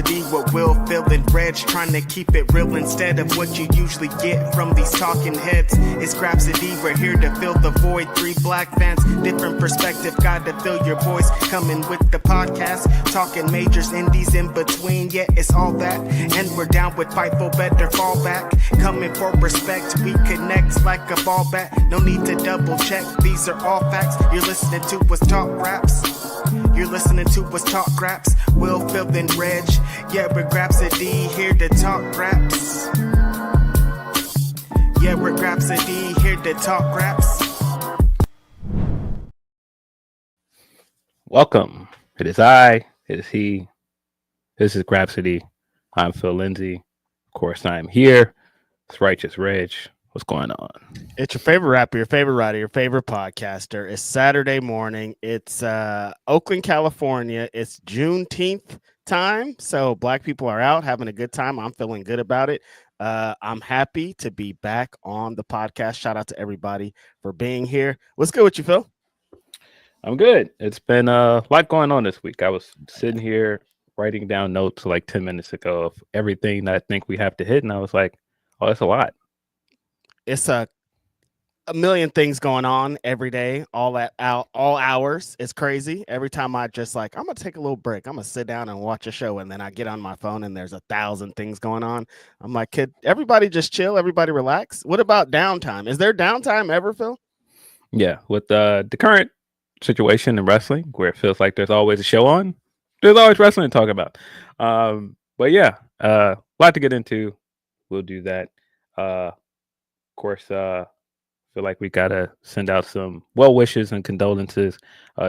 Grapsody with Will, Phil, and Reg, trying to keep it real instead of what you usually get from these talking heads. It's Grapsody, we're here to fill the void. 3 black fans, different perspective, gotta fill your voice. Coming with the podcast, talking majors, indies in between, yeah, it's all that. And we're down with Fightful, better fall back. Coming for respect, we connect like a ball bat. No need to double check, these are all facts. You're listening to us talk raps. You're listening to us talk raps. Will, Phil, and Reg. Yeah, we're Grapsody, here to talk raps. Yeah, we're Grapsody, here to talk raps. Welcome. It is I. It is he. This is Grapsody. I'm Phil Lindsey. Of course, I'm here. It's Righteous Reg. What's going on? It's your favorite rapper, your favorite writer, your favorite podcaster. It's Saturday morning. It's Oakland, California. It's Juneteenth time. So black people are out having a good time. I'm feeling good about it. I'm happy to be back on the podcast. Shout out to everybody for being here. What's good with you, Phil? I'm good. It's been a lot going on this week. I was sitting here writing down notes like 10 minutes ago of everything that I think we have to hit. And I was like, oh, that's a lot. It's a million things going on every day, all hours. It's crazy. Every time I just like, I'm gonna take a little break. I'm gonna sit down and watch a show, and then I get on my phone and there's 1,000 things going on. I'm like, kid, everybody just chill, everybody relax. What about downtime? Is there downtime ever, Phil? Yeah, with the current situation in wrestling, where it feels like there's always a show on, there's always wrestling to talk about. But yeah, a lot to get into. We'll do that. Of course, feel like we gotta send out some well wishes and condolences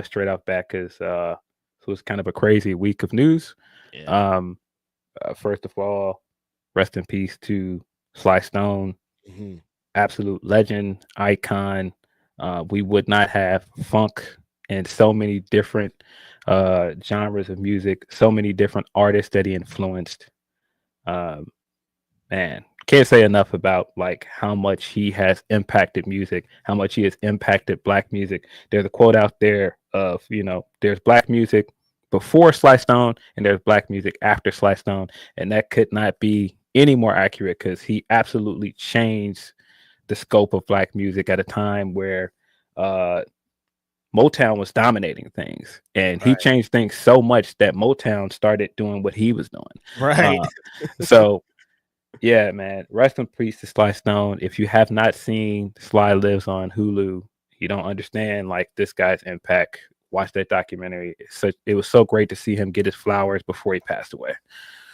straight off back, because it was kind of a crazy week of news. Yeah. First of all, rest in peace to Sly Stone, absolute legend, icon. We would not have funk and so many different genres of music, so many different artists that he influenced. Man, can't say enough about like how much he has impacted music, how much he has impacted black music. There's a quote out there of, there's black music before Sly Stone and there's black music after Sly Stone. And that could not be any more accurate, because he absolutely changed the scope of black music at a time where Motown was dominating things, and he changed things so much that Motown started doing what he was doing. Right. So yeah, man, rest in peace to Sly Stone. If you have not seen Sly Lives on Hulu, you don't understand like this guy's impact. Watch that documentary. It was so great to see him get his flowers before he passed away.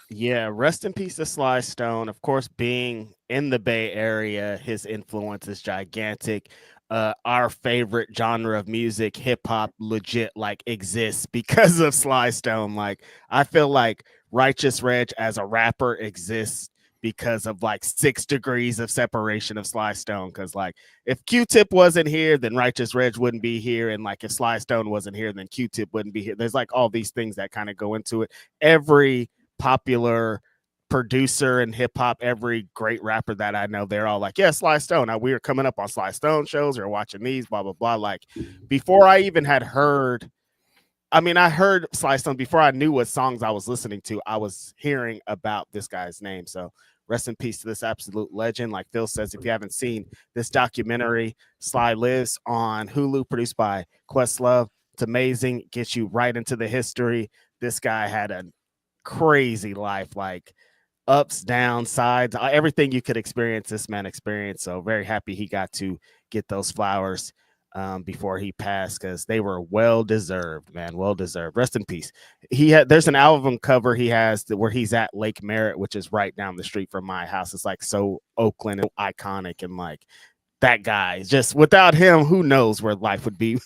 Yeah, rest in peace to Sly Stone. Of course, being in the Bay Area, his influence is gigantic. Our favorite genre of music, hip hop, legit like exists because of Sly Stone. Like, I feel like Righteous Reg as a rapper exists because of like 6 degrees of separation of Sly Stone. Because like, if Q-Tip wasn't here, then Righteous Reg wouldn't be here, and like if Sly Stone wasn't here, then Q-Tip wouldn't be here. There's like all these things that kind of go into it. Every popular producer in hip hop, every great rapper that I know, they're all like, yeah, Sly Stone. Now, we were coming up on Sly Stone shows or watching these, blah blah blah. Like, before I even had heard, I heard Sly Stone before I knew what songs I was listening to. I was hearing about this guy's name. So rest in peace to this absolute legend. Like Phil says, if you haven't seen this documentary, Sly Lives on Hulu, produced by Questlove, it's amazing. It gets you right into the history. This guy had a crazy life, like ups, downs, sides, everything you could experience, this man experienced. So very happy he got to get those flowers before he passed, because they were well deserved, man. Well deserved. Rest in peace. There's an album cover he has where he's at Lake Merritt, which is right down the street from my house. It's like so Oakland and iconic, and like that guy, just without him, who knows where life would be.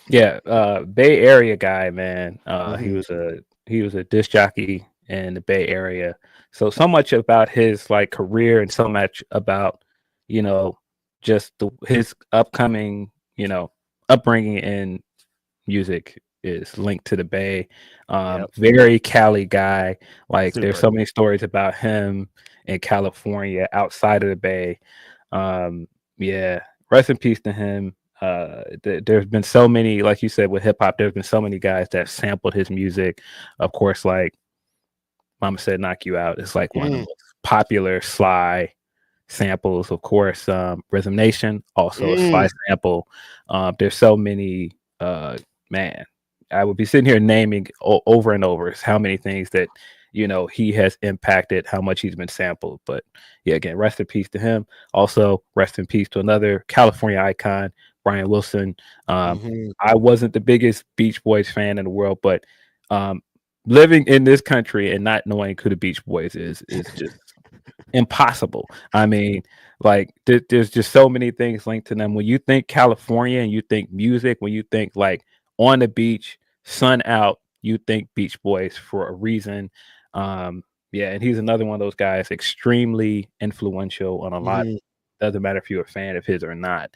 Yeah, Bay Area guy, man. He was a disc jockey in the Bay Area. So much about his like career, and so much about, just his upcoming, upbringing in music is linked to the Bay. Very Cali guy. Like, there's so many stories about him in California outside of the Bay. Yeah, rest in peace to him. There's been so many, like you said, with hip hop, there's been so many guys that sampled his music. Of course, like Mama Said Knock You Out is like one of the most popular Sly samples. Of course, Rhythm Nation, also a Sly sample. There's so many, man, I would be sitting here naming over and over how many things that, you know, he has impacted, how much he's been sampled. But yeah, again, rest in peace to him. Also, rest in peace to another California icon, Brian Wilson. I wasn't the biggest Beach Boys fan in the world, but living in this country and not knowing who the Beach Boys is just impossible. I mean, like there's just so many things linked to them. When you think California and you think music, when you think like on the beach, sun out, you think Beach Boys for a reason. Yeah, and he's another one of those guys, extremely influential on a lot. Doesn't matter if you're a fan of his or not.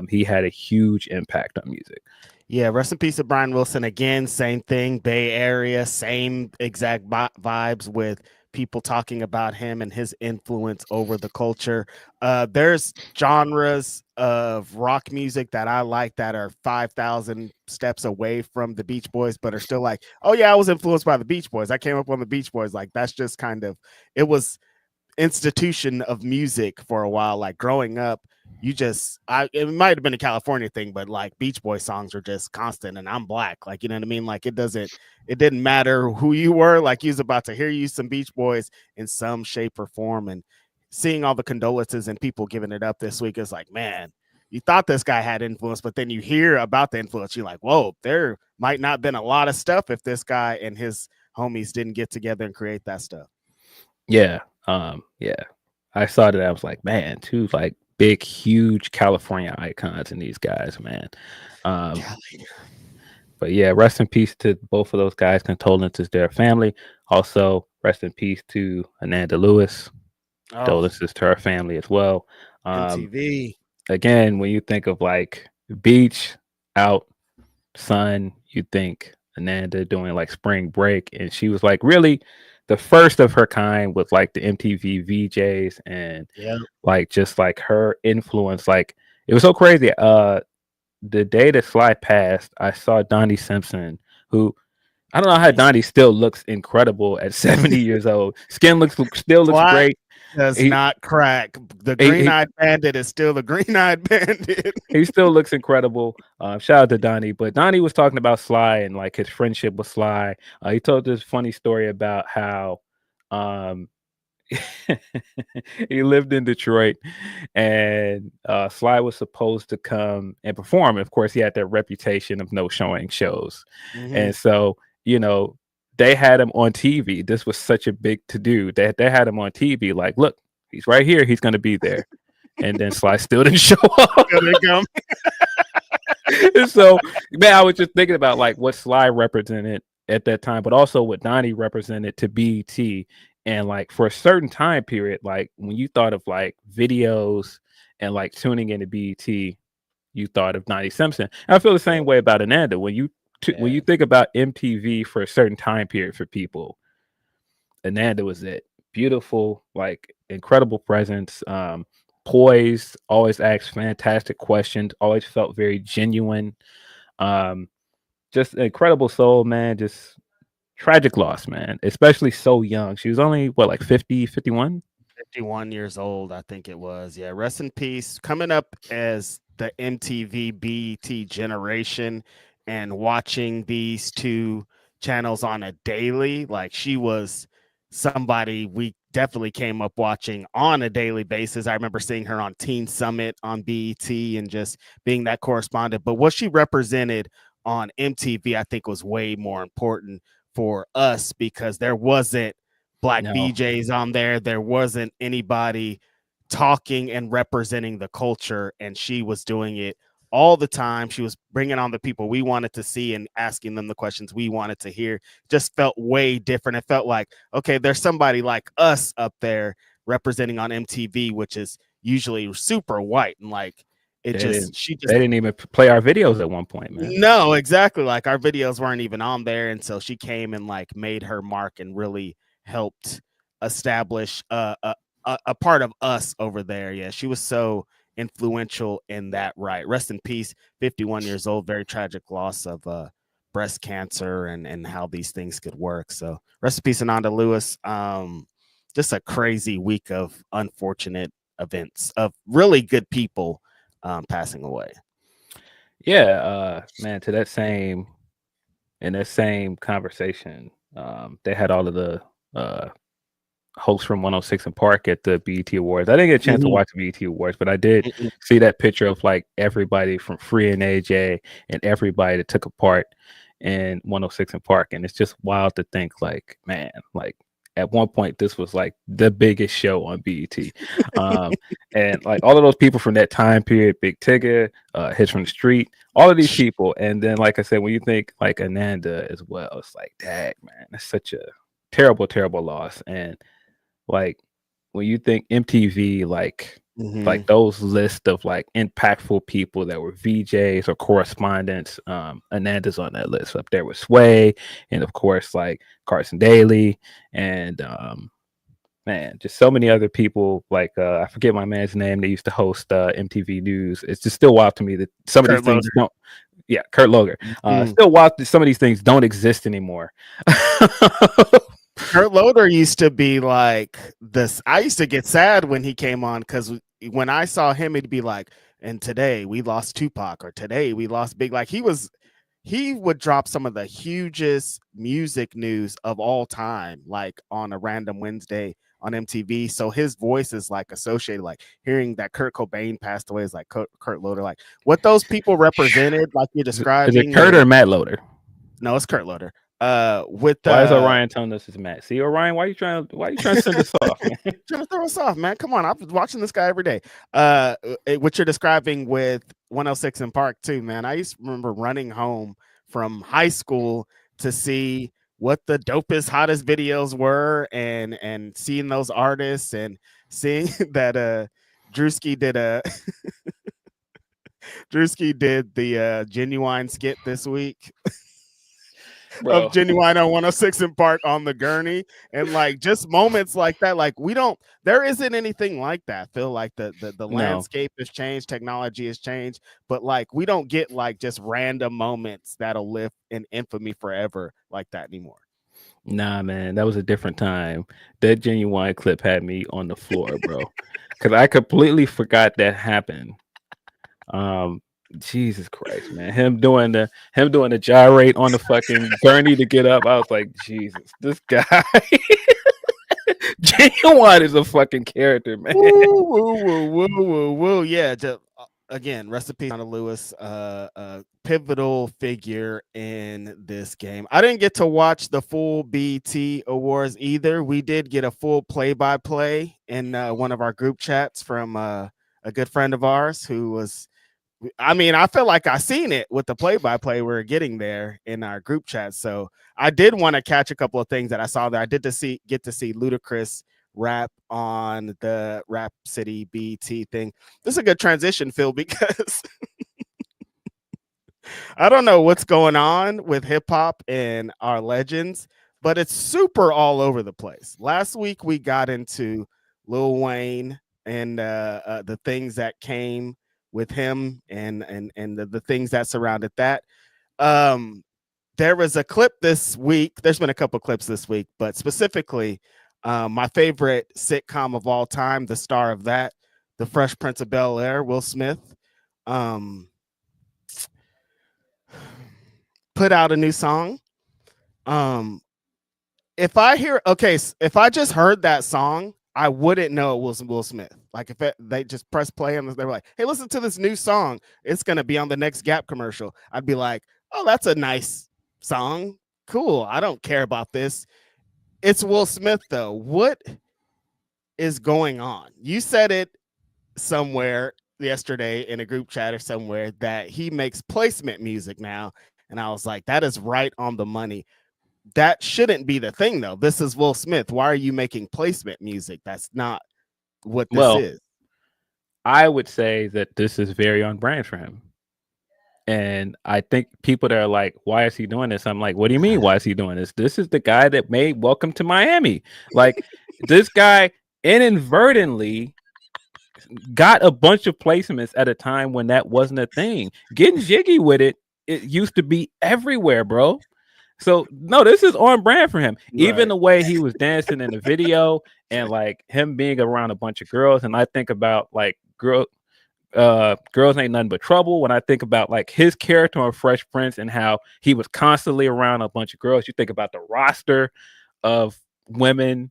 He had a huge impact on music. Yeah, rest in peace to Brian Wilson. Again, same thing, Bay Area, same exact vibes with people talking about him and his influence over the culture. There's genres of rock music that I like that are 5,000 steps away from the Beach Boys, but are still like, oh yeah, I was influenced by the Beach Boys. I came up on the Beach Boys. Like that's just kind of, it was institution of music for a while. Like growing up, it might have been a California thing, but like Beach Boy songs are just constant, and I'm black. Like, you know what I mean? Like it didn't matter who you were. Like you was about to hear you some Beach Boys in some shape or form. And seeing all the condolences and people giving it up this week is like, man, you thought this guy had influence, but then you hear about the influence. You're like, whoa, there might not have been a lot of stuff if this guy and his homies didn't get together and create that stuff. Yeah. Yeah. I saw that. I was like, man, two like big, huge California icons in these guys, man. But yeah, rest in peace to both of those guys. Condolences to their family. Also, rest in peace to Ananda Lewis. Condolences to her family as well. MTV. Again, when you think of like beach, out, sun, you think Ananda doing like spring break, and she was like really the first of her kind with like the MTV VJs and like just like her influence. Like it was so crazy. The day that Sly passed, I saw Donnie Simpson, who I don't know how Donnie still looks incredible at 70 years old. Skin still looks great. Does not crack. The green-eyed bandit is still the green-eyed bandit. He still looks incredible. Shout out to Donnie. But Donnie was talking about Sly and like his friendship with Sly. He told this funny story about how he lived in Detroit and Sly was supposed to come and perform. Of course, he had that reputation of no showing shows. And so, you know, they had him on TV. This was such a big to-do. They had him on TV. Like, look, he's right here. He's going to be there. And then Sly still didn't show up. And so, man, I was just thinking about like what Sly represented at that time, but also what Donnie represented to BET. And like for a certain time period, like when you thought of like videos and like tuning into BET, you thought of Donnie Simpson. And I feel the same way about Ananda. When you think about MTV for a certain time period for people, Ananda was it. Beautiful, like incredible presence, poised, always asked fantastic questions, always felt very genuine. Just incredible soul, man. Just tragic loss, man, especially so young. She was only what, like 50, 51? 51 years old, I think it was. Yeah, rest in peace. Coming up as the MTV BET generation and watching these two channels on a daily, like she was somebody we definitely came up watching on a daily basis. I remember seeing her on Teen Summit on BET and just being that correspondent. But what she represented on MTV, I think, was way more important for us because there wasn't black BJs on there. There wasn't anybody talking and representing the culture, and she was doing it all the time. She was bringing on the people we wanted to see and asking them the questions we wanted to hear. Just felt way different. It felt like, okay, there's somebody like us up there representing on MTV, which is usually super white. And like, they didn't even play our videos at one point, man. No, exactly. Like our videos weren't even on there. And so she came and like made her mark and really helped establish a part of us over there. Yeah, she was so influential in that. Right. Rest in peace. 51 years old. Very tragic loss of breast cancer and how these things could work. So rest in peace, Ananda Lewis. Just a crazy week of unfortunate events of really good people passing away. Yeah, man, to that same conversation, they had all of the hosts from 106 and Park at the BET Awards. I didn't get a chance to watch the BET Awards, but I did see that picture of like everybody from Free and AJ and everybody that took a part in 106 and Park. And it's just wild to think like, man, like at one point this was like the biggest show on BET. And like all of those people from that time period, Big Tigger, Hits from the Street, all of these people. And then, like I said, when you think like Ananda as well, it's like, dang, man, that's such a terrible, terrible loss. And like when you think MTV, like those list of like impactful people that were VJs or correspondents, Ananda's on that list. Up there with Sway, and of course like Carson Daly, and man, just so many other people. Like I forget my man's name. They used to host MTV News. It's just still wild to me that some of these things don't. Yeah, Kurt Loder. Still wild that some of these things don't exist anymore. Kurt Loder used to be like this. I used to get sad when he came on because when I saw him, it'd be like, and today we lost Tupac, or today we lost Big. Like he would drop some of the hugest music news of all time, like on a random Wednesday on MTV. So his voice is like associated, like hearing that Kurt Cobain passed away is like Kurt Loder, like what those people represented, like you're describing. Is it Kurt or Matt Loder? No, it's Kurt Loder. Why is Orion telling us it's Matt? See, Orion, why you trying to send us off, man? Trying to throw us off, man. Come on, I'm watching this guy every day. What you're describing with 106 in Park too, man. I used to remember running home from high school to see what the dopest, hottest videos were, and seeing those artists and seeing that Drewski did the Genuine skit this week. Bro. Of Genuine on 106 in Park on the gurney, and like just moments like that, like there isn't anything like that. Feel like the landscape has changed, technology has changed, but like we don't get like just random moments that'll live in infamy forever like that anymore. Nah, man, that was a different time. That Genuine clip had me on the floor, bro, because I completely forgot that happened. Jesus Christ, man. Him doing the gyrate on the fucking gurney to get up. I was like, Jesus, this guy. Genuine is a fucking character, man. Woo. Yeah, again, rest in peace, Anna Lewis, pivotal figure in this game. I didn't get to watch the full BET Awards either. We did get a full play-by-play in one of our group chats from a good friend of ours who was, I mean, I feel like I seen it with the play-by-play we were getting there in our group chat. So I did want to catch a couple of things that I saw there. I did get to see Ludacris rap on the Grapsody BET thing. This is a good transition, Phil, because I don't know what's going on with hip hop and our legends, but it's super all over the place. Last week we got into Lil Wayne and the things that came with him and the things that surrounded that. There was a clip this week. There's been a couple clips this week, but specifically my favorite sitcom of all time, the star of that, The Fresh Prince of Bel-Air, Will Smith, put out a new song. If I just heard that song, I wouldn't know it was Will Smith. Like if they just press play and they were like, hey, listen to this new song. It's going to be on the next Gap commercial. I'd be like, oh, that's a nice song. Cool. I don't care about this. It's Will Smith, though. What is going on? You said it somewhere yesterday in a group chat or somewhere that he makes placement music now. And I was like, that is right on the money. That shouldn't be the thing, though. This is Will Smith. Why are you making placement music? That's not what this is. I would say that this is very on brand for him. And I think people that are like, why is he doing this? I'm like, what do you mean? Why is he doing this? This is the guy that made Welcome to Miami. Like this guy inadvertently got a bunch of placements at a time when that wasn't a thing. Getting jiggy with it it used to be everywhere, bro. So no, this is on brand for him. Right. Even the way he was dancing in the video and like him being around a bunch of girls. And I think about like girls ain't nothing but trouble. When I think about like his character on Fresh Prince and how he was constantly around a bunch of girls, you think about the roster of women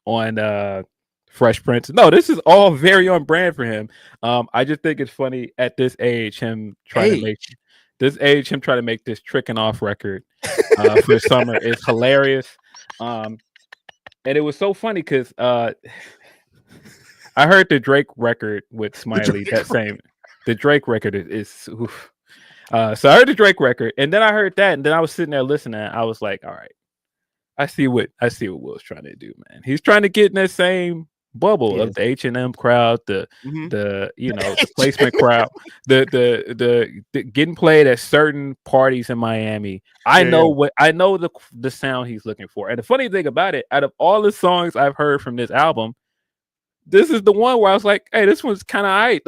on Fresh Prince. No, this is all very on brand for him. I just think it's funny at this age him trying to make this tricking off record for summer is hilarious. And it was so funny because I heard the Drake record with Smiley. The Drake record is oof. So I heard the Drake record, and then I heard that, and then I was sitting there listening. And I was like, all right, I see what Will's trying to do, man. He's trying to get in that same bubble of the H&M crowd, the placement crowd, the getting played at certain parties in Miami. I know the sound he's looking for. And the funny thing about it, out of all the songs I've heard from this album, this is the one where I was like, hey, this one's kind of aight.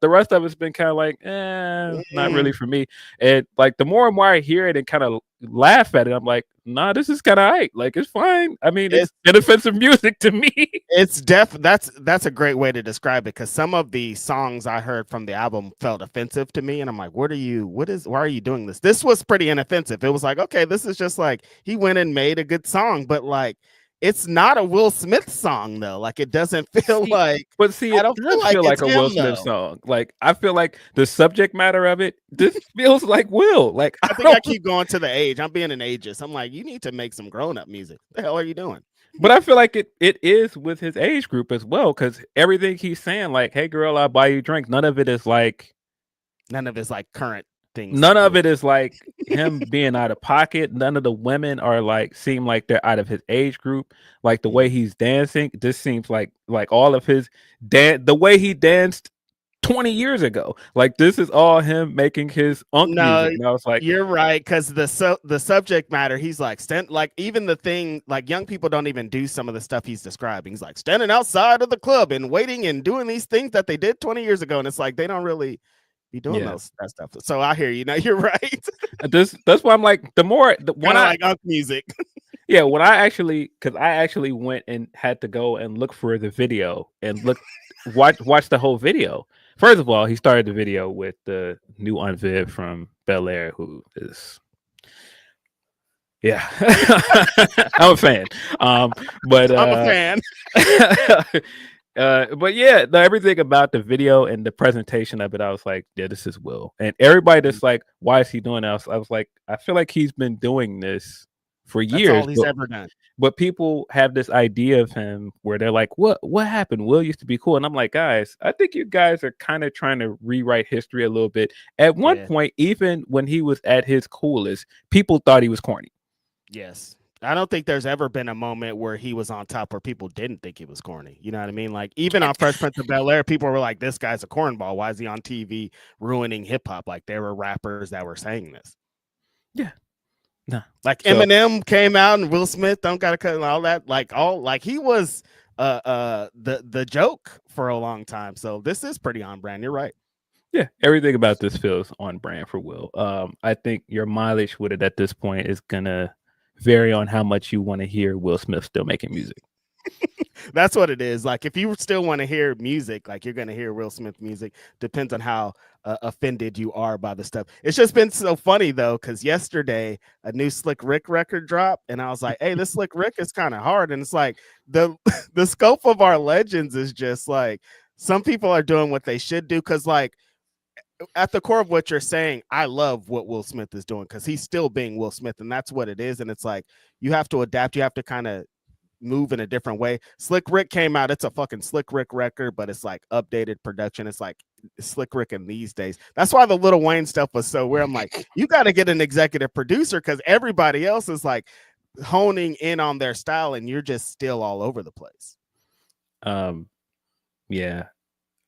The rest of it's been kind of like, not really for me. And like the more and more I hear it and kind of laugh at it, I'm like, nah, this is kind of aight. Like it's fine. I mean, it's inoffensive music to me. It's that's a great way to describe it, because some of the songs I heard from the album felt offensive to me, and I'm like, why are you doing this? This was pretty inoffensive. It was like, okay, this is just like he went and made a good song, but like it's not a Will Smith song though. Like it doesn't feel like. But see, it does feel like a Will Smith song. Like I feel like the subject matter of it, this feels like Will. Like I think I keep going to the age. I'm being an ageist. I'm like, you need to make some grown up music. What the hell are you doing? But I feel like it is with his age group as well, because everything he's saying, like, hey girl, I'll buy you a drink. None of it is like current things. None of it is like him being out of pocket. None of the women are like seem like they're out of his age group. Like the way he's dancing, this seems like all of his the way he danced 20 years ago. Like this is all him making his music. And I was like, you're right, because the subject matter, he's like like even the thing, like young people don't even do some of the stuff he's describing. He's like standing outside of the club and waiting and doing these things that they did 20 years ago, and it's like they don't really be doing that stuff. So I hear you. Now you're right. That's why I'm like, when I like unk music. Yeah, when I actually went and had to go and look for the video and watch the whole video. First of all, he started the video with the new Unviv from Bel Air, who is, yeah, I'm a fan. But I'm a fan. But yeah, everything about the video and the presentation of it, I was like, yeah, this is Will. And everybody that's like, why is he doing that? I was like, I feel like he's been doing this for years. That's all he's ever done. But people have this idea of him where they're like, what happened? Will used to be cool. And I'm like, guys, I think you guys are kind of trying to rewrite history a little bit. At one point, even when he was at his coolest, people thought he was corny. Yes. I don't think there's ever been a moment where he was on top where people didn't think he was corny. You know what I mean? Like even on Fresh Prince of Bel Air, people were like, this guy's a cornball. Why is he on TV ruining hip hop? Like there were rappers that were saying this. Yeah. No. Like Eminem came out and Will Smith don't gotta cut and all that. Like he was the joke for a long time. So this is pretty on brand. You're right. Yeah, everything about this feels on brand for Will. I think your mileage with it at this point is gonna vary on how much you want to hear Will Smith still making music. That's what it is. Like if you still want to hear music, like you're going to hear Will Smith music. Depends on how offended you are by the stuff. It's just been so funny though, because yesterday a new Slick Rick record dropped, and I was like, hey, this Slick Rick is kind of hard. And it's like the scope of our legends is just like some people are doing what they should do, because like at the core of what you're saying, I love what Will Smith is doing because he's still being Will Smith, and that's what it is. And it's like you have to adapt. You have to kind of move in a different way. Slick Rick came out. It's a fucking Slick Rick record, but it's like updated production. It's like Slick Rick in these days. That's why the Lil Wayne stuff was so weird. I'm like, you got to get an executive producer because everybody else is like honing in on their style, and you're just still all over the place. Yeah.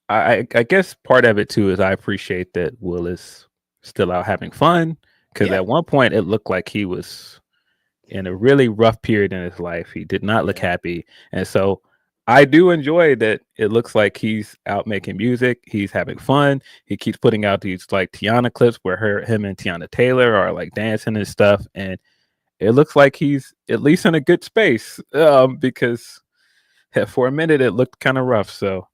I guess part of it too is I appreciate that Will is still out having fun, because at one point it looked like he was in a really rough period in his life. He did not look happy, and so I do enjoy that. It looks like he's out making music. He's having fun. He keeps putting out these like Tiana clips where him and Tiana Taylor are like dancing and stuff, and it looks like he's at least in a good space. Because for a minute it looked kind of rough. So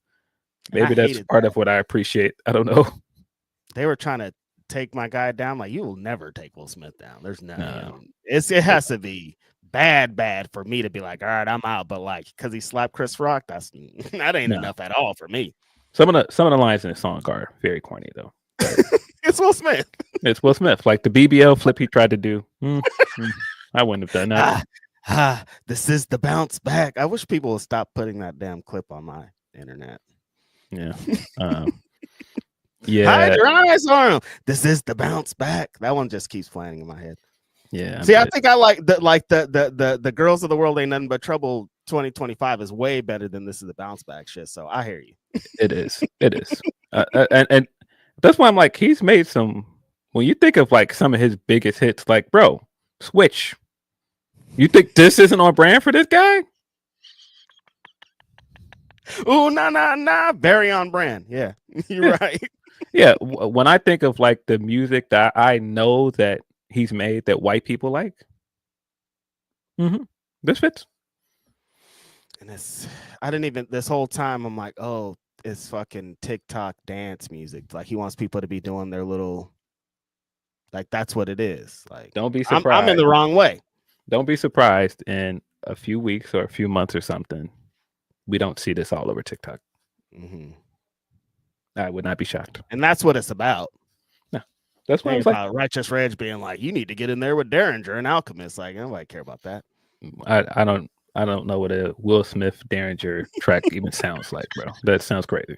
maybe that's part of what I appreciate. I don't know. They were trying to take my guy down. Like, you will never take Will Smith down. There's no. It has to be bad for me to be like, all right, I'm out. But like, because he slapped Chris Rock, that ain't enough at all for me. Some of the lines in the song are very corny though. It's Will Smith. It's Will Smith. Like the BBL flip he tried to do. I wouldn't have done that. This is the bounce back. I wish people would stop putting that damn clip on my internet. Yeah. Yeah. Hide your eyes on him. This is the bounce back. That one just keeps playing in my head. Yeah. See, I think I like the Girls of the World Ain't Nothing But Trouble 2025 is way better than This Is the Bounce Back shit. So I hear you. It is. And that's why I'm like, he's made some. When you think of like some of his biggest hits, like, bro, switch. You think this isn't on brand for this guy? Ooh, nah. Very on brand. Yeah, you're right. Yeah, when I think of like the music that I know that he's made that white people like, this fits. And I didn't even, this whole time I'm like, oh, it's fucking TikTok dance music. Like he wants people to be doing their little, like that's what it is. Like, don't be surprised. I'm in the wrong way. Don't be surprised in a few weeks or a few months or something, we don't see this all over TikTok. I would not be shocked. And that's what it's about. No, that's why I was like, Righteous Reg being like, you need to get in there with Derringer and Alchemist. Like, nobody care about that. I don't know what a Will Smith Derringer track even sounds like, bro. That sounds crazy.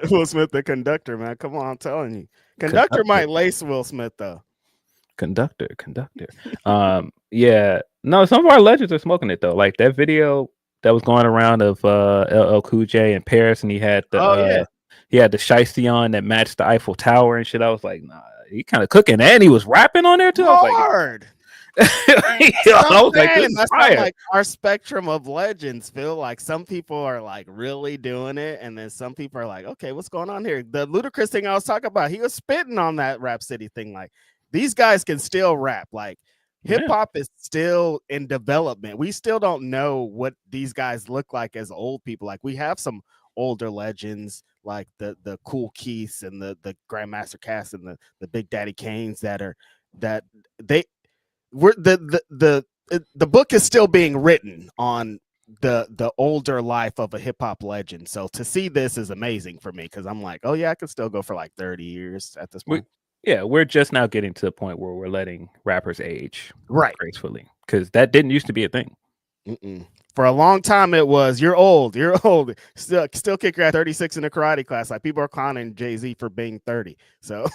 Will Smith, the conductor, man. Come on, I'm telling you. Conductor might lace Will Smith though. Conductor. Yeah. No, some of our legends are smoking it though. Like that video that was going around of LL Cool J in Paris, and he had the he had the shiesty on that matched the Eiffel Tower and shit. I was like, nah, he kind of cooking, and he was rapping on there too. Hard. I was like, that's not like our spectrum of legends, Phil. Like some people are like really doing it, and then some people are like, okay, what's going on here? The Ludacris thing I was talking about, he was spitting on that Rhapsody thing. Like these guys can still rap. Like hip hop is still in development. We still don't know what these guys look like as old people. Like we have some older legends like the Cool Keiths and the Grandmaster Cass and the Big Daddy Kanes the book is still being written on the older life of a hip hop legend. So to see this is amazing for me because I'm like, oh yeah, I could still go for like 30 years at this point. We're just now getting to the point where we're letting rappers age gracefully because that didn't used to be a thing. For a long time, it was you're old, still kick your ass 36 in a karate class. Like people are clowning Jay-Z for being 30. So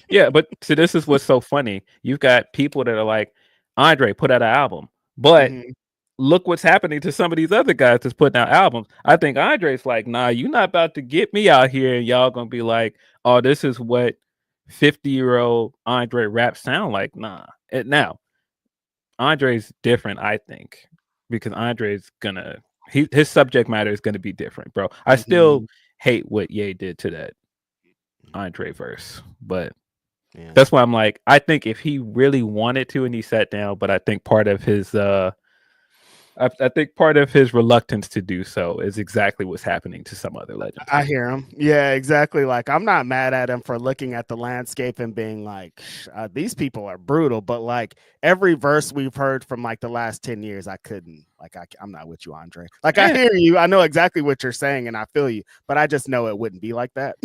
yeah, but see, this is what's so funny. You've got people that are like, Andre put out an album, but look what's happening to some of these other guys that's putting out albums. I think Andre's like, nah, you're not about to get me out here, and y'all gonna be like, oh, this is what 50-year-old Andre rap sound like. Nah, now Andre's different, I think. Because Andre's his subject matter is gonna be different, bro. I still hate what Ye did to that Andre verse, but that's why I'm like, I think if he really wanted to and he sat down, but I think part of his reluctance to do so is exactly what's happening to some other legends. I hear him. Yeah, exactly. Like I'm not mad at him for looking at the landscape and being like, these people are brutal. But like every verse we've heard from like the last 10 years, I couldn't. Like I'm not with you, Andre. Like I hear you. I know exactly what you're saying, and I feel you. But I just know it wouldn't be like that.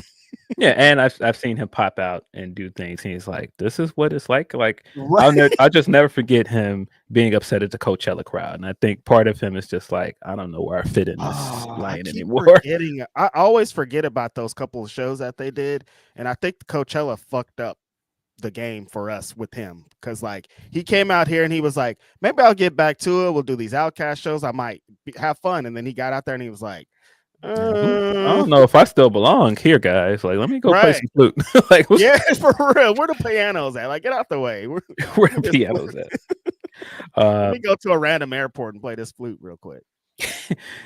Yeah, and I've seen him pop out and do things. And he's like, "This is what it's like." Like I'll just never forget him being upset at the Coachella crowd. And I think part of him is just like, I don't know where I fit in this line anymore. I always forget about those couple of shows that they did, and I think Coachella fucked up the game for us with him because like he came out here and he was like, maybe I'll get back to it. We'll do these Outcast shows. I might have fun. And then he got out there and he was like, I don't know if I still belong here, guys. Like, let me go play some flute. Like, yeah, for real. Where the pianos at? Like, get out the way. Where the pianos at? Let me go to a random airport and play this flute real quick.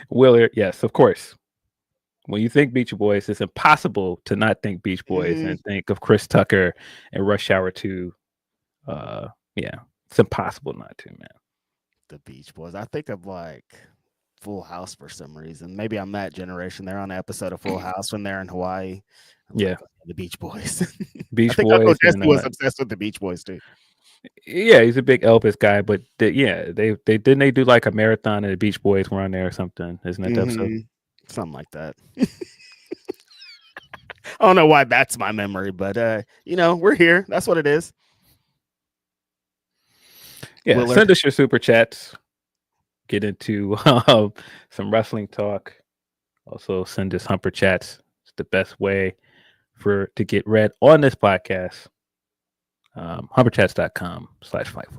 Willard, yes, of course. When you think Beach Boys, it's impossible to not think Beach Boys and think of Chris Tucker and Rush Hour 2. Yeah, it's impossible not to, man. The Beach Boys. I think of like Full House for some reason. Maybe I'm that generation. They're on an episode of Full House when they're in Hawaii. Yeah, like, the Beach Boys. Beach I think Boys. Uncle Jesse was obsessed with the Beach Boys too. Yeah, he's a big Elvis guy, but they didn't do like a marathon and the Beach Boys were on there or something, isn't that the episode? Something like that. I don't know why that's my memory, but we're here. That's what it is. Yeah, Willard. Send us your super chats. Get into some wrestling talk. Also, send us humper chats. It's the best way to get read on this podcast. Humperchats.com/Fightful.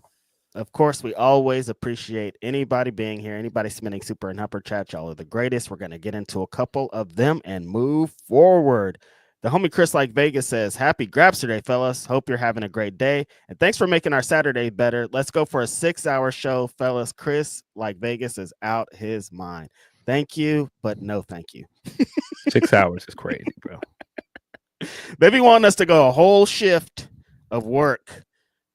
Of course, we always appreciate anybody being here, anybody submitting super and humper chat. Y'all are the greatest. We're going to get into a couple of them and move forward. The homie Chris Like Vegas says, happy Grapsody, fellas. Hope you're having a great day. And thanks for making our Saturday better. Let's go for a 6-hour show, fellas. Chris Like Vegas is out his mind. Thank you, but no thank you. 6 hours is crazy, bro. They be wanting us to go a whole shift of work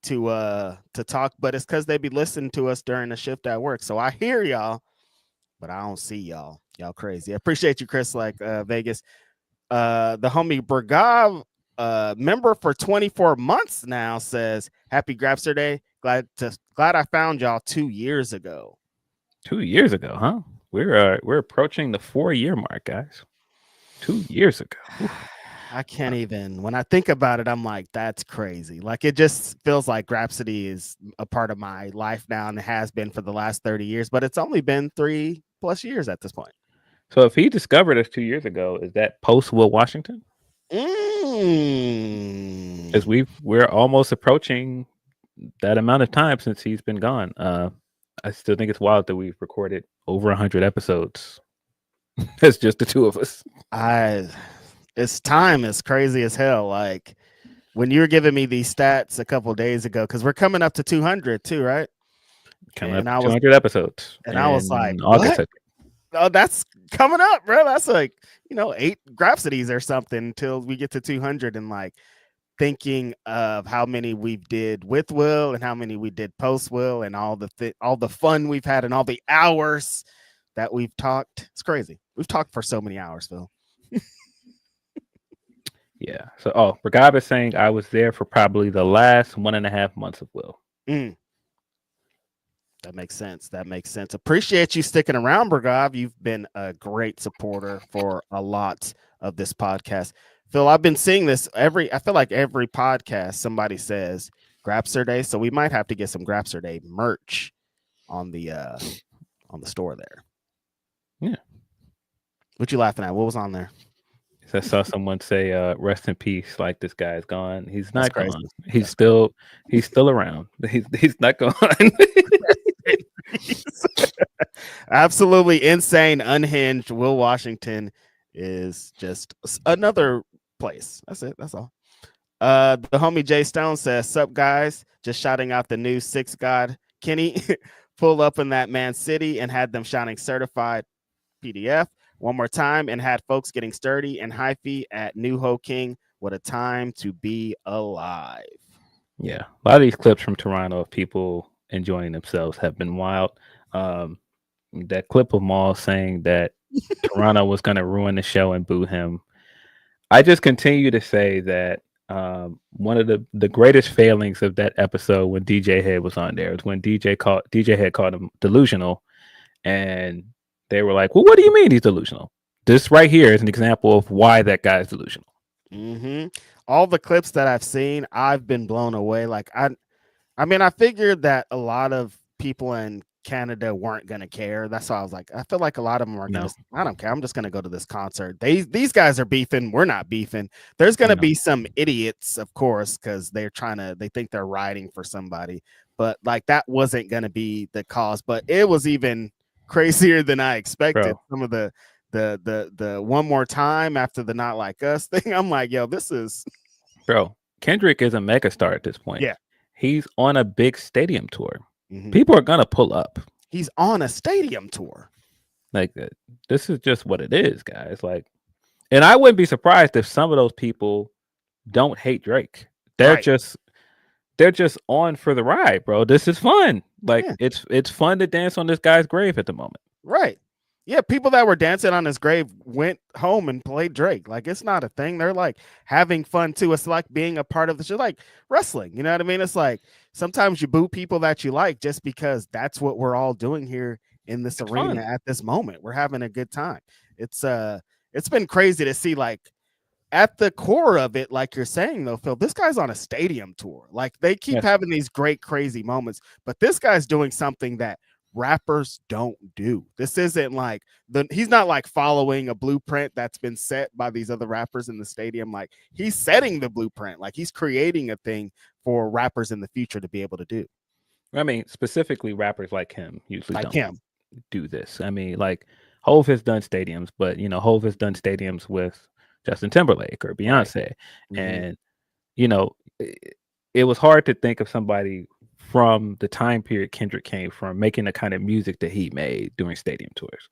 to talk, but it's because they be listening to us during the shift at work. So I hear y'all, but I don't see y'all. Y'all crazy. I appreciate you, Chris Like Vegas. The homie Bergav, member for 24 months now, says, happy Grapsody. Glad I found y'all 2 years ago. 2 years ago, huh? We're approaching the 4-year mark, guys. 2 years ago. I can't even, when I think about it, I'm like, that's crazy. Like, it just feels like Grapsody is a part of my life now, and it has been for the last 30 years, but it's only been 3+ years at this point. So if he discovered us 2 years ago, is that post Will Washington? Because we're almost approaching that amount of time since he's been gone. I still think it's wild that we've recorded over 100 episodes. That's just the two of us. It's time is crazy as hell. Like when you were giving me these stats a couple of days ago, because we're coming up to 200 too, right? Coming up to 200 episodes. And I was like, August. what? Oh, that's coming up, bro. That's like, 8 Grapsodies or something until we get to 200. And like thinking of how many we did with Will and how many we did post Will and all the fun we've had and all the hours that we've talked. It's crazy. We've talked for so many hours, Phil. Yeah. So, Bragab is saying I was there for probably the last 1.5 months of Will. That makes sense. Appreciate you sticking around, Bragab. You've been a great supporter for a lot of this podcast. Phil, I've been seeing this I feel like every podcast somebody says Grapsody, so we might have to get some Grapsody merch on the store there. Yeah. What you laughing at? What was on there? I saw someone say, "Rest in peace." Like this guy is gone. He's not gone. He's still around. He's not gone. Absolutely insane, unhinged. Will Washington is just another place. That's it. That's all. The homie Jay Stone says, "Sup guys? Just shouting out the new 6 God Kenny pull up in that Man City and had them shouting certified PDF one more time and had folks getting sturdy and hyphy at New Ho King. What a time to be alive." Yeah, a lot of these clips from Toronto of people enjoying themselves have been wild. That clip of Maul saying that Toronto was going to ruin the show and boo him. I just continue to say that one of the greatest failings of that episode when DJ Head was on there was when DJ Head called him delusional, and they were like, "Well, what do you mean he's delusional?" This right here is an example of why that guy is delusional. All the clips that I've seen, I've been blown away. Like I figured that a lot of people in Canada weren't gonna care. That's why I was like, I feel like a lot of them are gonna. I don't care. I'm just gonna go to this concert. These guys are beefing. We're not beefing. There's gonna be some idiots, of course, because they think they're riding for somebody. But like that wasn't gonna be the cause. But it was even crazier than I expected. Bro. Some of the one more time after the Not Like Us thing. I'm like, yo, this is. Bro, Kendrick is a megastar at this point. Yeah. He's on a big stadium tour. People are gonna pull up. He's on a stadium tour. Like this is just what it is, guys. Like, and I wouldn't be surprised if some of those people don't hate Drake. They're just on for the ride, bro. This is fun. Like it's fun to dance on this guy's grave at the moment. Right. Yeah, people that were dancing on his grave went home and played Drake. Like, it's not a thing. They're like having fun too. It's like being a part of the show, like wrestling. You know what I mean? It's like sometimes you boo people that you like just because that's what we're all doing here in this arena at this moment. We're having a good time. It's been crazy to see, like, at the core of it, like you're saying though, Phil, this guy's on a stadium tour. Like, they keep having these great, crazy moments, but this guy's doing something that rappers don't do. This isn't like he's not like following a blueprint that's been set by these other rappers in the stadium. Like, he's setting the blueprint. Like, he's creating a thing for rappers in the future to be able to do. I mean, specifically rappers like him usually don't do this. I mean, like, Hove has done stadiums, but you know, Hove has done stadiums with Justin Timberlake or Beyonce. And you know, it was hard to think of somebody from the time period Kendrick came from making the kind of music that he made during stadium tours.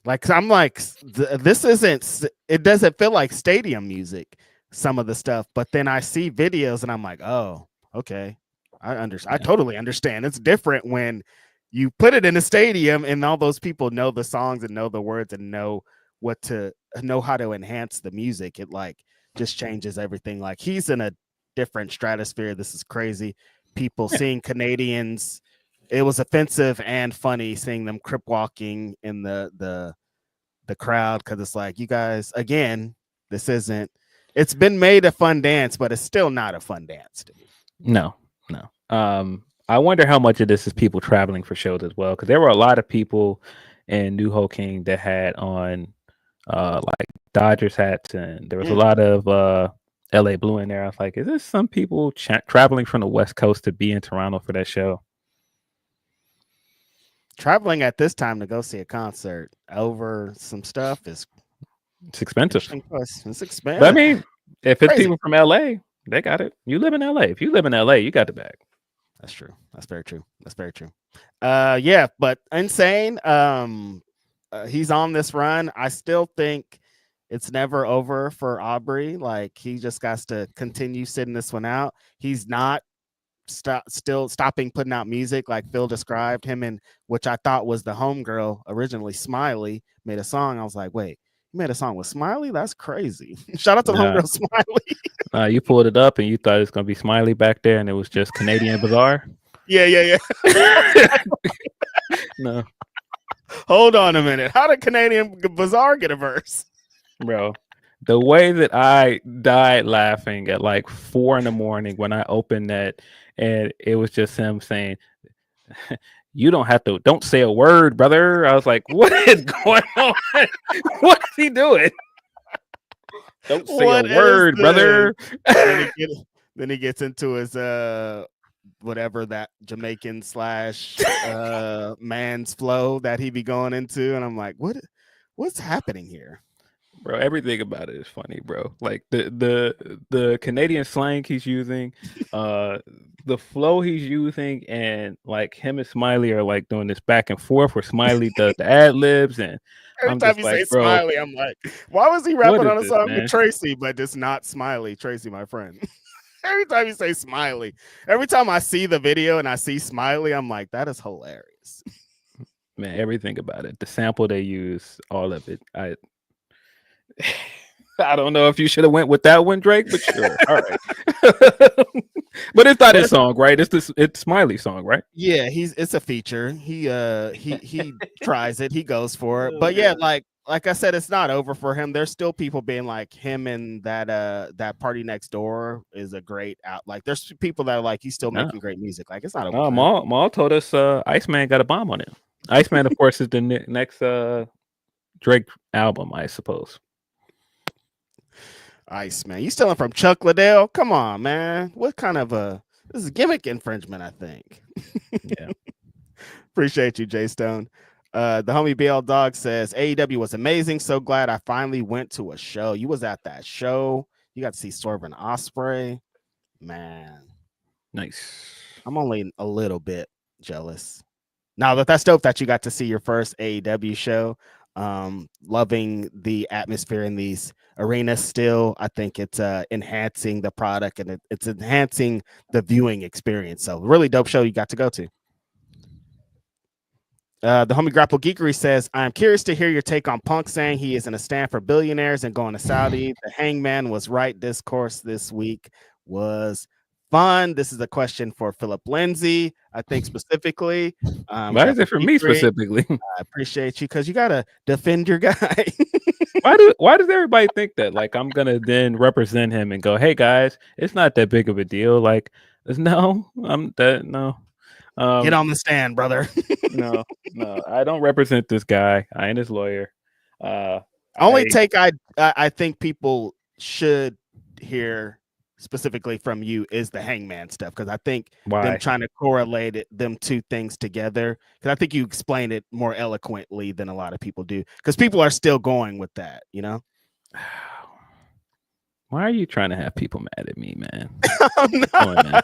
Like, I'm like, this isn't, it doesn't feel like stadium music, some of the stuff, but then I see videos and I'm like, oh, okay. I totally understand. It's different when you put it in a stadium and all those people know the songs and know the words and know how to enhance the music. It like just changes everything. Like, he's in a different stratosphere. This is crazy. People seeing Canadians, it was offensive and funny seeing them crip walking in the crowd, because it's like, you guys, again, this isn't, it's been made a fun dance, but it's still not a fun dance to me. No. I wonder how much of this is people traveling for shows as well, because there were a lot of people in New Ho King that had on like Dodgers hats, and there was a lot of LA Blue in there. I was like, is this some people traveling from the West Coast to be in Toronto for that show? Traveling at this time to go see a concert over some stuff is expensive. It's expensive. But I mean, if it's people from LA, they got it. You live in LA. If you live in LA, you got the bag. That's true. That's very true. That's very true. Yeah, but insane. He's on this run. I still think it's never over for Aubrey. Like, he just got to continue sitting this one out. He's not still stopping putting out music, like Phil described him, and which I thought was the homegirl originally. Smiley made a song. I was like, wait, you made a song with Smiley? That's crazy. Shout out to the homegirl Smiley. You pulled it up and you thought it was gonna be Smiley back there, and it was just Canadian Bazaar. Yeah. No. Hold on a minute. How did Canadian Bazaar get a verse? Bro, the way that I died laughing at like 4 a.m. when I opened that, and it was just him saying, you don't say a word, brother. I was like, what is going on? What is he doing? Don't say a word, brother. Then he gets into his whatever that Jamaican / man's flow that he be going into, and I'm like, what's happening here? Bro, everything about it is funny, bro. Like the Canadian slang he's using, the flow he's using, and like him and Smiley are like doing this back and forth where Smiley does the ad libs, and every time you say Smiley, I'm like, why was he rapping on a song with Tracy, but just not Smiley, Tracy, my friend? Every time you say Smiley, every time I see the video and I see Smiley, I'm like, that is hilarious. Man, everything about it, the sample they use, all of it. I don't know if you should have went with that one, Drake, but sure. All right. But it's not his song, right? It's Smiley's song, right? Yeah, it's a feature. He tries it, he goes for it. But yeah, like I said, it's not over for him. There's still people being like, him and that Party Next Door is a great out. Like, there's people that are like, he's still making great music. Like, it's not over. Maul told us Iceman got a bomb on him. Iceman, of course, is the next Drake album, I suppose. Iceman, you stealing from Chuck Liddell? Come on, man. What kind of this is gimmick infringement, I think. Yeah. Appreciate you, Jay Stone. The homie BL Dog says AEW was amazing. So glad I finally went to a show. You was at that show. You got to see Swerve and Ospreay. Man. Nice. I'm only a little bit Jealous. Now that's dope that you got to see your first AEW show. Loving the atmosphere in these arenas still. I think it's enhancing the product and it's enhancing the viewing experience. So really dope show you got to go to. The homie Grapple Geekery says, I'm curious to hear your take on Punk saying he is in a stand for billionaires and going to Saudi. The Hangman was right. Discourse this week was fun. This is a question for Philip Lindsey, I think specifically. Why is it for me specifically? I appreciate you because you got to defend your guy. Why does everybody think that? Like, I'm going to then represent him and go, hey, guys, it's not that big of a deal. Like, no. Get on the stand, brother. No, I don't represent this guy. I ain't his lawyer. Take I think people should hear specifically from you is the Hangman stuff, because I think them trying to correlate them two things together, because I think you explain it more eloquently than a lot of people do, because people are still going with that, you know. Why are you trying to have people mad at me, man? I'm not. Man.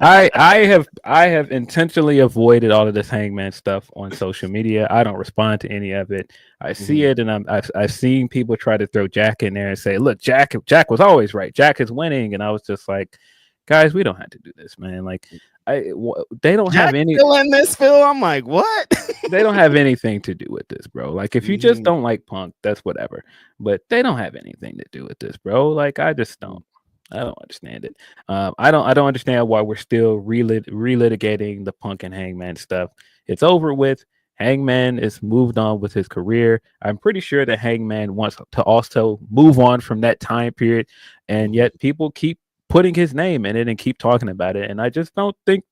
I have intentionally avoided all of this Hangman stuff on social media. I don't respond to any of it. I see it, and I've seen people try to throw Jack in there and say, "Look, Jack was always right. Jack is winning," and I was just like, "Guys, we don't have to do this, man. Like, they don't have any still in this, Phil." I'm like, what? They don't have anything to do with this, bro. Like, if you just don't like Punk, that's whatever. But they don't have anything to do with this, bro. Like, I just don't. I don't understand it. I don't understand why we're still relitigating the Punk and Hangman stuff. It's over with. Hangman is moved on with his career. I'm pretty sure that Hangman wants to also move on from that time period, and yet people keep putting his name in it and keep talking about it. And I just don't think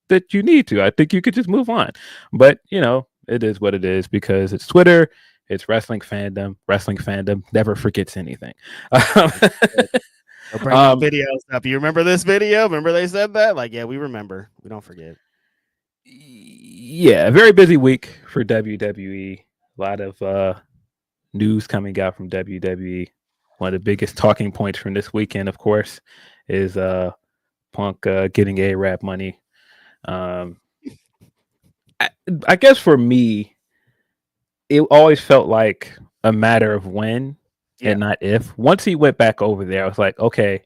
that you need to. I think you could just move on. But, you know, it is what it is, because it's Twitter. It's wrestling fandom. Wrestling fandom never forgets anything. Bring videos up. You remember this video? Remember they said that? Like, yeah, we remember. We don't forget. Yeah, a very busy week for WWE. A lot of news coming out from WWE. One of the biggest talking points from this weekend, of course, is Punk getting A-Rap money. I guess for me, it always felt like a matter of when and not if. Once he went back over there, I was like, okay,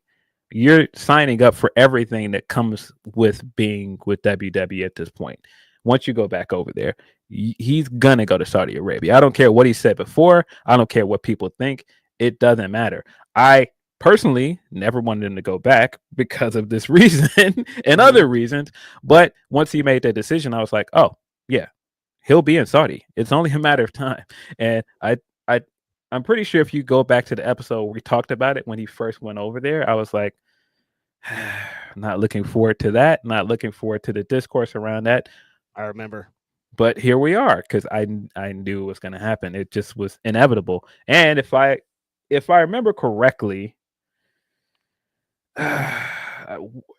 you're signing up for everything that comes with being with WWE at this point. Once you go back over there, he's going to go to Saudi Arabia. I don't care what he said before. I don't care what people think. It doesn't matter. I personally never wanted him to go back because of this reason and other reasons. But once he made that decision, I was like, oh, yeah, he'll be in Saudi. It's only a matter of time. And I'm pretty sure if you go back to the episode where we talked about it when he first went over there, I was like, not looking forward to that. Not looking forward to the discourse around that. I remember. But here we are, because I knew it was going to happen. It just was inevitable. And if I remember correctly,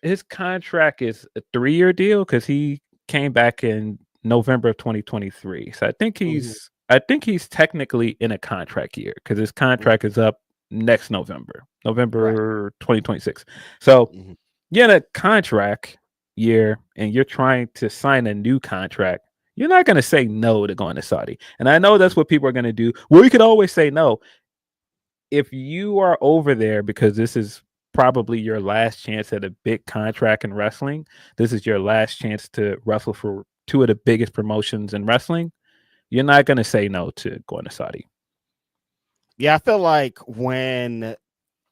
his contract is a 3-year deal, because he came back in November of 2023. So I think he's technically in a contract year, because his contract is up next November 2026. So you're in a contract year and you're trying to sign a new contract. You're not going to say no to going to Saudi. And I know that's what people are going to do. Well, you could always say no. If you are over there because this is probably your last chance at a big contract in wrestling, this is your last chance to wrestle for two of the biggest promotions in wrestling, you're not going to say no to going to Saudi. Yeah, I feel like when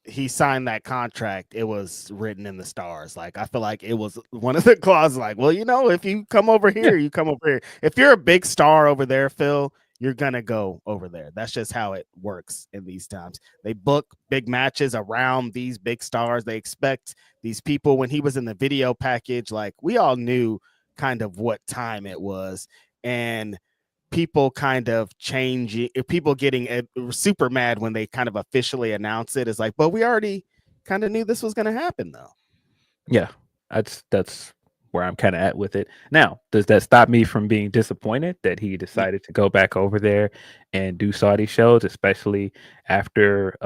he signed that contract, it was written in the stars. Like, I feel like it was one of the clauses, like, well, you know, if you come over here, you come over here. If you're a big star over there, Phil, you're going to go over there. That's just how it works in these times. They book big matches around these big stars. They expect these people. When he was in the video package, like, we all knew kind of what time it was. And people kind of changing, people getting super mad when they kind of officially announce it. Is like, but we already kind of knew this was going to happen, though. Yeah, that's where I'm kind of at with it. Now, does that stop me from being disappointed that he decided to go back over there and do Saudi shows, especially after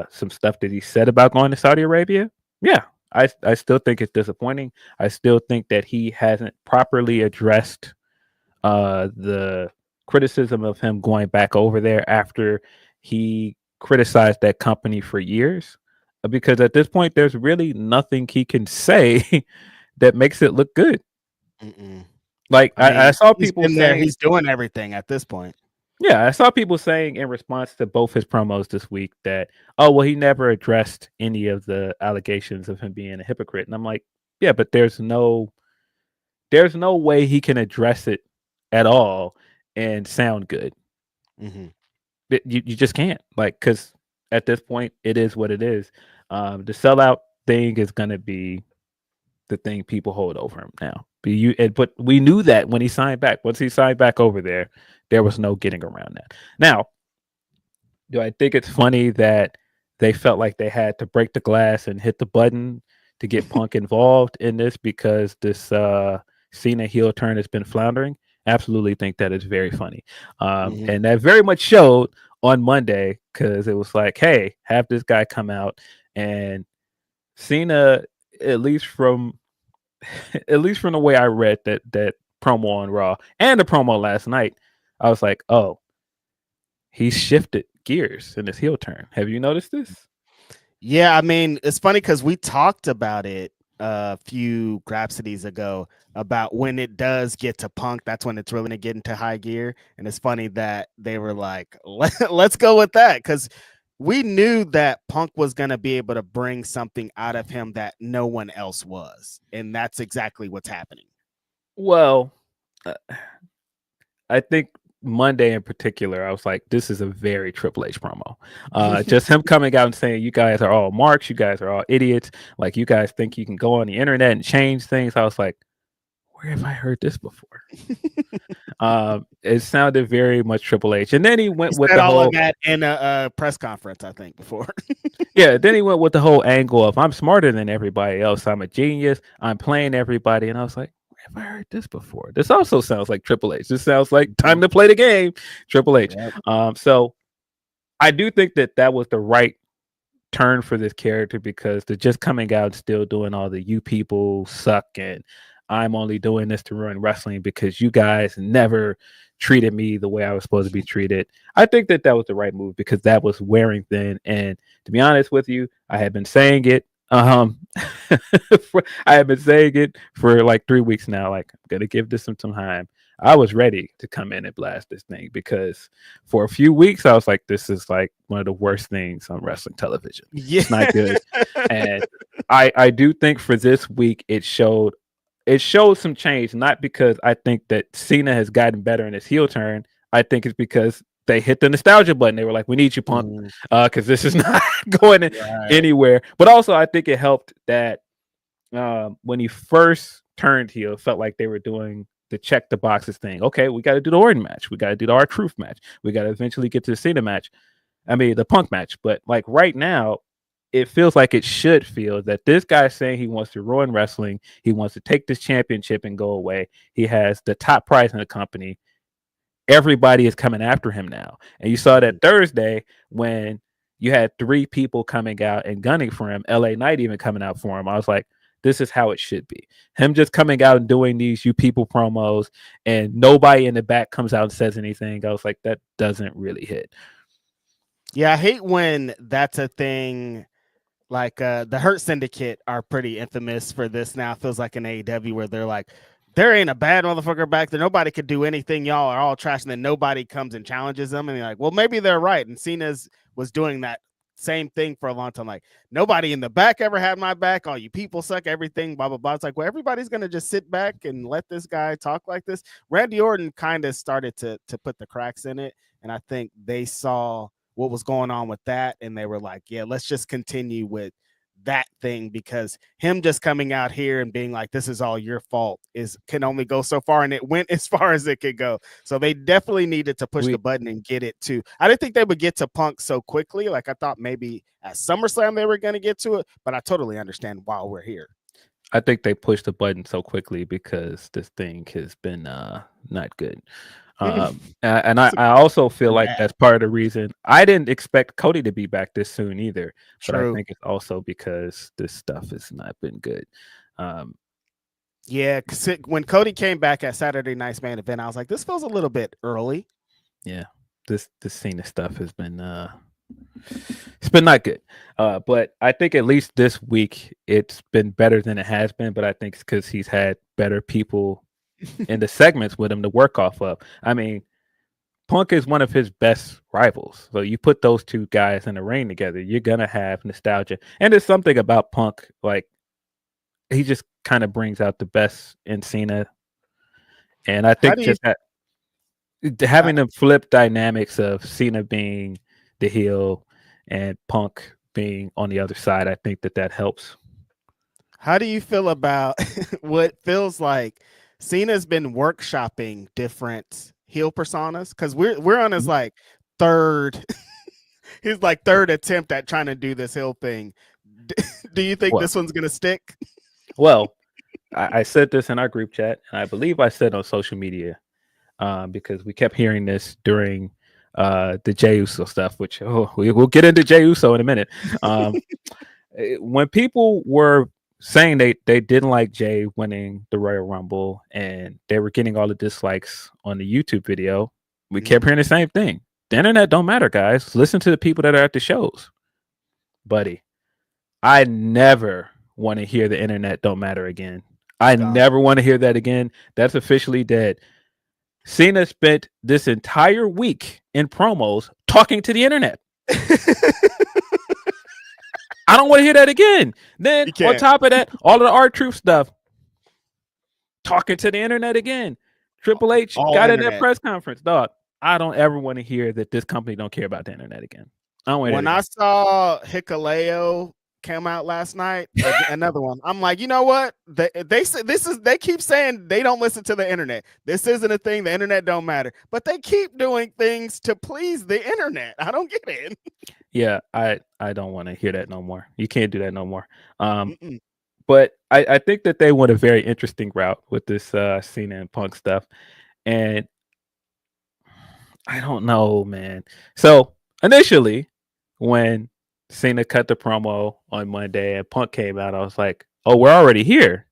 some stuff that he said about going to Saudi Arabia? Yeah, I still think it's disappointing. I still think that he hasn't properly addressed the criticism of him going back over there after he criticized that company for years. Because at this point, there's really nothing he can say that makes it look good. Mm-mm. Like I mean, I saw he's people been there. saying, He's doing everything at this point. yeah, I saw people saying in response to both his promos this week that, oh, well, he never addressed any of the allegations of him being a hypocrite. And I'm like, yeah, but there's no way he can address it at all and sound good. Mm-hmm. You just can't, like, because at this point, it is what it is. The sellout thing is going to be the thing people hold over him now. But we knew that when he signed back. Once he signed back over there was no getting around that. Now, do I think it's funny that they felt like they had to break the glass and hit the button to get Punk involved in this because this Cena heel turn has been floundering? Absolutely think that is very funny. And that very much showed on Monday because it was like, hey, have this guy come out, and Cena, at least from the way I read that promo on Raw and the promo last night, I was like, oh, he shifted gears in his heel turn. Have you noticed this? Yeah, I mean, it's funny because we talked about it a few Grapsodies ago about when it does get to Punk, that's when it's really going to get into high gear. And it's funny that they were like, let's go with that, because we knew that Punk was going to be able to bring something out of him that no one else was. And that's exactly what's happening. Well, I think Monday in particular, I was like, this is a very Triple H promo. Just him coming out and saying, you guys are all marks, you guys are all idiots. Like, you guys think you can go on the internet and change things. I was like, where have I heard this before? It sounded very much Triple H. And then he went with the all whole of that in a press conference, I think, before. Yeah, then he went with the whole angle of I'm smarter than everybody else. I'm a genius. I'm playing everybody. And I was like, where have I heard this before? This also sounds like Triple H. This sounds like time to play the game, Triple H. Yep. So I do think that was the right turn for this character, because they're just coming out and still doing all the you people suck and I'm only doing this to ruin wrestling because you guys never treated me the way I was supposed to be treated. I think that was the right move because that was wearing thin. And to be honest with you, I had been saying it. I have been saying it for like 3 weeks now. Like, I'm gonna give this some time. I was ready to come in and blast this thing because for a few weeks I was like, this is like one of the worst things on wrestling television. Yeah. It's not good. And I do think for this week it showed some change, not because I think that Cena has gotten better in his heel turn. I think it's because they hit the nostalgia button. They were like, we need you, Punk, because this is not going anywhere. But also, I think it helped that when he first turned heel, it felt like they were doing the check the boxes thing. Okay, we got to do the Orton match. We got to do the R-Truth match. We got to eventually get to the Cena match. I mean, the Punk match. But like right now, it feels like it should feel that this guy's saying he wants to ruin wrestling. He wants to take this championship and go away. He has the top prize in the company. Everybody is coming after him now. And you saw that Thursday when you had 3 people coming out and gunning for him, LA Knight even coming out for him. I was like, this is how it should be. Him just coming out and doing these you people promos and nobody in the back comes out and says anything. I was like, that doesn't really hit. Yeah, I hate when that's a thing. Like the Hurt Syndicate are pretty infamous for this now. It feels like an AEW where they're like, there ain't a bad motherfucker back there. Nobody could do anything. Y'all are all trash. And then nobody comes and challenges them. And you're like, well, maybe they're right. And Cena's was doing that same thing for a long time. Like, nobody in the back ever had my back. All you people suck, everything, blah, blah, blah. It's like, well, everybody's going to just sit back and let this guy talk like this. Randy Orton kind of started to put the cracks in it. And I think they saw what was going on with that. And they were like, yeah, let's just continue with that thing, because him just coming out here and being like, this is all your fault can only go so far. And it went as far as it could go. So they definitely needed to push the button and get it to, I didn't think they would get to Punk so quickly. Like, I thought maybe at SummerSlam they were going to get to it, but I totally understand while we're here. I think they pushed the button so quickly because this thing has been not good. And I also feel like that's part of the reason I didn't expect Cody to be back this soon either. But I think it's also because this stuff has not been good. Yeah, because when Cody came back at Saturday Night's main event, I was like, this feels a little bit early. Yeah, this Cena stuff has been it's been not good. But I think at least this week it's been better than it has been. But I think it's because he's had better people in the segments with him to work off of. I mean, Punk is one of his best rivals. So you put those two guys in the ring together, you're gonna have nostalgia. And there's something about Punk, like he just kind of brings out the best in Cena. And I think just that having the flip dynamics of Cena being the heel and Punk being on the other side, I think that helps. How do you feel about what feels like Cena's been workshopping different heel personas? Because we're on his like third his like third attempt at trying to do this heel thing. Do you think this one's gonna stick? Well, I said this in our group chat, and I believe I said on social media, because we kept hearing this during the Jey Uso stuff, which we'll get into Jey Uso in a minute. When people were saying they didn't like Jey winning the Royal Rumble and they were getting all the dislikes on the YouTube video, we kept hearing the same thing. The internet don't matter, guys. Listen to the people that are at the shows. Buddy, I never want to hear the internet don't matter again. I never want to hear that again. That's officially dead. Cena spent this entire week in promos talking to the internet. I don't want to hear that again. Then on top of that, all of the R-Truth stuff, talking to the internet again. Triple H got in that press conference, dog. I don't ever want to hear that this company don't care about the internet again. When I saw Hikuleo came out last night, another one, I'm like, you know what? They say they keep saying they don't listen to the internet. This isn't a thing. The internet don't matter, but they keep doing things to please the internet. I don't get it. Yeah, I don't want to hear that no more. You can't do that no more. But I think that they went a very interesting route with this Cena and Punk stuff. And I don't know, man. So initially, when Cena cut the promo on Monday and Punk came out, I was like, oh, we're already here.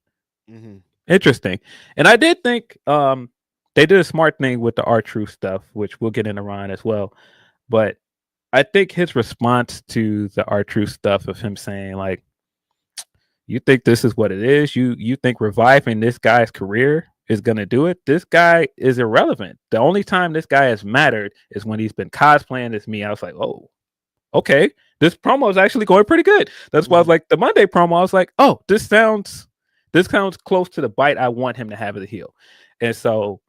Interesting. And I did think they did a smart thing with the R-Truth stuff, which we'll get into Ryan as well. But I think his response to the R-Truth stuff of him saying, like, you think this is what it is? You think reviving this guy's career is going to do it? This guy is irrelevant. The only time this guy has mattered is when he's been cosplaying as me. I was like, oh, okay. This promo is actually going pretty good. That's why I was like, the Monday promo, I was like, oh, this sounds close to the bite I want him to have as a heel. And so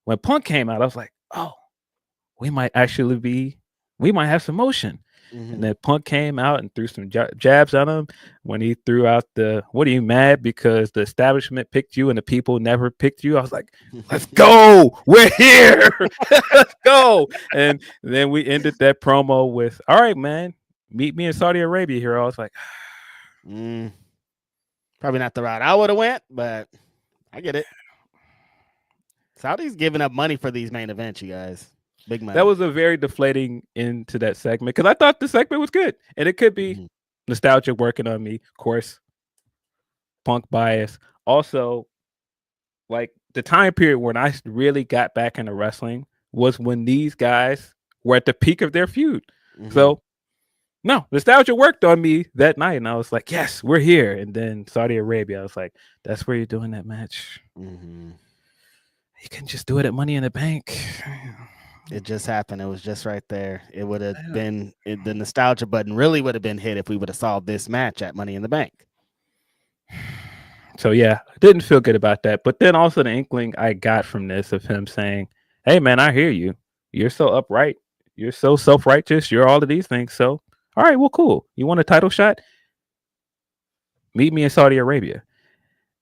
when Punk came out, I was like, oh, we might have some motion. And then Punk came out and threw some jabs at him when he threw out what are you mad because the establishment picked you and the people never picked you? I was like, let's go. We're here. Let's go. And then we ended that promo with, all right, man, meet me in Saudi Arabia here. I was like, probably not the route I would have went, but I get it. Saudi's giving up money for these main events, you guys. Big money. That was a very deflating end to that segment because I thought the segment was good. And it could be nostalgia working on me, of course. Punk bias. Also, like the time period when I really got back into wrestling was when these guys were at the peak of their feud. So, no, nostalgia worked on me that night. And I was like, yes, we're here. And then Saudi Arabia, I was like, that's where you're doing that match. You can just do it at Money in the Bank. It just happened. It was just right there. It would have been the nostalgia button really would have been hit if we would have saw this match at Money in the Bank. So yeah, I didn't feel good about that. But then also the inkling I got from this of him saying, hey man, I hear you. You're so upright. You're so self-righteous. You're all of these things. So all right, well, cool. You want a title shot? Meet me in Saudi Arabia.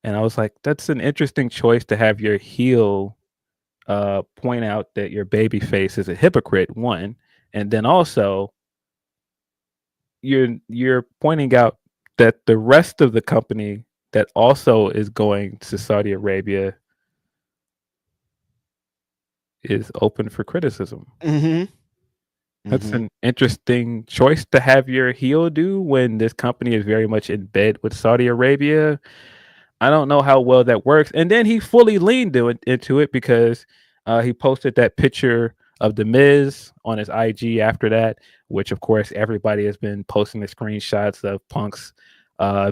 And I was like, that's an interesting choice to have your heel point out that your baby face is a hypocrite, one, and then also you're pointing out that the rest of the company that also is going to Saudi Arabia is open for criticism. Mm-hmm. That's an interesting choice to have your heel do when this company is very much in bed with Saudi Arabia. I don't know how well that works. And then he fully leaned into it because he posted that picture of The Miz on his IG after that, which, of course, everybody has been posting the screenshots of Punk's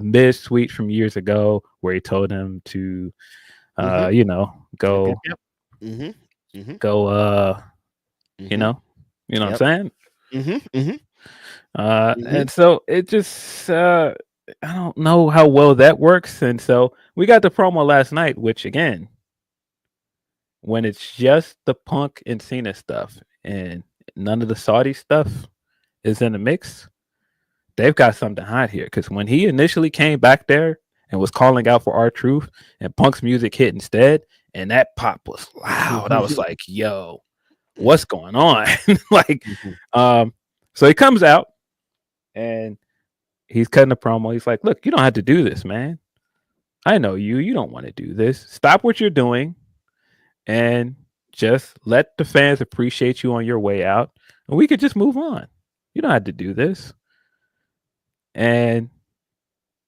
Miz tweet from years ago where he told him to, you know, go, go, you know what I'm saying? And so it just, I don't know how well that works. And so we got the promo last night, which again, when it's just the Punk and Cena stuff and none of the Saudi stuff is in the mix, they've got something hot here. Because when he initially came back there and was calling out for R-Truth and Punk's music hit instead, and that pop was loud, I was like, yo, what's going on? Like, so he comes out and he's cutting a promo. He's like, look, you don't have to do this, man. I know you don't want to do this. Stop what you're doing and just let the fans appreciate you on your way out. And we could just move on. You don't have to do this. And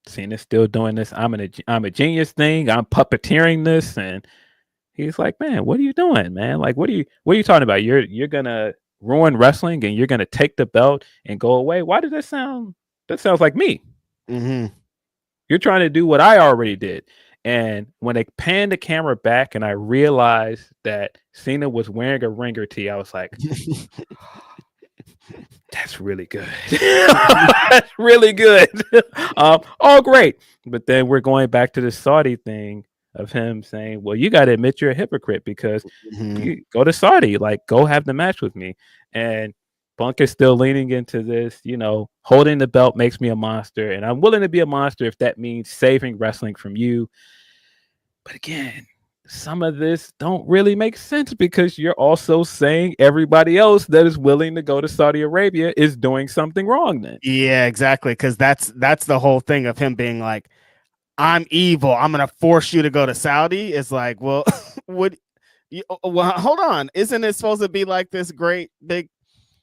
Cena's still doing this. I'm a genius thing. I'm puppeteering this. And he's like, man, what are you doing, man? Like, what are you talking about? You're gonna ruin wrestling and you're gonna take the belt and go away. Why does that sound? That sounds like me. You're trying to do what I already did. And when they panned the camera back and I realized that Cena was wearing a ringer tee, I was like, that's really good. That's really good. Oh, great. But then we're going back to the Saudi thing of him saying, well, you got to admit you're a hypocrite because you go to Saudi, like go have the match with me. And Punk is still leaning into this, you know, holding the belt makes me a monster. And I'm willing to be a monster if that means saving wrestling from you. But again, some of this don't really make sense because you're also saying everybody else that is willing to go to Saudi Arabia is doing something wrong then. Yeah, exactly. Because that's the whole thing of him being like, I'm evil. I'm gonna force you to go to Saudi. It's like, well, hold on. Isn't it supposed to be like this great big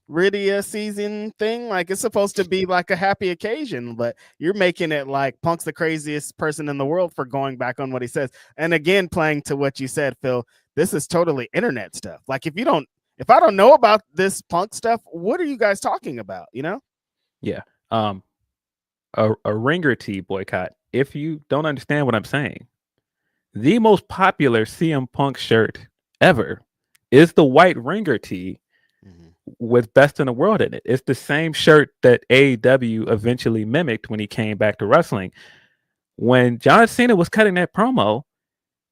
Rydia season thing? Like it's supposed to be like a happy occasion, but you're making it like Punk's the craziest person in the world for going back on what he says. And again, playing to what you said, Phil, this is totally internet stuff. Like if I don't know about this Punk stuff, what are you guys talking about? You know? Yeah. A ringer tee boycott. If you don't understand what I'm saying, the most popular CM Punk shirt ever is the white ringer tee with Best in the World in it. It's the same shirt that AEW eventually mimicked when he came back to wrestling. When John Cena was cutting that promo,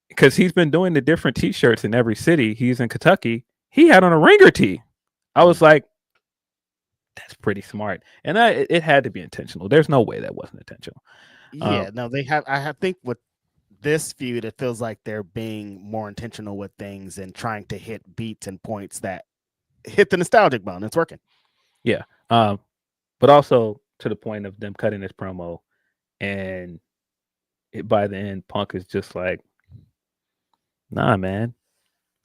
because he's been doing the different t-shirts in every city, he's in Kentucky, he had on a ringer tee. I was like, that's pretty smart. And it had to be intentional. There's no way that wasn't intentional. Yeah, no, they have. I think with this feud, it feels like they're being more intentional with things and trying to hit beats and points that hit the nostalgic bone. It's working. Yeah. But also to the point of them cutting this promo, and by the end, Punk is just like, nah, man,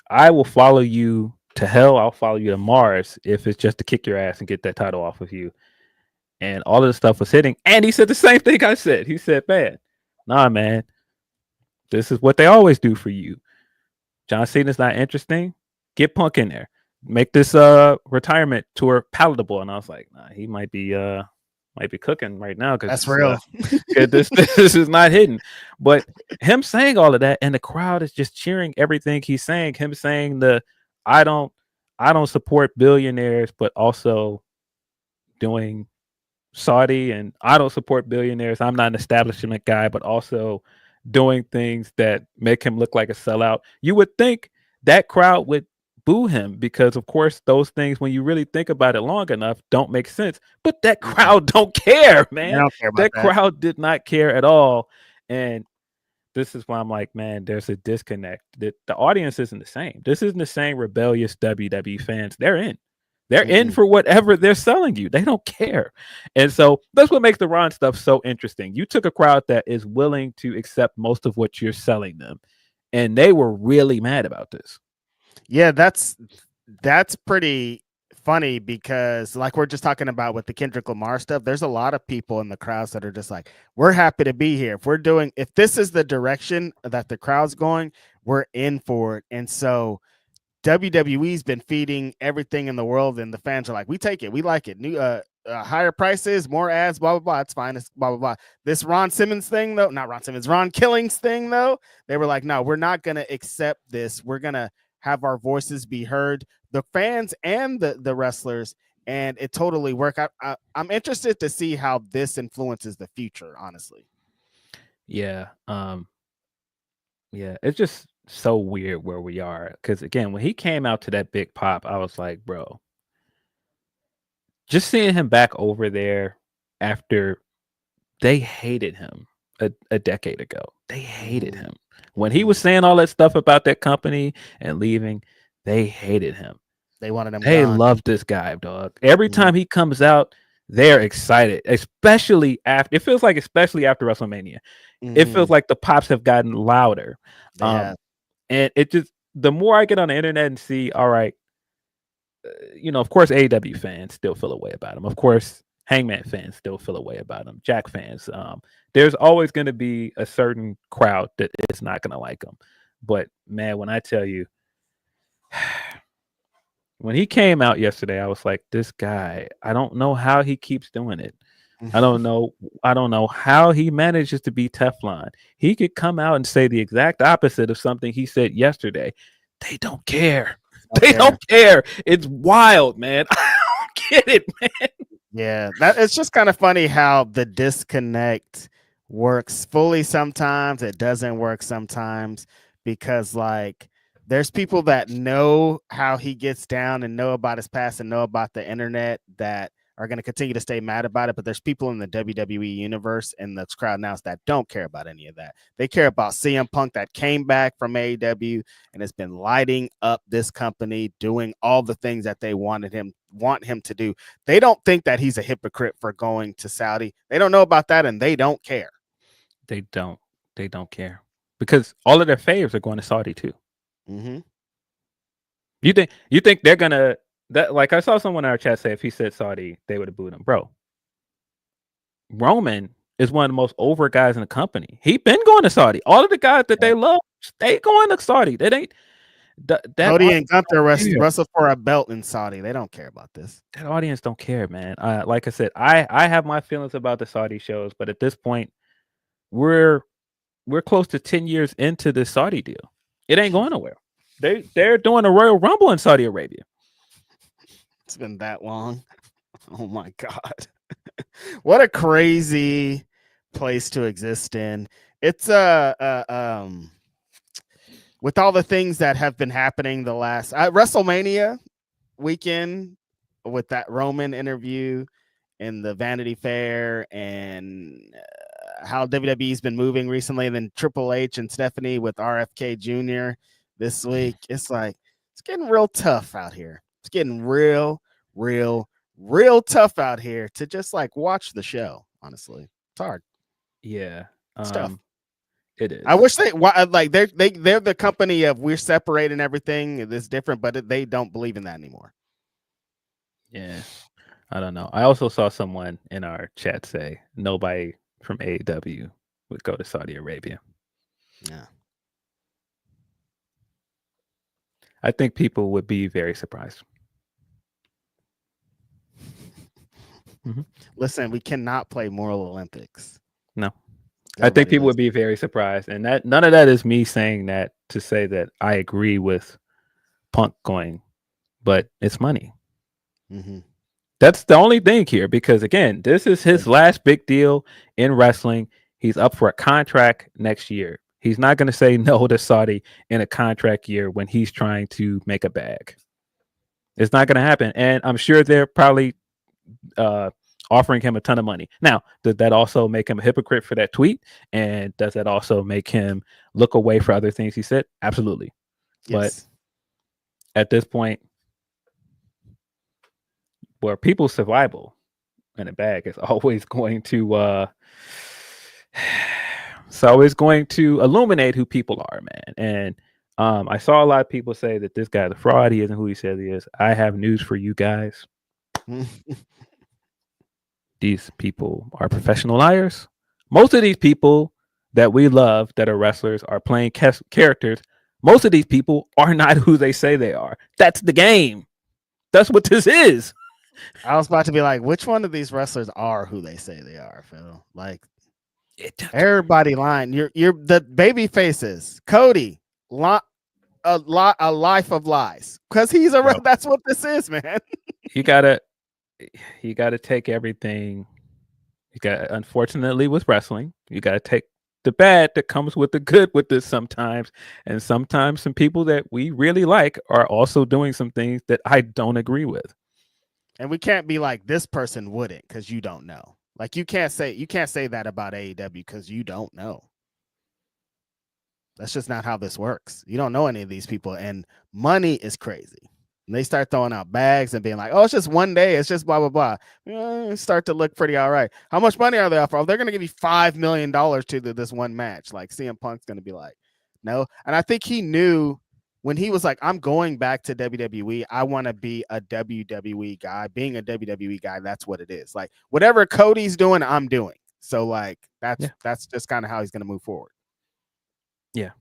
I will follow you to hell. I'll follow you to Mars if it's just to kick your ass and get that title off of you. And all of the stuff was hitting. And he said the same thing I said. He said, man, nah, man, this is what they always do for you. John Cena's not interesting. Get Punk in there. Make this retirement tour palatable. And I was like, nah, he might be cooking right now because that's real. This is not hidden. But him saying all of that, and the crowd is just cheering everything he's saying. Him saying I don't support billionaires, but also doing Saudi, and I don't support billionaires. I'm not an establishment guy, but also doing things that make him look like a sellout. You would think that crowd would boo him because, of course, those things, when you really think about it long enough, don't make sense. But that crowd don't care, man. Don't care about that. Crowd did not care at all. And this is why I'm like, man, there's a disconnect. The audience isn't the same. This isn't the same rebellious WWE fans. They're in. They're in for whatever they're selling you. They don't care. And so that's what makes the Ron stuff so interesting. You took a crowd that is willing to accept most of what you're selling them, and they were really mad about this. Yeah, that's pretty funny because like we're just talking about with the Kendrick Lamar stuff, there's a lot of people in the crowds that are just like, we're happy to be here. If this is the direction that the crowd's going, we're in for it. And so WWE's been feeding everything in the world, and the fans are like, we take it, we like it. New higher prices, more ads, blah blah blah. It's fine. It's blah blah blah. This Ron Simmons thing, though, not Ron Simmons, Ron Killings thing, though, they were like, no, we're not gonna accept this. We're gonna have our voices be heard, the fans and the wrestlers, and it totally worked. I'm interested to see how this influences the future, honestly. Yeah. Yeah, it's just so weird where we are. Because again, when he came out to that big pop, I was like, bro, just seeing him back over there after they hated him a decade ago. They hated him. When he was saying all that stuff about that company and leaving, they hated him. They wanted him They gone. loved this guy, dog. Every time he comes out, they're excited, especially after WrestleMania. It feels like the pops have gotten louder. And it just, the more I get on the internet and see, all right, of course, AEW fans still feel a way about him. Of course, Hangman fans still feel a way about him. Jack fans. There's always going to be a certain crowd that is not going to like him. But man, when I tell you, when he came out yesterday, I was like, this guy, I don't know how he keeps doing it. I don't know how he manages to be Teflon. He could come out and say the exact opposite of something he said yesterday. They don't care. They don't care. It's wild, man. I don't get it, man. Yeah, it's just kind of funny how the disconnect works fully sometimes. It doesn't work sometimes because, like, there's people that know how he gets down and know about his past and know about the internet that are going to continue to stay mad about it. But there's people in the WWE universe and the crowd now that don't care about any of that. They care about CM Punk that came back from AEW and has been lighting up this company, doing all the things that they want him to do. They don't think that he's a hypocrite for going to Saudi. They don't know about that, and they don't care. They don't care because all of their faves are going to Saudi too. Mm-hmm. You think they're gonna that? Like I saw someone in our chat say if he said Saudi, they would have booed him, bro. Roman is one of the most over guys in the company. He been going to Saudi. All of the guys that they love, they going to Saudi. They ain't. Cody and Gunther wrestle for a belt in Saudi. They don't care about this. That audience don't care, man. Like I said, I have my feelings about the Saudi shows, but at this point, we're close to 10 years into the Saudi deal. It ain't going nowhere. They're doing a Royal Rumble in Saudi Arabia. It's been that long. Oh my God. What a crazy place to exist in. It's with all the things that have been happening the last WrestleMania weekend with that Roman interview and the Vanity Fair and how WWE's been moving recently, and then Triple H and Stephanie with RFK Jr. this week. It's like, it's getting real tough out here. It's getting real tough out here to just like watch the show. Honestly, it's hard. Yeah, it's tough. It is. I wish they're the company of we're separating everything. It's different, but they don't believe in that anymore. Yeah, I don't know. I also saw someone in our chat say nobody from AEW would go to Saudi Arabia. Yeah, I think people would be very surprised. Listen, we cannot play Moral Olympics. No. I think people would be very surprised, and that none of that is me saying that to say that I agree with Punk going, but it's money. Mm-hmm. That's the only thing here, because again, this is his last big deal in wrestling. He's up for a contract next year. He's not going to say no to Saudi in a contract year when he's trying to make a bag. It's not going to happen, and I'm sure they're probably offering him a ton of money. Now, does that also make him a hypocrite for that tweet? And does that also make him look away for other things he said? Absolutely. Yes. But at this point, where people's survival in a bag is always going to it's always going to illuminate who people are, man. And I saw a lot of people say that this guy's a fraud. He isn't who he says he is. I have news for you guys. These people are professional liars. Most of these people that we love that are wrestlers are playing characters. Most of these people are not who they say they are. That's the game. That's what this is. I was about to be like, which one of these wrestlers are who they say they are, Phil? Like, everybody lying. You're the baby faces. Cody, a life of lies, because he's a. That's what this is, man. You gotta take everything. You got, unfortunately, with wrestling, you gotta take the bad that comes with the good with this sometimes, and sometimes some people that we really like are also doing some things that I don't agree with. And we can't be like, this person wouldn't, because you don't know. Like, you can't say that about AEW because you don't know. That's just not how this works. You don't know any of these people, and money is crazy. And they start throwing out bags and being like, oh, it's just one day. It's just blah, blah, blah. Start to look pretty all right. How much money are they offering? They're going to give you $5 million to this one match. Like, CM Punk's going to be like, no. And I think he knew when he was like, I'm going back to WWE, I want to be a WWE guy. Being a WWE guy, that's what it is. Like, whatever Cody's doing, I'm doing. So, like, that's just kind of how he's going to move forward. Yeah,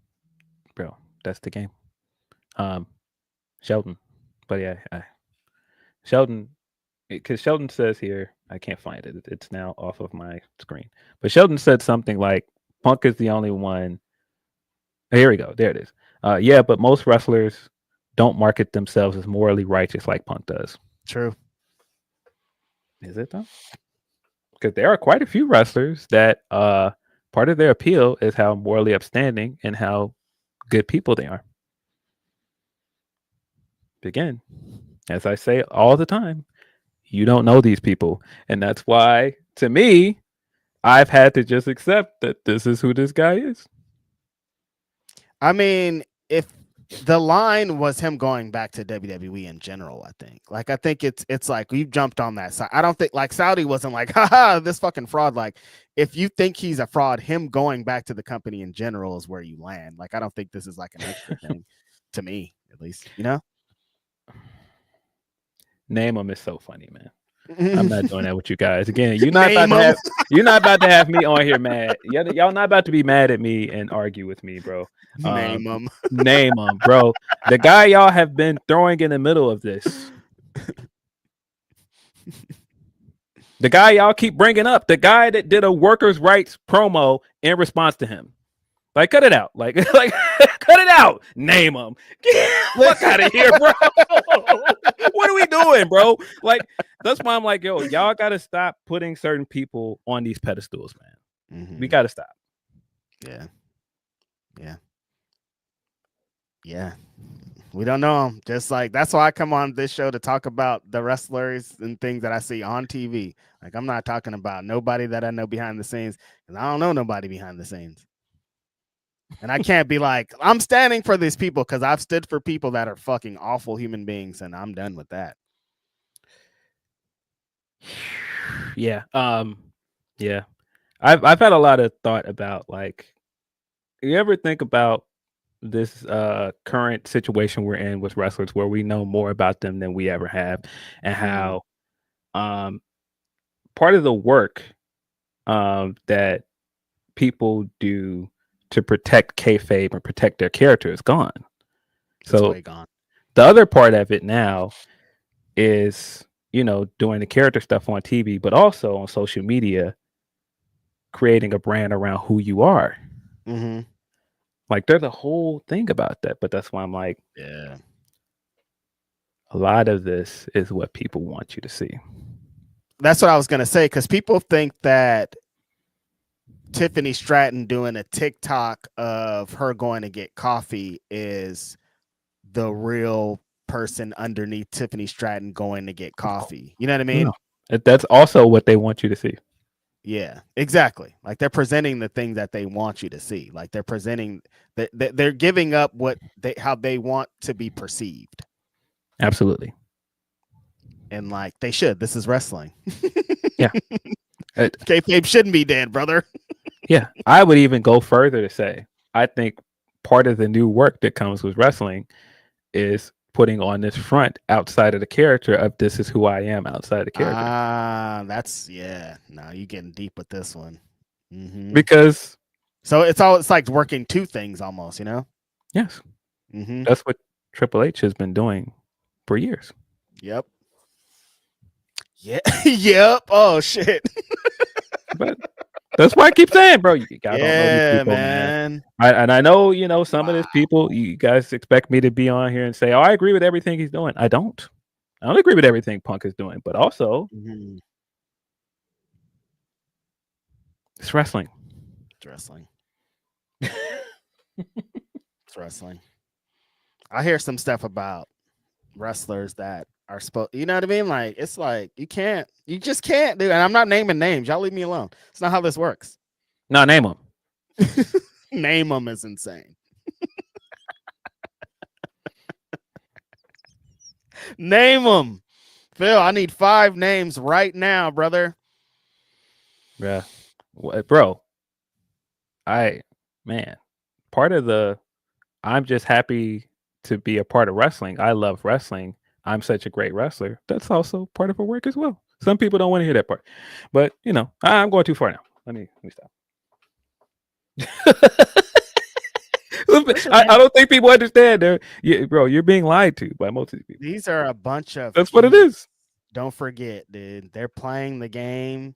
bro, that's the game. Sheldon. But yeah, Sheldon, because Sheldon says here, I can't find it. It's now off of my screen. But Sheldon said something like, Punk is the only one. Here we go. There it is. Yeah, but most wrestlers don't market themselves as morally righteous like Punk does. True. Is it though? Because there are quite a few wrestlers that part of their appeal is how morally upstanding and how good people they are. Again, as I say all the time, you don't know these people. And that's why, to me, I've had to just accept that this is who this guy is. I mean, if the line was him going back to WWE in general, I think it's like you jumped on that side. I don't think like Saudi wasn't like, haha, this fucking fraud. Like, if you think he's a fraud, him going back to the company in general is where you land. Like, I don't think this is like an extra thing to me, at least, you know? Name him is so funny, man. I'm not doing that with you guys. Again, you're not about to have me on here mad. Y'all not about to be mad at me and argue with me, bro. Name him, bro. The guy y'all have been throwing in the middle of this. The guy y'all keep bringing up. The guy that did a workers' rights promo in response to him. Like, cut it out. Like, cut it out. Name him. Get the fuck out of here, bro. What are we doing, bro? Like, that's why I'm like, yo, y'all got to stop putting certain people on these pedestals, man. Mm-hmm. We got to stop. Yeah. We don't know them. Just like, that's why I come on this show to talk about the wrestlers and things that I see on TV. Like, I'm not talking about nobody that I know behind the scenes, because I don't know nobody behind the scenes. And I can't be like, I'm standing for these people, because I've stood for people that are fucking awful human beings, and I'm done with that. Yeah. Yeah. I've had a lot of thought about, like, you ever think about this current situation we're in with wrestlers where we know more about them than we ever have, and how part of the work that people do to protect kayfabe and protect their character is gone. So gone. The other part of it now is, doing the character stuff on TV, but also on social media, creating a brand around who you are. Mm-hmm. Like, there's a whole thing about that, but that's why I'm like, yeah, a lot of this is what people want you to see. That's what I was going to say, because people think that Tiffany Stratton doing a TikTok of her going to get coffee is the real person underneath Tiffany Stratton going to get coffee. You know what I mean? No. That's also what they want you to see. Yeah, exactly. Like, they're presenting the thing that they want you to see. Like, they're presenting that they're giving up how they want to be perceived. Absolutely. And like, they should. This is wrestling. Yeah. Kayfabe shouldn't be dead, brother. Yeah. I would even go further to say, I think part of the new work that comes with wrestling is putting on this front outside of the character of this is who I am outside of the character. That's no, you getting deep with this one. Because so it's like working two things almost, you know? Yes. That's what Triple H has been doing for years. Yep. Yeah. Yep. Oh shit. But that's why I keep saying, bro, you gotta don't know these people, man. I know, you know, some of these people, you guys expect me to be on here and say, oh, I agree with everything he's doing. I don't agree with everything Punk is doing, but also it's wrestling. It's wrestling. It's wrestling. I hear some stuff about wrestlers that are supposed, you know what I mean? Like, it's like you just can't do. And I'm not naming names. Y'all leave me alone. It's not how this works. No, name them. Name them is insane. Name them. Phil, I need 5 names right now, brother. Yeah. Bro, part of the I'm just happy to be a part of wrestling. I love wrestling. I'm such a great wrestler. That's also part of her work as well. Some people don't want to hear that part, but you know, I'm going too far now. Let me stop. I don't think people understand. Bro, you're being lied to by most of these people. These are a bunch of. That's what it is. Don't forget, dude. They're playing the game.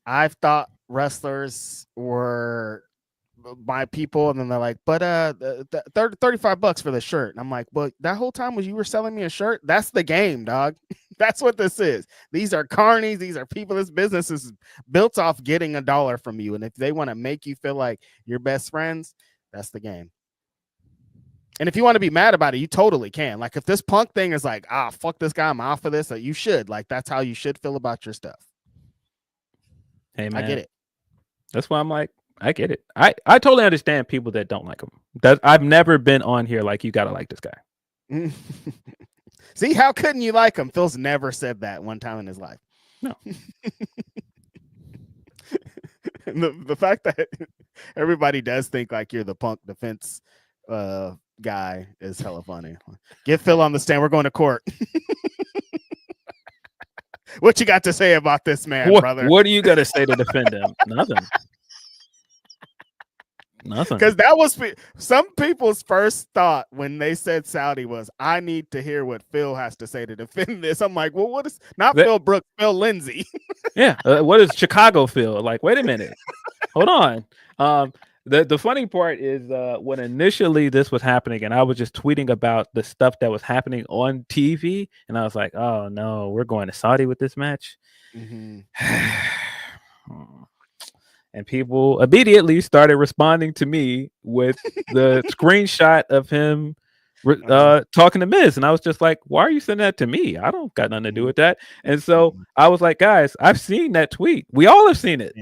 I've thought wrestlers were my people, and then they're like, but $35 for the shirt. And I'm like, well, that whole time was you were selling me a shirt? That's the game, dog. That's what this is. These are carnies. These are people. This business is built off getting $1 from you. And if they want to make you feel like you're best friends, that's the game. And if you want to be mad about it, you totally can. Like if this Punk thing is like, fuck this guy, I'm off of this, you should. Like that's how you should feel about your stuff. Hey man, I get it. That's why I'm like, I get it. I totally understand people that don't like him. I've never been on here like you gotta like this guy. See, how couldn't you like him? Phil's never said that one time in his life. No. the fact that everybody does think like you're the Punk defense guy is hella funny. Get Phil on the stand. We're going to court. What you got to say about this man, brother? What do you got to say to defend him? Nothing. Because that was some people's first thought when they said Saudi was, I need to hear what Phil has to say to defend this. I'm like, well, what is not Phil Brooks, Phil Lindsey? Yeah. What does Chicago feel like? Wait a minute. Hold on. The funny part is when initially this was happening and I was just tweeting about the stuff that was happening on TV and I was like, oh no, we're going to Saudi with this match. And people immediately started responding to me with the screenshot of him talking to Miz. And I was just like, why are you sending that to me? I don't got nothing to do with that. And so I was like, guys, I've seen that tweet. We all have seen it.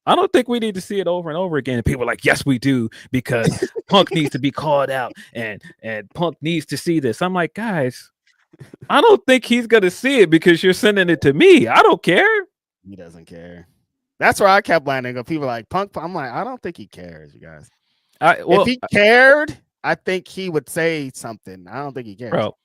I don't think we need to see it over and over again. And people are like, yes, we do, because Punk needs to be called out and Punk needs to see this. I'm like, guys, I don't think he's going to see it because you're sending it to me. I don't care. He doesn't care. That's where I kept landing. People like Punk. I'm like, I don't think he cares, you guys. If he cared, I think he would say something. I don't think he cares. Bro,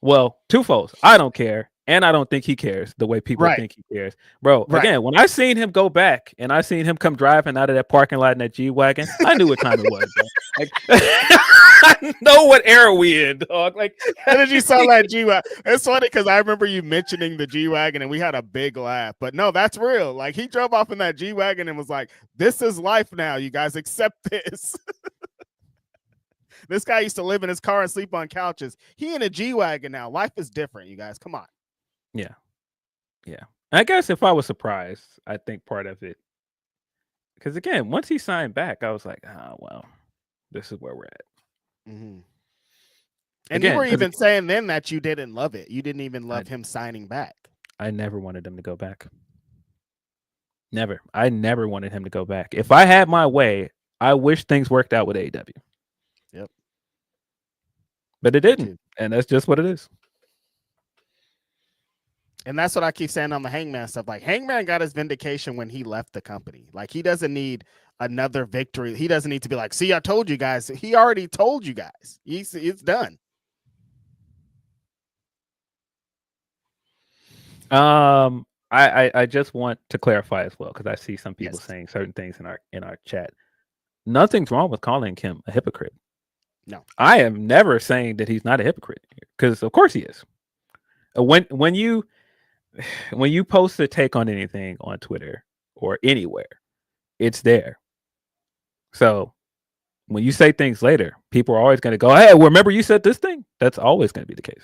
well, twofold. I don't care. And I don't think he cares the way people think he cares. Bro, again, when I seen him go back and I seen him come driving out of that parking lot in that G-Wagon, I knew what time it was, bro. Like, I know what era we in, dog. Like, how did you saw that G-Wagon? It's funny because I remember you mentioning the G-Wagon and we had a big laugh. But no, that's real. Like, he drove off in that G-Wagon and was like, this is life now. You guys accept this. This guy used to live in his car and sleep on couches. He in a G-Wagon now. Life is different, you guys. Come on. Yeah. I guess if I was surprised, I think part of it, because again, once he signed back, I was like, oh, well, this is where we're at. And again, you were even saying then that you didn't love it. You didn't even love him signing back. I never wanted him to go back. Never. I never wanted him to go back. If I had my way, I wish things worked out with AEW. Yep. But it didn't. And that's just what it is. And that's what I keep saying on the Hangman stuff. Like, Hangman got his vindication when he left the company. Like, he doesn't need another victory. He doesn't need to be like, see, I told you guys. He already told you guys. It's done. I just want to clarify as well, because I see some people saying certain things in our chat. Nothing's wrong with calling him a hypocrite. No, I am never saying that he's not a hypocrite, because of course he is. When you post a take on anything on Twitter or anywhere, it's there. So when you say things later, people are always going to go, hey, remember you said this thing? That's always going to be the case.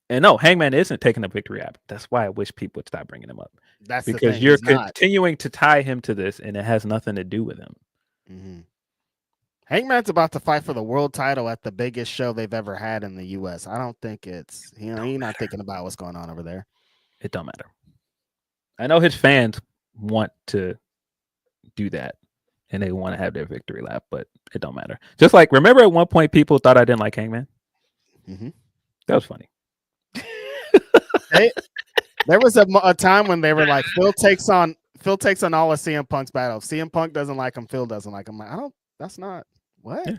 And no, Hangman isn't taking a victory lap. That's why I wish people would stop bringing him up. That's because you're continuing to tie him to this, and it has nothing to do with him. Mm-hmm. Hangman's about to fight for the world title at the biggest show they've ever had in the U.S. I don't think it's, he's not thinking about what's going on over there. It don't matter. I know his fans want to do that, and they want to have their victory lap, but it don't matter. Just like, remember at one point people thought I didn't like Hangman? Mm-hmm. That was funny. There was a time when they were like, Phil takes on all of CM Punk's battles. CM Punk doesn't like him. Phil doesn't like him. That's not what? Yeah.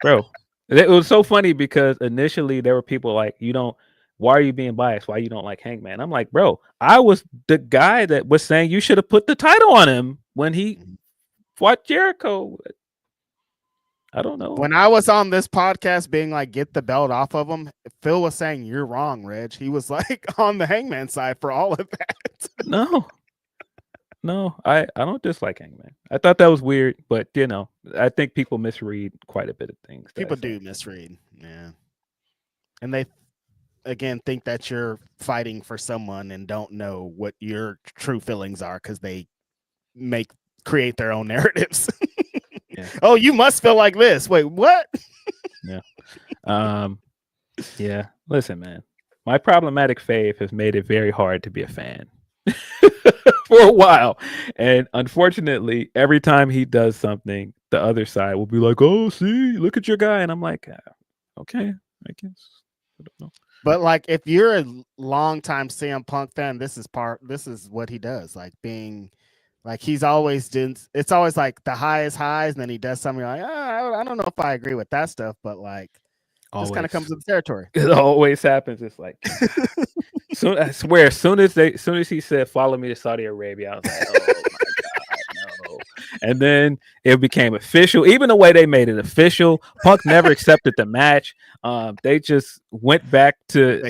Bro, it was so funny because initially there were people like, why are you being biased? Why you don't like Hangman? I'm like, bro, I was the guy that was saying you should have put the title on him when he fought Jericho. I don't know. When I was on this podcast being like, get the belt off of him, Phil was saying, you're wrong, Reg. He was like on the Hangman side for all of that. No, I don't dislike Hangman. I thought that was weird, but I think people misread quite a bit of things. People do misread. Yeah. And they, again, think that you're fighting for someone and don't know what your true feelings are because they create their own narratives. Yeah. Oh, you must feel like this. Wait, what? Yeah. Yeah. Listen, man. My problematic fave has made it very hard to be a fan for a while. And unfortunately, every time he does something, the other side will be like, oh, see, look at your guy. And I'm like, okay, I guess. I don't know. But like, if you're a longtime CM Punk fan, this is what he does. Like being like, it's always like the highest highs, and then he does something like, I don't know if I agree with that stuff, but like, this kind of comes with the territory. It always happens. It's like, I swear, as soon as he said, follow me to Saudi Arabia, I was like, oh my God, no. And then it became official. Even the way they made it official, Punk never accepted the match. They just went back to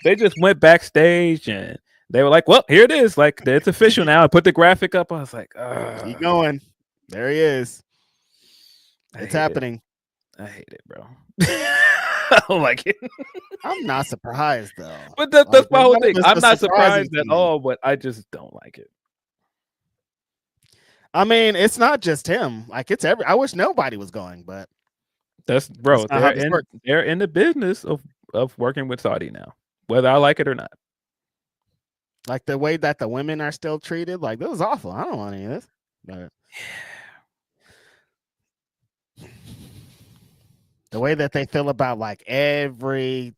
they just went backstage and they were like, well, here it is. Like, it's official now. I put the graphic up. I was like, keep going. There he is. It's happening. I hate it, bro. I don't like it. I'm not surprised, though. But that's my whole thing. I'm not surprised at all, but I just don't like it. I mean, it's not just him. Like, it's I wish nobody was going, but they're in the business of working with Saudi now, whether I like it or not. Like the way that the women are still treated, like, this is awful. I don't want any of this. But the way that they feel about like all the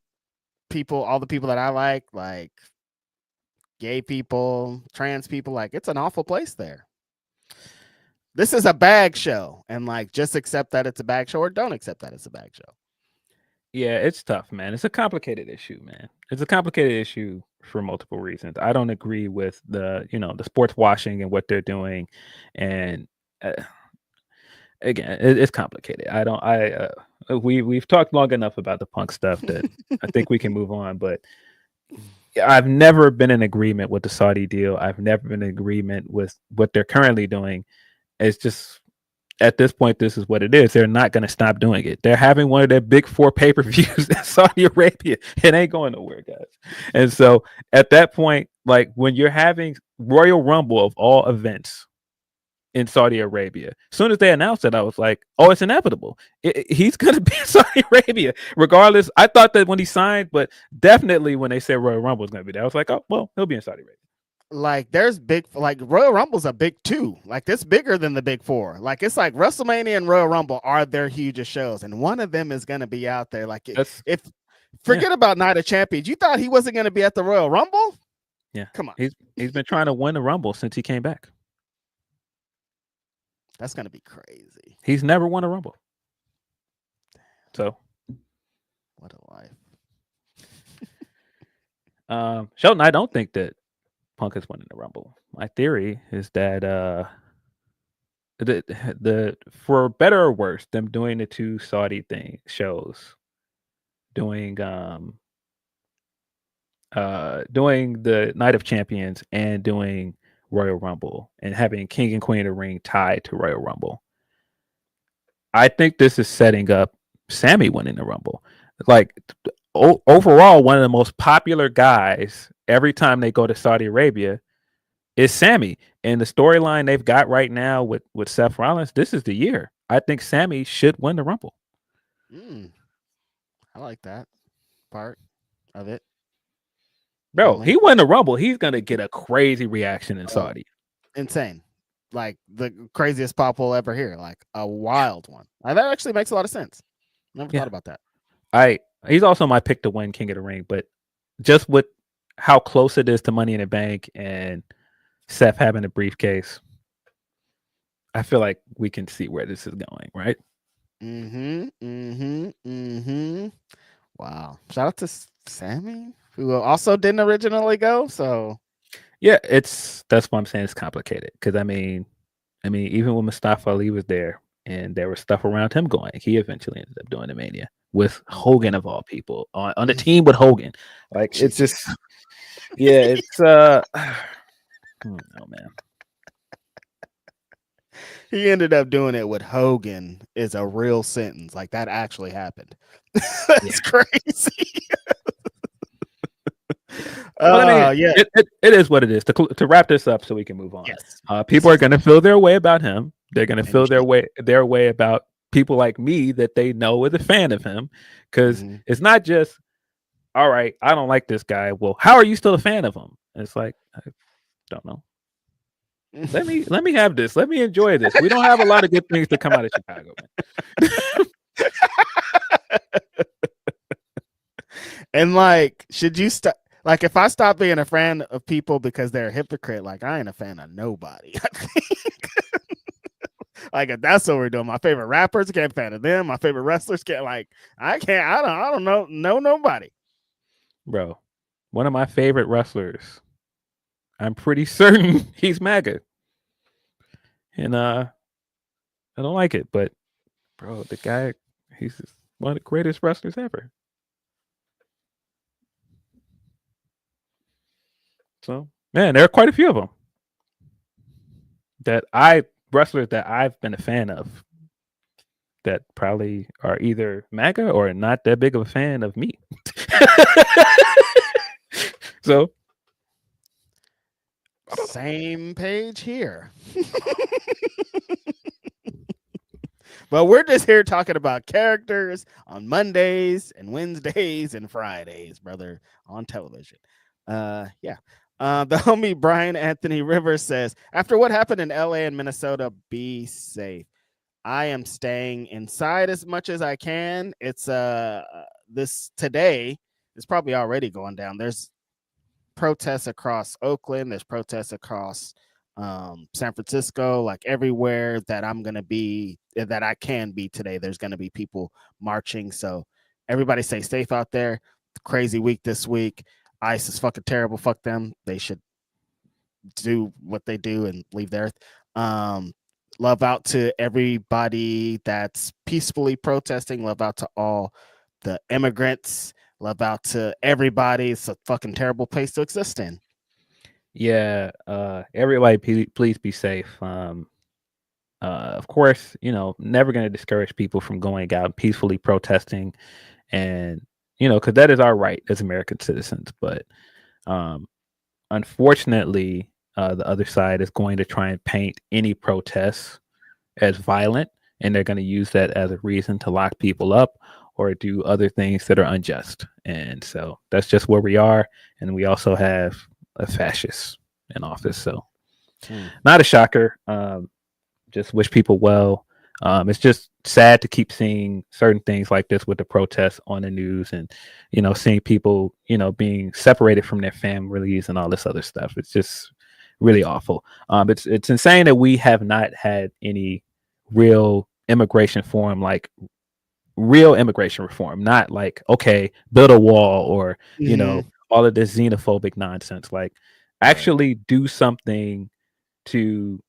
people that I like gay people, trans people, like, it's an awful place there. This is a bag show, and like, just accept that it's a bag show or don't accept that it's a bag show. Yeah, it's tough, man. It's a complicated issue, man. It's a complicated issue for multiple reasons. I don't agree with the sports washing and what they're doing, and again, it's complicated. We've talked long enough about the Punk stuff that I think we can move on. But I've never been in agreement with the Saudi deal. I've never been in agreement with what they're currently doing. It's just, at this point, this is what it is. They're not going to stop doing it. They're having one of their big 4 pay-per-views in Saudi Arabia. It ain't going nowhere, guys. And so at that point, like, when you're having Royal Rumble of all events in Saudi Arabia, as soon as they announced it, I was like, oh, it's inevitable. He's going to be in Saudi Arabia regardless. I thought that when he signed, but definitely when they said Royal Rumble was going to be there, I was like, oh, well, he'll be in Saudi Arabia. Like, there's Royal Rumble's a big 2. Like, it's bigger than the big 4. Like, it's like WrestleMania and Royal Rumble are their hugest shows, and one of them is going to be out there. Like, forget about Night of Champions. You thought he wasn't going to be at the Royal Rumble? Yeah, Come on. He's been trying to win the Rumble since he came back. That's gonna be crazy. He's never won a Rumble. So, what a life. Shelton, I don't think that Punk is winning the Rumble. My theory is that the for better or worse, them doing the two Saudi shows, doing the Night of Champions and doing Royal Rumble and having King and Queen of the Ring tied to Royal Rumble. I think this is setting up Sammy winning the Rumble. Like overall, one of the most popular guys every time they go to Saudi Arabia is Sammy. And the storyline they've got right now with Seth Rollins, this is the year. I think Sammy should win the Rumble. I like that part of it. Bro, he win the Rumble. He's going to get a crazy reaction in Saudi. Insane. Like the craziest pop we'll ever hear. Like a wild one. That actually makes a lot of sense. Never thought about that. He's also my pick to win King of the Ring, but just with how close it is to Money in the Bank and Seth having a briefcase, I feel like we can see where this is going, right? Wow. Shout out to Sammy, who also didn't originally go. So yeah, that's what I'm saying. It's complicated because I mean, even when Mustafa Ali was there and there was stuff around him going, he eventually ended up doing the Mania with Hogan of all people on the team with Hogan. Like it's just, yeah, it's oh man. He ended up doing it with Hogan is a real sentence. Like that actually happened. That's crazy. It is what it is. To wrap this up so we can move on. Yes. People are going to feel their way about him. They're going to feel their way about people like me that they know is a fan of him. Because it's not just, all right, I don't like this guy. Well, how are you still a fan of him? And it's like, I don't know. Let me have this. Let me enjoy this. We don't have a lot of good things to come out of Chicago, man. And like, should you stop? Like, if I stop being a fan of people because they're a hypocrite, like I ain't a fan of nobody. I think. Like, if that's what we're doing. My favorite rappers can't fan of them. My favorite wrestlers can't. Like, I don't know nobody. Bro, one of my favorite wrestlers, I'm pretty certain he's MAGA. And I don't like it, but bro, the guy, he's one of the greatest wrestlers ever. So, man, there are quite a few of them wrestlers that I've been a fan of that probably are either MAGA or not that big of a fan of me. So, same page here. But we're just here talking about characters on Mondays and Wednesdays and Fridays, brother, on television. The homie Brian Anthony Rivers says, after what happened in LA and Minnesota, be safe. I am staying inside as much as I can. It's this today is probably already going down. There's protests across Oakland. There's protests across San Francisco, like everywhere that I'm going to be, that I can be today. There's going to be people marching. So everybody stay safe out there. Crazy week this week. ICE is fucking terrible. Fuck them. They should do what they do and leave the earth. Love out to everybody that's peacefully protesting. Love out to all the immigrants. Love out to everybody. It's a fucking terrible place to exist in. Yeah, everybody, please be safe. Of course, never going to discourage people from going out and peacefully protesting, and because that is our right as American citizens. But unfortunately, the other side is going to try and paint any protests as violent, and they're going to use that as a reason to lock people up or do other things that are unjust. And so that's just where we are. And we also have a fascist in office. So not a shocker. Just wish people well. It's just sad to keep seeing certain things like this with the protests on the news, and seeing people being separated from their families and all this other stuff. It's just really awful. It's insane that we have not had any real immigration reform, like real immigration reform, not like, okay, build a wall or all of this xenophobic nonsense. Like actually do something to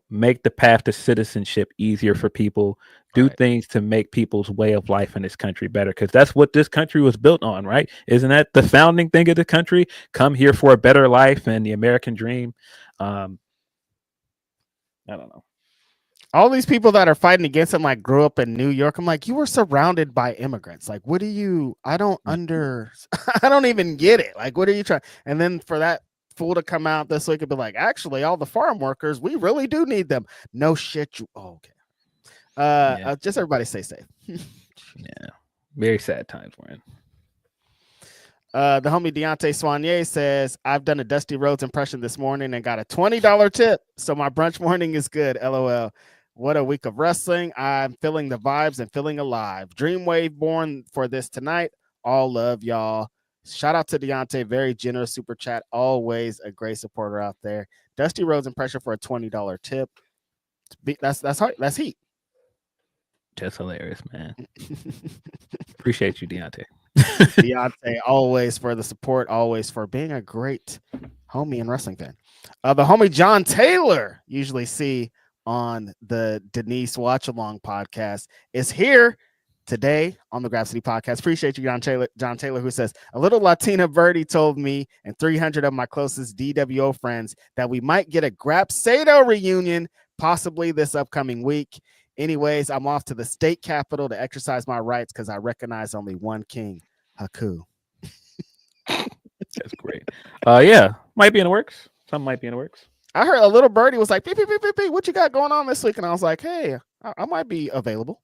make the path to citizenship easier for people, do things to make people's way of life in this country better, because that's what this country was built on, right? Isn't that the founding thing of the country? Come here for a better life and the American dream. I don't know. All these people that are fighting against him, like, grew up in New York. I'm like, you were surrounded by immigrants. Like, what do you? I don't even get it. Like, what are you trying? And then for that fool to come out this week and be like, actually, all the farm workers, we really do need them. No shit. Okay. Just everybody stay safe. Yeah. Very sad times we're in. The homie Deontay Soignier says, I've done a Dusty Rhodes impression this morning and got a $20 tip. So my brunch morning is good. LOL. What a week of wrestling. I'm feeling the vibes and feeling alive. Dreamwave born for this tonight. All love, y'all. Shout out to Deontay. Very generous super chat. Always a great supporter out there. Dusty Rhodes impression for a $20 tip. That's hard. That's heat. Just hilarious, man. Appreciate you, Deontay. Deontay, always for the support, always for being a great homie and wrestling fan. The homie John Taylor, usually see on the Denise Watch Along podcast, is here today on the Grapsody podcast. Appreciate you, John Taylor, who says, a little Latina birdie told me and 300 of my closest DWO friends that we might get a Grapsado reunion possibly this upcoming week. Anyways, I'm off to the state capitol to exercise my rights because I recognize only one king, Haku. That's great. Yeah, might be in the works. Something might be in the works. I heard a little birdie was like, beep, beep, beep, beep, beep. What you got going on this week? And I was like, hey, I might be available.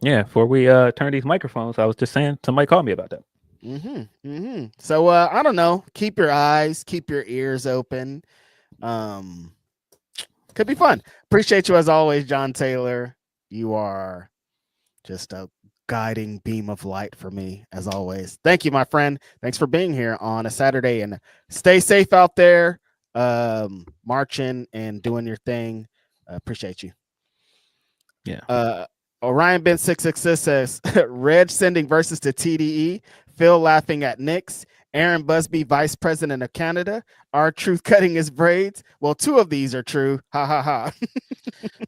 Yeah, before we turn these microphones, I was just saying somebody called me about that. So I don't know. Keep your eyes, keep your ears open. Could be fun. Appreciate you as always, John Taylor. You are just a guiding beam of light for me as always. Thank you, my friend. Thanks for being here on a Saturday, and stay safe out there, marching and doing your thing. Appreciate you. Yeah. Orion Ben 666 says Reg sending verses to TDE, Phil laughing at Knicks, Aaron Busby, vice president of Canada, R-Truth cutting his braids. Well, two of these are true. Ha ha ha.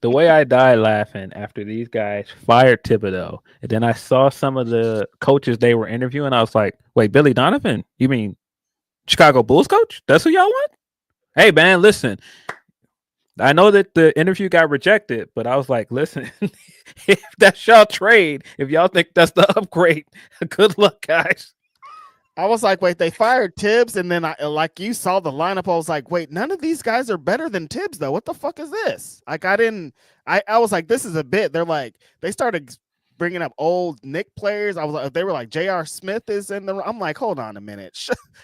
The way I died laughing after these guys fired Thibodeau, and then I saw some of the coaches they were interviewing. I was like, wait, Billy Donovan? You mean Chicago Bulls coach? That's who y'all want? Hey, man, listen. I know that the interview got rejected, but I was like, listen, if that's y'all trade, if y'all think that's the upgrade, good luck, guys. I was like, wait, they fired Tibbs, and then like you saw the lineup, I was like, wait, none of these guys are better than Tibbs, though. What the fuck is this? Like, I was like, this is a bit. They're like, they started bringing up old Knick players. I was like, they were like, J.R. Smith is in the. I'm like, hold on a minute,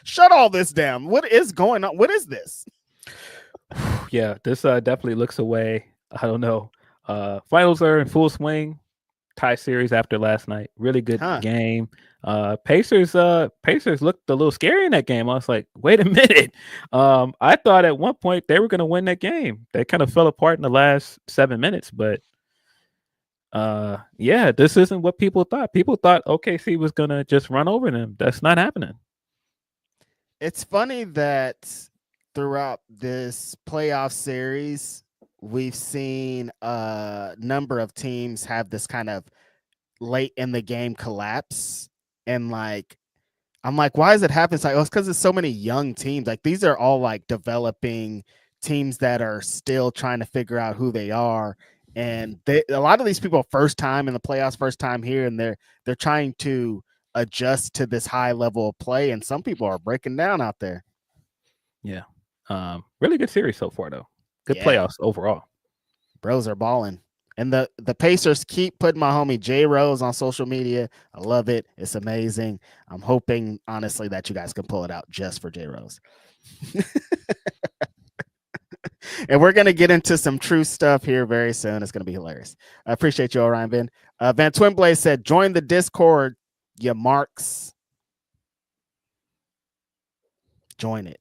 shut all this down. What is going on? What is this? Yeah, this definitely looks away. I don't know. Finals are in full swing. Tie series after last night. Really good game. Pacers looked a little scary in that game. I was like, wait a minute. I thought at one point they were going to win that game. They kind of fell apart in the last 7 minutes, but yeah, this isn't what people thought. People thought OKC was going to just run over them. That's not happening. It's funny that throughout this playoff series, we've seen a number of teams have this kind of late in the game collapse. And like, I'm like, why does it happen? It's like, oh, it's because there's so many young teams. Like, these are all like developing teams that are still trying to figure out who they are. And a lot of these people first time in the playoffs, first time here, and they're trying to adjust to this high level of play. And some people are breaking down out there. Yeah. Really good series so far, though. Good playoffs overall. Bros are balling. And the Pacers keep putting my homie Jey Rose on social media. I love it. It's amazing. I'm hoping, honestly, that you guys can pull it out just for Jey Rose. And we're gonna get into some true stuff here very soon. It's gonna be hilarious. I appreciate you, Orion Ben. Van Twinblade said, "Join the Discord, you marks. Join it."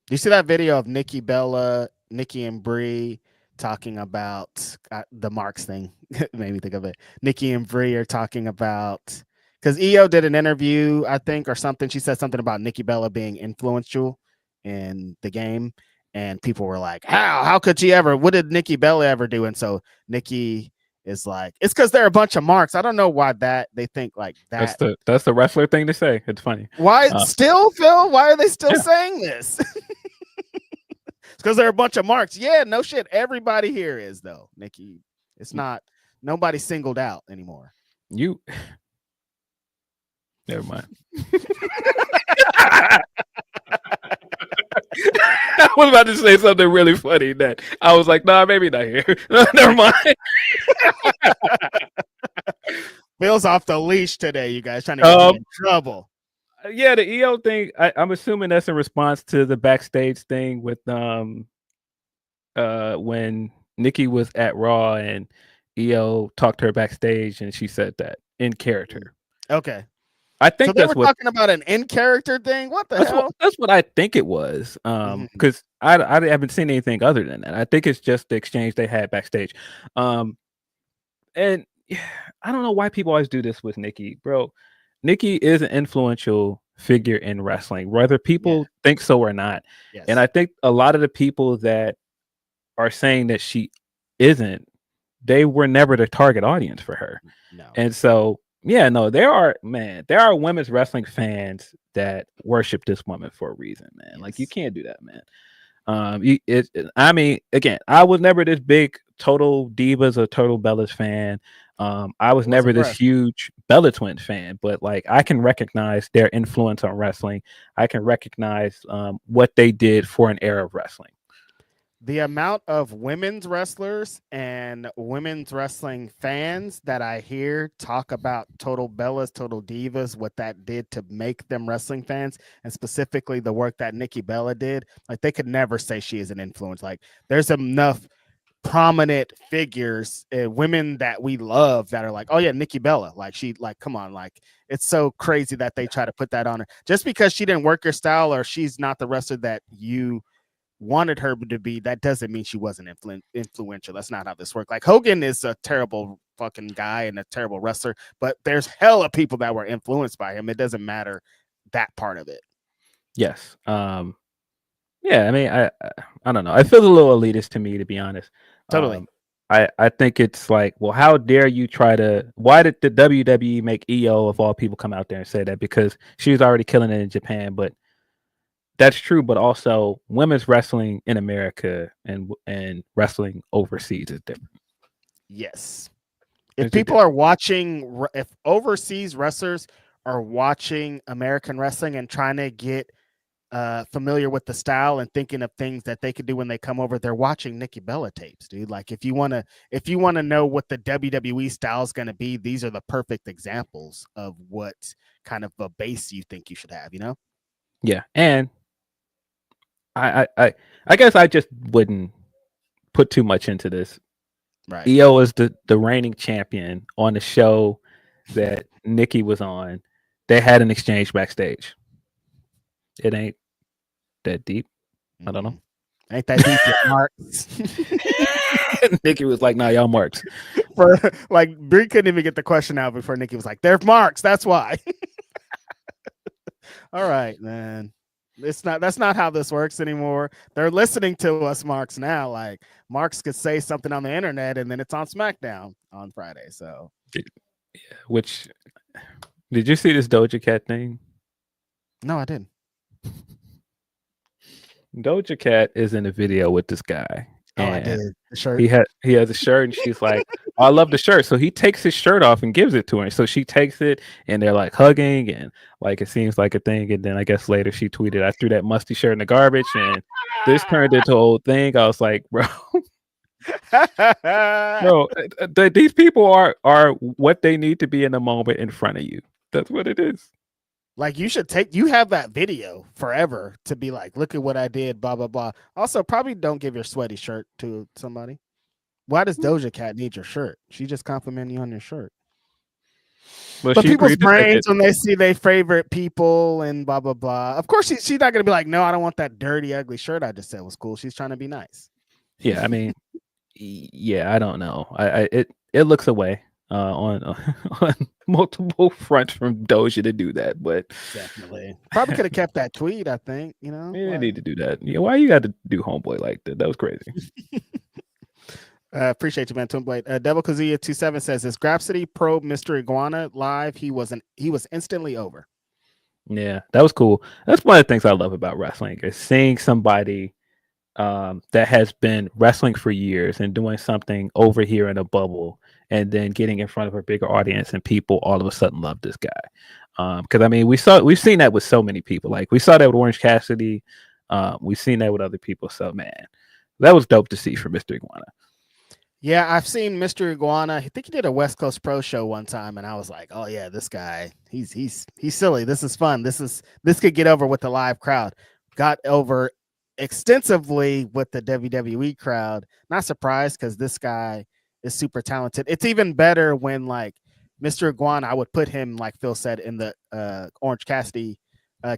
Do you see that video of Nikki Bella, Nikki and Brie talking about the marks thing? Made me think of it. Nikki and Brie are talking about, because EO did an interview, I think, or something. She said something about Nikki Bella being influential in the game, and people were like, "How could she ever? What did Nikki Bella ever do?" And so Nikki is like, "It's because they're a bunch of marks." I don't know why they think like that. That's the wrestler thing to say. It's funny. Why still, Phil? Why are they still saying this? It's because they're a bunch of marks. Yeah, no shit. Everybody here is, though, Nikki. It's not, nobody singled out anymore. You never mind. I was about to say something really funny that I was like, nah, maybe not here. Never mind. Phil's off the leash today, you guys, trying to get me in trouble. Yeah, the EO thing, I'm assuming that's in response to the backstage thing with when Nikki was at Raw and EO talked to her backstage and she said that in character. Okay. I think so they were talking about an in character thing. What the hell? That's what I think it was. Because I haven't seen anything other than that. I think it's just the exchange they had backstage. And I don't know why people always do this with Nikki, bro. Nikki is an influential figure in wrestling, whether people think so or not. Yes. And I think a lot of the people that are saying that she isn't, they were never the target audience for her. No. And so, yeah, no, there are women's wrestling fans that worship this woman for a reason, man. Yes. Like, you can't do that, man. I mean, again, I was never this big Total Divas or Total Bellas fan. I was never this huge Bella Twin fan, but like I can recognize their influence on wrestling. I can recognize what they did for an era of wrestling. The amount of women's wrestlers and women's wrestling fans that I hear talk about Total Bellas, Total Divas, what that did to make them wrestling fans, and specifically the work that Nikki Bella did, like they could never say she is an influence. Like there's enough prominent figures, women that we love that are like, oh yeah, Nikki Bella, like she, like, come on, like it's so crazy that they try to put that on her just because she didn't work your style or she's not the wrestler that you wanted her to be. That doesn't mean she wasn't influential. That's not how this works. Like Hogan is a terrible fucking guy and a terrible wrestler, but there's hella people that were influenced by him. It doesn't matter that part of it. Yes. Yeah, I mean, I don't know. It feels a little elitist to me, to be honest. Totally. I think it's like, well, how dare you why did the WWE make EO of all people come out there and say that? Because she was already killing it in Japan, but that's true. But also women's wrestling in America and wrestling overseas is different. Yes. If people are watching, if overseas wrestlers are watching American wrestling and trying to get familiar with the style and thinking of things that they could do when they come over, they're watching Nikki Bella tapes, dude. Like if you want to know what the WWE style is going to be, these are the perfect examples of what kind of a base you think you should have, you know? Yeah. And I guess I just wouldn't put too much into this. Right. EO is the reigning champion on the show that Nikki was on. They had an exchange backstage. It ain't that deep. I don't know. Ain't that deep, Marks? Nikki was like, "Nah, y'all marks." Like Brie couldn't even get the question out before Nikki was like, "They're marks. That's why." All right, man. That's not how this works anymore. They're listening to us, Marks, now. Like Marks could say something on the internet and then it's on SmackDown on Friday. So, yeah. Which did you see this Doja Cat thing? No, I didn't. Doja Cat is in a video with this guy. Oh, I did. The shirt. He has a shirt, and she's like, oh, "I love the shirt." So he takes his shirt off and gives it to her. So she takes it, and they're like hugging, and like it seems like a thing. And then I guess later she tweeted, "I threw that musty shirt in the garbage," and this turned into a whole thing. I was like, "Bro, these people are what they need to be in the moment in front of you. That's what it is." Like you have that video forever to be like, look at what I did, blah, blah, blah. Also, probably don't give your sweaty shirt to somebody. Why does Doja Cat need your shirt? She just complimented you on your shirt. Well, But people's brains, it. when they see their favorite people and blah, blah, blah. Of course, she's not going to be like, no, I don't want that dirty, ugly shirt I just said was cool. She's trying to be nice. Yeah, I mean, yeah, I don't know. It looks away on multiple fronts from Doja to do that, but definitely probably could have kept that tweet. I think you need to do that. Yeah, why you got to do homeboy like that? That was crazy. Appreciate you, man. Twinblade. Devil Kazuya 27 says, "Is Grapsody probe Mr. Iguana live? He was instantly over." Yeah, that was cool. That's one of the things I love about wrestling is seeing somebody that has been wrestling for years and doing something over here in a bubble and then getting in front of a bigger audience and people all of a sudden love this guy. Because I mean, we've seen that with so many people. Like we saw that with Orange Cassidy. We've seen that with other people. So man, that was dope to see for Mr. Iguana. Yeah, I've seen Mr. Iguana. I think he did a West Coast Pro show one time, and I was like, "Oh yeah, this guy, he's silly. This is fun. This could get over with the live crowd." Got over extensively with the WWE crowd. Not surprised because this guy is super talented. It's even better when like Mr. Iguana, I would put him, like Phil said, in the Orange Cassidy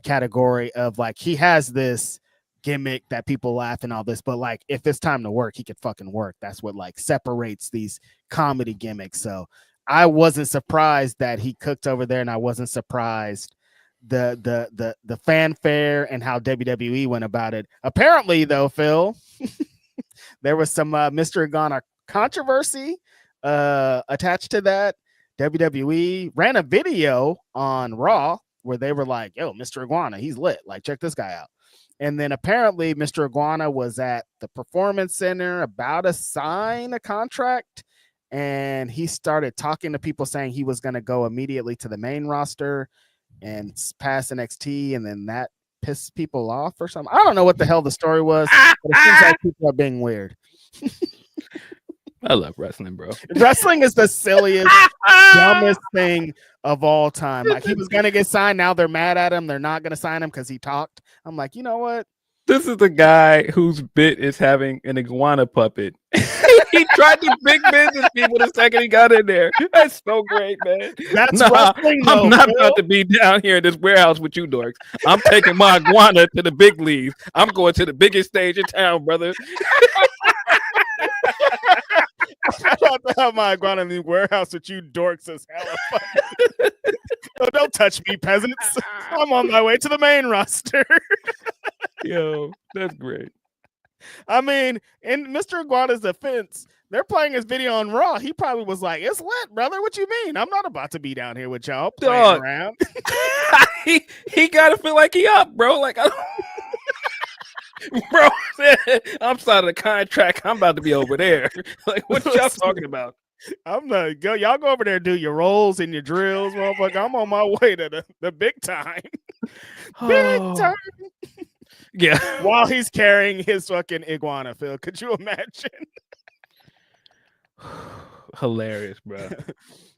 category of like he has this gimmick that people laugh and all this, but like if it's time to work, he could fucking work. That's what like separates these comedy gimmicks. So I wasn't surprised that he cooked over there, and I wasn't surprised the fanfare and how WWE went about it. Apparently, though, Phil, there was some Mr. Iguana controversy attached to that. WWE ran a video on Raw where they were like, "Yo, Mr. Iguana, he's lit. Like, check this guy out." And then apparently Mr. Iguana was at the Performance Center about to sign a contract, and he started talking to people saying he was going to go immediately to the main roster and pass NXT, and then that pissed people off or something. I don't know what the hell the story was, but it seems like people are being weird. I love wrestling, bro. Wrestling is the silliest, dumbest thing of all time. Like he was gonna get signed, now they're mad at him. They're not gonna sign him because he talked. I'm like, you know what? This is the guy whose bit is having an iguana puppet. He tried to big business people the second he got in there. That's so great, man. That's wrestling. I'm not about to be down here in this warehouse with you dorks. I'm taking my iguana to the big leagues. I'm going to the biggest stage in town, brother. I'm about to have my iguana in the warehouse with you dorks as hella fun. So don't touch me, peasants. I'm on my way to the main roster. Yo, that's great. I mean, in Mr. Iguana's defense, they're playing his video on Raw. He probably was like, "It's lit, brother. What you mean? I'm not about to be down here with y'all playing around." he gotta feel like he up, bro. Like, bro, I'm signing a contract. I'm about to be over there. Like, what y'all talking about? I'm not go. Y'all go over there and do your rolls and your drills, motherfucker. I'm on my way to the big time. Big time. Yeah. While he's carrying his fucking iguana, Phil. Could you imagine? Hilarious, bro.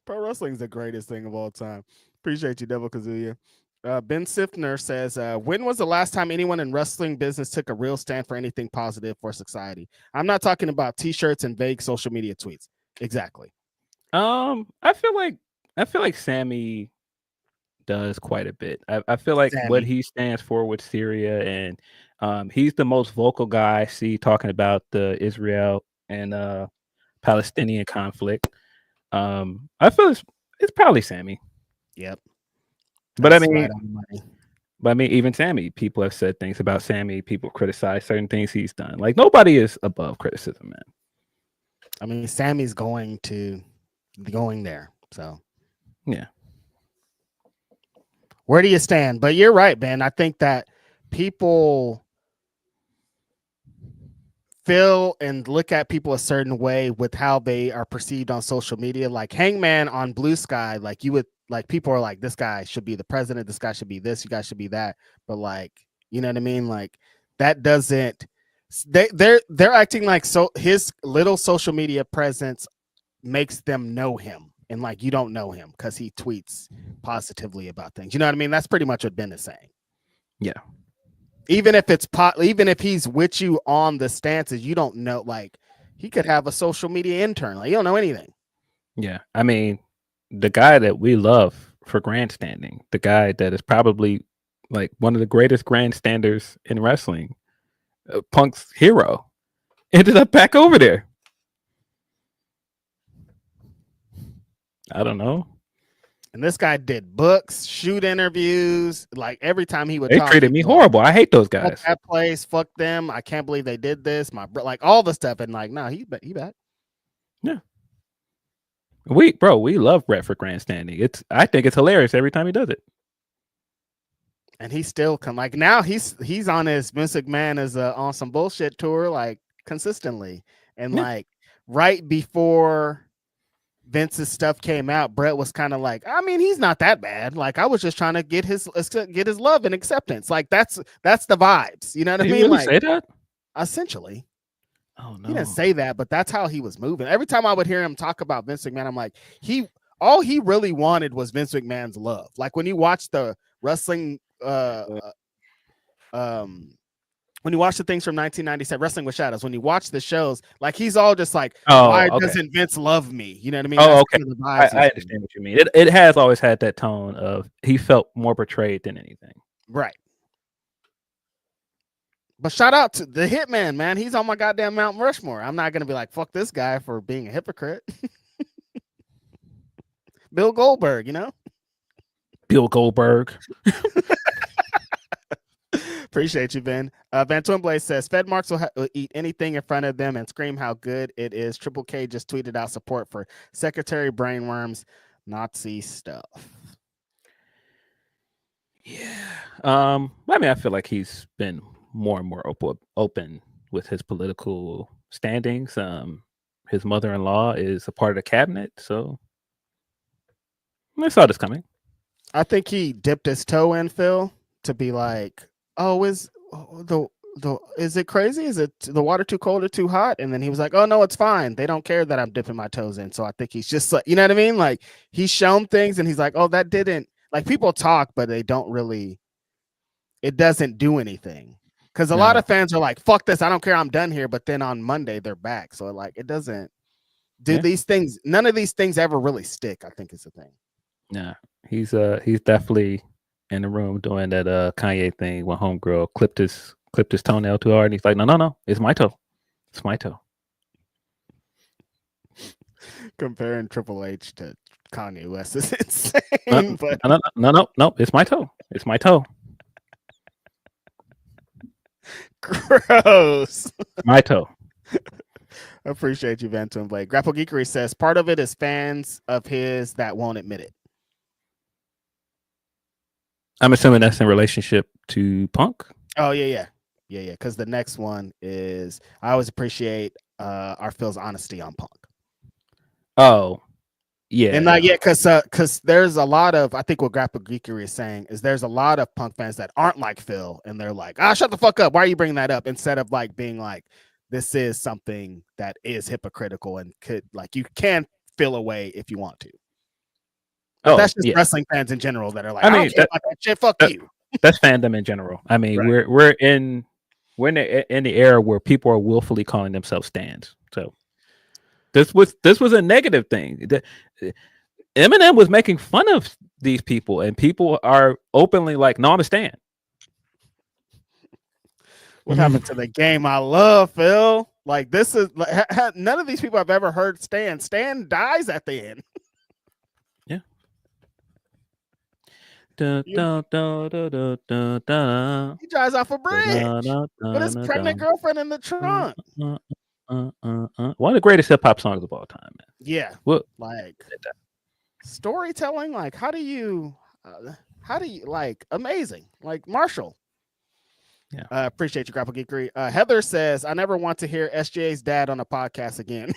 Pro wrestling is the greatest thing of all time. Appreciate you, Devil Kazuya. Ben Sifner says, when was the last time anyone in wrestling business took a real stand for anything positive for society? I'm not talking about t-shirts and vague social media tweets. Exactly. I feel like Sammy does quite a bit. I feel like what he stands for with Syria, and he's the most vocal guy I see talking about the Israel and Palestinian conflict. I feel it's probably Sammy. Yep. But I mean, even Sammy, people have said things about Sammy. People criticize certain things he's done. Like nobody is above criticism, man. I mean, Sammy's going there. So yeah. Where do you stand? But you're right, Ben. I think that people feel and look at people a certain way with how they are perceived on social media. Like Hangman on Blue Sky, like you would like people are like, this guy should be the president, this guy should be this, you guys should be that. But like, you know what I mean? Like that doesn't they're acting like so his little social media presence makes them know him. and like you don't know him because he tweets positively about things. You know what I mean? That's pretty much what Ben is saying. Yeah. Even if he's with you on the stances, you don't know. Like he could have a social media intern. Like you don't know anything. Yeah. I mean, the guy that we love for grandstanding, the guy that is probably like one of the greatest grandstanders in wrestling, Punk's hero, ended up back over there. I don't know. And this guy did books, shoot interviews. Like every time he would They talk, treated me horrible. I hate those guys. Fuck that place, fuck them. I can't believe they did this. Like all the stuff, and like, no, he back. Yeah. We love Brett for grandstanding. I think it's hilarious every time he does it. And he still come like now he's on his Vince McMahon is on some bullshit tour like consistently. And like right before Vince's stuff came out, Brett was kind of like, I mean, he's not that bad. Like I was just trying to get his love and acceptance. Like that's the vibes. You know what I mean? Really like say that? Essentially. Oh no. He didn't say that, but that's how he was moving. Every time I would hear him talk about Vince McMahon, I'm like, all he really wanted was Vince McMahon's love. Like when you watch the wrestling when you watch the things from 1997, Wrestling with Shadows, when you watch the shows, like he's all just like, why doesn't Vince love me? You know what I mean? Oh, That's okay. I understand what you mean. It has always had that tone of he felt more betrayed than anything. Right. But shout out to the Hitman, man. He's on my goddamn Mount Rushmore. I'm not gonna be like, fuck this guy for being a hypocrite. Bill Goldberg, you know? Bill Goldberg. Appreciate you, Ben. Van Twinblade says Fed Marks will eat anything in front of them and scream how good it is. Triple K just tweeted out support for Secretary Brainworm's Nazi stuff. Yeah. I mean, I feel like he's been more and more open with his political standings. His mother-in-law is a part of the cabinet, so I saw this coming. I think he dipped his toe in, Phil, to be like, "Oh, is it crazy? Is it the water too cold or too hot?" And then he was like, "Oh no, it's fine. They don't care that I'm dipping my toes in." So I think he's just like, you know what I mean? Like he's shown things, and he's like, "Oh, that didn't." Like people talk, but they don't really. It doesn't do anything. Because a lot of fans are like, fuck this, I don't care, I'm done here. But then on Monday, they're back. So like it doesn't do these things. None of these things ever really stick, I think is the thing. Yeah. He's definitely in the room doing that Kanye thing when homegirl clipped his toenail too hard. And he's like, no, it's my toe. It's my toe. Comparing Triple H to Kanye West is insane. But No, it's my toe. It's my toe. Gross. My toe. Appreciate you, Van Blade. Grapple Geekery says part of it is fans of his that won't admit it. I'm assuming that's in relationship to Punk. Oh yeah. Because the next one is I always appreciate our Phil's honesty on Punk. Oh, yeah. And not yet, because there's a lot of, I think what Grapple Geekery is saying is there's a lot of Punk fans that aren't like Phil, and they're like, shut the fuck up. Why are you bringing that up? Instead of like being like, this is something that is hypocritical and could like you can feel away if you want to. But that's just wrestling fans in general that are like, I don't care about that shit. Fuck you. That's fandom in general. I mean, right. we're in the era where people are willfully calling themselves stans. So this was a negative thing. Eminem was making fun of these people, and people are openly like, "No, I'm a stan." What happened to the game I love, Phil? Like this is none of these people I've ever heard Stan. Stan dies at the end. Yeah. He drives off a bridge with his pregnant girlfriend in the trunk. One of the greatest hip hop songs of all time, man. Yeah. Well, like storytelling, like how do you like amazing, like Marshall. Yeah. Appreciate you, Grapple Geekery. Heather says, I never want to hear SJ's dad on a podcast again.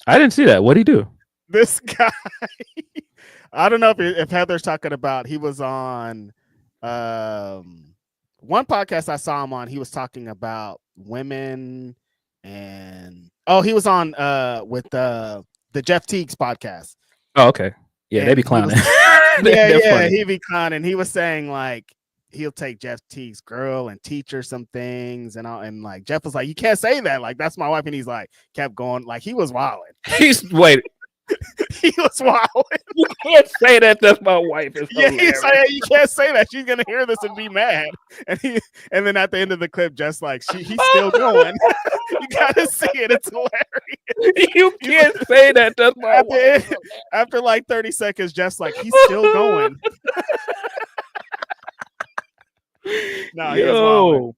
I didn't see that. What'd he do? This guy, I don't know if Heather's talking about, he was on one podcast I saw him on. He was talking about women and Oh, he was on with the Jeff Teague's podcast. Oh, okay. Yeah, And they be clowning. he be clowning. He was saying like he'll take Jeff Teague's girl and teach her some things and all, and like Jeff was like, you can't say that, like that's my wife, and he's like kept going, like he was wilding. Wait. He was wilding. You can't say that. That's my wife. Yeah, he's like, you can't say that. She's gonna hear this and be mad. And then at the end of the clip, just like he's still going. You gotta see it. It's hilarious. You can't say that. That's my wife. After like 30 seconds, just like he's still going. No,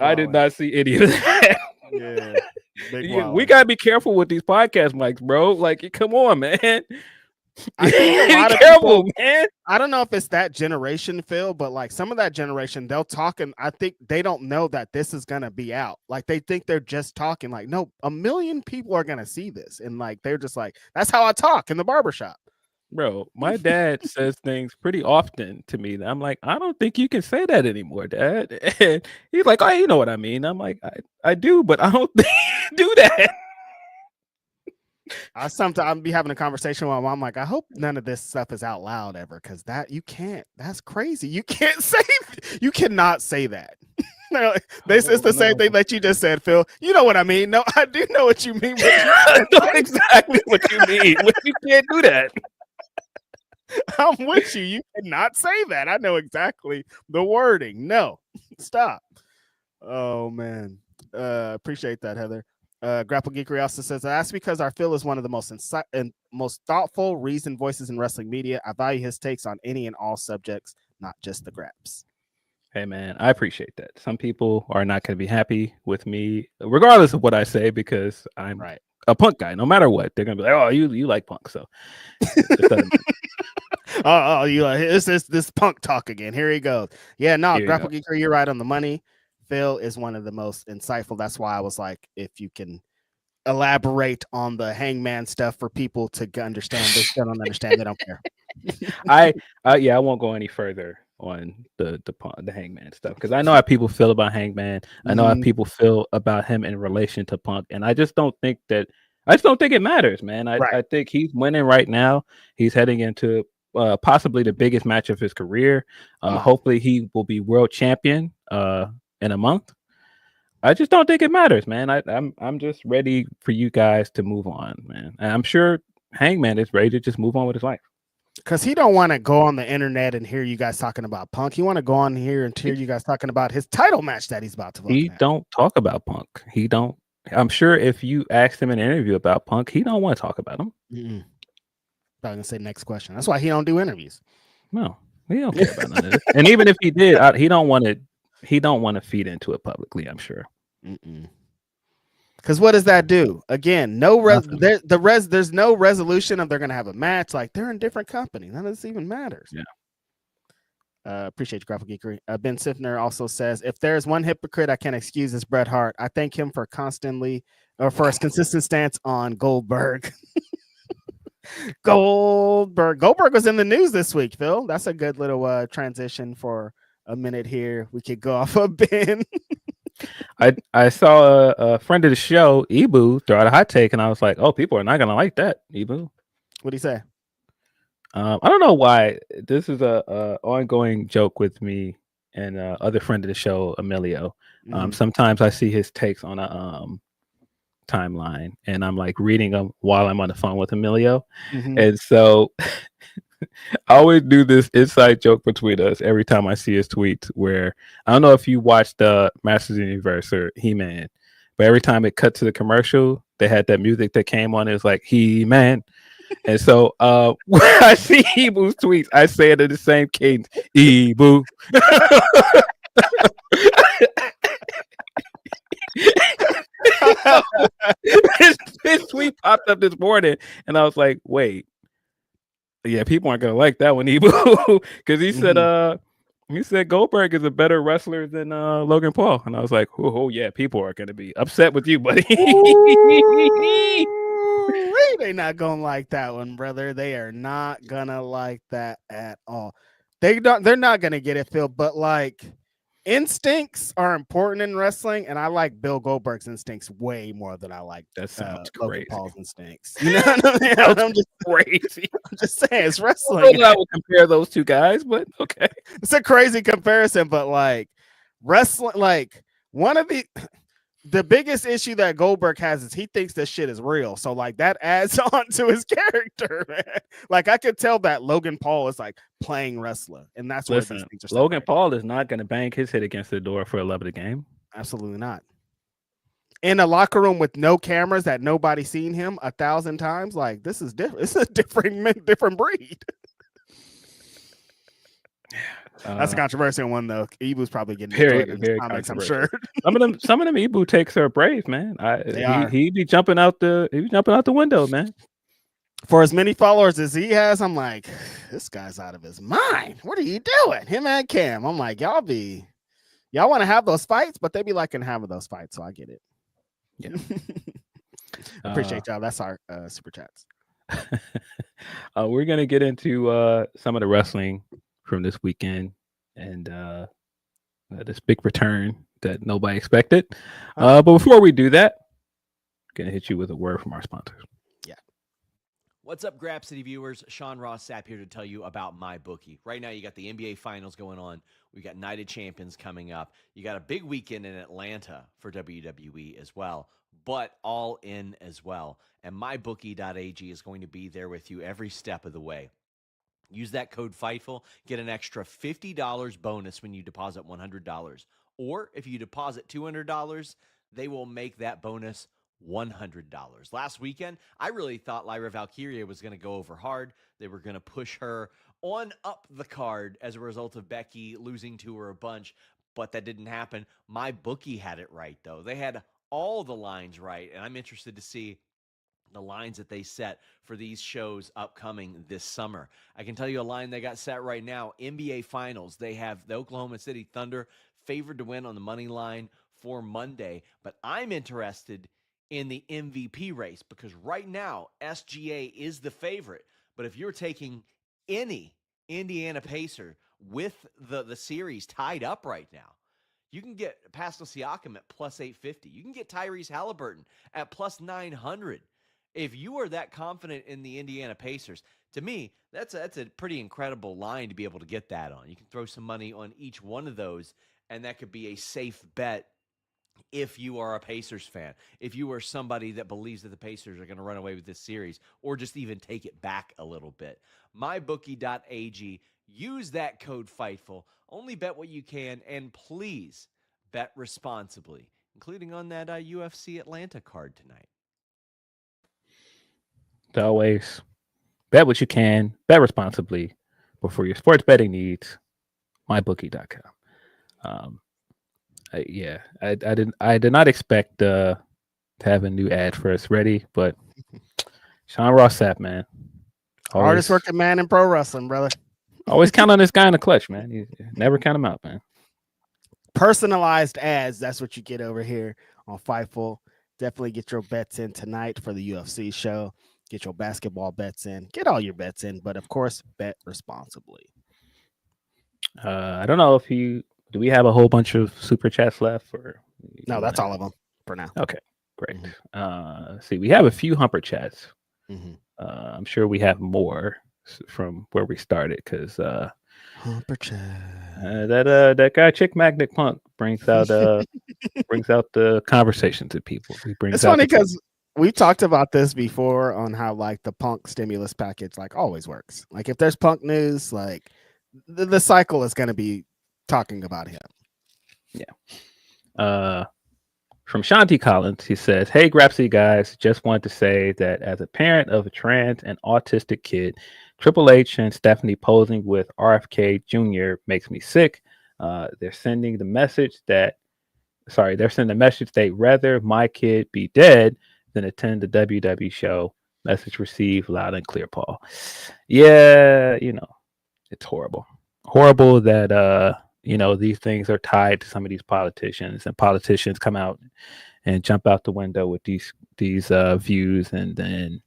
I did not see any of that. Yeah, we gotta be careful with these podcast mics, bro. Like, come on, man. I think a lot of careful, people, man. I don't know if it's that generation, Phil, but like some of that generation, they'll talk, and I think they don't know that this is gonna be out. Like they think they're just talking. Like, no, 1 million people are gonna see this, and like they're just like, that's how I talk in the barbershop. Bro, my dad says things pretty often to me that I'm like, I don't think you can say that anymore, Dad. And he's like, oh, you know what I mean? I'm like, I do, but I don't do that. I sometimes be having a conversation with my mom, like, I hope none of this stuff is out loud ever, because that you can't. That's crazy. You can't say. You cannot say that. This is the same thing that you just said, Phil. You know what I mean? No, I do know what you mean. But I know exactly what you mean. You can't do that. I'm with you. You cannot say that. I know exactly the wording. No, stop. Oh man, appreciate that, Heather. Grapple Geekery also says that's because our Phil is one of the most thoughtful, reasoned voices in wrestling media. I value his takes on any and all subjects, not just the graps. Hey man, I appreciate that. Some people are not going to be happy with me, regardless of what I say, because I'm a Punk guy. No matter what, they're gonna be like, "Oh, you like Punk," so. Oh, you like this Punk talk again? Here he goes. Yeah, no, Grapple Geeker, you're right on the money. Phil is one of the most insightful. That's why I was like, if you can elaborate on the Hangman stuff for people to understand, they still don't understand. They don't care. I won't go any further on the Hangman stuff because I know how people feel about Hangman. I know how people feel about him in relation to Punk, and I just don't think it matters, man. I think he's winning right now. He's heading into possibly the biggest match of his career. Hopefully he will be world champion in a month. I just don't think it matters, man. I'm just ready for you guys to move on, man. And I'm sure Hangman is ready to just move on with his life. Because he don't want to go on the internet and hear you guys talking about Punk. He want to go on here and hear you guys talking about his title match that he's about to. He don't talk about Punk. He don't. I'm sure if you asked him in an interview about Punk, he don't want to talk about him. I'm gonna say next question. That's why he don't do interviews. No, he don't care about none of this. And even if he did, he don't want to. He don't want to feed into it publicly. I'm sure. Because what does that do? Again, there's no resolution of they're gonna have a match. Like they're in different companies. None of this even matters. Yeah. Appreciate you, Graphic Geekery. Ben Sifner also says, if there's one hypocrite I can excuse, is Bret Hart. I thank him for his consistent stance on Goldberg. Goldberg was in the news this week, Phil. That's a good little transition for a minute here. We could go off of Ben. I saw a friend of the show, Ibu, throw out a hot take, and I was like, oh, people are not gonna like that, Ibu. What'd he say? I don't know why. This is a ongoing joke with me and other friend of the show, Emilio. Sometimes I see his takes on a timeline, and I'm like reading them while I'm on the phone with Emilio, and so I always do this inside joke between us every time I see his tweets. Where I don't know if you watched Masters of the Universe or He-Man, but every time it cut to the commercial, they had that music that came on. It was like He-Man. And so when I see Ibu's tweets, I say it in the same cadence. Ibu. His tweet popped up this morning, and I was like, wait. Yeah, people aren't gonna like that one, Ibu. Because he said Goldberg is a better wrestler than Logan Paul. And I was like, oh yeah, people are gonna be upset with you, buddy. They're not gonna like that one, brother. They are not gonna like that at all. They're not gonna get it, Phil. But like, instincts are important in wrestling, and I like Bill Goldberg's instincts way more than I like That sounds Logan crazy. Paul's instincts. You know what I mean? I'm just crazy. saying, it's I wrestling. would compare those two guys, but okay. It's a crazy comparison, but like wrestling, like one of the biggest issue that Goldberg has is he thinks this shit is real. So like that adds on to his character, man. Like I could tell that Logan Paul is like playing wrestler, and that's where these things are Logan separated. Paul is not going to bang his head against the door for a love of the game. Absolutely not. In a locker room with no cameras that nobody's seen him 1,000 times, like this is different. It's a different breed. That's a controversial one though. Ibu's probably getting very comics, I'm sure. some of them Ibu takes are brave, man. He be jumping out the window, man. For as many followers as he has, I'm like, this guy's out of his mind. What are you doing? Him and Cam. I'm like, y'all want to have those fights, but they be liking having those fights, so I get it. Yeah. Appreciate y'all. That's our super chats. We're gonna get into some of the wrestling from this weekend and this big return that nobody expected. But before we do that, I'm gonna hit you with a word from our sponsors. Yeah. What's up, Grapsody viewers? Sean Ross Sapp here to tell you about MyBookie. Right now, you got the NBA Finals going on. We got Night of Champions coming up. You got a big weekend in Atlanta for WWE as well, but All In as well. And MyBookie.ag is going to be there with you every step of the way. Use that code FIGHTFUL, get an extra $50 bonus when you deposit $100. Or if you deposit $200, they will make that bonus $100. Last weekend, I really thought Lyra Valkyria was going to go over hard. They were going to push her on up the card as a result of Becky losing to her a bunch, but that didn't happen. MyBookie had it right, though. They had all the lines right, and I'm interested to see the lines that they set for these shows upcoming this summer. I can tell you a line they got set right now. NBA Finals, they have the Oklahoma City Thunder favored to win on the money line for Monday, but I'm interested in the MVP race because right now SGA is the favorite. But if you're taking any Indiana Pacer with the series tied up right now, you can get Pascal Siakam at plus 850. You can get Tyrese Halliburton at plus 900. If you are that confident in the Indiana Pacers, to me, that's a pretty incredible line to be able to get that on. You can throw some money on each one of those, and that could be a safe bet if you are a Pacers fan, if you are somebody that believes that the Pacers are going to run away with this series or just even take it back a little bit. MyBookie.ag, use that code FIGHTFUL. Only bet what you can, and please bet responsibly, including on that UFC Atlanta card tonight. As always, bet what you can, bet responsibly, but for your sports betting needs, mybookie.com. I did not expect to have a new ad for us ready, but Sean Ross Sapp, man, hardest working man in pro wrestling, brother. Always count on this guy in the clutch, man. You never count him out, man. Personalized ads, that's what you get over here on Fightful. Definitely get your bets in tonight for the UFC show. Get your basketball bets in. Get all your bets in, but of course, bet responsibly. I don't know if do we have a whole bunch of super chats left? Or no, that's all of them for now. Okay, great. See, we have a few humper chats. I'm sure we have more from where we started because humper chat. That guy Chick Magnet Punk brings out the conversation to people. It's funny because we talked about this before on how like the Punk stimulus package like always works. Like if there's Punk news, like the cycle is going to be talking about him. Yeah. From Shanti Collins, he says, "Hey, Grapsody guys, just wanted to say that as a parent of a trans and autistic kid, Triple H and Stephanie posing with RFK Jr. makes me sick. They're sending the message they'd rather my kid be dead than attend the WWE show. Message received loud and clear, Paul." Yeah, it's horrible. Horrible that these things are tied to some of these politicians, and politicians come out and jump out the window with these views, and then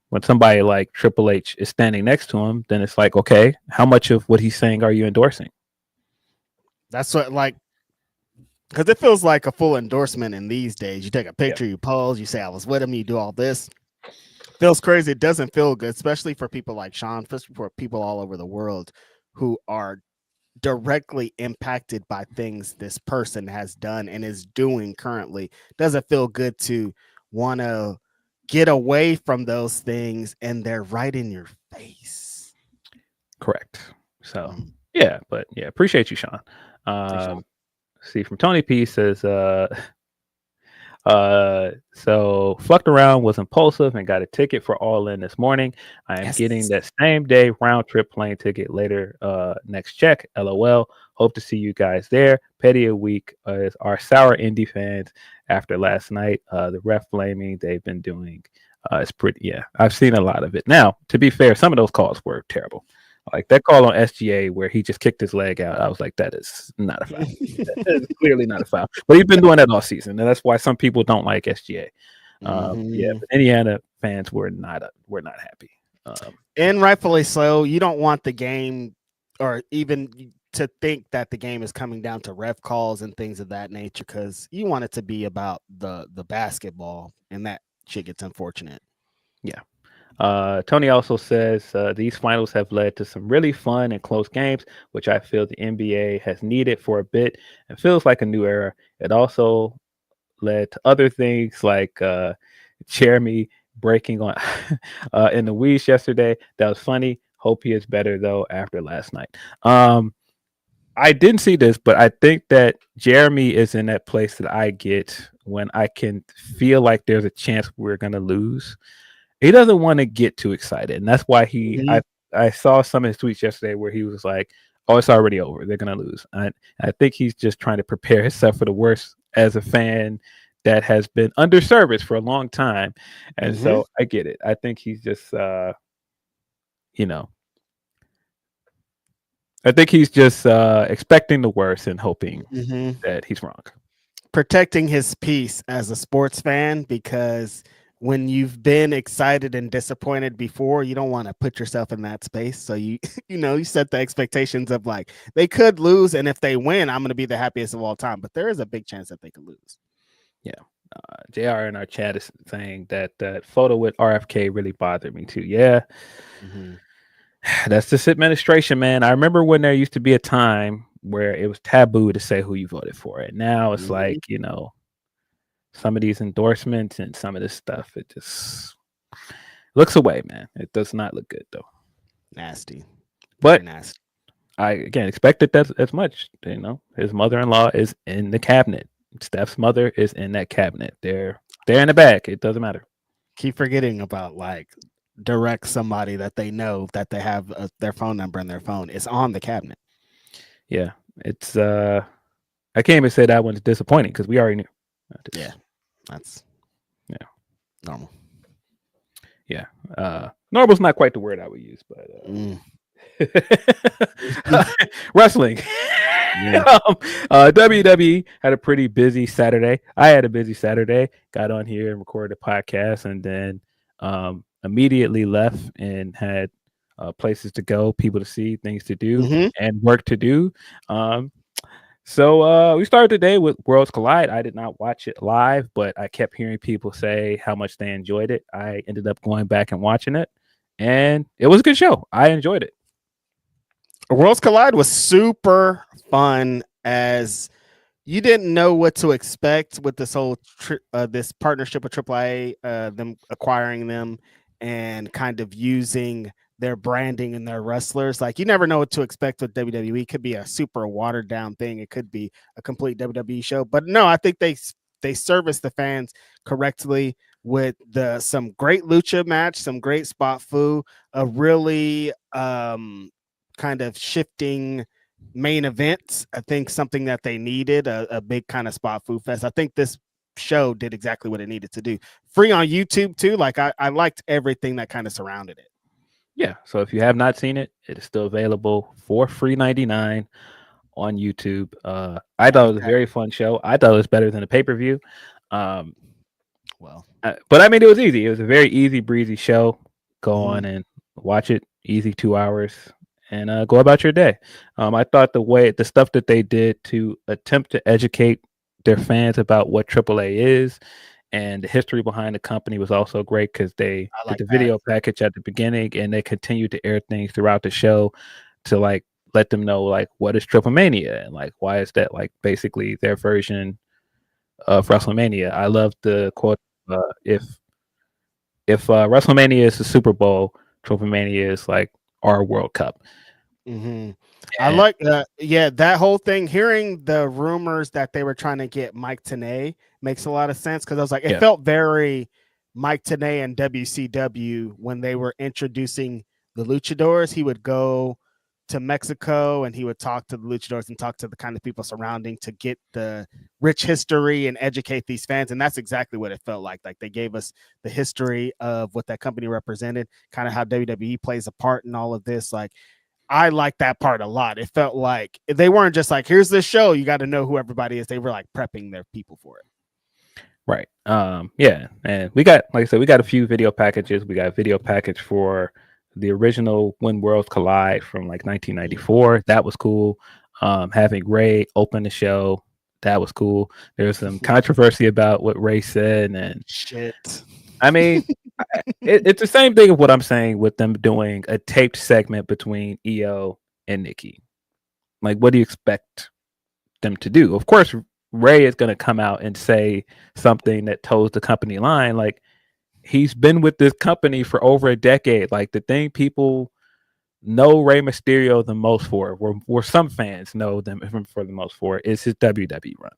when somebody like Triple H is standing next to him, then it's like, okay, how much of what he's saying are you endorsing? That's what because it feels like a full endorsement in these days. You take a picture, you pose, you say I was with him, you do all this. Feels crazy. It doesn't feel good, especially for people like Sean, especially for people all over the world who are directly impacted by things this person has done and is doing currently. Doesn't feel good to want to get away from those things, and they're right in your face. Correct. So appreciate you, Sean. See, from Tony P says so fucked around, was impulsive, and got a ticket for All In this morning. I am getting that same day round trip plane ticket later next check. LOL. Hope to see you guys there. Petty a week is our sour indie fans after last night. The ref blaming they've been doing is pretty. I've seen a lot of it. Now, to be fair, some of those calls were terrible. Like that call on SGA where he just kicked his leg out. I was like, that is not a foul. That is clearly not a foul. But he's been doing that all season. And that's why some people don't like SGA. But Indiana fans were not happy. And rightfully so. You don't want the game or even to think that the game is coming down to ref calls and things of that nature, because you want it to be about the basketball, and that shit gets unfortunate. Yeah. Tony also says these finals have led to some really fun and close games, which I feel the NBA has needed for a bit and feels like a new era. It also led to other things like Jeremy breaking on in the weeds yesterday. That was funny. Hope he is better though after last night. I didn't see this, but I think that Jeremy is in that place that I get when I can feel like there's a chance we're gonna lose. He doesn't want to get too excited, and that's why I saw some of his tweets yesterday where he was like, "Oh, it's already over. They're gonna lose." I think he's just trying to prepare himself for the worst as a fan that has been under service for a long time, and so I get it. I think he's just, I think he's just expecting the worst and hoping that he's wrong. Protecting his peace as a sports fan, because when you've been excited and disappointed before, you don't want to put yourself in that space. So you set the expectations of like they could lose, and if they win, I'm going to be the happiest of all time. But there is a big chance that they could lose. Yeah. JR in our chat is saying that that photo with RFK really bothered me too. Yeah. That's this administration, man. I remember when there used to be a time where it was taboo to say who you voted for. And now it's like, some of these endorsements and some of this stuff, it just looks away, man. It does not look good though. Nasty. But nasty. I again expected that as much. His mother-in-law is in the cabinet. Steph's mother is in that cabinet. They're in the back. It doesn't matter. Keep forgetting about like direct somebody that they know that they have their phone number in their phone. It's on the cabinet. Yeah, it's I can't even say that one's disappointing because we already knew. Yeah, that's normal. Yeah, normal's not quite the word I would use, but wrestling. WWE had a pretty busy Saturday. I had a busy Saturday. Got on here and recorded a podcast, and then immediately left and had places to go, people to see, things to do, and work to do. So we started the day with Worlds Collide. I did not watch it live, but I kept hearing people say how much they enjoyed it. I ended up going back and watching it, and it was a good show. I enjoyed it. Worlds Collide was super fun, as you didn't know what to expect with this whole this partnership with AAA, them acquiring them and kind of using their branding and their wrestlers. Like, you never know what to expect with WWE. It could be a super watered down thing. It could be a complete WWE show. But no, I think they service the fans correctly with some great lucha match, some great spot foo, a really kind of shifting main event. I think something that they needed, a big kind of spot foo fest. I think this show did exactly what it needed to do. Free on YouTube too. Like I liked everything that kind of surrounded it. Yeah, so if you have not seen it, it is still available for free $99 on YouTube. I thought it was a very fun show. I thought it was better than a pay-per-view. But I mean, it was easy. It was a very easy breezy show. Go on and watch it. Easy 2 hours. and go about your day. I thought the stuff that they did to attempt to educate their fans about what AAA is and the history behind the company was also great because they did the video package at the beginning and they continued to air things throughout the show to like let them know like what is Triple Mania and like why is that like basically their version of WrestleMania. I love the quote if WrestleMania is the Super Bowl, Triple Mania is like our World Cup. Mm-hmm. I like that whole thing. Hearing the rumors that they were trying to get Mike Tenay makes a lot of sense because I was like, it felt very Mike Tenay and WCW when they were introducing the luchadors. He would go to Mexico and he would talk to the luchadors and talk to the kind of people surrounding to get the rich history and educate these fans. And that's exactly what it felt like. Like they gave us the history of what that company represented, kind of how WWE plays a part in all of this. Like, I like that part a lot. It felt like they weren't just like, here's this show, you got to know who everybody is. They were like prepping their people for it. Right. Yeah. And we got, like I said, we got a few video packages. We got a video package for the original When Worlds Collide from like 1994. That was cool. Having Ray open the show, that was cool. There's some controversy about what Ray said and shit. I mean, it's the same thing of what I'm saying with them doing a taped segment between EO and Nikki. Like, what do you expect them to do? Of course, Ray is going to come out and say something that toes the company line. Like, he's been with this company for over a decade. Like, the thing people know Rey Mysterio the most for, where some fans know them for the most for, is his WWE run.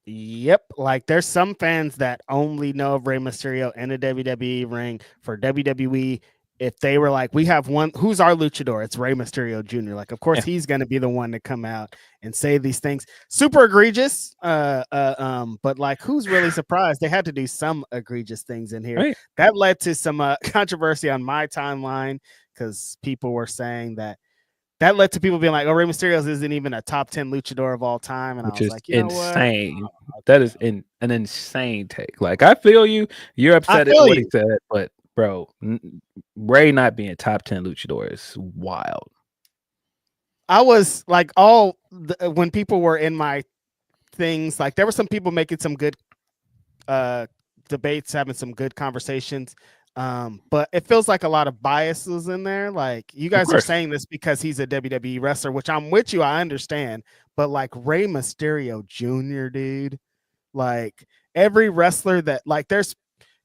Yep, like there's some fans that only know of Rey Mysterio in a WWE ring. For WWE, if they were like, we have one, who's our luchador? It's Rey Mysterio Jr. Like, of course, he's going to be the one to come out and say these things. Super egregious, but like, who's really surprised? They had to do some egregious things in here. Right. That led to some controversy on my timeline because people were saying that led to people being like, oh, Rey Mysterio isn't even a top 10 luchador of all time. And Which I was is like, you insane. know what? That is an insane take. Like, I feel you. You're upset at what he said, but bro, Ray not being top 10 luchador is wild. I was like, when people were in my things, like there were some people making some good debates, having some good conversations. But it feels like a lot of biases in there. Like, you guys are saying this because he's a WWE wrestler, which I'm with you. I understand. But like Rey Mysterio Jr., dude, like every wrestler that like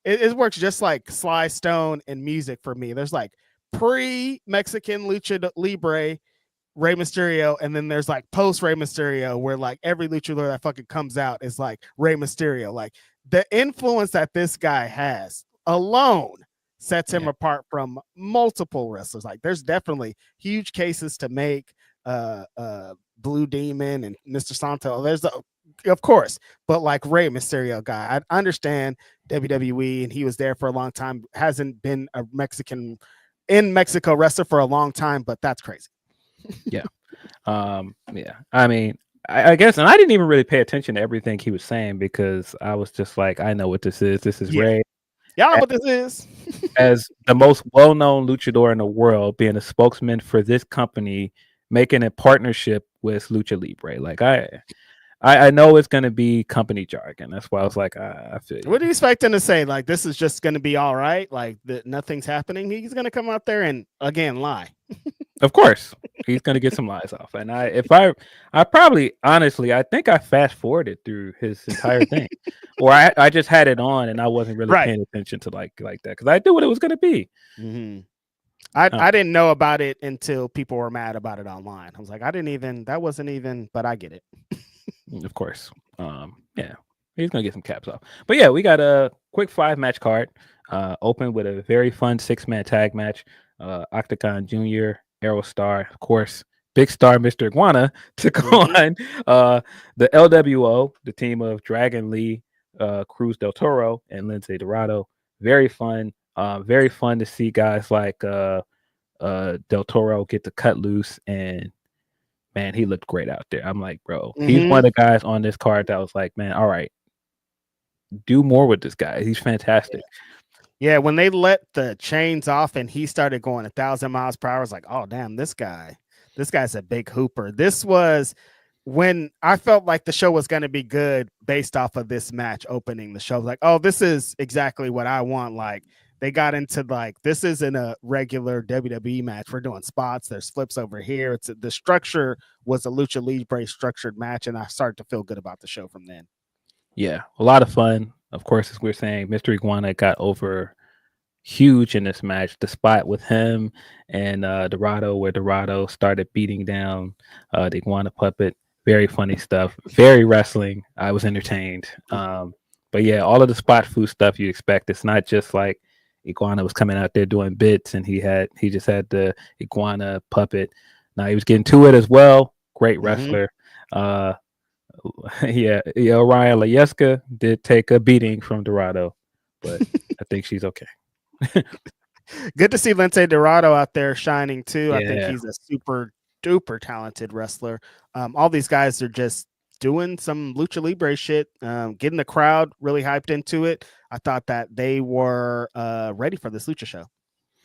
it works just like Sly Stone and music for me. There's like pre-Mexican Lucha Libre Rey Mysterio, and then there's like post Rey Mysterio where like every luchador that fucking comes out is like Rey Mysterio. Like, the influence that this guy has alone sets him apart from multiple wrestlers. Like, there's definitely huge cases to make. Blue Demon and Mr. Santo, of course, but like Rey Mysterio guy, I understand WWE and he was there for a long time, hasn't been a Mexican in Mexico wrestler for a long time, but that's crazy. Yeah. Yeah. I mean, I guess, and I didn't even really pay attention to everything he was saying because I was just like, I know what this is. This is Ray. Y'all know what this is. As the most well-known luchador in the world, being a spokesman for this company, making a partnership with Lucha Libre. Like, I know it's going to be company jargon. That's why I was like, I feel you. What do you expect him to say? Like, this is just going to be all right? Like, nothing's happening? He's going to come out there and, again, lie. Of course. He's going to get some lies off. And I probably, honestly, I think I fast-forwarded through his entire thing. Or I just had it on and I wasn't really paying attention to like that because I knew what it was going to be. Mm-hmm. I didn't know about it until people were mad about it online. I was like, that wasn't even, but I get it. Of course. Yeah, he's gonna get some caps off. But yeah, we got a quick 5-match card. Open with a very fun 6-man tag match. Octagon Jr., Aerostar, of course, Big Star Mr. Iguana took on the LWO, the team of Dragon Lee, Cruz del Toro, and Lindsey Dorado. Very fun. Very fun to see guys like Del Toro get to cut loose, and man, he looked great out there. I'm like, bro, he's one of the guys on this card that was like, man, all right, do more with this guy. He's fantastic. Yeah, when they let the chains off and he started going 1,000 miles per hour, I was like, oh damn, this guy's a big hooper. This was when I felt like the show was going to be good based off of this match opening the show. Like, oh, this is exactly what I want. Like, they got into like, this isn't a regular WWE match. We're doing spots. There's flips over here. The structure was a Lucha Libre structured match, and I started to feel good about the show from then. Yeah, a lot of fun. Of course, as we're saying, Mr. Iguana got over huge in this match. The spot with him and Dorado, where Dorado started beating down the Iguana puppet. Very funny stuff. Very wrestling. I was entertained. But yeah, all of the spot food stuff you expect. It's not just like Iguana was coming out there doing bits and he just had the Iguana puppet. Now he was getting to it as well. Great wrestler. Ryan Layeska did take a beating from Dorado, but I think she's okay. Good to see Lindsey Dorado out there shining too. Yeah. I think he's a super duper talented wrestler. All these guys are just doing some Lucha Libre shit, getting the crowd really hyped into it. I thought that they were ready for this Lucha show.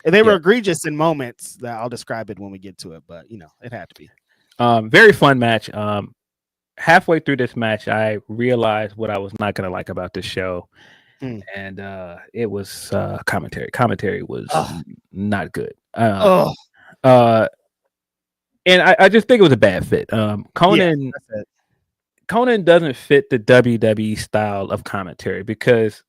And they were egregious in moments that I'll describe it when we get to it, but you know, it had to be. Very fun match. Halfway through this match, I realized what I was not going to like about this show. And it was commentary. Commentary was not good. And I just think it was a bad fit. Conan doesn't fit the WWE style of commentary because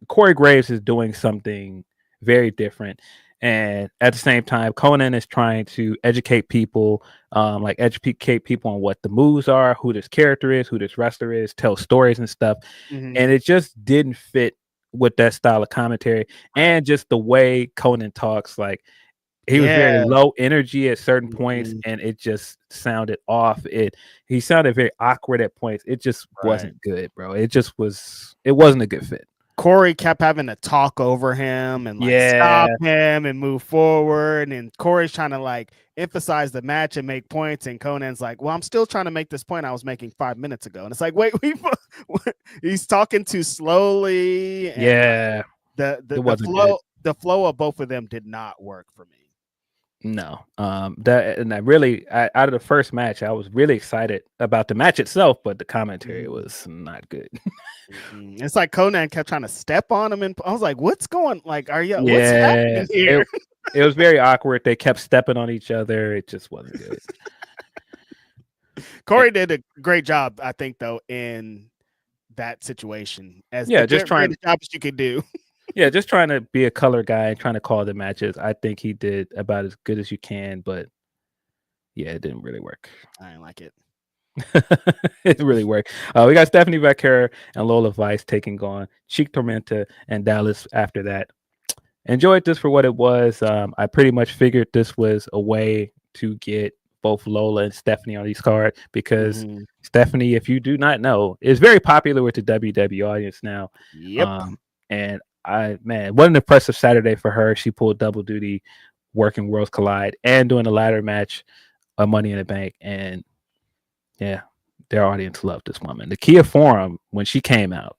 Corey Graves is doing something very different. And at the same time, Conan is trying to educate people, educate people on what the moves are, who this character is, who this wrestler is, tell stories and stuff. And it just didn't fit with that style of commentary and just the way Conan talks. Like, he was very low energy at certain points, and it just sounded off. He sounded very awkward at points. It just wasn't good, bro. It wasn't a good fit. Corey kept having to talk over him and stop him and move forward. And Corey's trying to like emphasize the match and make points. And Conan's like, well, I'm still trying to make this point I was making 5 minutes ago. And it's like, wait, he's talking too slowly. And the flow of both of them did not work for me. No, out of the first match, I was really excited about the match itself, but the commentary was not good. It's like Conan kept trying to step on him, and I was like, "What's going? Like, what's happening here?" It was very awkward. They kept stepping on each other. It just wasn't good. Corey did a great job, I think, though, in that situation. Just trying the job as you could do. Yeah, just trying to be a color guy and trying to call the matches. I think he did about as good as you can, but yeah, it didn't really work. I didn't like it. It didn't really work. We got Stephanie Vaquera and Lola Vice taking on Cheek Tormenta and Dallas after that. Enjoyed this for what it was. I pretty much figured this was a way to get both Lola and Stephanie on these cards because Stephanie, if you do not know, is very popular with the WWE audience now. Yep. And what an impressive Saturday for her. She pulled double duty, working Worlds Collide and doing a ladder match of Money in the Bank. And yeah, their audience loved this woman. The Kia Forum, when she came out,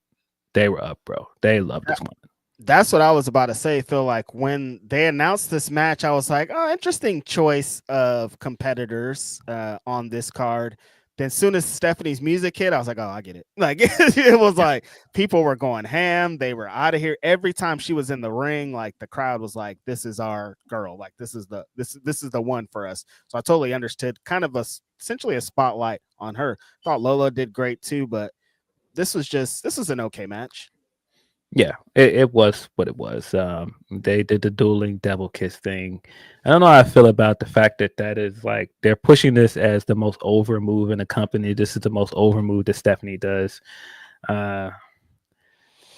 they were up, bro. They loved this woman. That's what I was about to say, Phil. Like, when they announced this match, I was like, oh, interesting choice of competitors on this card. Then as soon as Stephanie's music hit, I was like, oh, I get it. Like, it was like people were going ham. They were out of here. Every time she was in the ring, like, the crowd was like, this is our girl. Like, this is the one for us. So I totally understood, kind of essentially a spotlight on her. Thought Lola did great too, but this was an okay match. Yeah, it was what it was. They did the dueling devil kiss thing. I don't know how I feel about the fact that is like they're pushing this as the most over move in the company. This is the most over move that Stephanie does. I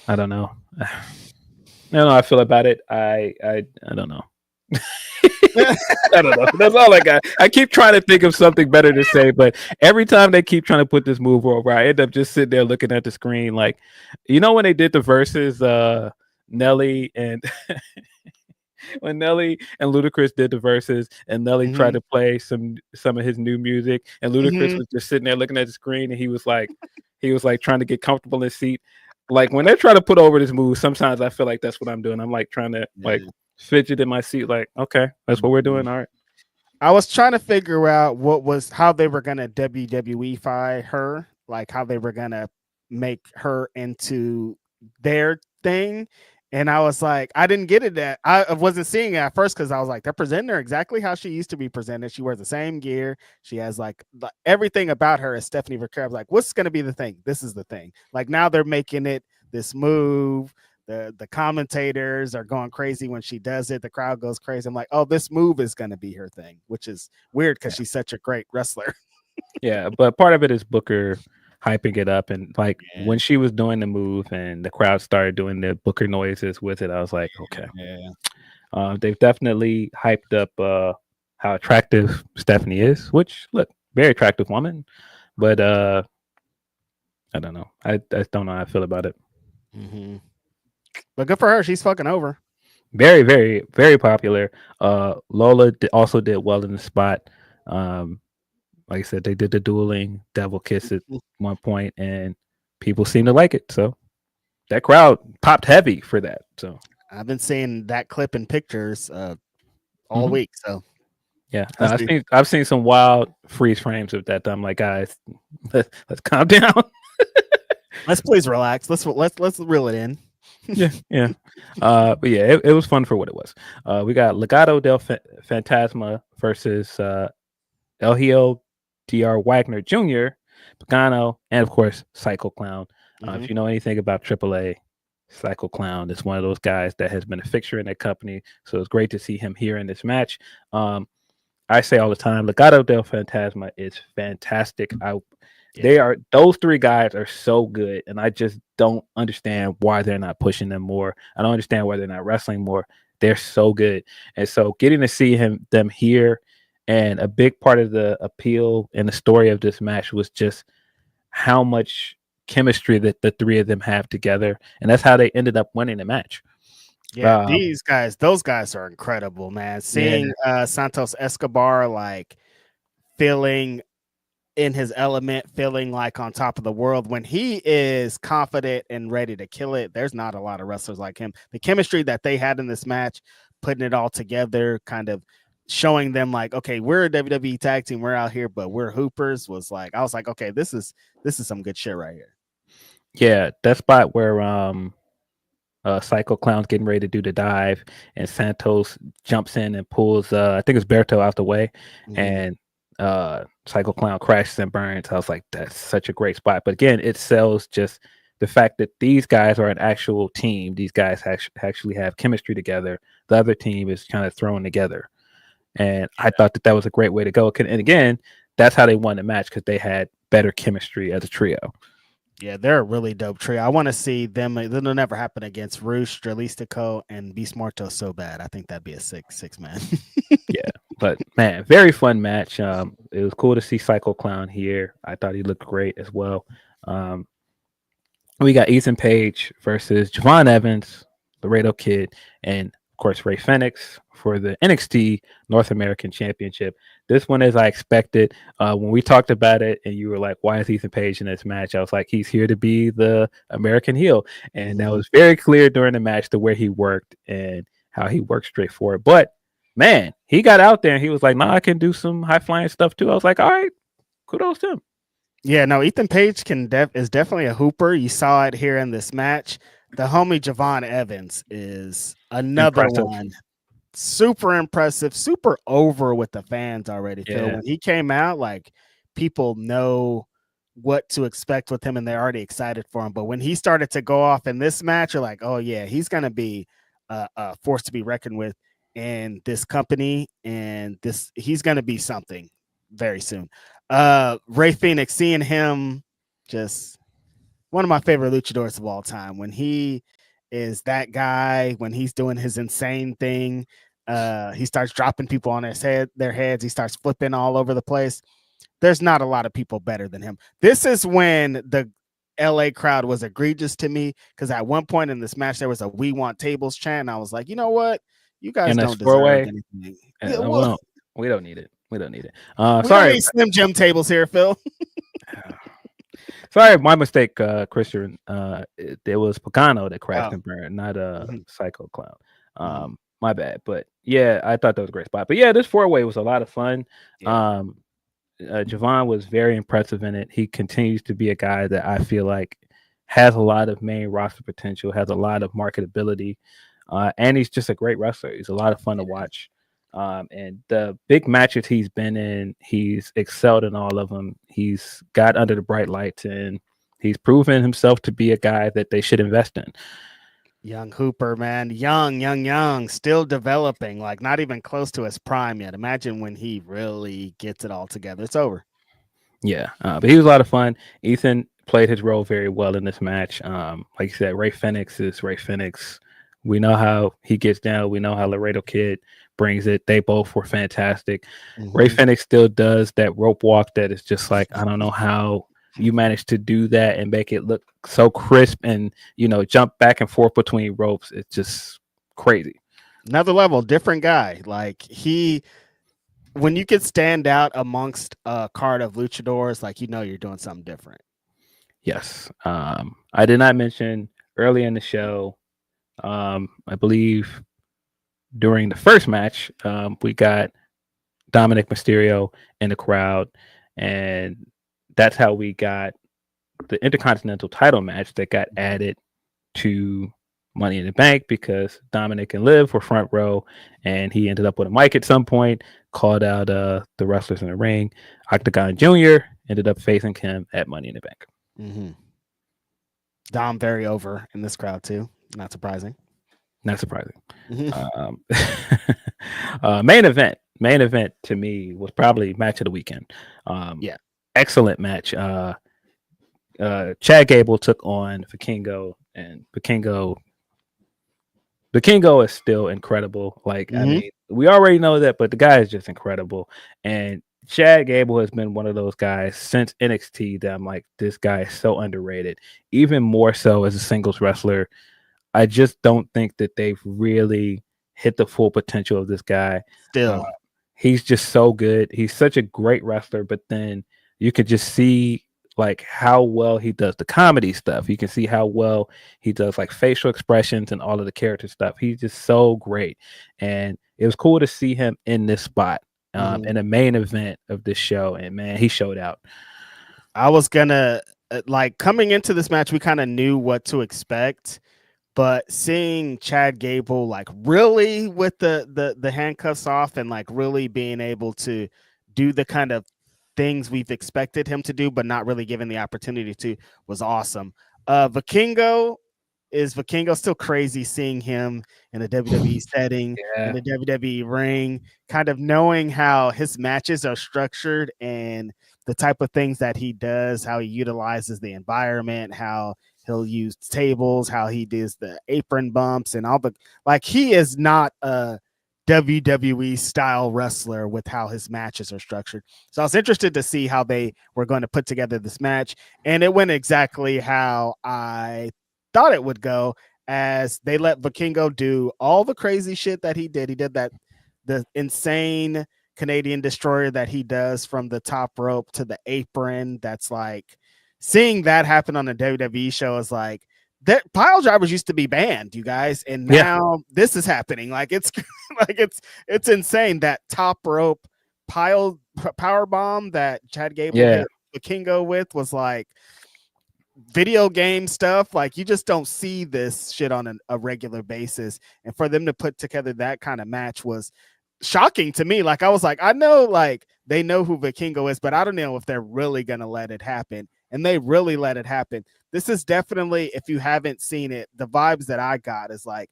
don't know. I don't know how I feel about it. I don't know. I don't know. That's all I got. I keep trying to think of something better to say, but every time they keep trying to put this move over, I end up just sitting there looking at the screen. Like, you know, when they did the verses, Nelly and when Nelly and Ludacris did the verses, and Nelly tried to play some of his new music, and Ludacris was just sitting there looking at the screen, and he was like trying to get comfortable in his seat. like when they're trying to put over this move, sometimes I feel like that's what I'm doing. I'm like trying to like fidget in my seat, like, okay, that's what we're doing. All right. I was trying to figure out how they were gonna WWE-fy her, like how they were gonna make her into their thing. And I was like, I didn't get it. That I wasn't seeing it at first because I was like, they're presenting her exactly how she used to be presented. She wears the same gear. She has like everything about her is Stephanie Vercare. Like, what's going to be the thing? This is the thing. Like now they're making it this move. The commentators are going crazy when she does it. The crowd goes crazy. I'm like, oh, this move is going to be her thing, which is weird because she's such a great wrestler. Yeah, but part of it is Booker hyping it up, and like when she was doing the move and the crowd started doing the Booker noises with it, I was like, okay, they've definitely hyped up how attractive Stephanie is, which look, very attractive woman, but I don't know, I don't know how I feel about it. But good for her, she's fucking over. Very, very, very popular. Lola also did well in the spot. Like I said, they did the dueling devil kiss at one point, and people seem to like it. So that crowd popped heavy for that. So I've been seeing that clip in pictures all week. So yeah, I've seen some wild freeze frames of that. I'm like, guys, let's calm down. Let's please relax. Let's reel it in. yeah. But yeah, it was fun for what it was. We got Legado del Fantasma versus El Hijo Dr. Wagner Jr., Pagano, and of course Psycho Clown. If you know anything about AAA, Psycho Clown is one of those guys that has been a fixture in that company. So it's great to see him here in this match. I say all the time, Legado del Fantasma is fantastic. Those three guys are so good, and I just don't understand why they're not pushing them more. I don't understand why they're not wrestling more. They're so good, and so getting to see them here. And a big part of the appeal and the story of this match was just how much chemistry that the three of them have together. And that's how they ended up winning the match. Yeah, those guys are incredible, man. Seeing Santos Escobar like feeling in his element, feeling like on top of the world when he is confident and ready to kill it. There's not a lot of wrestlers like him. The chemistry that they had in this match, putting it all together, kind of showing them like, okay, we're a WWE tag team, we're out here, but we're hoopers, was like, I was like, okay, this is some good shit right here. Yeah, that spot where Psycho Clown's getting ready to do the dive and Santos jumps in and pulls I think it's Berto out the way, and Psycho Clown crashes and burns. I was like, that's such a great spot. But again, it sells just the fact that these guys are an actual team. These guys actually have chemistry together. The other team is kind of thrown together. And I thought that was a great way to go. And again, that's how they won the match, because they had better chemistry as a trio. Yeah, they're a really dope trio. I want to see them. It'll never happen against Roosh, Dralistico, and Beast Morto so bad. I think that'd be a six man. Yeah, but man, very fun match. It was cool to see Psycho Clown here. I thought he looked great as well. We got Ethan Page versus Javon Evans, Laredo Kid, and of course Ray Fenix for the NXT North American Championship. This one, as I expected, when we talked about it and you were like, why is Ethan Page in this match? I was like, he's here to be the American heel. And that was very clear during the match, the way he worked and how he worked straight forward. But man, he got out there and he was like, I can do some high flying stuff too. I was like, all right, kudos to him. Yeah, no, Ethan Page is definitely a hooper. You saw it here in this match. The homie Javon Evans is another one. Super impressive, super over with the fans already. Yeah. Phil, when he came out, like, people know what to expect with him and they're already excited for him. But when he started to go off in this match, you're like, oh yeah, he's gonna be a force to be reckoned with in this company, and he's gonna be something very soon. Ray Phoenix, seeing him, just one of my favorite luchadors of all time. When he is that guy, when he's doing his insane thing, he starts dropping people on their heads. He starts flipping all over the place. There's not a lot of people better than him. This is when the LA crowd was egregious to me, because at one point in this match, there was a "We Want Tables" chant. And I was like, you know what? You guys don't deserve anything. We don't need it. We don't need it. Sorry, Slim Jim tables here, Phil. Sorry, my mistake, Christian. It was Pagano that crashed and burned, not Psycho Clown. My bad. But yeah, I thought that was a great spot. But yeah, this 4-way was a lot of fun. Yeah. Javon was very impressive in it. He continues to be a guy that I feel like has a lot of main roster potential, has a lot of marketability, and he's just a great wrestler. He's a lot of fun to watch. And the big matches he's been in, he's excelled in all of them. He's got under the bright lights, and he's proven himself to be a guy that they should invest in. Young Hooper, man, young, still developing, like not even close to his prime yet. Imagine when he really gets it all together. It's over. Yeah, but he was a lot of fun. Ethan played his role very well in this match. Like you said, Ray Phoenix is Ray Phoenix. We know how he gets down. We know how Laredo Kid brings it. They both were fantastic. Ray Phoenix still does that rope walk that is just like, I don't know how you managed to do that and make it look so crisp and, jump back and forth between ropes. It's just crazy. Another level, different guy. Like when you can stand out amongst a card of luchadors, like, you're doing something different. Yes. I did not mention early in the show, I believe during the first match, we got Dominic Mysterio in the crowd, and that's how we got the Intercontinental title match that got added to Money in the Bank, because Dominic and Liv were front row, and he ended up with a mic at some point, called out the wrestlers in the ring. Octagon Jr. ended up facing him at Money in the Bank. Dom very over in this crowd too. Not surprising. Main event to me was probably match of the weekend. Excellent match. Chad Gable took on Vikingo, and Vikingo is still incredible. Like, I mean, we already know that, but the guy is just incredible. And Chad Gable has been one of those guys since NXT that I'm like, this guy is so underrated, even more so as a singles wrestler. I just don't think that they've really hit the full potential of this guy. Still, he's just so good. He's such a great wrestler, but then you could just see like how well he does the comedy stuff. You can see how well he does like facial expressions and all of the character stuff. He's just so great. And it was cool to see him in this spot, in the main event of this show. And man, he showed out. I was gonna coming into this match, we kind of knew what to expect. But seeing Chad Gable like really with the handcuffs off and like really being able to do the kind of things we've expected him to do, but not really given the opportunity to, was awesome. Vikingo still crazy seeing him in a WWE setting, in a WWE ring, kind of knowing how his matches are structured and the type of things that he does, how he utilizes the environment, how he'll use tables, how he does the apron bumps and all the, like, he is not a WWE style wrestler with how his matches are structured. So I was interested to see how they were going to put together this match, and it went exactly how I thought it would go, as they let Vikingo do all the crazy shit that he did. He did that, the insane Canadian destroyer that he does from the top rope to the apron. That's like, seeing that happen on a WWE show is like, that pile drivers used to be banned, you guys, and now this is happening. Like, it's like it's insane. That top rope power bomb that Chad Gable hit Vikingo with was like video game stuff. Like, you just don't see this shit on a regular basis, and for them to put together that kind of match was shocking to me. Like, I was like, I know, like, they know who Vikingo is, but I don't know if they're really gonna let it happen. And they really let it happen. This is definitely, if you haven't seen it, the vibes that I got is like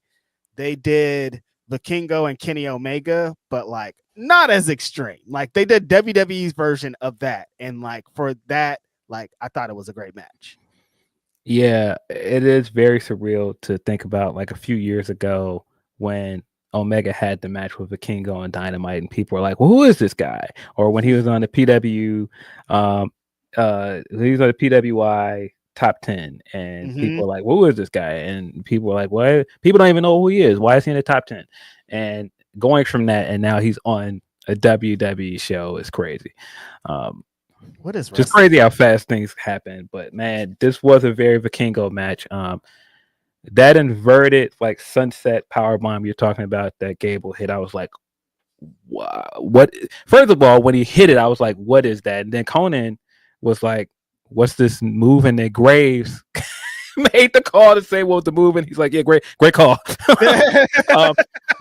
they did Vikingo and Kenny Omega, but like not as extreme. Like, they did WWE's version of that. And like, for that, like, I thought it was a great match. Yeah, it is very surreal to think about, like, a few years ago when Omega had the match with Vikingo on Dynamite, and people were like, well, who is this guy? Or when he was on the PW, he was on the PWI top 10, and people were like, well, who is this guy? And people were like, well, people don't even know who he is. Why is he in the top 10? And going from that, and now he's on a WWE show is crazy. What is just crazy how fast things happen. But man, this was a very Vikingo match. That inverted like sunset powerbomb you're talking about that Gable hit, I was like, wow, what? First of all, when he hit it, I was like, what is that? And then Conan was like, what's this move? And then Graves made the call to say what was the move, and he's like, yeah, great call.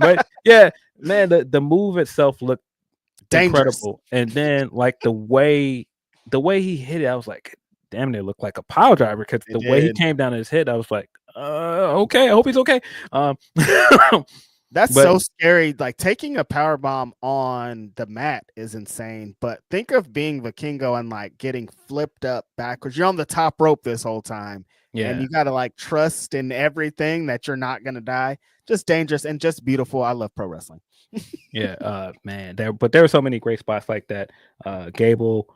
But yeah, man, the move itself looked incredible. And then like the way he hit it, I was like, damn, it looked like a pile driver, because the way he came down his head, I was like, okay, I hope he's okay. That's so scary. Like taking a power bomb on the mat is insane. But think of being Vikingo and like getting flipped up backwards. You're on the top rope this whole time. Yeah. And you got to like trust in everything that you're not going to die. Just dangerous and just beautiful. I love pro wrestling. Yeah, man. There were so many great spots like that. Gable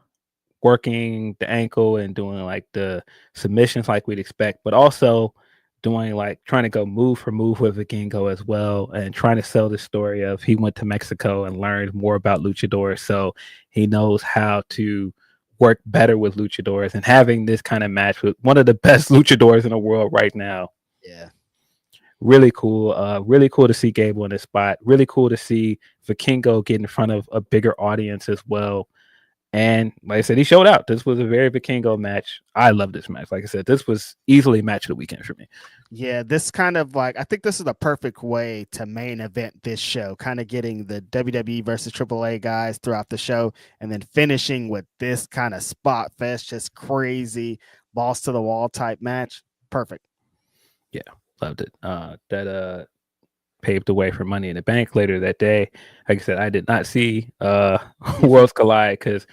working the ankle and doing like the submissions like we'd expect, but also doing like trying to go move for move with Vikingo as well, and trying to sell the story of he went to Mexico and learned more about luchadors, so he knows how to work better with luchadors, and having this kind of match with one of the best luchadors in the world right now. Yeah. Really cool. Really cool to see Gable in this spot. Really cool to see Vikingo get in front of a bigger audience as well. And like I said, he showed out. This was a very Vikingo match. I love this match. Like I said, this was easily match of the weekend for me. Yeah, this kind of like, I think this is the perfect way to main event this show, kind of getting the WWE versus AAA guys throughout the show, and then finishing with this kind of spot fest, just crazy balls to the wall type match. Perfect. Yeah, loved it. That paved the way for Money in the Bank later that day. Like I said, I did not see Worlds Collide because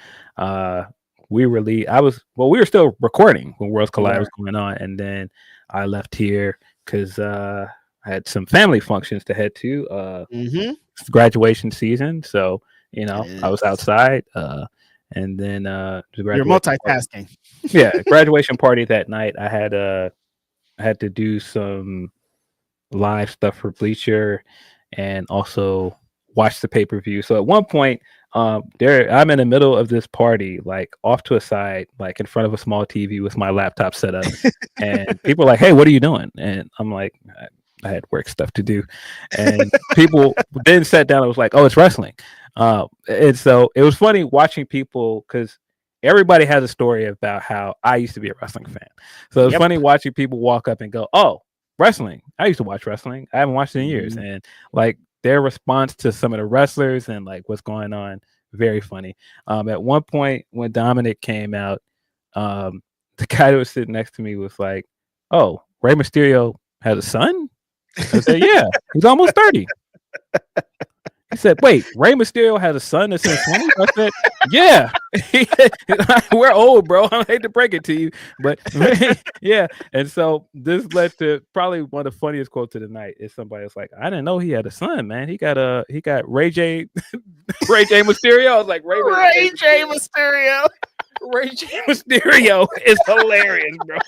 we were still recording when Worlds Collide was going on, and then I left here because I had some family functions to head to. It's graduation season, so I was outside, and then you're multitasking. Graduation party that night. I had to do some live stuff for Bleacher and also watch the pay-per-view. So at one point, I'm in the middle of this party, like off to a side, like in front of a small TV with my laptop set up, and people are like, "Hey, what are you doing?" And I'm like, I had work stuff to do, and people then sat down and was like, "Oh, it's wrestling," and so it was funny watching people, because everybody has a story about how I used to be a wrestling fan. So it's funny watching people walk up and go, "Oh, wrestling. I used to watch wrestling. I haven't watched it in years." And like their response to some of the wrestlers and like what's going on, very funny. At one point when Dominic came out, the guy that was sitting next to me was like, "Oh, Rey Mysterio has a son?" I said, "Yeah, he's almost 30. He said, "Wait, Rey Mysterio has a son that's in 20? I said, "Yeah." We're old, bro. I hate to break it to you, but yeah. And so this led to probably one of the funniest quotes of the night. Is somebody was like, "I didn't know he had a son, man. He got Ray J Mysterio." I was like, Ray J Mysterio. Ray J Mysterio is hilarious, bro.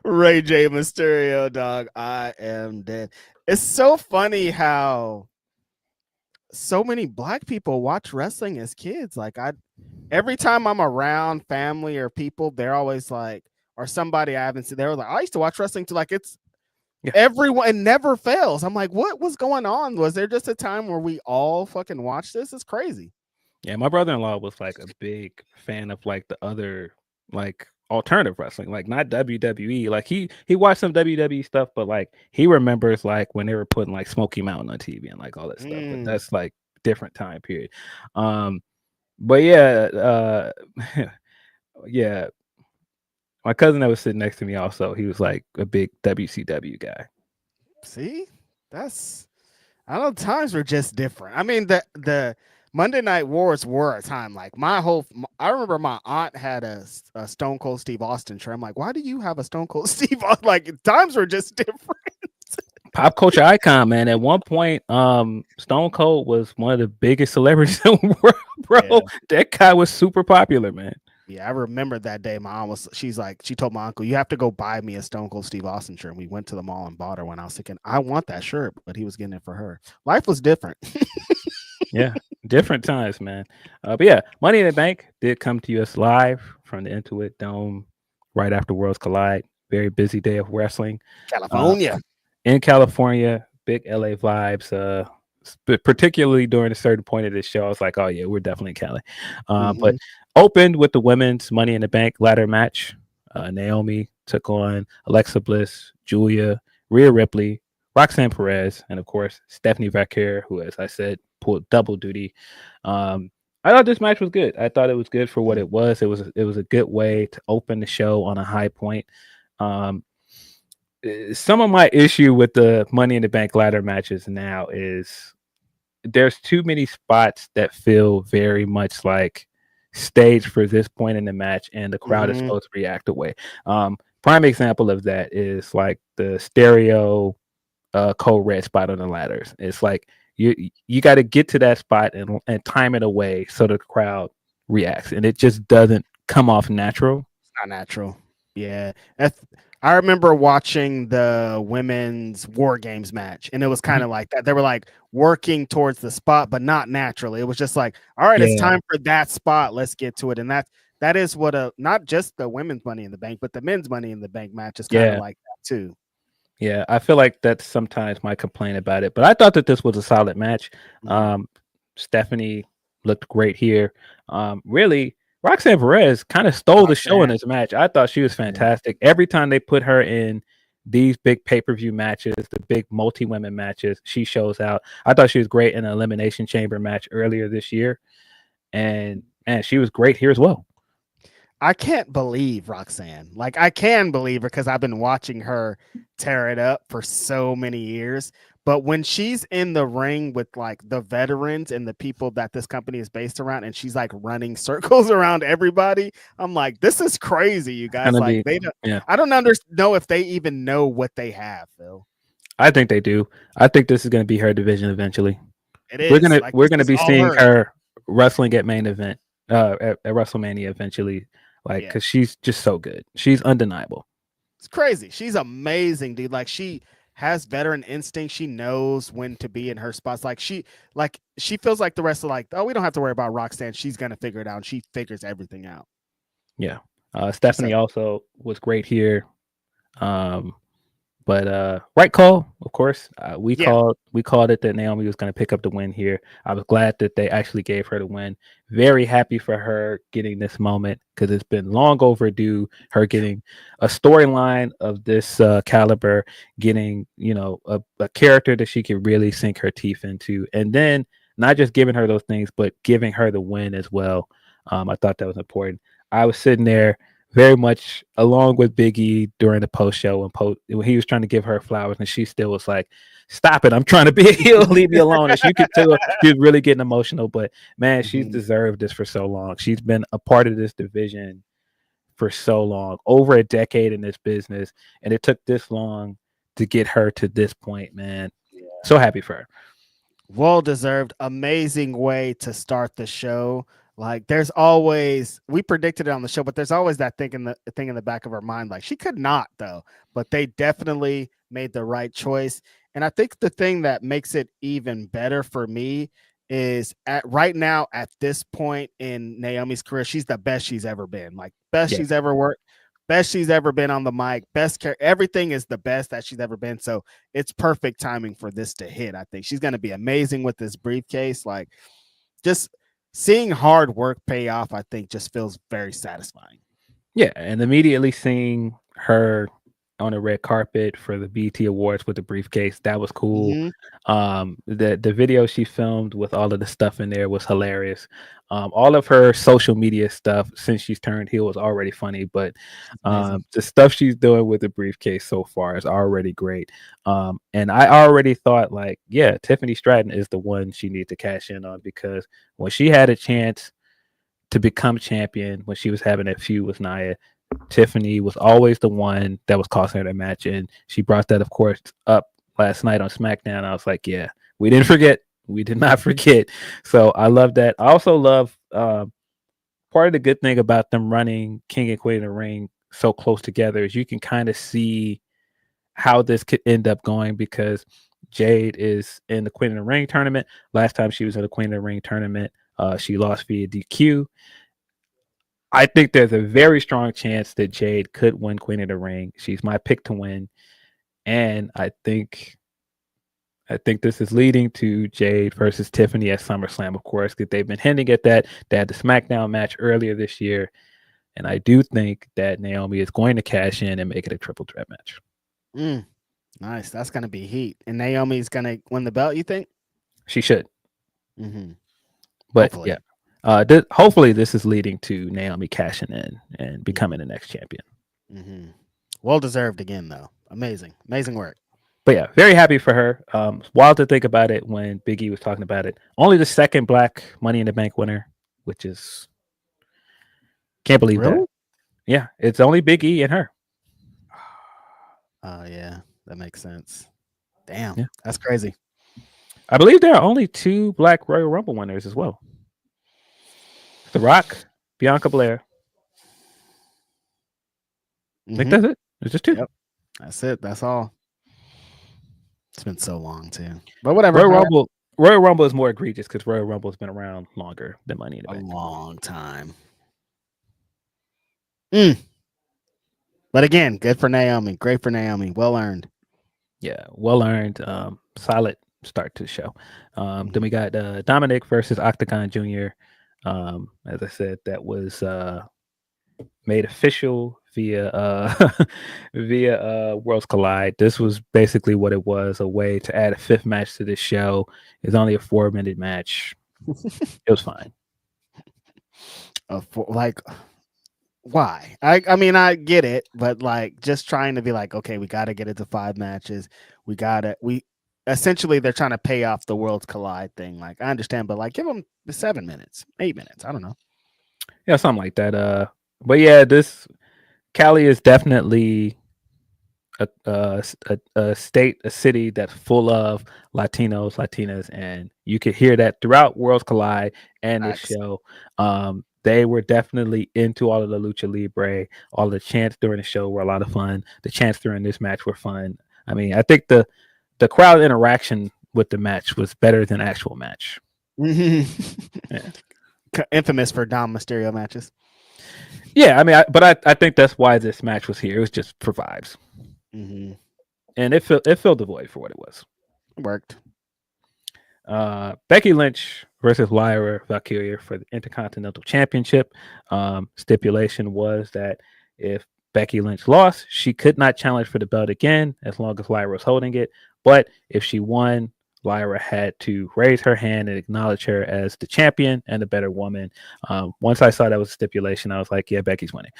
Ray J Mysterio, dog. I am dead. It's so funny how so many black people watch wrestling as kids. Like every time I'm around family or people, they're always like, or somebody I haven't seen, they're like, "I used to watch wrestling too." Like everyone, it never fails. I'm like, what was going on? Was there just a time where we all fucking watched this? It's crazy. Yeah, my brother-in-law was like a big fan of like the other like alternative wrestling, like not WWE. Like he watched some WWE stuff, but like he remembers like when they were putting like Smoky Mountain on TV and like all that stuff. But that's like different time period. But yeah, yeah. My cousin that was sitting next to me also, he was like a big WCW guy. See, I don't know, times were just different. I mean, the Monday Night Wars were a time. Like I remember my aunt had a Stone Cold Steve Austin shirt. I'm like, why do you have a Stone Cold Steve Austin? Like times were just different. Pop culture icon, man. At one point, Stone Cold was one of the biggest celebrities in the world, bro. Yeah. That guy was super popular, man. Yeah, I remember that day. My aunt she told my uncle, "You have to go buy me a Stone Cold Steve Austin shirt." And we went to the mall and bought her one. I was thinking, I want that shirt, but he was getting it for her. Life was different. Yeah, Different times, man. But yeah, Money in the Bank did come to us live from the Intuit Dome right after Worlds Collide. Very busy day of wrestling. California. In California, big LA vibes. Particularly during a certain point of this show, I was like, oh yeah, we're definitely in Cali. But opened with the women's Money in the Bank ladder match. Naomi took on Alexa Bliss, Julia, Rhea Ripley, Roxanne Perez, and of course Stephanie Vaquer, who, as I said, pulled double duty. I thought this match was good. I thought it was good for what it was. It was a good way to open the show on a high point. Some of my issue with the Money in the Bank ladder matches now is there's too many spots that feel very much like staged for this point in the match, and the crowd is supposed to react away. Prime example of that is like the stereo code red spot on the ladders. It's like you got to get to that spot and time it away so the crowd reacts, and it just doesn't come off natural. It's not natural. Yeah. I remember watching the women's War Games match, and it was kind of like that. They were like working towards the spot, but not naturally. It was just like, all right, it's time for that spot. Let's get to it. And that is what not just the women's Money in the Bank, but the men's Money in the Bank match is kind of like that too. Yeah, I feel like that's sometimes my complaint about it, but I thought that this was a solid match. Stephanie looked great here. Really, Roxanne Perez kind of stole the show in this match. I thought she was fantastic. Every time they put her in these big pay-per-view matches, the big multi-women matches, she shows out. I thought she was great in an Elimination Chamber match earlier this year. And man, she was great here as well. I can't believe Roxanne. Like, I can believe her because I've been watching her tear it up for so many years. But when she's in the ring with like the veterans and the people that this company is based around, and she's like running circles around everybody, I'm like, this is crazy, you guys. Like, they don't. I don't know if they even know what they have, Phil. I think they do. I think this is going to be her division eventually. It is. We're gonna be seeing her wrestling at main event, at WrestleMania eventually. Like, because she's just so good. She's undeniable. It's crazy. She's amazing, dude. Like, she has veteran instinct. She knows when to be in her spots. Like, she feels like the rest of, like, oh, we don't have to worry about Roxanne. She's gonna figure it out. And she figures everything out. Yeah. Stephanie also was great here. But right call, of course. We called it that Naomi was going to pick up the win here. I was glad that they actually gave her the win. Very happy for her getting this moment because it's been long overdue. Her getting a storyline of this caliber, getting a character that she can really sink her teeth into, and then not just giving her those things, but giving her the win as well. I thought that was important. I was sitting there very much along with Big E during the post show when he was trying to give her flowers, and she still was like, "Stop it! I'm trying to be a heel. Leave me alone." And you could tell she was really getting emotional. But man, she's deserved this for so long. She's been a part of this division for so long, over a decade in this business, and it took this long to get her to this point. Man, so happy for her. Well deserved. Amazing way to start the show. Like, there's always, we predicted it on the show, but there's always that thing in the back of our mind, like, she could not, though. But they definitely made the right choice. And I think the thing that makes it even better for me is right now, at this point in Naomi's career, she's the best she's ever been. Like, best she's ever worked, best she's ever been on the mic, everything is the best that she's ever been. So it's perfect timing for this to hit. I think she's going to be amazing with this briefcase. Like, just seeing hard work pay off, I think, just feels very satisfying. Yeah, and immediately seeing her on the red carpet for the BET Awards with the briefcase, that was cool. The video she filmed with all of the stuff in there was hilarious. All of her social media stuff since she's turned heel was already funny, but the stuff she's doing with the briefcase so far is already great. And I already thought, like, yeah, Tiffany Stratton is the one she needs to cash in on, because when she had a chance to become champion, when she was having that feud with Nia, Tiffany was always the one that was costing her the match, and she brought that, of course, up last night on SmackDown. I was like, yeah, we didn't forget. We did not forget. So I love that. I also love part of the good thing about them running King and Queen in the ring so close together is you can kind of see how this could end up going, because Jade is in the Queen of the Ring tournament. Last time she was in the Queen of the Ring tournament, she lost via DQ. I think there's a very strong chance that Jade could win Queen of the Ring. She's my pick to win. And I think this is leading to Jade versus Tiffany at SummerSlam, of course, because they've been hinting at that. They had the SmackDown match earlier this year. And I do think that Naomi is going to cash in and make it a triple threat match. Nice. That's going to be heat. And Naomi's going to win the belt, you think? She should. Mm-hmm. But Hopefully. yeah, hopefully this is leading to Naomi cashing in and becoming the next champion. Mm-hmm. Well deserved again, though. Amazing work. But yeah, very happy for her. Wild to think about it when Big E was talking about it. Only the second Black Money in the Bank winner, which is can't believe that. Yeah, it's only Big E and her. Oh yeah, that makes sense. Damn, yeah. That's crazy. I believe there are only 2 Black Royal Rumble winners as well. The Rock, Bianca Belair. I think that's it. It's just 2. Yep. That's it. That's all. It's been so long too. But whatever. Royal Rumble is more egregious because Royal Rumble has been around longer than Money in the Bank. A long time. But again, good for Naomi. Great for Naomi. Well earned. Yeah, well earned. Solid start to the show. Then we got Dominic versus Octagon Jr. As I said, that was made official via Worlds Collide. This was basically what it was, a way to add a 5th match to this show. It's only a 4-minute match. It was fine. Why? I mean, I get it, but like just trying to be like, okay, we got to get it to 5 matches. Essentially they're trying to pay off the Worlds Collide thing. Like, I understand, but like give them 7 minutes, 8 minutes. I don't know. Yeah, something like that. But yeah, this Cali is definitely a city that's full of Latinos, Latinas, and you could hear that throughout Worlds Collide and this show. They were definitely into all of the Lucha Libre. All the chants during the show were a lot of fun. The chants during this match were fun. I mean, I think the crowd interaction with the match was better than actual match. Yeah. Infamous for Dom Mysterio matches. Yeah, I mean, I think that's why this match was here. It was just for vibes. And it filled the void for what it was. It worked. Becky Lynch versus Lyra Valkyria for the Intercontinental Championship. Stipulation was that if Becky Lynch lost, she could not challenge for the belt again as long as Lyra was holding it. But if she won, Lyra had to raise her hand and acknowledge her as the champion and the better woman. Once I saw that was a stipulation, I was like, yeah, Becky's winning.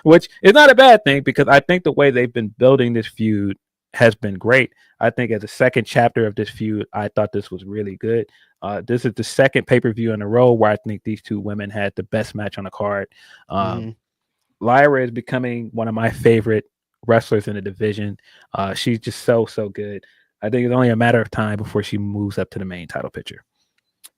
Which is not a bad thing because I think the way they've been building this feud has been great. I think as a second chapter of this feud, I thought this was really good. This is the second pay-per-view in a row where I think these 2 women had the best match on the card. Lyra is becoming one of my favorite wrestlers in the division. She's just so good. I think it's only a matter of time before she moves up to the main title picture.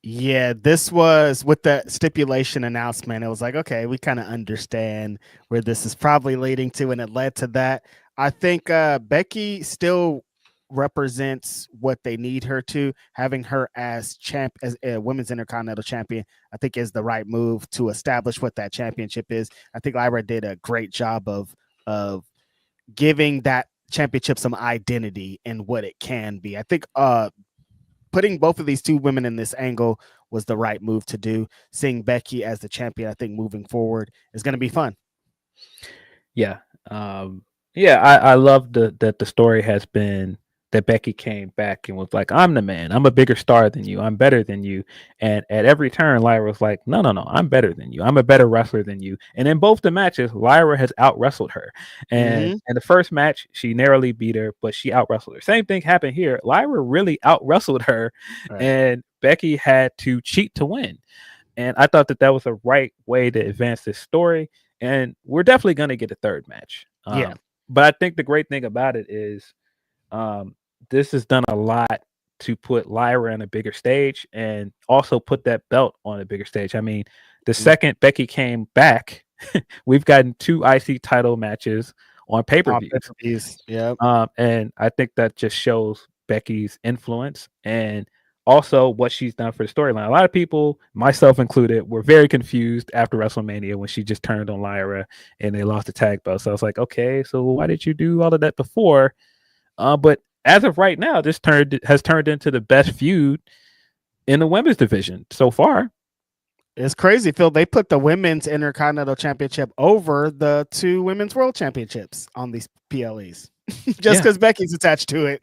Yeah, this was with the stipulation announcement. It was like, okay, we kind of understand where this is probably leading to, and it led to that. I think Becky still represents what they need her to. Having her as a women's Intercontinental champion, I think is the right move to establish what that championship is. I think Lyra did a great job of giving that championship some identity and what it can be. I think putting both of these 2 women in this angle was the right move to do. Seeing Becky as the champion, I think moving forward is going to be fun. Yeah. I love that the story has been that Becky came back and was like, I'm the man. I'm a bigger star than you. I'm better than you. And at every turn, Lyra was like, no, I'm better than you. I'm a better wrestler than you. And in both the matches, Lyra has out-wrestled her. And in the first match, she narrowly beat her, but she out-wrestled her. Same thing happened here. Lyra really out-wrestled her, and Becky had to cheat to win. And I thought that was a right way to advance this story. And we're definitely going to get a third match. But I think the great thing about it is this has done a lot to put Lyra on a bigger stage and also put that belt on a bigger stage. I mean, the second Becky came back, we've gotten 2 IC title matches on pay-per-views. Yep. And I think that just shows Becky's influence and also what she's done for the storyline. A lot of people, myself included, were very confused after WrestleMania when she just turned on Lyra and they lost the tag belt. So I was like, okay, so why did you do all of that before? But as of right now, this has turned into the best feud in the women's division so far. It's crazy, Phil. They put the women's Intercontinental Championship over the 2 women's World Championships on these PLEs just because Becky's attached to it.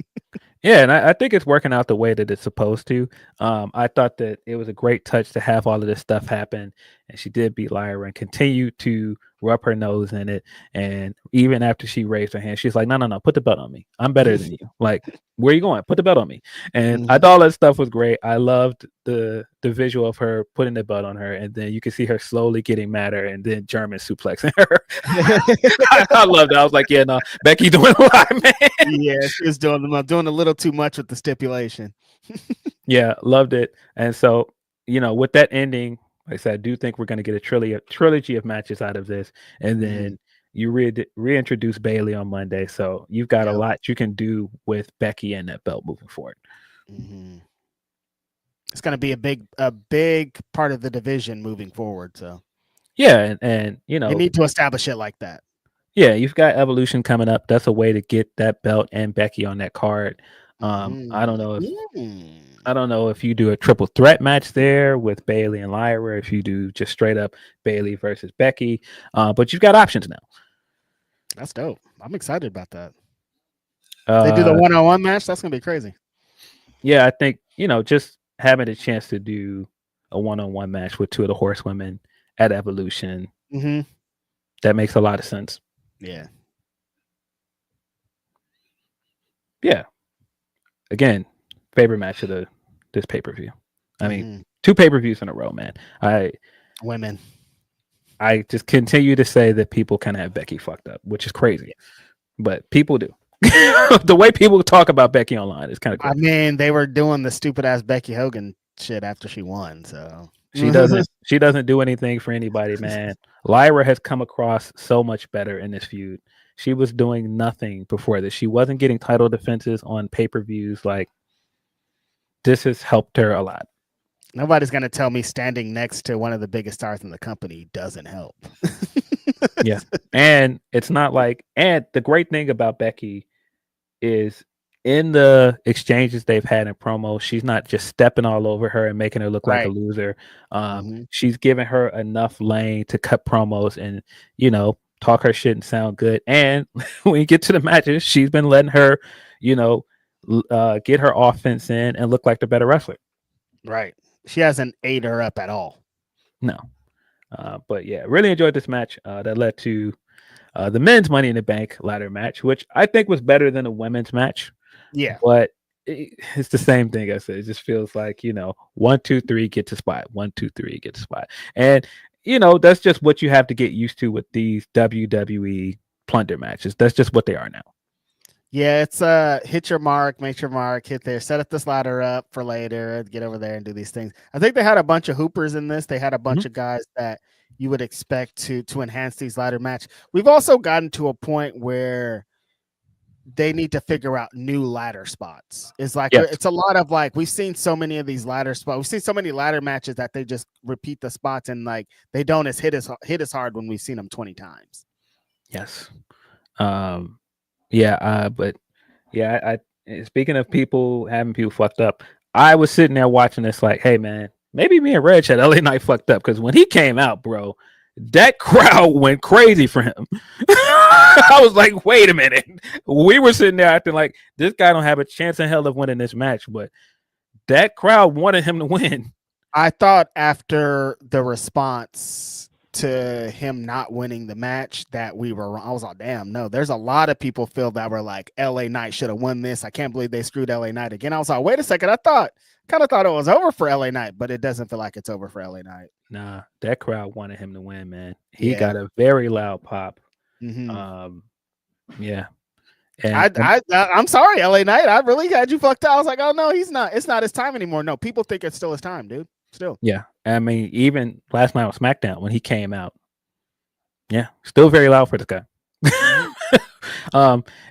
Yeah, and I think it's working out the way that it's supposed to. I thought that it was a great touch to have all of this stuff happen, and she did beat Lyra and continue to rub her nose in it. And even after she raised her hand, she's like, no, put the belt on me. I'm better than you. Like, where are you going? Put the belt on me. And I thought all that stuff was great. I loved the visual of her putting the belt on her, and then you can see her slowly getting madder and then German suplexing her. I loved it. I was like, yeah, no, Becky doing a lot, man. Yeah, she was doing a little too much with the stipulation. Yeah, loved it. And so, with that ending, like I said, I do think we're going to get a trilogy of matches out of this. And then you reintroduce Bayley on Monday. So you've got a lot you can do with Becky and that belt moving forward. It's going to be a big part of the division moving forward. So yeah, and you need to establish it like that. Yeah, you've got Evolution coming up. That's a way to get that belt and Becky on that card. I don't know if you do a triple threat match there with Bayley and Lyra, if you do just straight up Bayley versus Becky, but you've got options now. That's dope. I'm excited about that. They do the one-on-one match. That's gonna be crazy. Yeah, I think just having a chance to do a one-on-one match with 2 of the horsewomen at Evolution, that makes a lot of sense. Yeah. Again, favorite match of this pay-per-view. I mean, 2 pay-per-views in a row, man. Women. I just continue to say that people kind of have Becky fucked up, which is crazy, but people do. The way people talk about Becky online is kind of crazy. I mean, they were doing the stupid ass Becky Hogan shit after she won, so she doesn't do anything for anybody, man. Lyra has come across so much better in this feud. She was doing nothing before this. She wasn't getting title defenses on pay-per-views. Like, this has helped her a lot. Nobody's going to tell me standing next to one of the biggest stars in the company doesn't help. Yeah. And it's not like, and the great thing about Becky is in the exchanges they've had in promo, she's not just stepping all over her and making her look like a loser. She's giving her enough lane to cut promos and, talk her shit and sound good. And when you get to the matches, she's been letting her, get her offense in and look like the better wrestler. Right. She hasn't ate her up at all. No. But yeah, really enjoyed this match. That led to the men's Money in the Bank ladder match, which I think was better than the women's match. Yeah. But it's the same thing I said. It just feels like, 1, 2, 3, get to spot. 1, 2, 3, get to spot. And that's just what you have to get used to with these WWE plunder matches. That's just what they are now. Yeah, it's hit your mark, make your mark, hit there, set up this ladder up for later, get over there and do these things. I think they had a bunch of hoopers in this. They had a bunch of guys that you would expect to enhance these ladder match. We've also gotten to a point where they need to figure out new ladder spots. It's like it's a lot of like, we've seen so many of these ladder spots. We've seen so many ladder matches that they just repeat the spots and like they don't hit as hard when we've seen them 20 times. Yes. But yeah, I speaking of having people fucked up, I was sitting there watching this like, hey man, maybe me and Reg had LA Knight fucked up, because when he came out, bro, that crowd went crazy for him. I was like, wait a minute. We were sitting there acting like this guy don't have a chance in hell of winning this match, but that crowd wanted him to win. I thought after the response to him not winning the match that we were wrong. I was like, damn, no, there's a lot of people feel that were like, LA Knight should have won this. I can't believe they screwed LA Knight again. I was like, wait a second. I kind of thought it was over for LA Knight, but it doesn't feel like it's over for LA Knight. Nah, that crowd wanted him to win, man. He got a very loud pop. Yeah. And I'm sorry, LA Knight. I really had you fucked up. I was like, oh no, he's not. It's not his time anymore. No, people think it's still his time, dude. Still. Yeah. I mean, even last night on SmackDown when he came out. Yeah. Still very loud for this guy.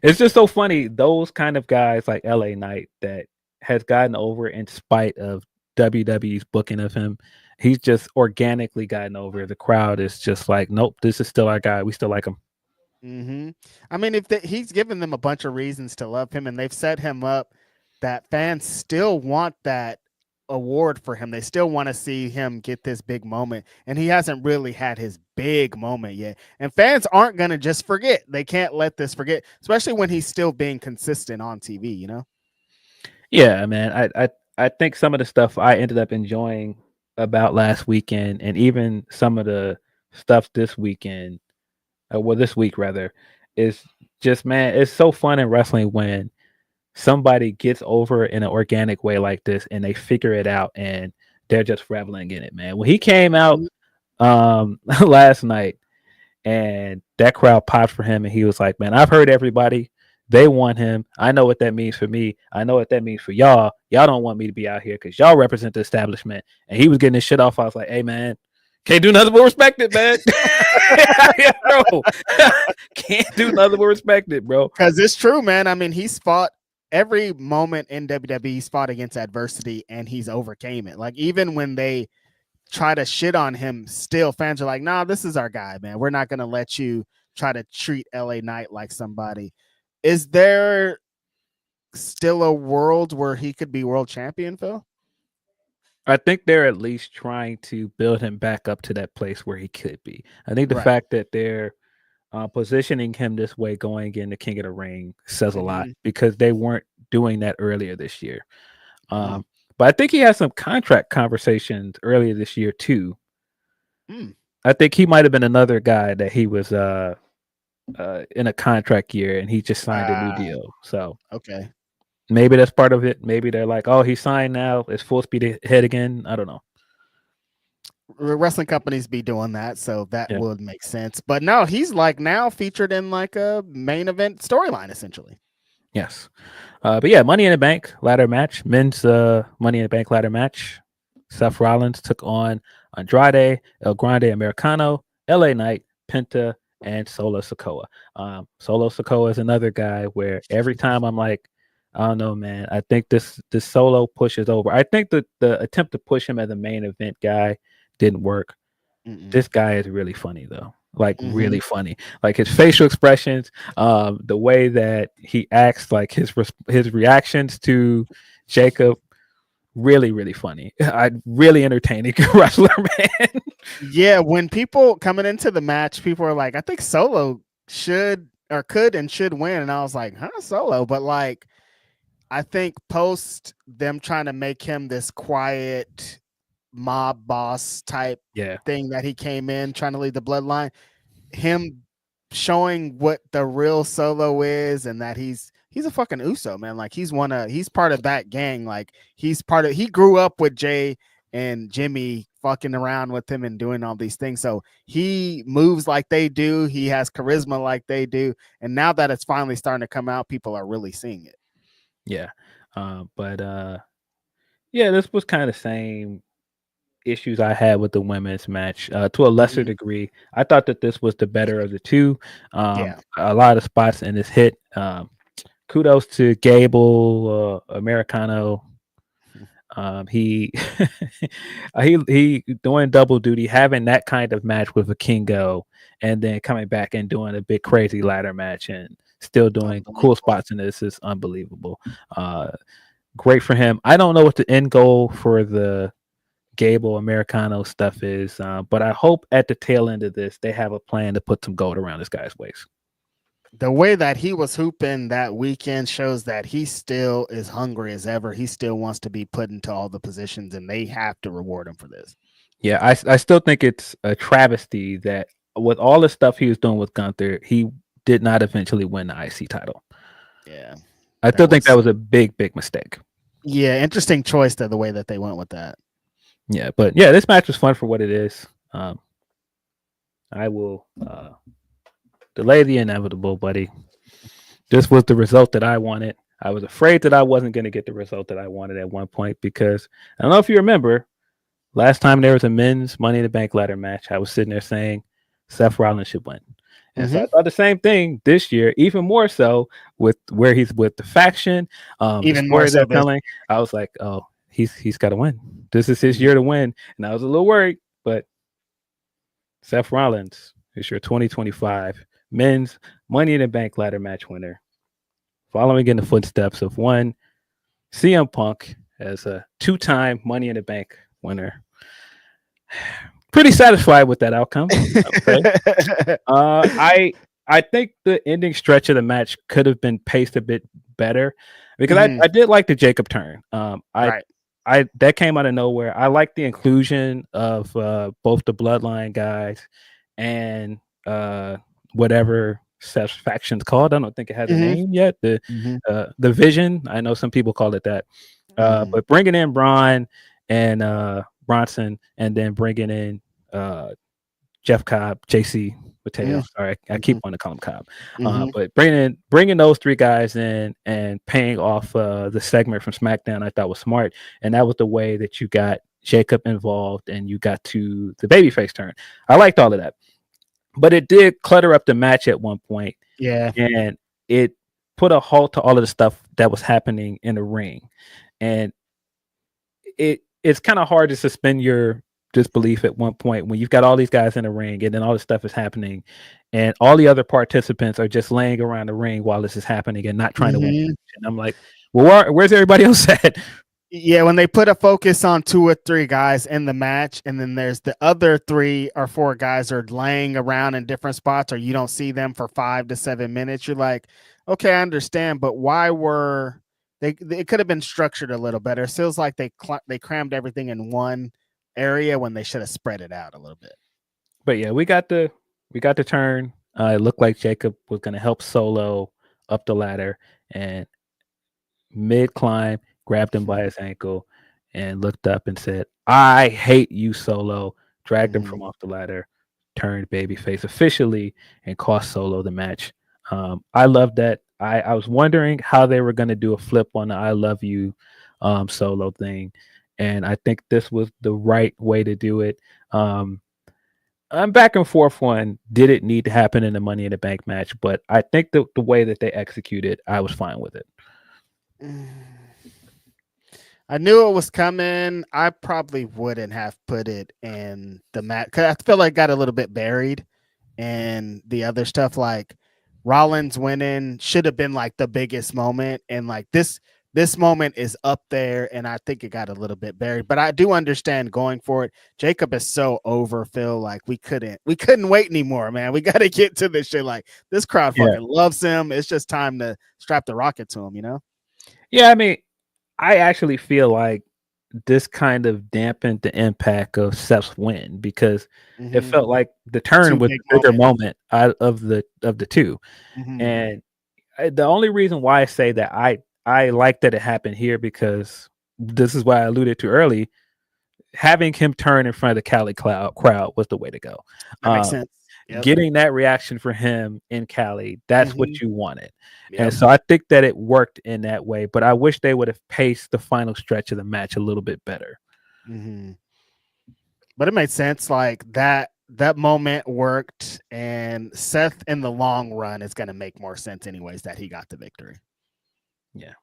It's just so funny. Those kind of guys like LA Knight that has gotten over in spite of WWE's booking of him. He's just organically gotten over. The crowd is just like, nope, this is still our guy. We still like him. Mm-hmm. I mean, he's given them a bunch of reasons to love him, and they've set him up that fans still want that award for him. They still want to see him get this big moment, and he hasn't really had his big moment yet. And fans aren't going to just forget. They can't let this forget, especially when he's still being consistent on TV, you know? Yeah, man. I think some of the stuff I ended up enjoying about last weekend, and even some of the stuff this weekend, this week rather, is just, man, it's so fun in wrestling when somebody gets over in an organic way like this and they figure it out and they're just reveling in it, man. When he came out last night and that crowd popped for him and he was like, man, I've heard everybody. They want him. I know what that means for me. I know what that means for y'all. Y'all don't want me to be out here because y'all represent the establishment. And he was getting his shit off. I was like, hey, man, can't do nothing but respect it, man. Yeah, bro. Can't do nothing but respect it, bro. Because it's true, man. I mean, he's fought every moment in WWE, he's fought against adversity and he's overcame it. Like, even when they try to shit on him, still fans are like, nah, this is our guy, man. We're not going to let you try to treat LA Knight like somebody. Is there still a world where he could be world champion, Phil? I think they're at least trying to build him back up to that place where he could be. I think the fact that they're positioning him this way going into King of the Ring says a lot because they weren't doing that earlier this year. But I think he had some contract conversations earlier this year too. I think he might have been another guy that he was in a contract year and he just signed a new deal. So okay, maybe that's part of it. Maybe they're like, oh, he's signed now. It's full speed ahead again. I don't know. Wrestling companies be doing that, so that would make sense. But no, he's like now featured in like a main event storyline, essentially. Yes. But yeah, Money in the Bank ladder match, men's Money in the Bank ladder match. Seth Rollins took on Andrade, El Grande Americano, LA Knight, Penta, and Solo Sikoa. Solo Sikoa is another guy where every time I'm like, I don't know, man. I think this Solo push is over. I think the attempt to push him as a main event guy didn't work. This guy is really funny though. Like really funny. Like his facial expressions, the way that he acts, like his reactions to Jacob, really, really funny. Really entertaining wrestler, man. Yeah, when people coming into the match, people are like, I think Solo should or could and should win. And I was like, huh, Solo? But like, I think post them trying to make him this quiet mob boss type thing that he came in trying to lead the bloodline, him showing what the real Solo is and that he's a fucking Uso, man. Like he's part of that gang. Like he grew up with Jey and Jimmy fucking around with him and doing all these things. So he moves like they do. He has charisma like they do. And now that it's finally starting to come out, people are really seeing it. Yeah. This was kind of the same issues I had with the women's match to a lesser degree. I thought that this was the better of the two. A lot of spots in this hit. Kudos to Gable Americano. He he doing double duty, having that kind of match with a Kingo, and then coming back and doing a big crazy ladder match and still doing cool spots in this is unbelievable. Great for him. I don't know what the end goal for the Gable Americano stuff is, but I hope at the tail end of this they have a plan to put some gold around this guy's waist. The way that he was hooping that weekend shows that he still is hungry as ever. He still wants to be put into all the positions, and they have to reward him for this. Yeah, I still think it's a travesty that with all the stuff he was doing with Gunther, he did not eventually win the IC title. Yeah. I still think that was a big, big mistake. Yeah, interesting choice the way that they went with that. Yeah, but yeah, this match was fun for what it is. I will delay the inevitable, buddy. This was the result that I wanted. I was afraid that I wasn't going to get the result that I wanted at one point because I don't know if you remember, last time there was a men's Money in the Bank ladder match, I was sitting there saying Seth Rollins should win. And so I thought the same thing this year, even more so with where he's with the faction, Even the more story so they're this- telling. I was like, oh, he's got to win. This is his year to win. And I was a little worried, but Seth Rollins is your 2025 men's Money in the Bank ladder match winner, following in the footsteps of one CM Punk as a 2-time Money in the Bank winner. Pretty satisfied with that outcome. I think the ending stretch of the match could have been paced a bit better because I did like the Jacob turn. I that came out of nowhere. I like the inclusion of both the Bloodline guys and whatever Seth's faction's called. I don't think it has a name yet. The Vision. I know some people call it that. But bringing in Braun and Bronson, and then bringing in Jeff Cobb, JC Mateo. Sorry, I keep wanting to call him Cobb. But bringing those 3 guys in and paying off the segment from SmackDown, I thought was smart, and that was the way that you got Jacob involved and you got to the babyface turn. I liked all of that, but it did clutter up the match at one point. Yeah, and it put a halt to all of the stuff that was happening in the ring, and it's kind of hard to suspend your disbelief at one point when you've got all these guys in the ring and then all this stuff is happening and all the other participants are just laying around the ring while this is happening and not trying to win. And I'm like, well, where's everybody else at? Yeah, when they put a focus on 2 or 3 guys in the match, and then there's the other 3 or 4 guys are laying around in different spots, or you don't see them for 5 to 7 minutes, you're like, okay, I understand, but why were they? It could have been structured a little better. It feels like they crammed everything in one area when they should have spread it out a little bit. But yeah, we got the turn. It looked like Jacob was going to help Solo up the ladder, and mid climb grabbed him by his ankle and looked up and said, "I hate you, Solo." Dragged him from off the ladder, turned babyface officially, and cost Solo the match. I love that. I was wondering how they were going to do a flip on the "I love you" Solo thing, and I think this was the right way to do it. I'm back and forth on did it need to happen in the Money in the Bank match, but I think the way that they executed, I was fine with it. I knew it was coming. I probably wouldn't have put it in the match because I feel like it got a little bit buried, and the other stuff like Rollins winning should have been like the biggest moment, and like this moment is up there, and I think it got a little bit buried. But I do understand going for it. Jacob is so over, Phil. Like we couldn't wait anymore, man. We got to get to this shit. Like this crowd fucking loves him. It's just time to strap the rocket to him, you know? Yeah, I mean, I actually feel like this kind of dampened the impact of Seth's win because it felt like the turn was the bigger moment out of the 2. And the only reason why I say that I like that it happened here because this is why I alluded to early. Having him turn in front of the Cali crowd was the way to go. That makes sense. Yep. Getting that reaction for him in Cali, that's what you wanted. Yep. And so I think that it worked in that way, but I wish they would have paced the final stretch of the match a little bit better. But it made sense. Like that moment worked, and Seth in the long run is going to make more sense anyways that he got the victory. Yeah.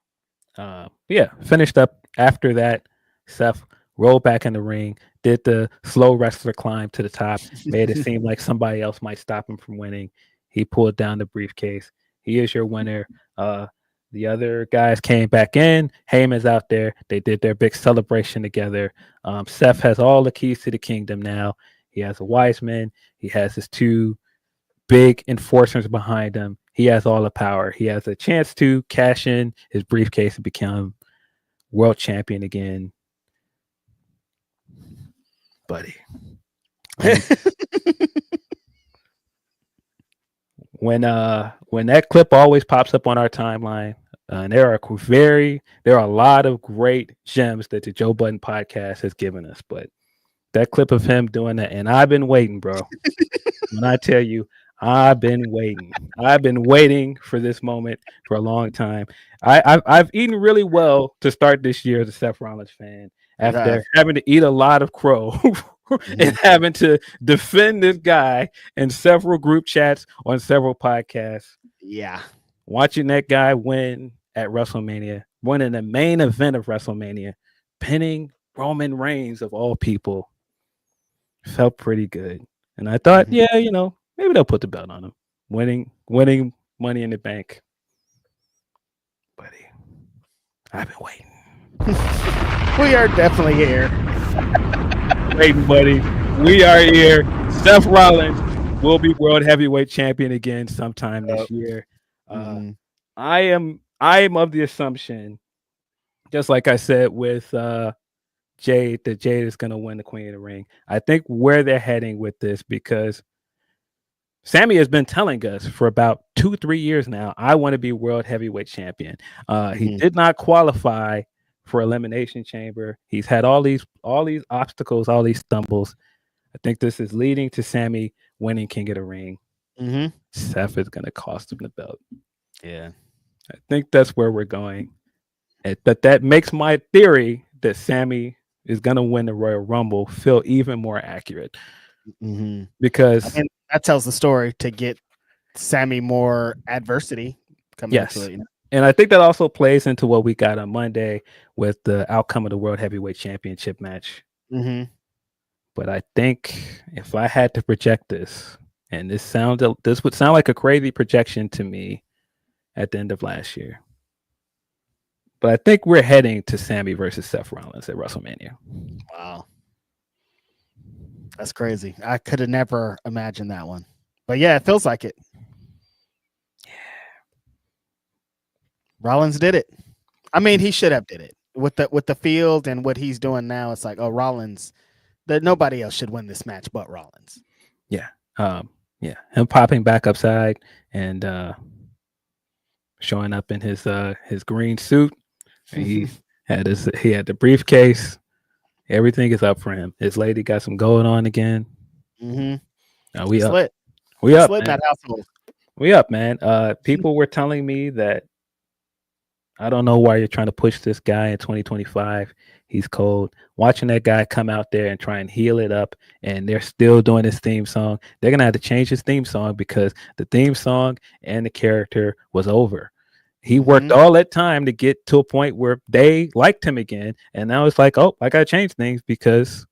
Finished up after that. Seth rolled back in the ring, did the slow wrestler climb to the top, made it seem like somebody else might stop him from winning. He pulled down the briefcase. He is your winner. The other guys came back in. Heyman's out there. They did their big celebration together. Seth has all the keys to the kingdom now. He has a Wiseman. He has his 2 big enforcers behind him. He has all the power. He has a chance to cash in his briefcase and become world champion again. Buddy. When that clip always pops up on our timeline, and there are a lot of great gems that the Joe Budden podcast has given us, but that clip of him doing that, and I've been waiting, bro. When I tell you, I've been waiting for this moment for a long time. I've eaten really well to start this year as a Seth Rollins fan after having to eat a lot of crow and having to defend this guy in several group chats on several podcasts. Yeah. Watching that guy win at WrestleMania, winning the main event of WrestleMania, pinning Roman Reigns of all people, felt pretty good. And I thought, yeah, maybe they'll put the belt on him. Winning Money in the Bank. Buddy, I've been waiting. We are definitely here. Waiting, buddy. We are here. Seth Rollins will be World Heavyweight Champion again sometime this year. I am of the assumption, just like I said with Jade, that Jade is going to win the Queen of the Ring. I think where they're heading with this, because Sammy has been telling us for about 2-3 years now, I want to be World Heavyweight Champion. He did not qualify for Elimination Chamber. He's had all these obstacles, all these stumbles. I think this is leading to Sammy winning King of the Ring. Seth is going to cost him the belt. Yeah. I think that's where we're going. But that makes my theory that Sammy is going to win the Royal Rumble feel even more accurate. Because that tells the story to get Sammy more adversity coming into it. And I think that also plays into what we got on Monday with the outcome of the World Heavyweight Championship match. But I think if I had to project this, and this would sound like a crazy projection to me at the end of last year, but I think we're heading to Sammy versus Seth Rollins at WrestleMania. Wow. That's crazy. I could have never imagined that one. But yeah, it feels like it. Yeah. Rollins did it. I mean, he should have did it. With the field and what he's doing now, it's like, oh, Rollins, that nobody else should win this match but Rollins. Yeah. Him popping back upside and showing up in his green suit. He had the briefcase. Everything is up for him. His lady got some going on again. We up. We up. That household. We up, man. People were telling me that I don't know why you're trying to push this guy in 2025. He's cold. Watching that guy come out there and try and heal it up, and they're still doing his theme song. They're gonna have to change his theme song because the theme song and the character was over. He worked all that time to get to a point where they liked him again. And now it's like, oh, I got to change things because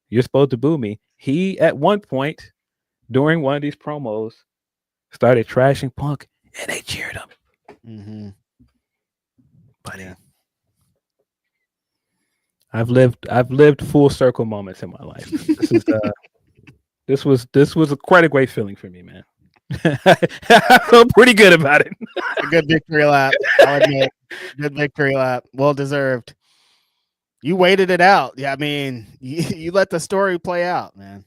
you're supposed to boo me. He, at one point, during one of these promos, started trashing Punk, and they cheered him. But yeah. I've lived full circle moments in my life. This was quite a great feeling for me, man. I feel pretty good about it. A good victory lap. I'll admit. Good victory lap. Well deserved. You waited it out. Yeah, I mean, you let the story play out, man.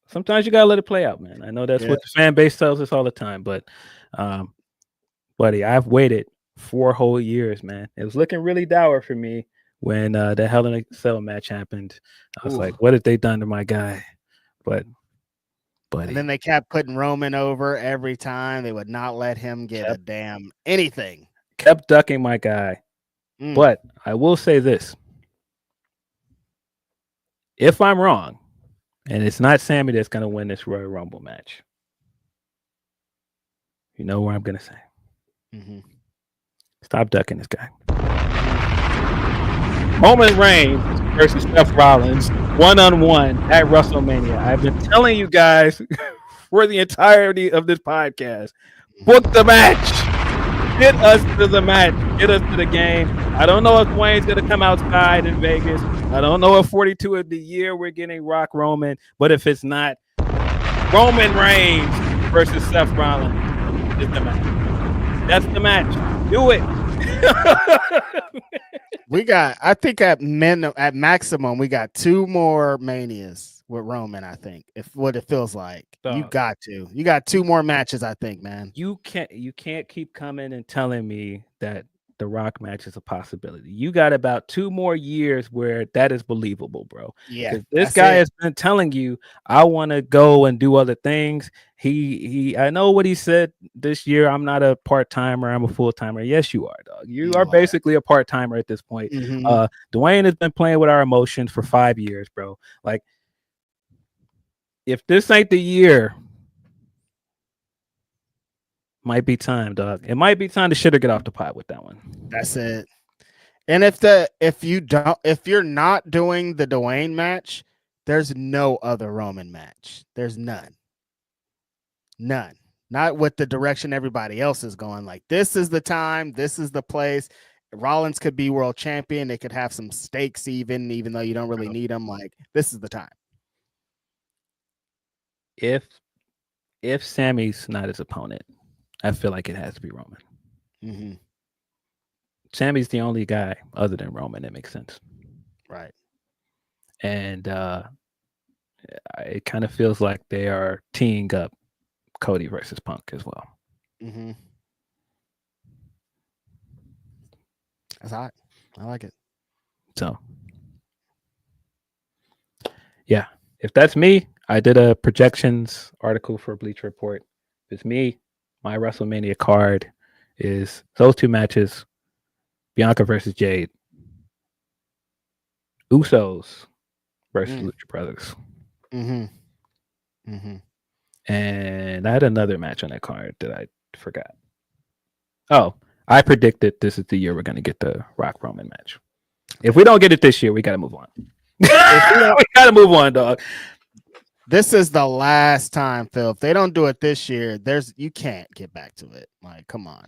Sometimes you gotta let it play out, man. I know that's what the fan base tells us all the time, but buddy, I've waited 4 whole years, man. It was looking really dour for me when the Hell in a Cell match happened. I was like, what have they done to my guy? But buddy. And then they kept putting Roman over every time. They would not let him get a damn anything. Kept ducking my guy. But I will say this. If I'm wrong, and it's not Sammy that's going to win this Royal Rumble match, you know what I'm going to say. Stop ducking this guy. Roman Reigns versus Seth Rollins, 1-on-1 at WrestleMania. I've been telling you guys for the entirety of this podcast, book the match. Get us to the match. Get us to the game. I don't know if Wayne's going to come outside in Vegas. I don't know if 42 of the year we're getting Rock Roman, but if it's not, Roman Reigns versus Seth Rollins is the match. That's the match. Do it. I think at maximum, we got 2 more Manias with Roman, I think. If what it feels like. You got 2 more matches, I think, man. You can't keep coming and telling me that the Rock match is a possibility. You got about 2 more years where that is believable, bro. Yeah, Because this guy has been telling you, I want to go and do other things. I know what he said this year. I'm not a part-timer, I'm a full-timer. Yes, you are, dog. You are basically a part-timer at this point. Dwayne has been playing with our emotions for 5 years, bro. Like, if this ain't the year, might be time, dog. It might be time to shit or get off the pot with that one. That's it. And if you're not doing the Dwayne match, there's no other Roman match. There's none. Not with the direction everybody else is going. Like, this is the time, this is the place. Rollins could be world champion. They could have some stakes even though you don't really need them. Like, this is the time. If Sammy's not his opponent, I feel like it has to be Roman. Mm-hmm. Sammy's the only guy other than Roman that makes sense. Right. And it kind of feels like they are teeing up Cody versus Punk as well. Mm-hmm. That's hot. I like it. So, yeah. If that's me, I did a projections article for Bleacher Report. If it's me, my WrestleMania card is those 2 matches: Bianca versus Jade, Usos versus Lucha Brothers. Mm-hmm. Mm-hmm. And I had another match on that card that I forgot. Oh, I predicted this is the year we're going to get the Rock Roman match. If we don't get it this year, we got to move on. We got to move on, dog. This is the last time, Phil. If they don't do it this year, you can't get back to it. Like, come on.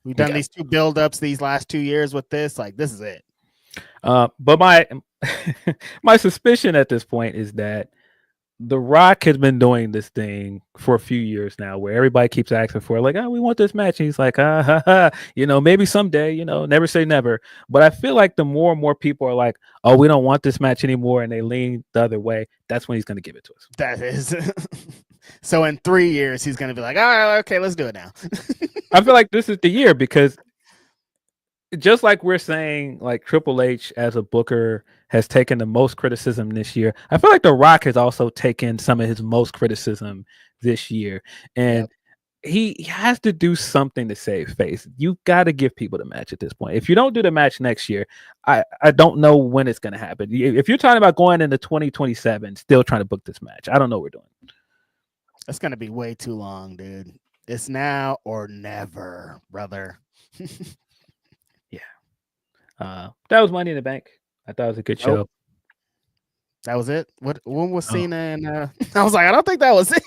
We've done these 2 build-ups these last 2 years with this. Like, this is it. But my suspicion at this point is that The Rock has been doing this thing for a few years now where everybody keeps asking for, like, oh, we want this match. And he's like, maybe someday, never say never. But I feel like the more and more people are like, oh, we don't want this match anymore, and they lean the other way, that's when he's going to give it to us. That is. So in 3 years, he's going to be like, all right, okay, let's do it now. I feel like this is the year because just like we're saying, like, Triple H as a booker has taken the most criticism this year, I feel like The Rock has also taken some of his most criticism this year. And he has to do something to save face. You got to give people the match at this point. If you don't do the match next year, I don't know when it's going to happen. If you're talking about going into 2027, still trying to book this match, I don't know what we're doing. That's going to be way too long, dude. It's now or never, brother. That was Money in the Bank. I thought it was a good show. That was it. When was Cena and I was like, I don't think that was it.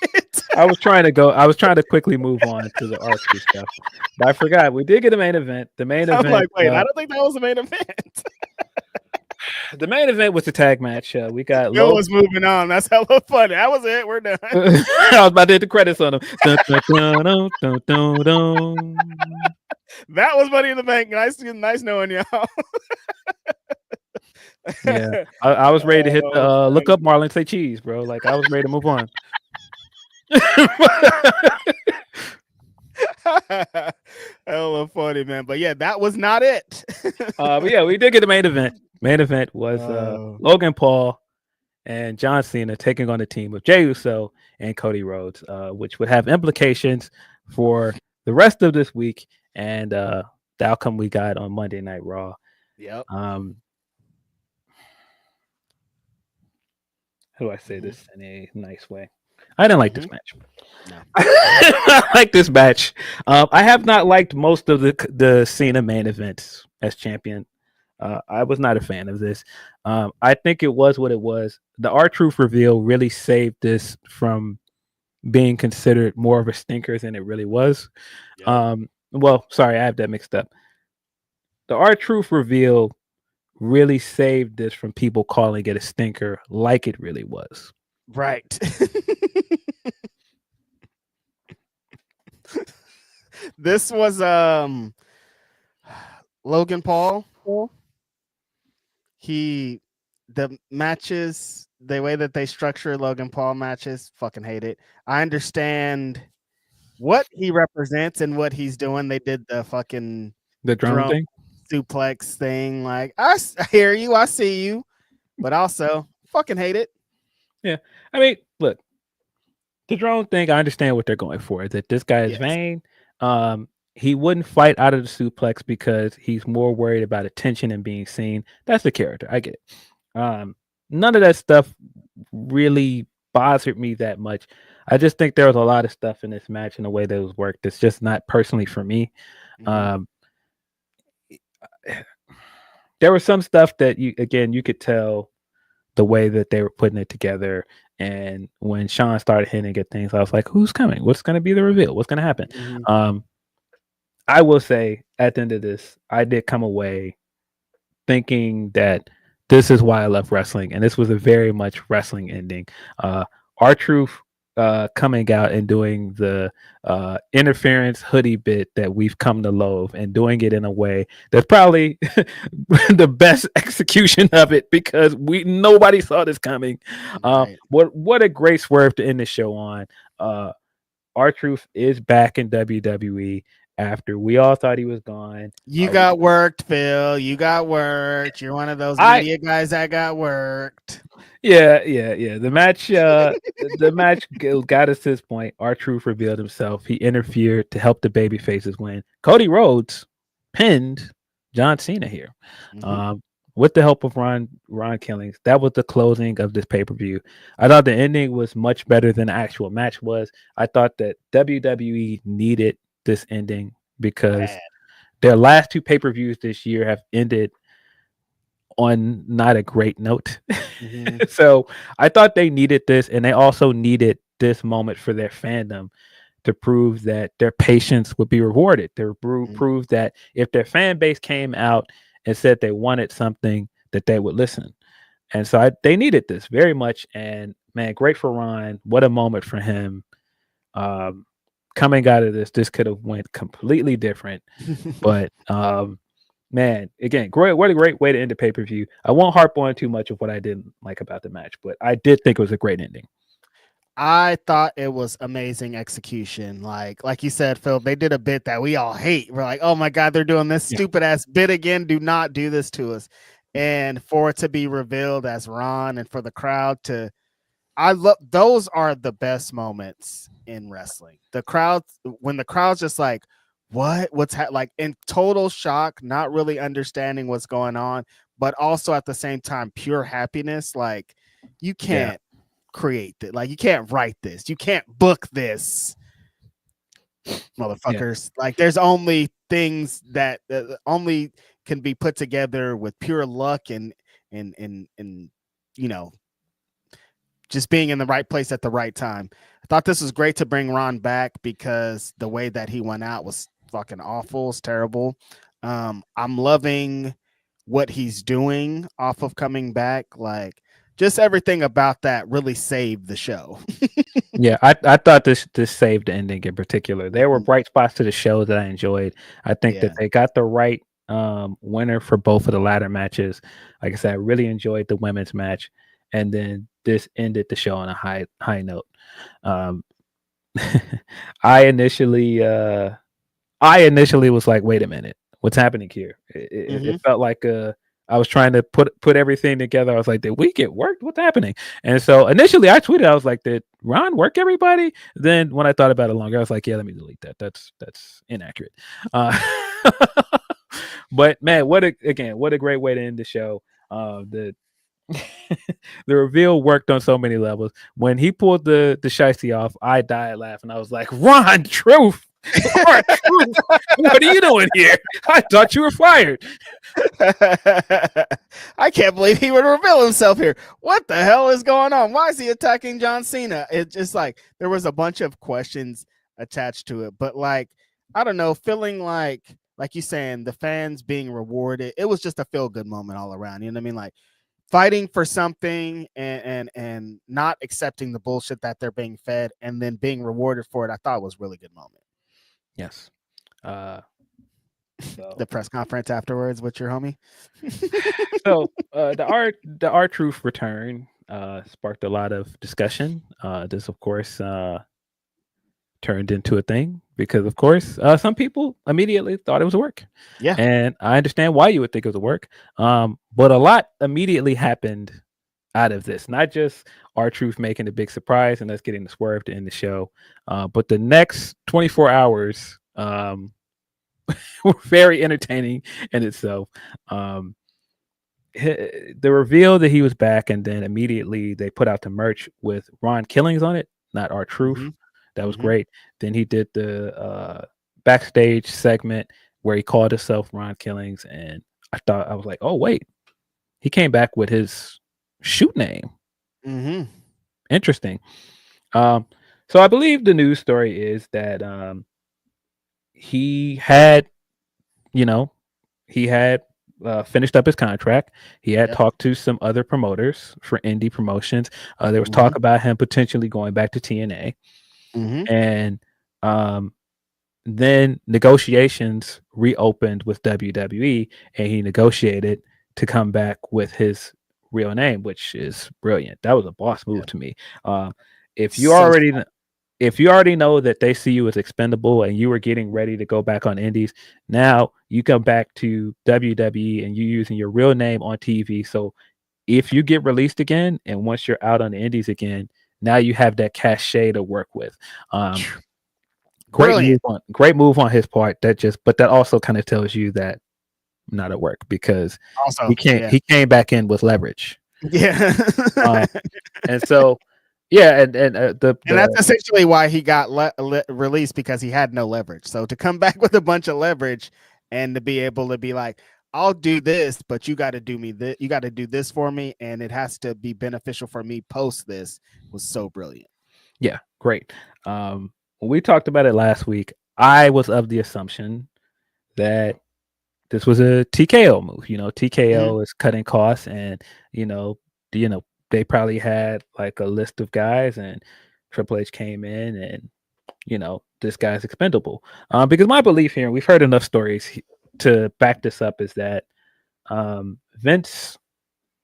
I was trying to quickly move on to the R2 stuff, but I forgot we did get a main event. The main event. I'm like, wait, I don't think that was the main event. The main event was the tag match. We got Joe was moving on. That's hella funny. That was it. We're done. I was about to hit the credits on him. Dun, dun, dun, dun, dun, dun, dun. That was Money in the Bank. Nice knowing y'all. Yeah, I was ready to hit the look up Marlon say cheese, bro. Like, I was ready to move on. Hella funny, man. But yeah, that was not it. But yeah, we did get the main event. Main event was Logan Paul and John Cena taking on the team of Jey Uso and Cody Rhodes, which would have implications for the rest of this week and the outcome we got on Monday Night Raw. Yep. How do I say this in a nice way? I didn't like this match. No. I like this match. I have not liked most of the Cena main events as champion. I was not a fan of this. I think it was what it was. The R-Truth reveal really saved this from being considered more of a stinker than it really was. Yep. Well, sorry, I have that mixed up. The R-Truth reveal really saved this from people calling it a stinker like it really was. Right. This was Logan Paul. The matches, the way that they structure Logan Paul matches, fucking hate it. I understand what he represents and what he's doing. They did the fucking The drone thing? suplex thing. Like, I hear you, I see you, but also fucking hate it. Yeah. I mean, look, the drone thing, I understand what they're going for. That this guy is Yes. vain. He wouldn't fight out of the suplex because he's more worried about attention and being seen. That's the character. I get it. None of that stuff really bothered me that much. I just think there was a lot of stuff in this match in the way that it was worked that's just not personally for me. Mhm. There was some stuff that you could tell the way that they were putting it together. And when Sean started hinting at things, I was like, who's coming? What's going to be the reveal? What's going to happen? Mhm. I will say at the end of this, I did come away thinking that this is why I love wrestling. And this was a very much wrestling ending. R-Truth coming out and doing the interference hoodie bit that we've come to loathe and doing it in a way that's probably the best execution of it because nobody saw this coming. Right. What a great swerve to end the show on. R-Truth is back in WWE after we all thought he was gone. You got worked, Phil. You got worked. You're one of those media guys that got worked. Yeah. The match got us to this point. R-Truth revealed himself. He interfered to help the baby faces win. Cody Rhodes pinned John Cena here. Mhm. With the help of Ron Killings. That was the closing of this pay-per-view. I thought the ending was much better than the actual match was. I thought that WWE needed this ending because their last two pay-per-views this year have ended on not a great note. Mhm. So I thought they needed this, and they also needed this moment for their fandom to prove that their patience would be rewarded. To prove that if their fan base came out and said they wanted something, that they would listen. And so they needed this very much. And man, great for Ron. What a moment for him. Coming out of this could have went completely different. But man, again, what a great way to end the pay-per-view. I won't harp on too much of what I didn't like about the match, but I did think it was a great ending. I thought it was amazing execution. Like you said, Phil, they did a bit that we all hate. We're like, oh my God, they're doing this stupid ass bit again. Do not do this to us. And for it to be revealed as Ron and for the crowd to, those are the best moments in wrestling. The crowd, when the crowd's just like, what's like in total shock, not really understanding what's going on, but also at the same time, pure happiness. Like you can't create that. Like you can't write this. You can't book this, motherfuckers. Like there's only things that only can be put together with pure luck and you know, just being in the right place at the right time. I thought this was great to bring Ron back because the way that he went out was fucking awful. It's terrible. I'm loving what he's doing off of coming back. Like just everything about that really saved the show. Yeah, I thought this saved the ending in particular. There were bright spots to the show that I enjoyed. I think that they got the right winner for both of the ladder matches. Like I said, I really enjoyed the women's match, and then this ended the show on a high note. I initially was like, wait a minute, what's happening here? It felt like I was trying to put everything together. I was like, did we get worked? What's happening? And so initially I tweeted, I was like, did Ron work everybody? Then when I thought about it longer, I was like, yeah, let me delete that. That's inaccurate. But man, what a great way to end the show. The the reveal worked on so many levels. When he pulled the shiesty off, I died laughing. I was like, Ron Truth. What are you doing here? I thought you were fired. I can't believe he would reveal himself here. What the hell is going on? Why is he attacking John Cena? It's just like there was a bunch of questions attached to it, but like I don't know, feeling like you saying the fans being rewarded. It was just a feel good moment all around. You know what I mean? Like fighting for something and not accepting the bullshit that they're being fed and then being rewarded for it. I thought was a really good moment. Yes. The press conference afterwards with your homie. So the R-Truth return sparked a lot of discussion. This of course turned into a thing because, of course, some people immediately thought it was a work. Yeah. And I understand why you would think it was a work. But a lot immediately happened out of this, not just R-Truth making a big surprise and us getting the Swerve to end the show, but the next 24 hours were very entertaining in itself. The reveal that he was back, and then immediately they put out the merch with Ron Killings on it, not R-Truth. Mm-hmm. That was great. Then he did the backstage segment where he called himself Ron Killings, and I was like, oh wait, he came back with his shoot name. Mm-hmm. Interesting. So I believe the news story is that he had finished up his contract. He had talked to some other promoters for indie promotions. There was talk about him potentially going back to TNA. And then negotiations reopened with WWE, and he negotiated to come back with his real name, which is brilliant. That was a boss move to me. If you already know that they see you as expendable and you were getting ready to go back on indies, now you come back to WWE and you using your real name on TV. So if you get released again, and once you're out on the indies again, now you have that cachet to work with. Great move on his part. But that also kind of tells you that not at work, because also he came back in with leverage. Yeah. And so and that's essentially why he got released, because he had no leverage. So to come back with a bunch of leverage and to be able to be like, I'll do this, but you got to do me this. You got to do this for me, and it has to be beneficial for me post this, was so brilliant. Yeah, great. When we talked about it last week, I was of the assumption that this was a TKO move. TKO is cutting costs, and they probably had like a list of guys, and Triple H came in, and this guy's expendable. Because my belief here, and we've heard enough stories to back this up, is that Vince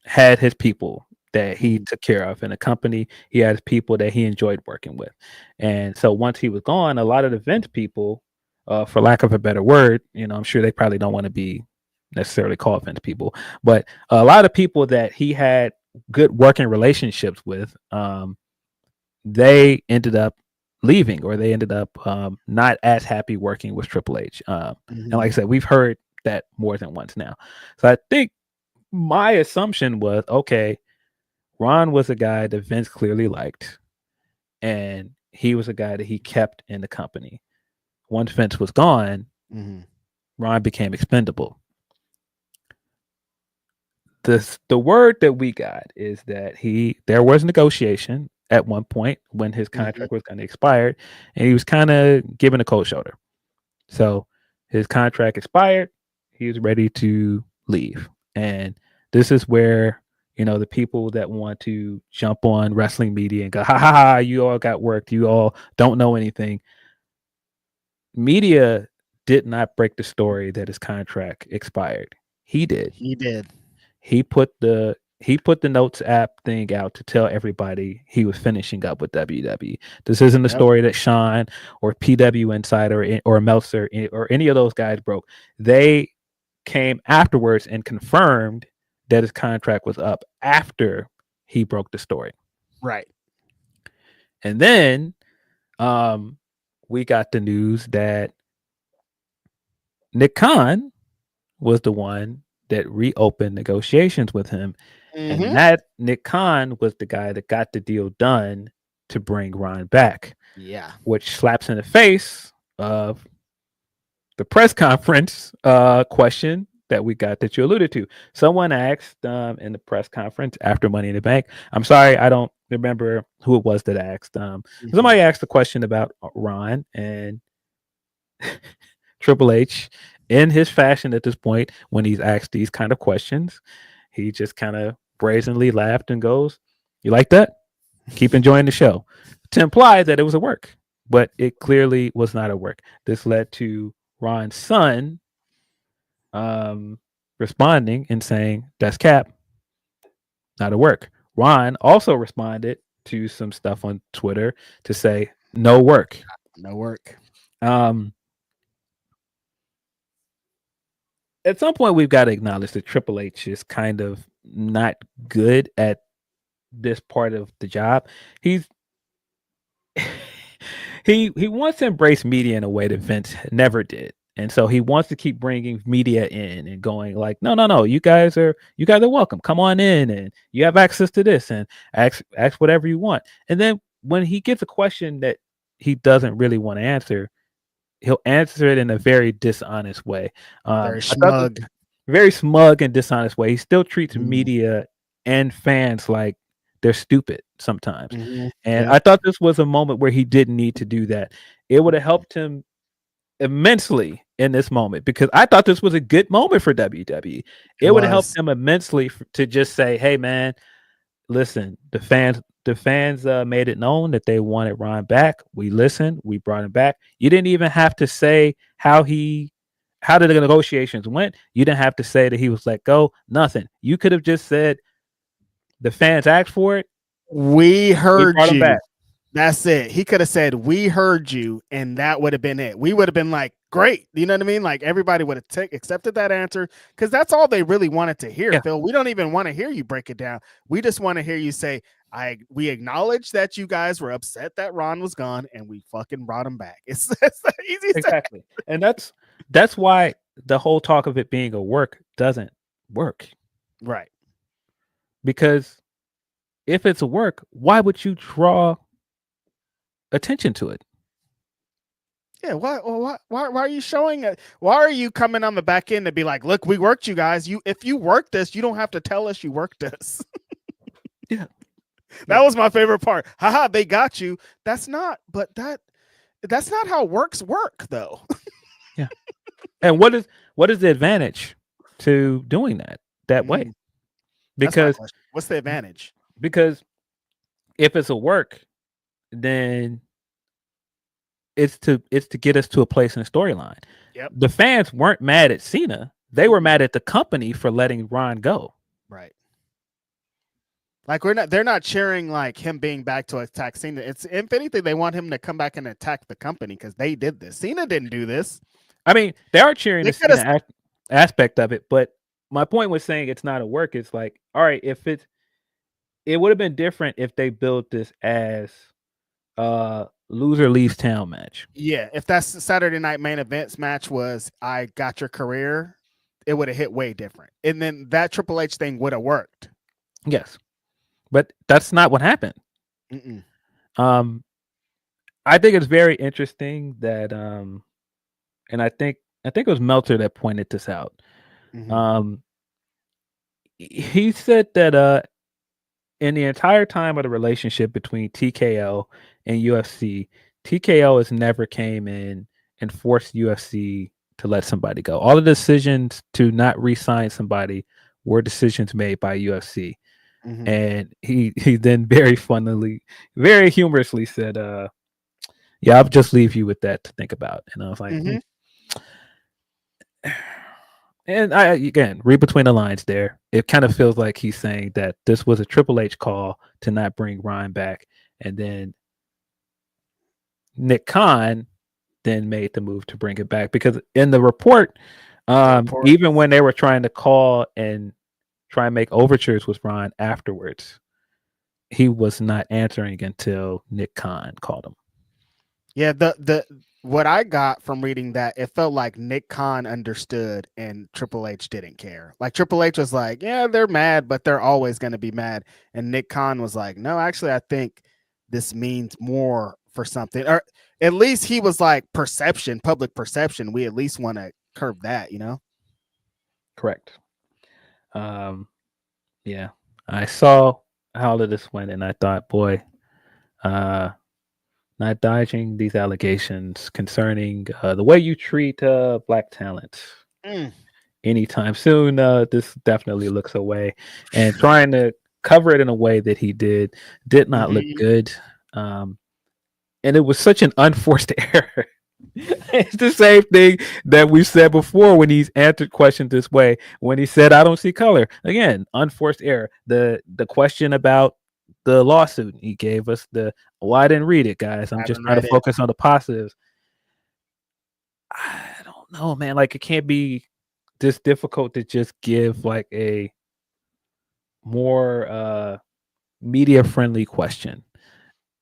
had his people that he took care of in a company. He had people that he enjoyed working with, and so once he was gone, a lot of the Vince people, for lack of a better word, I'm sure they probably don't want to be necessarily called Vince people, but a lot of people that he had good working relationships with, they ended up leaving, or they ended up not as happy working with Triple H. And like I said, we've heard that more than once now. So I think my assumption was, okay, Ron was a guy that Vince clearly liked, and he was a guy that he kept in the company. Once Vince was gone, Ron became expendable. The word that we got is that there was negotiation at one point when his contract was going to expire, and he was kind of given a cold shoulder. So his contract expired, he was ready to leave. And this is where the people that want to jump on wrestling media and go, ha ha ha, you all got worked, you all don't know anything. Media did not break the story that his contract expired. He did. He put the notes app thing out to tell everybody he was finishing up with WWE. This isn't the story that Sean or PW Insider or Meltzer or any of those guys broke. They came afterwards and confirmed that his contract was up after he broke the story. Right. And then we got the news that Nick Khan was the one that reopened negotiations with him. And that Nick Khan was the guy that got the deal done to bring Ron back. Yeah. Which slaps in the face of the press conference question that we got that you alluded to. Someone asked in the press conference after Money in the Bank. I'm sorry, I don't remember who it was that asked. Somebody asked a question about Ron, and Triple H, in his fashion at this point, when he's asked these kind of questions, he just kind of brazenly laughed and goes, "You like that? Keep enjoying the show," to imply that it was a work, but it clearly was not a work. This led to Ron's son responding and saying, "That's cap, not a work." Ron also responded to some stuff on Twitter to say, "No work." No work. At some point, we've got to acknowledge that Triple H is kind of not good at this part of the job. He wants to embrace media in a way that Vince never did, and so he wants to keep bringing media in and going like, no, you guys are welcome. Come on in, and you have access to this, and ask whatever you want. And then when he gets a question that he doesn't really want to answer, he'll answer it in a very dishonest way. Very smug. Very smug and dishonest way. He still treats media and fans like they're stupid sometimes. And I thought this was a moment where he didn't need to do that. It would have helped him immensely in this moment, because I thought this was a good moment for WWE. It would have helped him immensely to just say, hey man, listen, the fans made it known that they wanted Ron back. We listened, we brought him back. You didn't even have to say how the negotiations went. You didn't have to say that he was let go. Nothing. You could have just said the fans asked for it. We heard you. That's it. He could have said, we heard you, and that would have been it. We would have been like, great. You know what I mean? Like, everybody would have accepted that answer, because that's all they really wanted to hear, Phil. We don't even want to hear you break it down. We just want to hear you say, we acknowledge that you guys were upset that Ron was gone, and we fucking brought him back. It's the easiest. Exactly. And that's why the whole talk of it being a work doesn't work. Right. Because if it's a work, why would you draw attention to it? Yeah, why are you showing it? Why are you coming on the back end to be like, look, we worked you guys. If you worked this, you don't have to tell us you worked this. Yeah. That was my favorite part. Haha, they got you. That's not how works work though. Yeah. And what is the advantage to doing that way? Because what's the advantage? Because if it's a work, then it's to get us to a place in the storyline. Yep. The fans weren't mad at Cena. They were mad at the company for letting Ron go. Right. Like they're not cheering like him being back to attack Cena. It's, if anything, they want him to come back and attack the company because they did this. Cena didn't do this. I mean, they are cheering the Cena aspect of it, but my point was saying it's not a work. It's like, all right, it would have been different if they built this as loser leaves town match. Yeah, if that's Saturday night main events match was I got your career, it would have hit way different. And then that Triple H thing would have worked. Yes. But that's not what happened. Mm-mm. I think it's very interesting that and I think it was Meltzer that pointed this out. Mm-hmm. He said that in the entire time of the relationship between TKO and UFC, TKO has never came in and forced UFC to let somebody go. All the decisions to not re-sign somebody were decisions made by UFC. Mm-hmm. And he then very funnily, very humorously said, yeah, I'll just leave you with that to think about. And I was like, mm-hmm. And I, again, read between the lines there. It kind of feels like he's saying that this was a Triple H call to not bring Ryan back. And then Nick Khan then made the move to bring it back. Because in the report, even when they were trying to call and try and make overtures with Ron afterwards, he was not answering until Nick Khan called him. Yeah, what I got from reading that, it felt like Nick Khan understood and Triple H didn't care. Like Triple H was like, yeah, they're mad, but they're always going to be mad. And Nick Khan was like, no, actually, I think this means more for something. Or at least he was like perception, public perception. We at least want to curb that, you know? Correct. Yeah, I saw how all of this went and I thought, boy, not dodging these allegations concerning the way you treat black talent anytime soon. This definitely looks away, and trying to cover it in a way that he did not look good. And it was such an unforced error. It's the same thing that we said before when he's answered questions this way. When he said, I don't see color. Again, unforced error. The question about the lawsuit. He gave us I didn't read it, guys. I'm just trying to focus on the positives. I don't know, man. Like, it can't be this difficult to just give like a more media friendly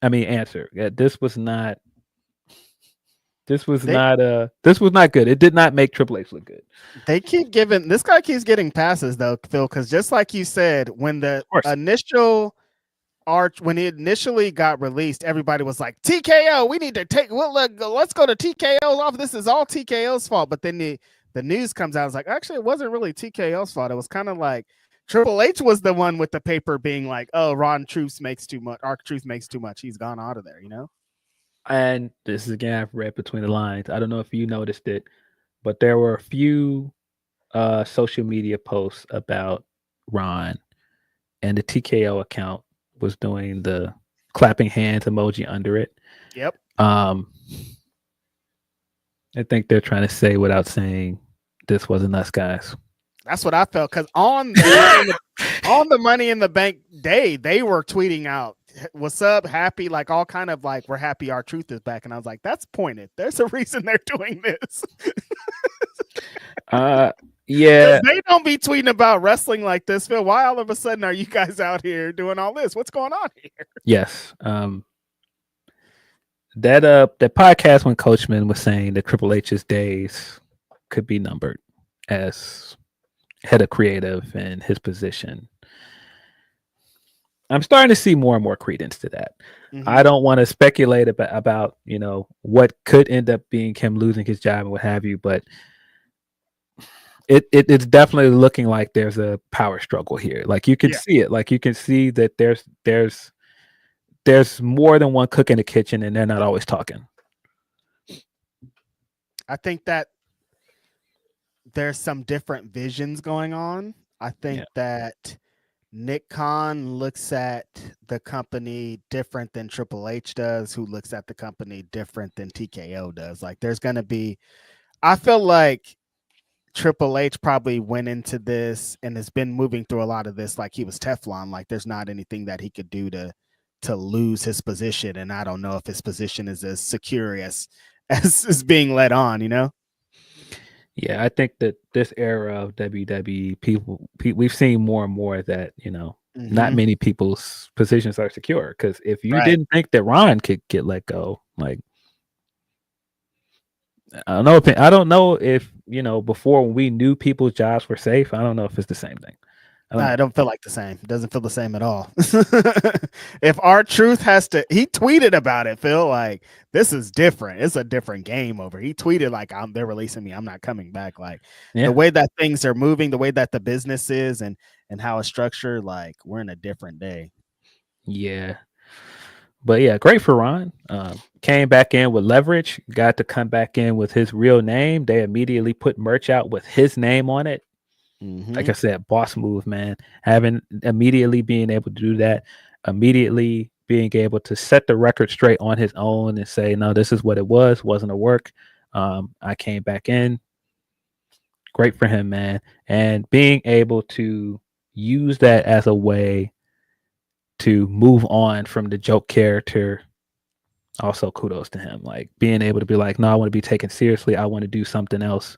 answer. Yeah, this was not good. It did not make Triple H look good. They keep giving this guy keeps getting passes though, Phil, because just like you said, when the initial when it initially got released, everybody was like, TKO, we need to let's go to TKO's off. This is all TKO's fault. But then the news comes out, it's like, actually, it wasn't really TKO's fault. It was kind of like Triple H was the one with the paper being like, oh, R-Truth makes too much. R-Truth makes too much. He's gone out of there, And this is again, I've read between the lines. I don't know if you noticed it, but there were a few social media posts about Ron, and the TKO account was doing the clapping hands emoji under it. Yep. I think they're trying to say without saying, this wasn't us, guys. That's what I felt, because on the Money in the Bank day, they were tweeting out, what's up, happy, like all kind of like, we're happy R-Truth is back. And I was like, that's pointed. There's a reason they're doing this. Yeah. They don't be tweeting about wrestling like this, Phil. Why all of a sudden are you guys out here doing all this? What's going on here? Yes. That podcast when Coachman was saying that Triple H's days could be numbered as head of creative and his position. I'm starting to see more and more credence to that. Mm-hmm. I don't want to speculate about what could end up being him losing his job and what have you, but it's definitely looking like there's a power struggle here. Like, you can see it. Like, you can see that there's more than one cook in the kitchen, and they're not always talking. I think that there's some different visions going on. I think that Nick Khan looks at the company different than Triple H does, who looks at the company different than TKO does. Like, there's going to be, I feel like Triple H probably went into this and has been moving through a lot of this like he was Teflon. Like, there's not anything that he could do to lose his position. And I don't know if his position is as secure as is being led on, Yeah, I think that this era of WWE, people we've seen more and more that, not many people's positions are secure. Because if you didn't think that Ron could get let go, like, I don't know if before we knew people's jobs were safe. I don't know if it's the same thing. I don't feel like the same. It doesn't feel the same at all. If R-Truth he tweeted about it, Phil, like, this is different. It's a different game over. He tweeted like, they're releasing me. I'm not coming back. Like, the way that things are moving, the way that the business is and how it's structured, like, we're in a different day. Yeah. But yeah, great for Ron. Came back in with leverage, got to come back in with his real name. They immediately put merch out with his name on it. Mm-hmm. Like I said, boss move, man. Immediately being able to do that, immediately being able to set the record straight on his own and say, no, this is what it wasn't a work. I came back in. Great for him, man. And being able to use that as a way to move on from the joke character, also kudos to him. Like, being able to be like, no, I want to be taken seriously. I want to do something else.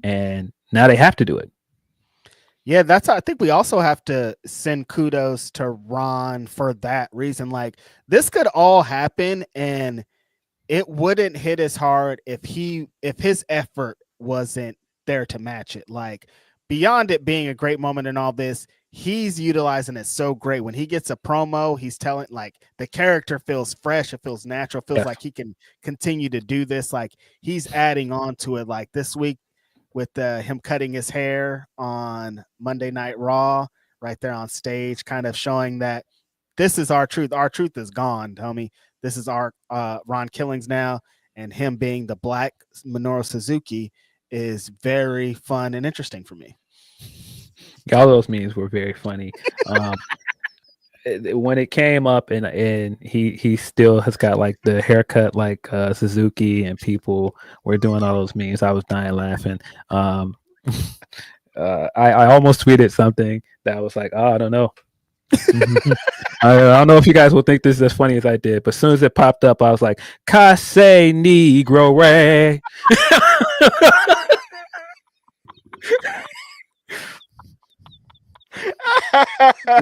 And now they have to do it. Yeah, I think we also have to send kudos to Ron for that reason. Like, this could all happen and it wouldn't hit as hard if his effort wasn't there to match it. Like, beyond it being a great moment and all this, he's utilizing it so great. When he gets a promo, he's telling, like, the character feels fresh, it feels natural, feels like he can continue to do this. Like, he's adding on to it. Like, this week with him cutting his hair on Monday Night Raw right there on stage, kind of showing that this is R-Truth. R-Truth is gone, homie. This is our Ron Killings now, and him being the black Minoru Suzuki is very fun and interesting for me. All those memes were very funny. When it came up and he still has got like the haircut like Suzuki, and people were doing all those memes, I was dying laughing. I almost tweeted something that was like, oh, I don't know. I don't know if you guys will think this is as funny as I did, but as soon as it popped up, I was like, Case Negro Ray.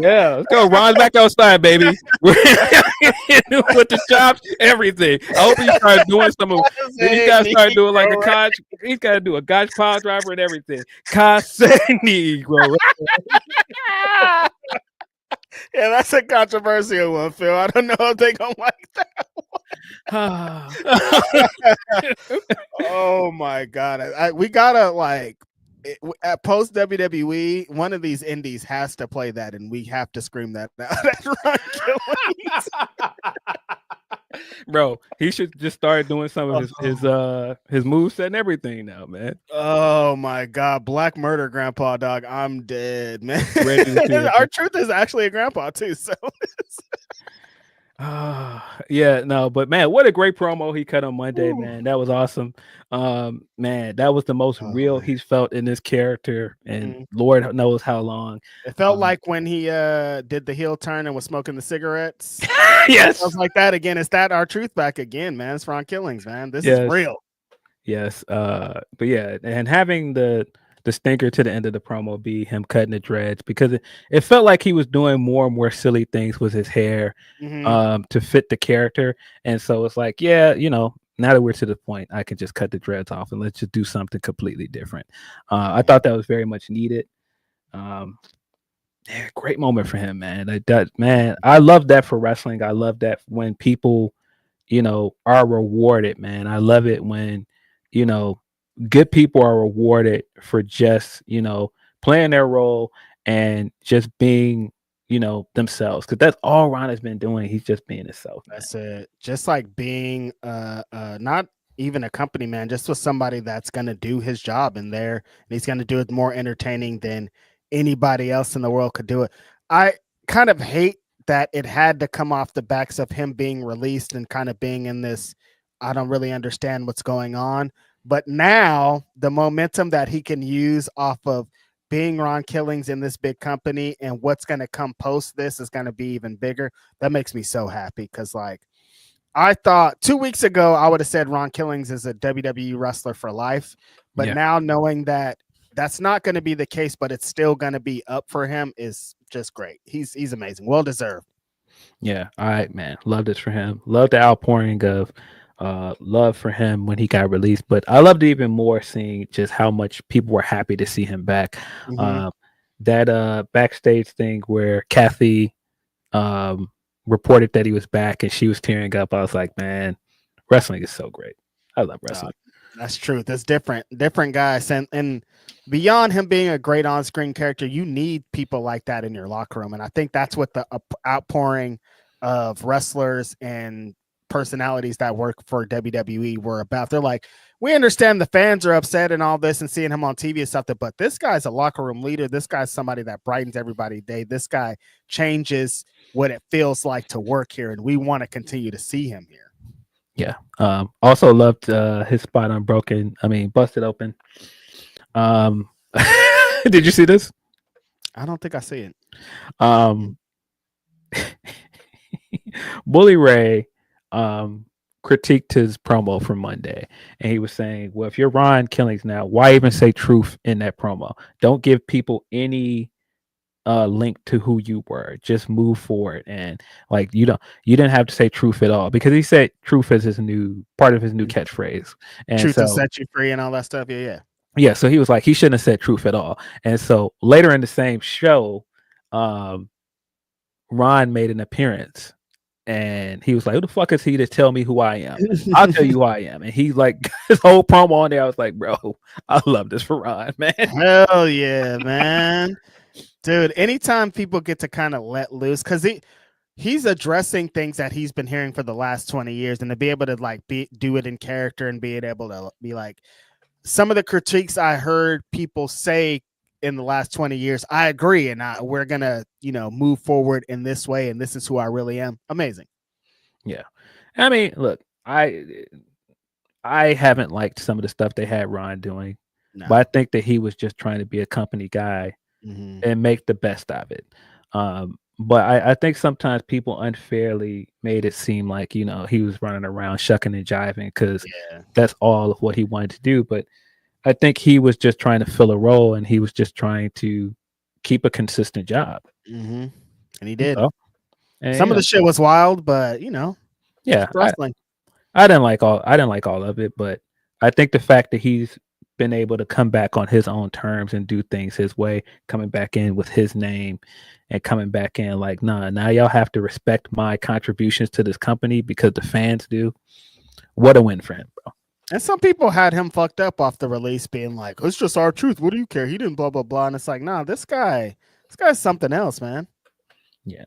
Yeah, let's go. Ron's back outside, baby. With the chops, everything. I hope he starts doing some of. He got to start doing like a cod. He's got to do a gotch pile driver and everything. Case Negro. Yeah, that's a controversial one, Phil. I don't know if they're gonna like that one. Oh my god, we gotta like at post WWE, one of these indies has to play that, and we have to scream that out. Bro, he should just start doing some of his moveset and everything now, man. Oh my god, Black Murder Grandpa, dog. I'm dead, man. Our truth is actually a grandpa too, so yeah, no, but man, what a great promo he cut on Monday, man. That was awesome. Man, that was the most real he's felt in this character, and Lord knows how long. It felt like when he did the heel turn and was smoking the cigarettes. Yes, it was like that again. It's that our truth back again, man. It's Ron Killings, man. This is real. Yes, but yeah, and having the stinker to the end of the promo be him cutting the dreads, because it felt like he was doing more and more silly things with his hair to fit the character. And so it's like, yeah, now that we're to the point, I can just cut the dreads off and let's just do something completely different. I thought that was very much needed. Yeah, great moment for him, man. I love that for wrestling. I love that when people, are rewarded, man. I love it when, good people are rewarded for just playing their role and just being themselves, because that's all Ron has been doing. He's just being himself, man. That's it. Just like being not even a company man, just with somebody that's gonna do his job in there, and he's gonna do it more entertaining than anybody else in the world could do it. I kind of hate that it had to come off the backs of him being released and kind of being in this, I don't really understand what's going on. But now the momentum that he can use off of being Ron Killings in this big company and what's going to come post this is going to be even bigger. That makes me so happy, because like I thought 2 weeks ago I would have said Ron Killings is a WWE wrestler for life. But now knowing that that's not going to be the case, but it's still going to be up for him is just great. He's amazing. Well deserved. Yeah. All right, man. Love this for him. Love the outpouring of love for him when he got released, but I loved it even more seeing just how much people were happy to see him back. That backstage thing where Kathy reported that he was back and she was tearing up, I was like, man, wrestling is so great. I love wrestling. That's true. That's different guys, and beyond him being a great on-screen character, you need people like that in your locker room, and I think that's what the outpouring of wrestlers and personalities that work for WWE were about. They're like, we understand the fans are upset and all this and seeing him on TV and stuff, but this guy's a locker room leader. This guy's somebody that brightens everybody's day. This guy changes what it feels like to work here, and we want to continue to see him here. Yeah. Also loved his spot on Busted Open. Did you see this? I don't think I see it. Bully Ray critiqued his promo from Monday, and he was saying, well, if you're Ron Killings now, why even say truth in that promo? Don't give people any link to who you were. Just move forward, and like you didn't have to say truth at all, because he said truth as his new part of his new catchphrase, and truth to set you free and all that stuff. Yeah, so he was like, he shouldn't have said truth at all. And so later in the same show, Ron made an appearance, and he was like, who the fuck is he to tell me who I am? I'll tell you who I am. And he like his whole promo on there, I was like, bro, I love this for Ron, man. Hell yeah, man. Dude, anytime people get to kind of let loose, because he's addressing things that he's been hearing for the last 20 years, and to be able to like do it in character and being able to be like, some of the critiques I heard people say in the last 20 years, I agree, and we're gonna move forward in this way, and this is who I really am. Amazing. Yeah, I mean, look, I haven't liked some of the stuff they had Ron doing, but I think that he was just trying to be a company guy and make the best of it. but I think sometimes people unfairly made it seem like, you know, he was running around shucking and jiving because that's all of what he wanted to do. But I think he was just trying to fill a role, and he was just trying to keep a consistent job. And he did. And, some of the shit was wild, but yeah, wrestling. I didn't like all of it, but I think the fact that he's been able to come back on his own terms and do things his way, coming back in with his name and coming back in like, nah, now y'all have to respect my contributions to this company because the fans do. What a win for him, bro. And some people had him fucked up off the release, being like, it's just our truth. What do you care? He didn't blah, blah, blah. And it's like, nah, this guy's something else, man. Yeah.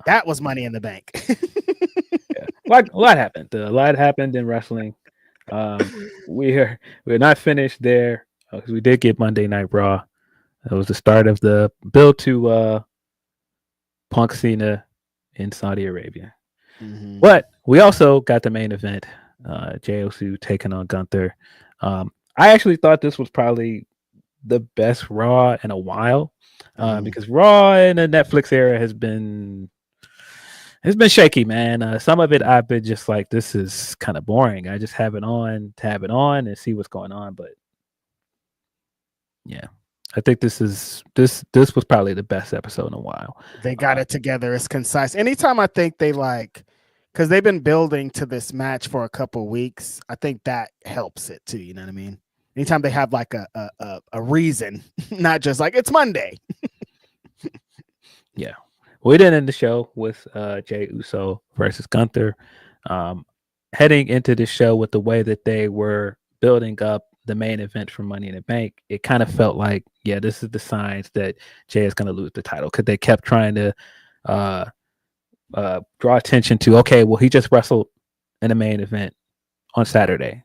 That was Money in the Bank. Yeah. A lot happened. A lot happened in wrestling. We're not finished there because we did get Monday Night Raw. It was the start of the build to Punk Cena in Saudi Arabia. But we also got the main event, Jey Uso taking on Gunther. I actually thought this was probably the best Raw in a while because Raw in the Netflix era has been shaky, man. Some of it I've been just like, this is kind of boring. I just have it on to have it on and see what's going on. But yeah, I think this was probably the best episode in a while. They got it together. It's concise. Anytime I think they because they've been building to this match for a couple weeks, I think that helps it too. You know what I mean? Anytime they have like a reason, not just like it's Monday. Yeah. We didn't end the show with Jey Uso versus Gunther. Heading into the show with the way that they were building up the main event for Money in the Bank, it kind of felt like, yeah, this is the signs that Jey is going to lose the title because they kept trying to draw attention to, okay, well, he just wrestled in the main event on Saturday.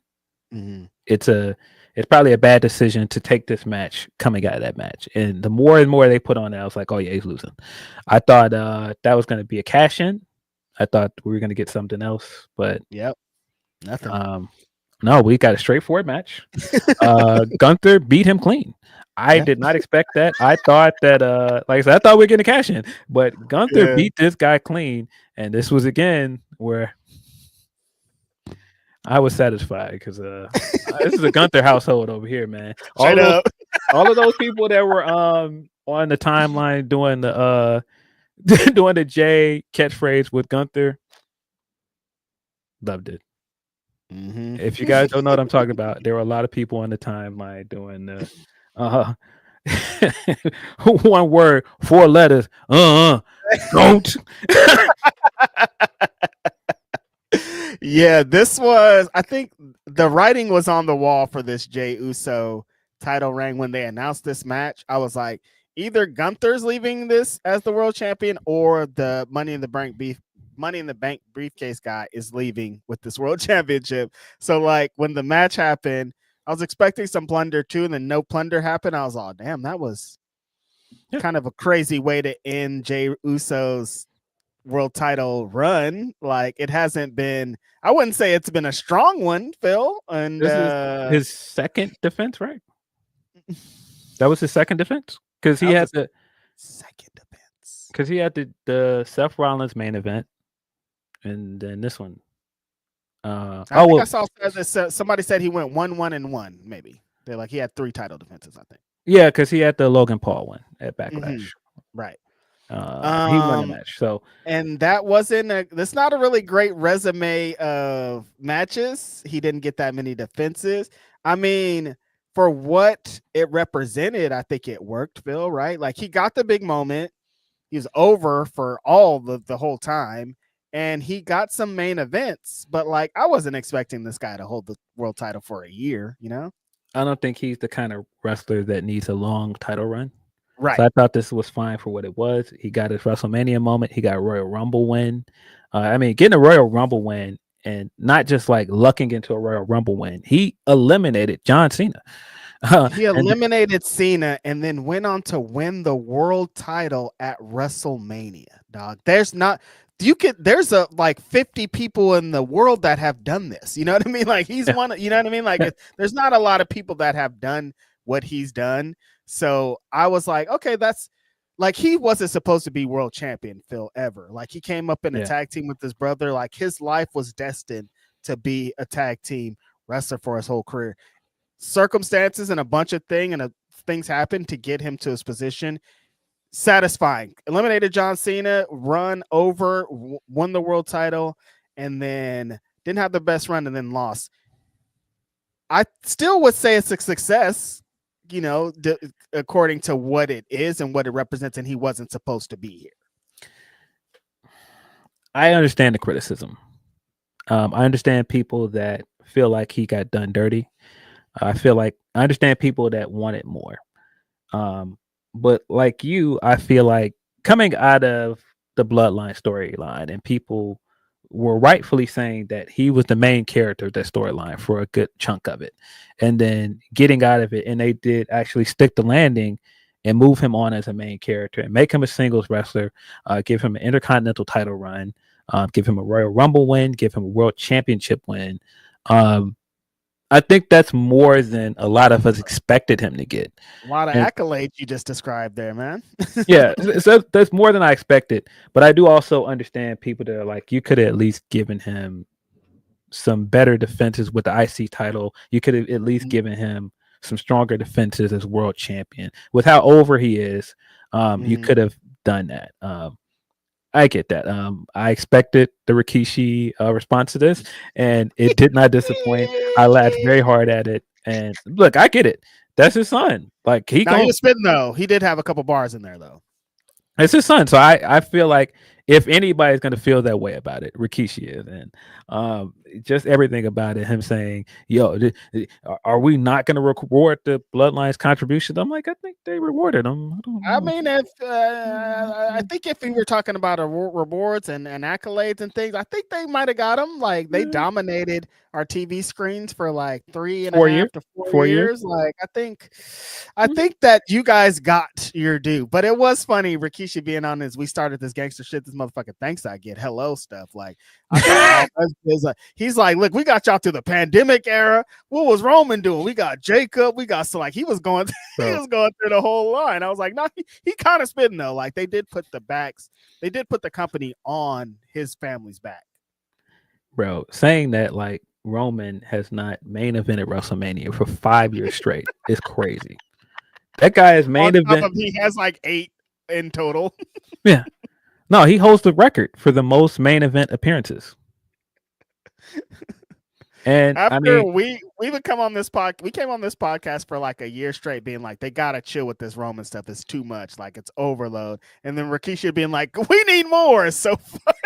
It's probably a bad decision to take this match coming out of that match. And the more and more they put on that, I was like, oh, yeah, he's losing. I thought that was going to be a cash in. I thought we were going to get something else, but nothing. No, we got a straightforward match. Gunther beat him clean. I did not expect that. I thought that, like I said, I thought we were getting a cash in, but Gunther beat this guy clean. And this was again where I was satisfied because this is a Gunther household over here, man. All of those people that were on the timeline doing the doing the Jey catchphrase with Gunther, loved it. If you guys don't know what I'm talking about, there were a lot of people on the timeline doing the one word, 4 letters. Don't. Yeah, this was, I think the writing was on the wall for this Jey Uso title reign when they announced this match. I was like, either Gunther's leaving this as the world champion or the Money in the Bank briefcase guy is leaving with this world championship. So like when the match happened, I was expecting some plunder too, and then no plunder happened. I was all, damn, that was kind of a crazy way to end Jey Uso's world title run. Like it hasn't been, I wouldn't say it's been a strong one, Phil. And this is his second defense, right? That was his second defense because he had the second defense because he had the Seth Rollins main event, and then this one. I saw this. Somebody said he went 1-1-1. Maybe they're like he had 3 title defenses. I think. Yeah, because he had the Logan Paul one at Backlash. Right. He won the match. So, and that wasn't that's not a really great resume of matches. He didn't get that many defenses. I mean, for what it represented, I think it worked, Phil, right? Like he got the big moment. He was over for all the whole time, and he got some main events, but like I wasn't expecting this guy to hold the world title for a year, you know? I don't think he's the kind of wrestler that needs a long title run. Right. So I thought this was fine for what it was. He got his WrestleMania moment. He got a Royal Rumble win. I mean, getting a Royal Rumble win and not just like lucking into a Royal Rumble win. He eliminated John Cena. He eliminated Cena and then went on to win the world title at WrestleMania, dog. There's like 50 people in the world that have done this. You know what I mean? Like he's one, you know what I mean? Like there's not a lot of people that have done what he's done. So I was like, okay, like he wasn't supposed to be world champion, Phil, ever. Like he came up in a tag team with his brother. Like his life was destined to be a tag team wrestler for his whole career. Circumstances and a bunch of things happened to get him to his position. Satisfying. Eliminated John Cena, won the world title, and then didn't have the best run and then lost. I still would say it's a success, you know, according to what it is and what it represents, and he wasn't supposed to be here. I understand the criticism. I understand people that feel like he got done dirty. I understand people that wanted more. But like you, I feel like coming out of the Bloodline storyline, and people were rightfully saying that he was the main character of that storyline for a good chunk of it. And then getting out of it, and they did actually stick the landing and move him on as a main character and make him a singles wrestler, give him an Intercontinental title run, give him a Royal Rumble win, give him a World Championship win. I think that's more than a lot of us expected him to get. A lot of accolades you just described there, man. Yeah, so that's more than I expected. But I do also understand people that are like, you could have at least given him some better defenses with the IC title. You could have at least given him some stronger defenses as world champion. With how over he is, you could have done that. I get that. I expected the Rikishi response to this, and it did not disappoint. I laughed very hard at it. And look, I get it. That's his son. Like he was spitting though. He did have a couple bars in there though. It's his son, so I feel like if anybody's gonna feel that way about it, Rikishi is, and just everything about it. Him saying, "Yo, are we not gonna reward the Bloodline's contributions?" I'm like, I think they rewarded them. I mean, if I think if we were talking about rewards and accolades and things, I think they might have got them. Like they dominated our TV screens for like 3.5 to 4 years. Like I think that you guys got your due. But it was funny, Rikishi being on this. We started this gangster shit. This motherfucking thanks I get hello stuff. Like he's like, look, we got y'all through the pandemic era. What was Roman doing? We got Jacob. We got he was going through the whole line. I was like, no, he kind of spitting though. Like they did put the company on his family's back. Bro, saying that like Roman has not main evented WrestleMania for 5 years straight is crazy. That guy is main event. He has like 8 in total. Yeah. No, he holds the record for the most main event appearances. And after we would come on this we came on this podcast for like a year straight, being like, they gotta chill with this Roman stuff. It's too much, like it's overload. And then Rikishi being like, we need more. It's so funny.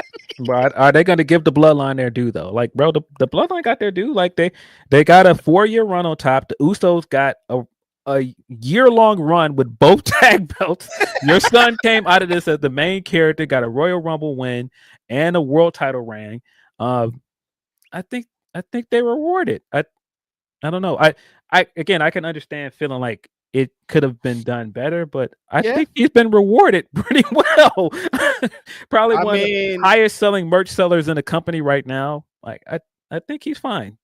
But are they going to give the Bloodline their due though? Like, bro, the Bloodline got their due. Like they got a 4-year run on top. The Usos got a year-long run with both tag belts. Your son came out of this as the main character, got a Royal Rumble win and a world title reign. I think they rewarded. I don't know. I can understand feeling like it could have been done better, but I think he's been rewarded pretty well. Probably one of the highest selling merch sellers in the company right now. Like I think he's fine.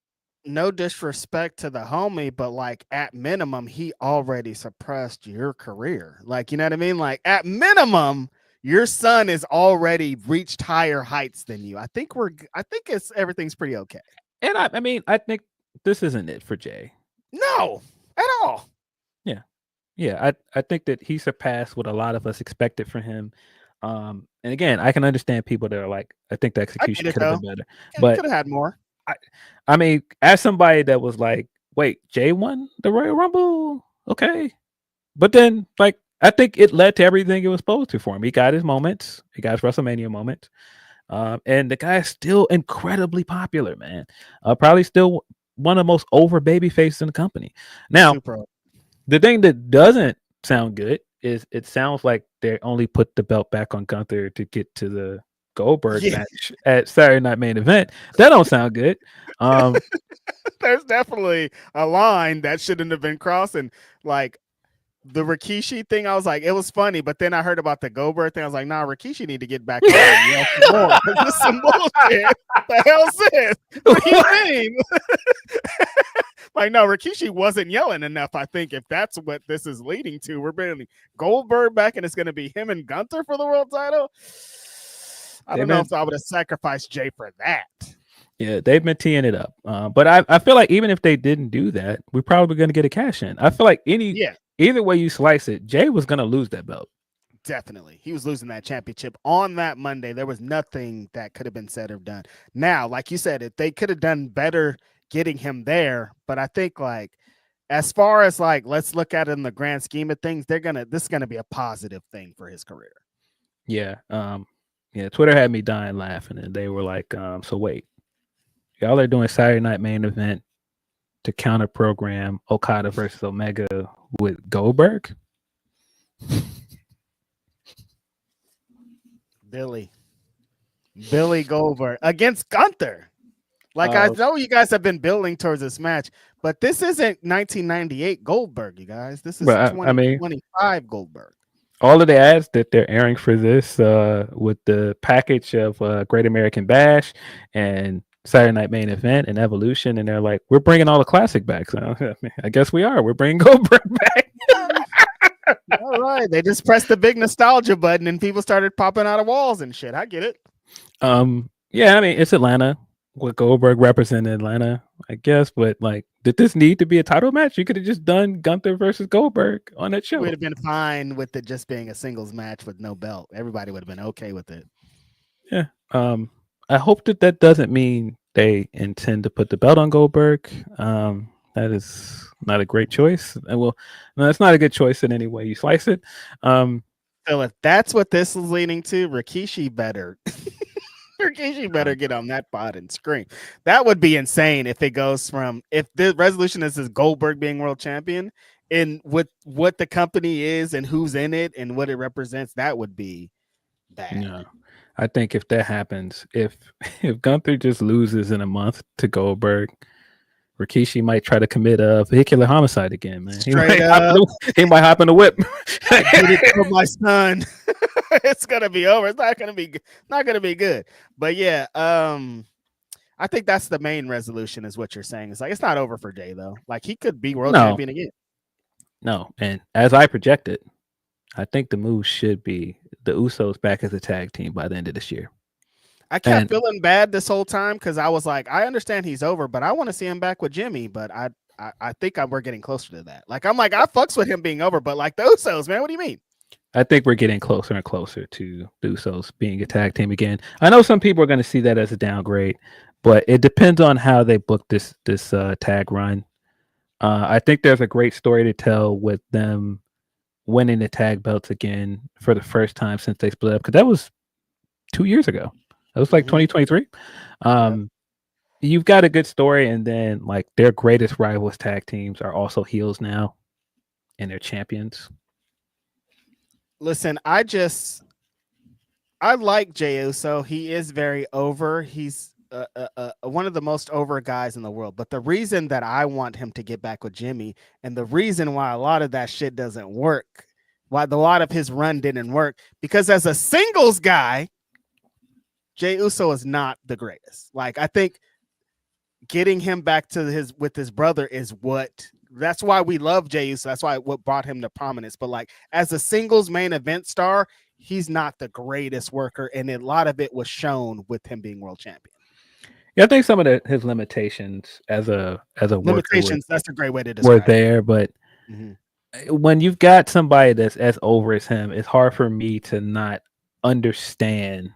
No disrespect to the homie, but like at minimum, he already suppressed your career. Like, you know what I mean? Like at minimum, your son has already reached higher heights than you. I think everything's pretty okay. And I think this isn't it for Jey. No, at all. Yeah. I think that he surpassed what a lot of us expected from him. And again, I can understand people that are like, I think the execution could have been better. But could have had more. I mean, as somebody that was like, wait, Jey won the Royal Rumble? Okay. But then, like, I think it led to everything it was supposed to for him. He got his moments. He got his WrestleMania moment. And the guy is still incredibly popular, man. Probably still one of the most over baby faces in the company. Now, the thing that doesn't sound good is it sounds like they only put the belt back on Gunther to get to the Goldberg match at Saturday Night Main Event. That don't sound good. There's definitely a line that shouldn't have been crossed. And like the Rikishi thing, I was like, it was funny, but then I heard about the Goldberg thing. I was like, nah, Rikishi need to get back on. This is some bullshit. The hell is this? What do you mean? Like, no, Rikishi wasn't yelling enough. I think if that's what this is leading to, we're bringing Goldberg back, and it's going to be him and Gunther for the world title. I don't know if I would have sacrificed Jey for that. Yeah, they've been teeing it up. But I feel like even if they didn't do that, we're probably going to get a cash in. I feel like either way you slice it, Jey was going to lose that belt. Definitely. He was losing that championship on that Monday. There was nothing that could have been said or done. Now, like you said, if they could have done better getting him there, but I think like as far as like let's look at it in the grand scheme of things, this is gonna be a positive thing for his career. Yeah. Twitter had me dying laughing, and they were like, so wait, y'all are doing Saturday night main event to counter program Okada versus Omega with Goldberg? Billy Goldberg against Gunther. Like, I know you guys have been building towards this match, but this isn't 1998 Goldberg, you guys. This is 2025 Goldberg. All of the ads that they're airing for this with the package of Great American Bash and Saturday Night Main Event and Evolution, and they're like, we're bringing all the classic back. So I guess we are. We're bringing Goldberg back. All right. They just pressed the big nostalgia button and people started popping out of walls and shit. I get it. Yeah, I mean, it's Atlanta. What Goldberg represented Atlanta, I guess, but like, did this need to be a title match? You could have just done Gunther versus Goldberg on that show. Would have been fine with it just being a singles match with no belt. Everybody would have been okay with it. Yeah. I hope that doesn't mean they intend to put the belt on Goldberg. That is not a great choice. And no, it's not a good choice in any way you slice it. So if that's what this is leading to, Rikishi better get on that pod and scream. That would be insane if it goes from, if the resolution is Goldberg being world champion and with what the company is and who's in it and what it represents, that would be bad. No, I think if that happens, if Gunther just loses in a month to Goldberg, Rikishi might try to commit a vehicular homicide again, man. He might hop in the whip. I did it for my son. It's gonna be over. It's not gonna be good. But yeah, I think that's the main resolution, is what you're saying. It's like it's not over for Jey though. Like he could be world champion again. No, and as I projected, I think the move should be the Usos back as a tag team by the end of this year. I kept feeling bad this whole time because I was like, I understand he's over, but I want to see him back with Jimmy. But I think we're getting closer to that. Like, I'm like, I fucks with him being over, but like the Usos, man, what do you mean? I think we're getting closer and closer to the Usos being a tag team again. I know some people are going to see that as a downgrade, but it depends on how they book this tag run. I think there's a great story to tell with them winning the tag belts again for the first time since they split up, because that was 2 years ago. That was like 2023. You've got a good story, and then like their greatest rivals tag teams are also heels now, and they're champions. Listen, I like Jey Uso. He is very over. He's one of the most over guys in the world. But the reason that I want him to get back with Jimmy, and the reason why a lot of that shit doesn't work, why a lot of his run didn't work, because as a singles guy, Jey Uso is not the greatest. Like, I think getting him back to with his brother that's why we love Jey Uso. That's why what brought him to prominence. But like as a singles main event star, he's not the greatest worker, and a lot of it was shown with him being world champion. Yeah, I think some of his limitations as a limitations. That's a great way to describe. Were there, but when you've got somebody that's as over as him, it's hard for me to not understand.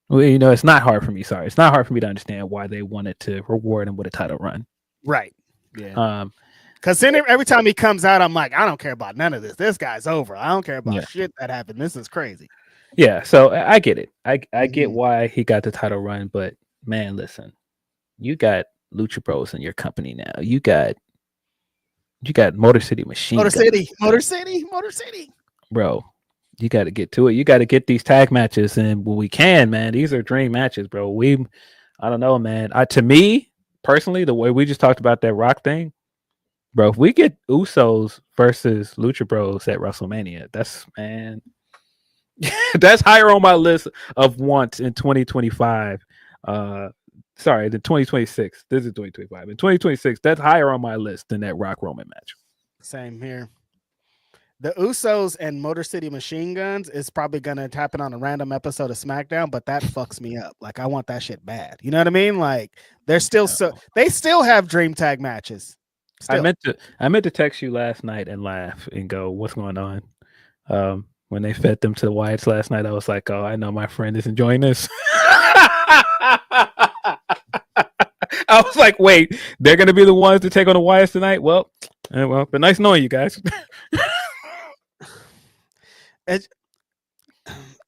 Well, you know, it's not hard for me. Sorry, it's not hard for me to understand why they wanted to reward him with a title run. Right. Yeah. Because then every time he comes out, I'm like, I don't care about none of this. This guy's over. I don't care about shit that happened. This is crazy. Yeah. So I get it. I get why he got the title run, but man, listen, you got Lucha Bros in your company now. You got Motor City Machine. Motor City. Bro, you got to get to it. You got to get these tag matches, and when we can, man, these are dream matches, bro. I don't know, man. To me personally, the way we just talked about that Rock thing, bro, if we get Usos versus Lucha Bros at WrestleMania, that's higher on my list of wants in 2025 Sorry, the 2026. This is 2025. In 2026, that's higher on my list than that Rock Roman match. Same here. The Usos and Motor City Machine Guns is probably going to happen on a random episode of SmackDown, but that fucks me up. Like, I want that shit bad. You know what I mean? Like, they're still they still have dream tag matches. Still. I meant to text you last night and laugh and go, "What's going on?" When they fed them to the Wyatts last night, I was like, "Oh, I know my friend is enjoying this." I was like, "Wait, they're gonna be the ones to take on the Wyatts tonight?" Well, but nice knowing you guys.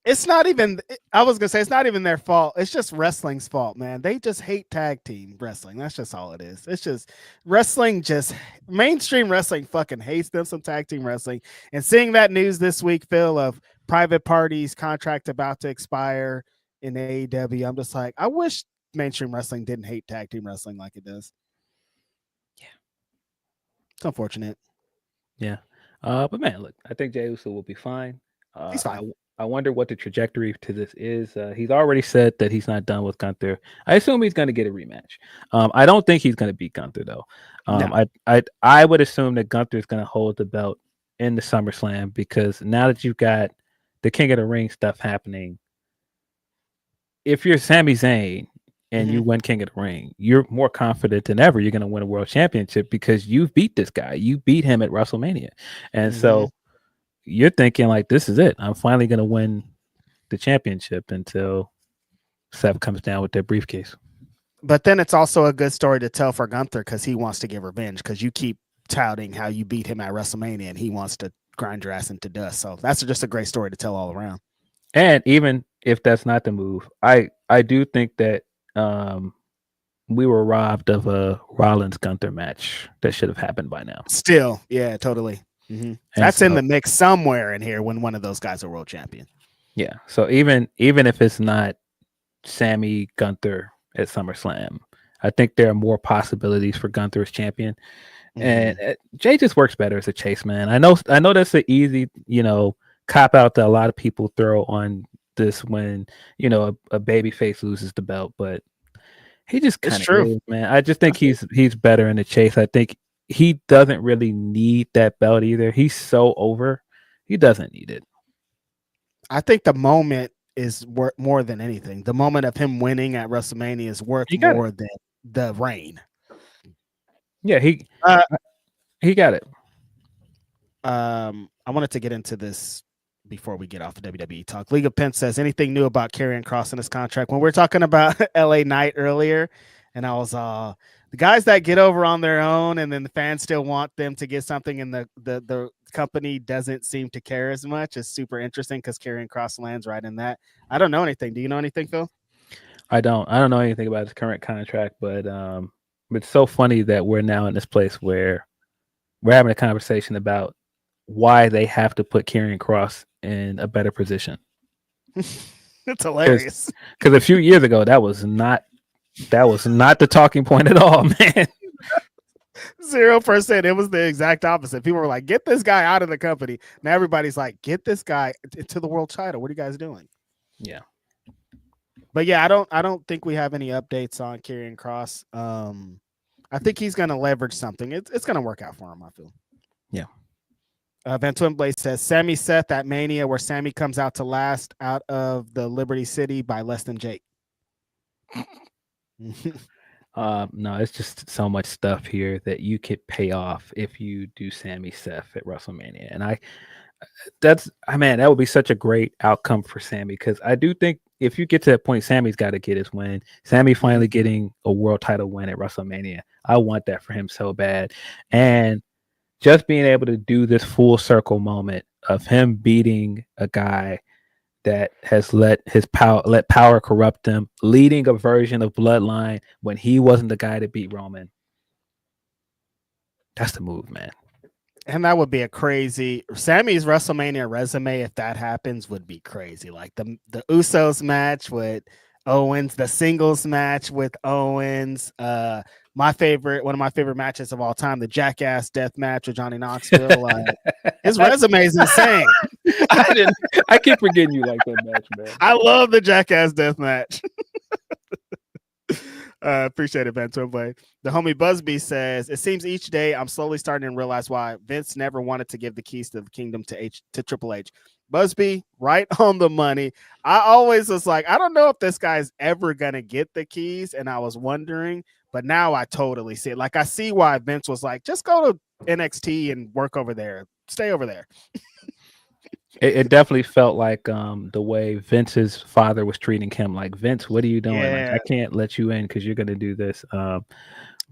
It's not even, I was gonna say, it's not even their fault. It's just wrestling's fault, man. They just hate tag team wrestling. That's just all it is. It's just wrestling, just mainstream wrestling fucking hates them some tag team wrestling. And seeing that news this week, Phil, of Private Party's contract about to expire in AEW, I'm just like, I wish mainstream wrestling didn't hate tag team wrestling like it does. Yeah. It's unfortunate. Yeah. But man, look, I think Jey Uso will be fine. He's fine. I wonder what the trajectory to this is. He's already said that he's not done with Gunther. I assume he's going to get a rematch. I don't think he's going to beat Gunther though. No. I would assume that Gunther is going to hold the belt in the SummerSlam, because now that you've got the King of the Ring stuff happening, if you're Sami Zayn and you win King of the Ring, you're more confident than ever you're going to win a world championship, because you've beat this guy. You beat him at WrestleMania. And so you're thinking like, this is it. I'm finally going to win the championship, until Seth comes down with that briefcase. But then it's also a good story to tell for Gunther, because he wants to get revenge, because you keep touting how you beat him at WrestleMania and he wants to grind your ass into dust. So that's just a great story to tell all around. And even if that's not the move, I do think that we were robbed of a Rollins Gunther match that should have happened by now. Still, yeah, totally. That's in the mix somewhere in here when one of those guys are world champion. Yeah. So even if it's not Sammy Gunther at SummerSlam, I think there are more possibilities for Gunther as champion. And Jay just works better as a chase man. I know that's an easy, cop out that a lot of people throw on this when, a baby face loses the belt, but he just kind of is, man. I just think he's better in the chase. I think he doesn't really need that belt either. He's so over. He doesn't need it. I think the moment is worth more than anything. The moment of him winning at WrestleMania is worth more than the reign. Yeah, he got it. I wanted to get into this before we get off of WWE talk. League of Pimps says, anything new about Karrion Kross in his contract? When we were talking about LA Knight earlier, and I was the guys that get over on their own and then the fans still want them to get something, and the company doesn't seem to care as much, is super interesting, because Karrion Kross lands right in that. I don't know anything. Do you know anything, Phil? I don't know anything about his current contract, but it's so funny that we're now in this place where we're having a conversation about why they have to put Karrion Kross in a better position. It's hilarious. Because a few years ago, that was not the talking point at all, man. 0%. It was the exact opposite. People were like, get this guy out of the company. Now everybody's like, get this guy to the world title. What are you guys doing? Yeah. But yeah, I don't think we have any updates on Karrion Kross. I think he's going to leverage something. It's going to work out for him, I feel. Yeah. Van Twinblade says, Sammy Seth at Mania, where Sammy comes out to last out of the Liberty City by less than Jake. No, it's just so much stuff here that you could pay off if you do Sammy Seth at WrestleMania. And that would be such a great outcome for Sammy, because I do think if you get to that point, Sammy's got to get his win. Sammy finally getting a world title win at WrestleMania. I want that for him so bad. And just being able to do this full circle moment of him beating a guy that has let power corrupt him, leading a version of Bloodline when he wasn't the guy to beat Roman. That's the move, man. And that would be a crazy Sammy's WrestleMania resume. If that happens, would be crazy. Like the Usos match with Owens, the singles match with Owens, one of my favorite matches of all time, the Jackass Death match with Johnny Knoxville. His resume is insane. I keep forgetting you like that match, man. I love the Jackass Death match. Appreciate it, Ben Twinblade. The homie Busby says, it seems each day I'm slowly starting to realize why Vince never wanted to give the keys to the kingdom to Triple H. Busby, right on the money. I always was like, I don't know if this guy's ever going to get the keys. And I was wondering, but now I totally see it. Like, I see why Vince was like, just go to NXT and work over there. Stay over there. It definitely felt like the way Vince's father was treating him. Like, Vince, what are you doing? Yeah. Like, I can't let you in because you're going to do this. I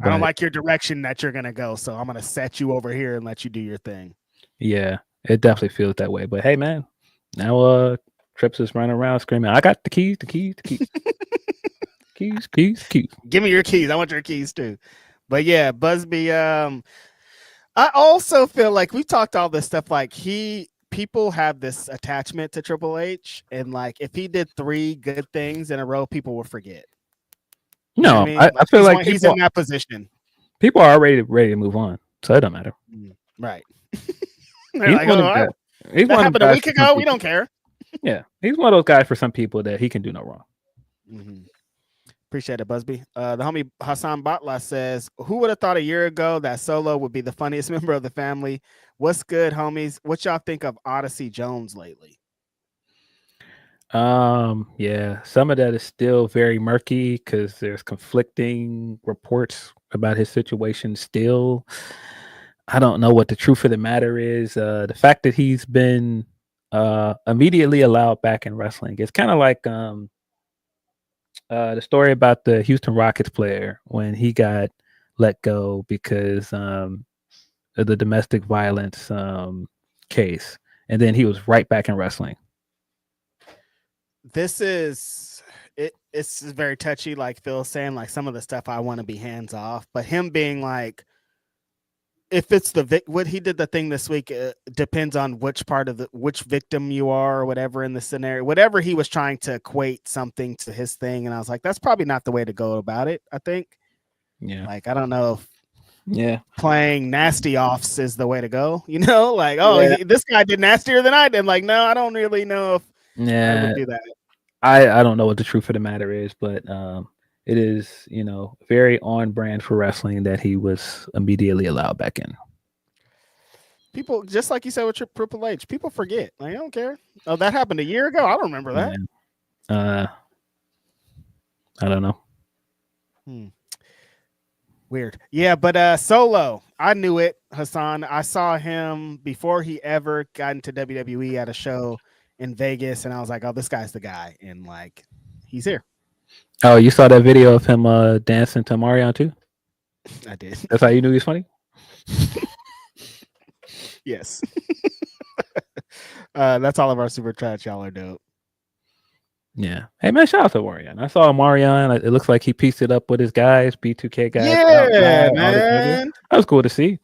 don't like your direction that you're going to go. So I'm going to set you over here and let you do your thing. Yeah, it definitely feels that way. But hey, man, now Trips is running around screaming, I got the keys, the keys, the keys. keys. Give me your keys. I want your keys too. But yeah, Busby, I also feel like we talked all this stuff like people have this attachment to Triple H, and like if he did 3 good things in a row, people will forget. No, I mean? I feel like he's in that position. People are ready to move on, so it don't matter. Right. He's like, that happened a week ago. We don't care. Yeah, he's one of those guys for some people that he can do no wrong. Mm-hmm. Appreciate it, Busby. The homie Hassan Batla says, who would have thought a year ago that Solo would be the funniest member of the family? What's good, homies? What y'all think of Odyssey Jones lately? Yeah, some of that is still very murky because there's conflicting reports about his situation still. I don't know what the truth of the matter is. The fact that he's been immediately allowed back in wrestling, it's kind of like the story about the Houston Rockets player when he got let go because of the domestic violence case, and then he was right back in wrestling. It's very touchy, like Phil's saying, like some of the stuff I want to be hands off, but him being like, if it's what he did the thing this week, depends on which victim you are or whatever in the scenario, whatever he was trying to equate something to his thing. And I was like, that's probably not the way to go about it. I think. Yeah. Like, I don't know if playing nasty offs is the way to go, like, this guy did nastier than I did. Like, no, I don't really know if I would do that. I don't know what the truth of the matter is, but it is, very on brand for wrestling that he was immediately allowed back in. People, just like you said with Triple H, people forget. Like, I don't care. Oh, that happened a year ago. I don't remember that. I don't know. Weird. Yeah, but Solo, I knew it, Hassan. I saw him before he ever got into WWE at a show in Vegas, and I was like, oh, this guy's the guy. And like, he's here. Oh, you saw that video of him dancing to Marion too? I did. That's how you knew he was funny? Yes. That's all of our super chats. Y'all are dope. Yeah. Hey, man, shout out to Marion. I saw Marion. It looks like he pieced it up with his guys, B2K guys. Yeah, man. That was cool to see.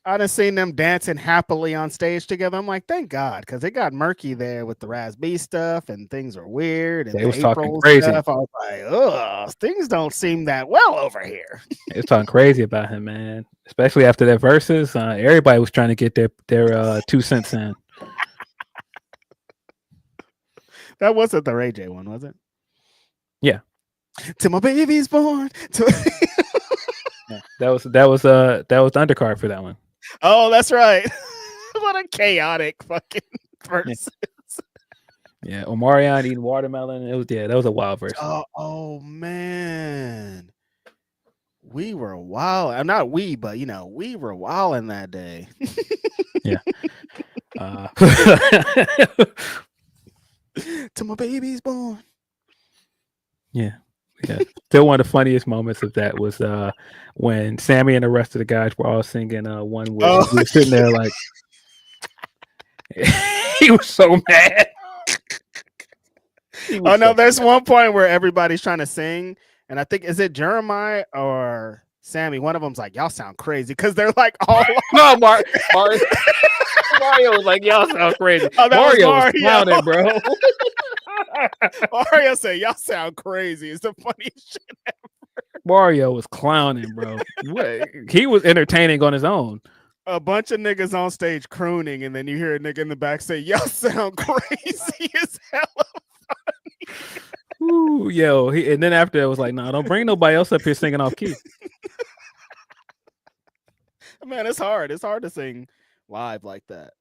I done seen them dancing happily on stage together. I'm like, thank God, because it got murky there with the Raz B stuff, and things are weird. And they was talking crazy. Stuff. I was like, ugh, things don't seem that well over here. They was talking crazy about him, man. Especially after that versus, everybody was trying to get their 2 cents in. That wasn't the Ray J one, was it? Yeah. Till my baby's born. Yeah, that was the undercard for that one. Oh, that's right. What a chaotic fucking verse. Yeah, Omarion eating watermelon. That was a wild verse. Oh man. We were wild. Not we, but we were wilding that day. Yeah. Till my baby's born. Yeah. Still one of the funniest moments of that was when Sammy and the rest of the guys were all singing One Word. He was sitting there like he was so mad. There's one point where everybody's trying to sing, and I think, is it Jeremiah or Sammy? One of them's like, y'all sound crazy, because they're like all Mario was like, y'all sound crazy. Mario was clowning, bro. Mario said, y'all sound crazy. It's the funniest shit ever. Mario was clowning, bro. He was entertaining on his own. A bunch of niggas on stage crooning, and then you hear a nigga in the back say, y'all sound crazy as hell. Ooh, Ooh, yo. And then after it was like, no, don't bring nobody else up here singing off key. Man, it's hard. It's hard to sing live like that.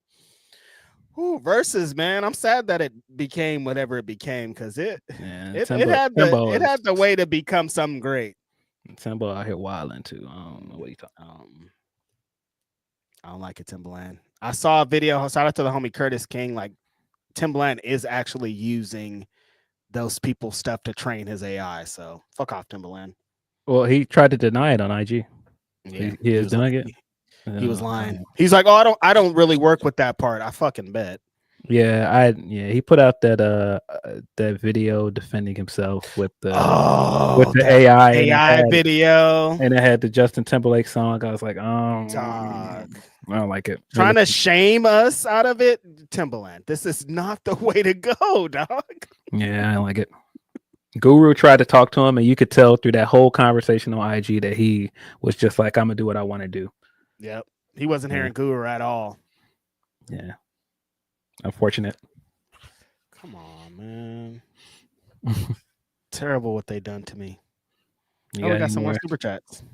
Ooh, versus, man. I'm sad that it became whatever it became because it had the way to become something great. Timbo out here wilding too. I don't know what you talking. I don't like it, Timbaland. I saw a video. Shout out to the homie Curtis King. Like Timbaland is actually using those people's stuff to train his AI. So fuck off, Timbaland. Well, he tried to deny it on IG. Yeah, he is doing it. He was lying. He's like, "Oh, I don't really work with that part." I fucking bet. Yeah, he put out that video defending himself with the AI video, and it had the Justin Timberlake song. I was like, dog. I don't like it. Trying to shame us out of it, Timbaland. This is not the way to go, dog. Yeah, I don't like it. Guru tried to talk to him, and you could tell through that whole conversation on IG that he was just like, "I'm gonna do what I want to do." Yep, he wasn't hearing Guru at all. Yeah, unfortunate. Come on, man. Terrible what they done to me. We got some more super chats.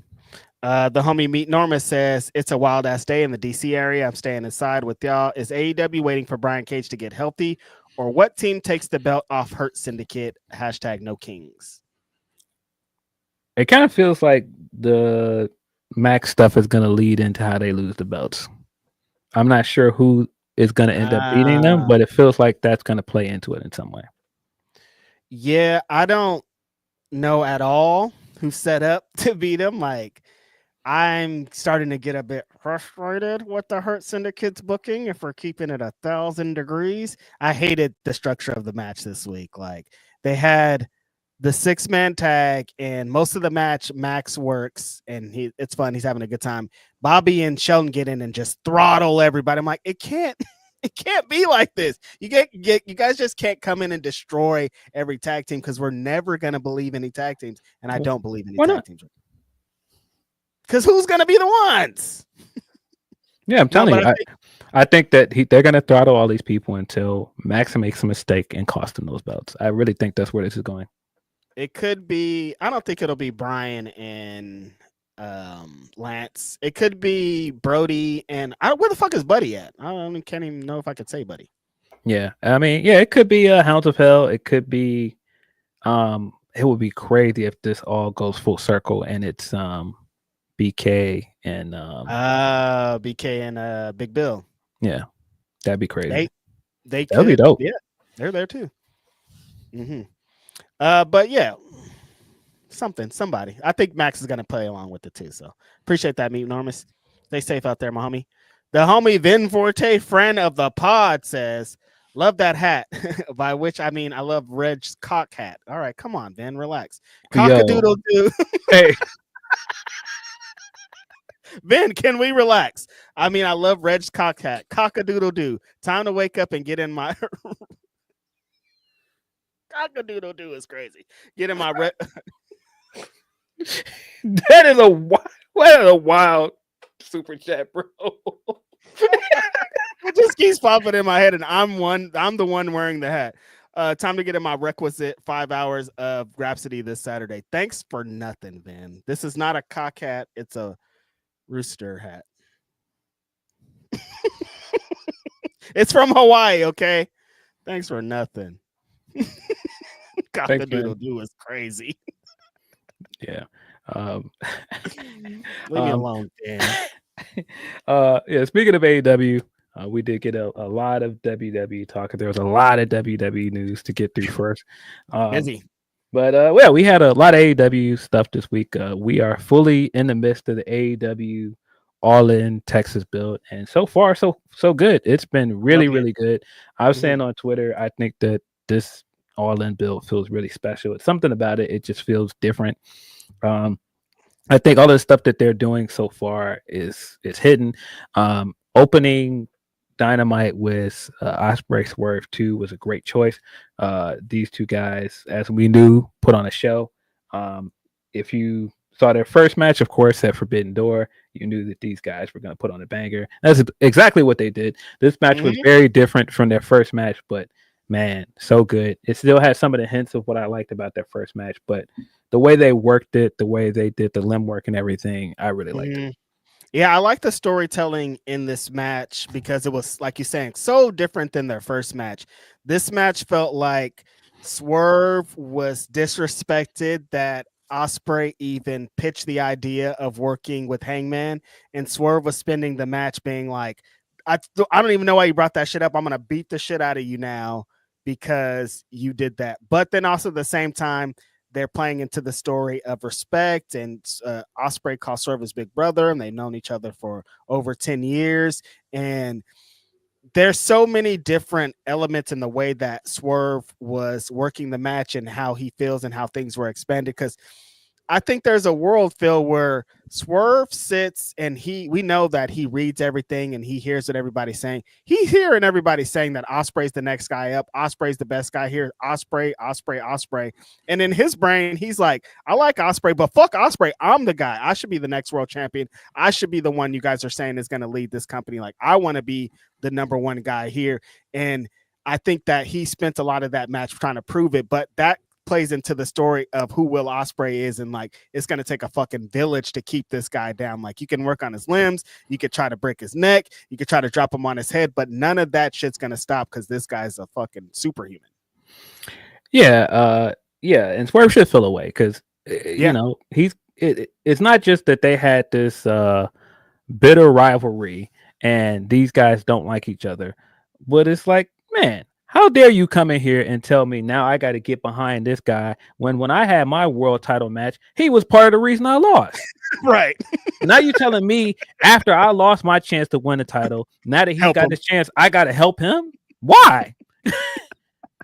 The homie Meet Norma says it's a wild ass day in the DC area. I'm staying inside with y'all. Is AEW waiting for Brian Cage to get healthy, or what team takes the belt off Hurt Syndicate? # No Kings. It kind of feels like the Max stuff is going to lead into how they lose the belts. I'm not sure who is going to end up beating them, but it feels like that's going to play into it in some way. Yeah, I don't know at all who's set up to beat him. Like, I'm starting to get a bit frustrated with the Hurt Syndicate's booking if we're keeping it 1,000 degrees. I hated the structure of the match this week. Like, they had the 6-man tag, and most of the match, Max works, and it's fun. He's having a good time. Bobby and Sheldon get in and just throttle everybody. I'm like, it can't be like this. You guys just can't come in and destroy every tag team because we're never gonna believe any tag teams, and I don't believe any tag teams. Because who's gonna be the ones? Yeah, I'm telling you. I think that they're gonna throttle all these people until Max makes a mistake and cost them those belts. I really think that's where this is going. It could be. I don't think it'll be Brian and Lance. It could be Brody and where the fuck is Buddy at? Can't even know if I could say Buddy. Yeah, I mean, yeah, it could be Hounds of Hell. It could be. It would be crazy if this all goes full circle and it's BK and Big Bill. Yeah, that'd be crazy. That'd be dope. Yeah, they're there too. Mm-hmm. But yeah, somebody. I think Max is gonna play along with it too. So appreciate that, Meet Enormous. Stay safe out there, my homie. The homie Vin Forte, friend of the pod, says, "Love that hat." By which I mean I love Reg's cock hat. All right, come on, Vin, relax. Cock-a-doodle doo. Hey. Vin, can we relax? I mean, I love Reg's cock hat. Cock-a-doodle doo. Time to wake up and get in my cock-a-doodle doo is crazy. Get in my That is a wild super chat, bro. It just keeps popping in my head, and I'm the one wearing the hat. Time to get in my requisite 5 hours of Grapsody this Saturday. Thanks for nothing, Vin. This is not a cock hat, it's a rooster hat. It's from Hawaii, okay? Thanks for nothing. Cock-a-doodle doo is crazy. Yeah. Leave me alone, Dan. Yeah, speaking of AEW, we did get a lot of WWE talk. There was a lot of WWE news to get through first. Busy. But well, we had a lot of AEW stuff this week. We are fully in the midst of the AEW All In Texas build, and so far so good. It's been really good. I was saying on Twitter, I think that this All In build feels really special. It's something about it. It just feels different. I think all the stuff that they're doing so far is hidden. Opening Dynamite with Ospreay Swerve 2 was a great choice. These two guys, as we knew, put on a show. If you saw their first match, of course, at Forbidden Door, you knew that these guys were going to put on a banger. That's exactly what they did. This match was very different from their first match, but man, so good. It still has some of the hints of what I liked about that first match, but the way they worked it, the way they did the limb work and everything, I really liked it. Yeah, I like the storytelling in this match because it was, like you're saying, so different than their first match. This match felt like Swerve was disrespected that Ospreay even pitched the idea of working with Hangman, and Swerve was spending the match being like, I don't even know why you brought that shit up. I'm going to beat the shit out of you now because you did that. But then also at the same time, they're playing into the story of respect, and Ospreay calls Swerve his big brother, and they've known each other for over 10 years. And there's so many different elements in the way that Swerve was working the match and how he feels and how things were expanded. Because I think there's a world, Phil, where Swerve sits and we know that he reads everything and he hears what everybody's saying. He's hearing everybody saying that Ospreay's the next guy up. Ospreay's the best guy here. Ospreay. And in his brain, he's like, I like Ospreay, but fuck Ospreay. I'm the guy. I should be the next world champion. I should be the one you guys are saying is going to lead this company. Like, I want to be the number one guy here. And I think that he spent a lot of that match trying to prove it, but that plays into the story of who Will Ospreay is, and like it's going to take a fucking village to keep this guy down. Like, you can work on his limbs, you could try to break his neck, you could try to drop him on his head, but none of that shit's going to stop because this guy's a fucking superhuman. Yeah, and Swerve should feel away because you know it's not just that they had this bitter rivalry and these guys don't like each other, but it's like, man, how dare you come in here and tell me now I got to get behind this guy when I had my world title match, he was part of the reason I lost. Right. Now you're telling me after I lost my chance to win the title, now that he got his chance, I got to help him? Why?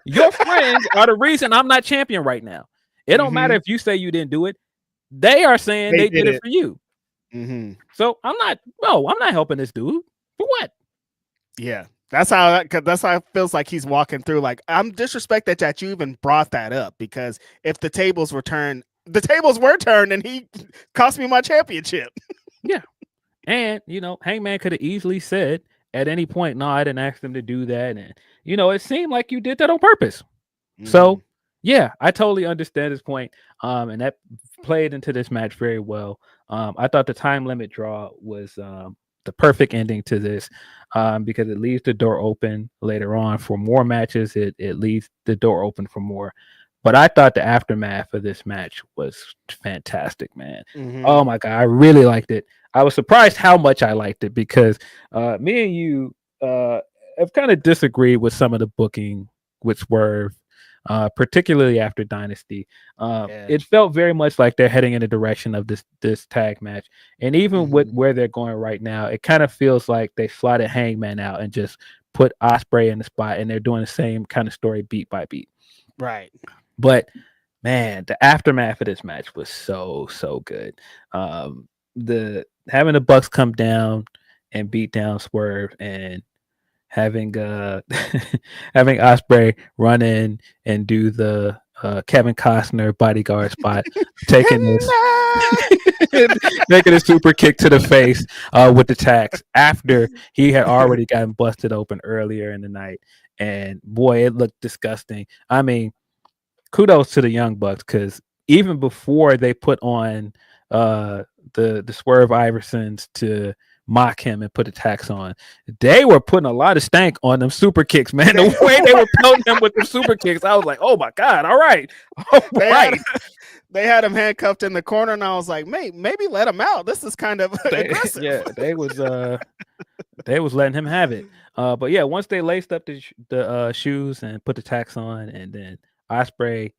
Your friends are the reason I'm not champion right now. It don't matter if you say you didn't do it. They are saying they did it for you. So I'm not helping this dude. For what? Yeah. That's how it feels like he's walking through. Like, I'm disrespected that you even brought that up, because if the tables were turned, and he cost me my championship. Yeah. And, Hangman could have easily said at any point, no, I didn't ask them to do that. And, it seemed like you did that on purpose. So, yeah, I totally understand his point. And that played into this match very well. I thought the time limit draw was the perfect ending to this, because it leaves the door open later on for more matches. It leaves the door open for more. But I thought the aftermath of this match was fantastic, man. Oh my God, I really liked it. I was surprised how much I liked it, because me and you have kind of disagreed with some of the booking with Swerve, particularly after Dynasty. It felt very much like they're heading in the direction of this tag match. And even with where they're going right now, it kind of feels like they slotted Hangman out and just put Ospreay in the spot, and they're doing the same kind of story beat by beat. Right. But man, the aftermath of this match was so good. The having the Bucks come down and beat down Swerve, and having having Ospreay run in and do the Kevin Costner bodyguard spot, taking this making a super kick to the face with the tacks after he had already gotten busted open earlier in the night. And boy, it looked disgusting. I mean, kudos to the Young Bucks, because even before they put on the Swerve Iversons to mock him and put attacks on, they were putting a lot of stank on them super kicks, man. The way they were pelting him with the super kicks, I was like, oh my God, all right. They had him handcuffed in the corner, and I was like, maybe let him out. This is kind of aggressive. Yeah, they was letting him have it. But yeah, once they laced up the shoes and put the tacks on, and then Ospreay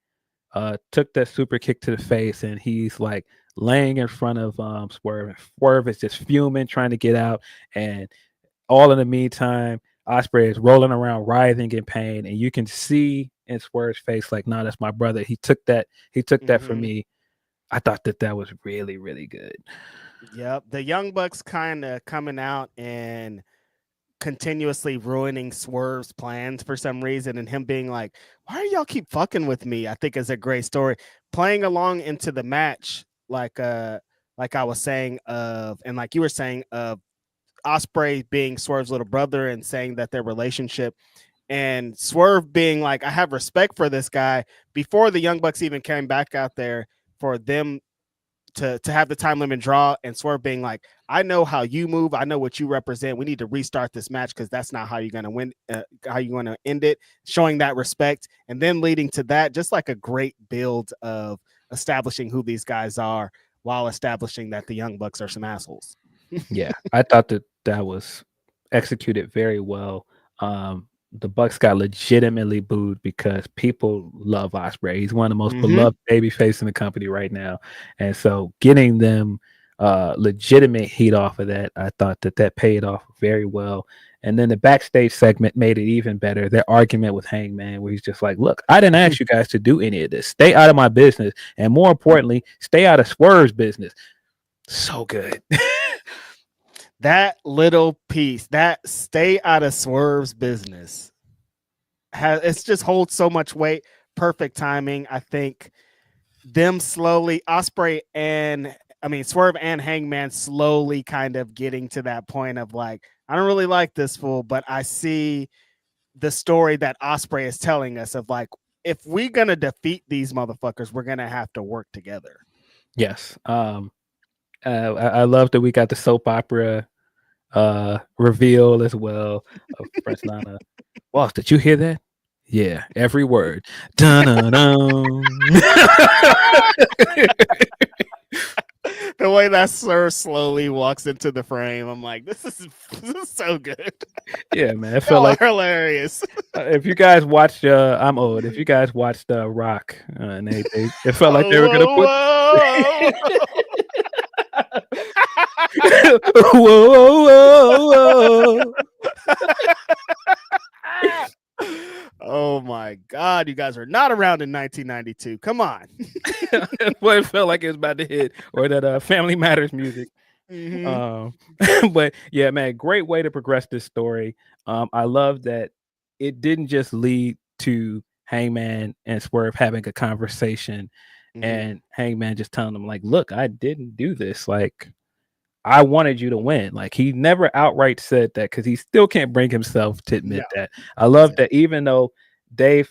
took that super kick to the face, and he's like laying in front of Swerve, and Swerve is just fuming, trying to get out. And all in the meantime, Ospreay is rolling around, writhing in pain, and you can see in Swerve's face, like, nah, that's my brother. He took that from me. I thought that was really, really good. Yep. The Young Bucks kind of coming out and continuously ruining Swerve's plans for some reason, and him being like, why do y'all keep fucking with me? I think is a great story. Playing along into the match, like I was saying and like you were saying, of Ospreay being Swerve's little brother and saying that their relationship and Swerve being like, I have respect for this guy before the Young Bucks even came back out there for them to have the time limit draw, and Swerve being like, I know how you move, I know what you represent. We need to restart this match because that's not how you're gonna win, how you're gonna end it. Showing that respect, and then leading to that, just like a great build of establishing who these guys are while establishing that the Young Bucks are some assholes. Yeah, I thought that was executed very well. The Bucks got legitimately booed because people love Ospreay. He's one of the most beloved babyface in the company right now, and so getting them legitimate heat off of that, I thought that paid off very well. And then the backstage segment made it even better. Their argument with Hangman, where he's just like, "Look, I didn't ask you guys to do any of this. Stay out of my business, and more importantly, stay out of Swerve's business." So good. That little piece, that stay out of Swerve's business, it's just holds so much weight. Perfect timing. I think them slowly, Swerve and Hangman slowly kind of getting to that point of like, I don't really like this fool, but I see the story that Ospreay is telling us of like, if we're gonna defeat these motherfuckers, we're gonna have to work together. Yes. I love that we got the soap opera reveal as well of Prince Nana. Boss, did you hear that? Yeah, every word. Dun-dun-dun. The way that Sir slowly walks into the frame, I'm like, this is so good. Yeah, man, it felt like hilarious. If you guys watched, I'm old. If you guys watched Rock, and it felt like they were gonna put. Whoa. Oh my God, you guys are not around in 1992. Come on. Well, it felt like it was about to hit, or that Family Matters music. But yeah, man, great way to progress this story. I love that it didn't just lead to Hangman and Swerve having a conversation, and Hangman just telling them like, "Look, I didn't do this. Like, I wanted you to win." Like, he never outright said that because he still can't bring himself to admit that. I love that even though they've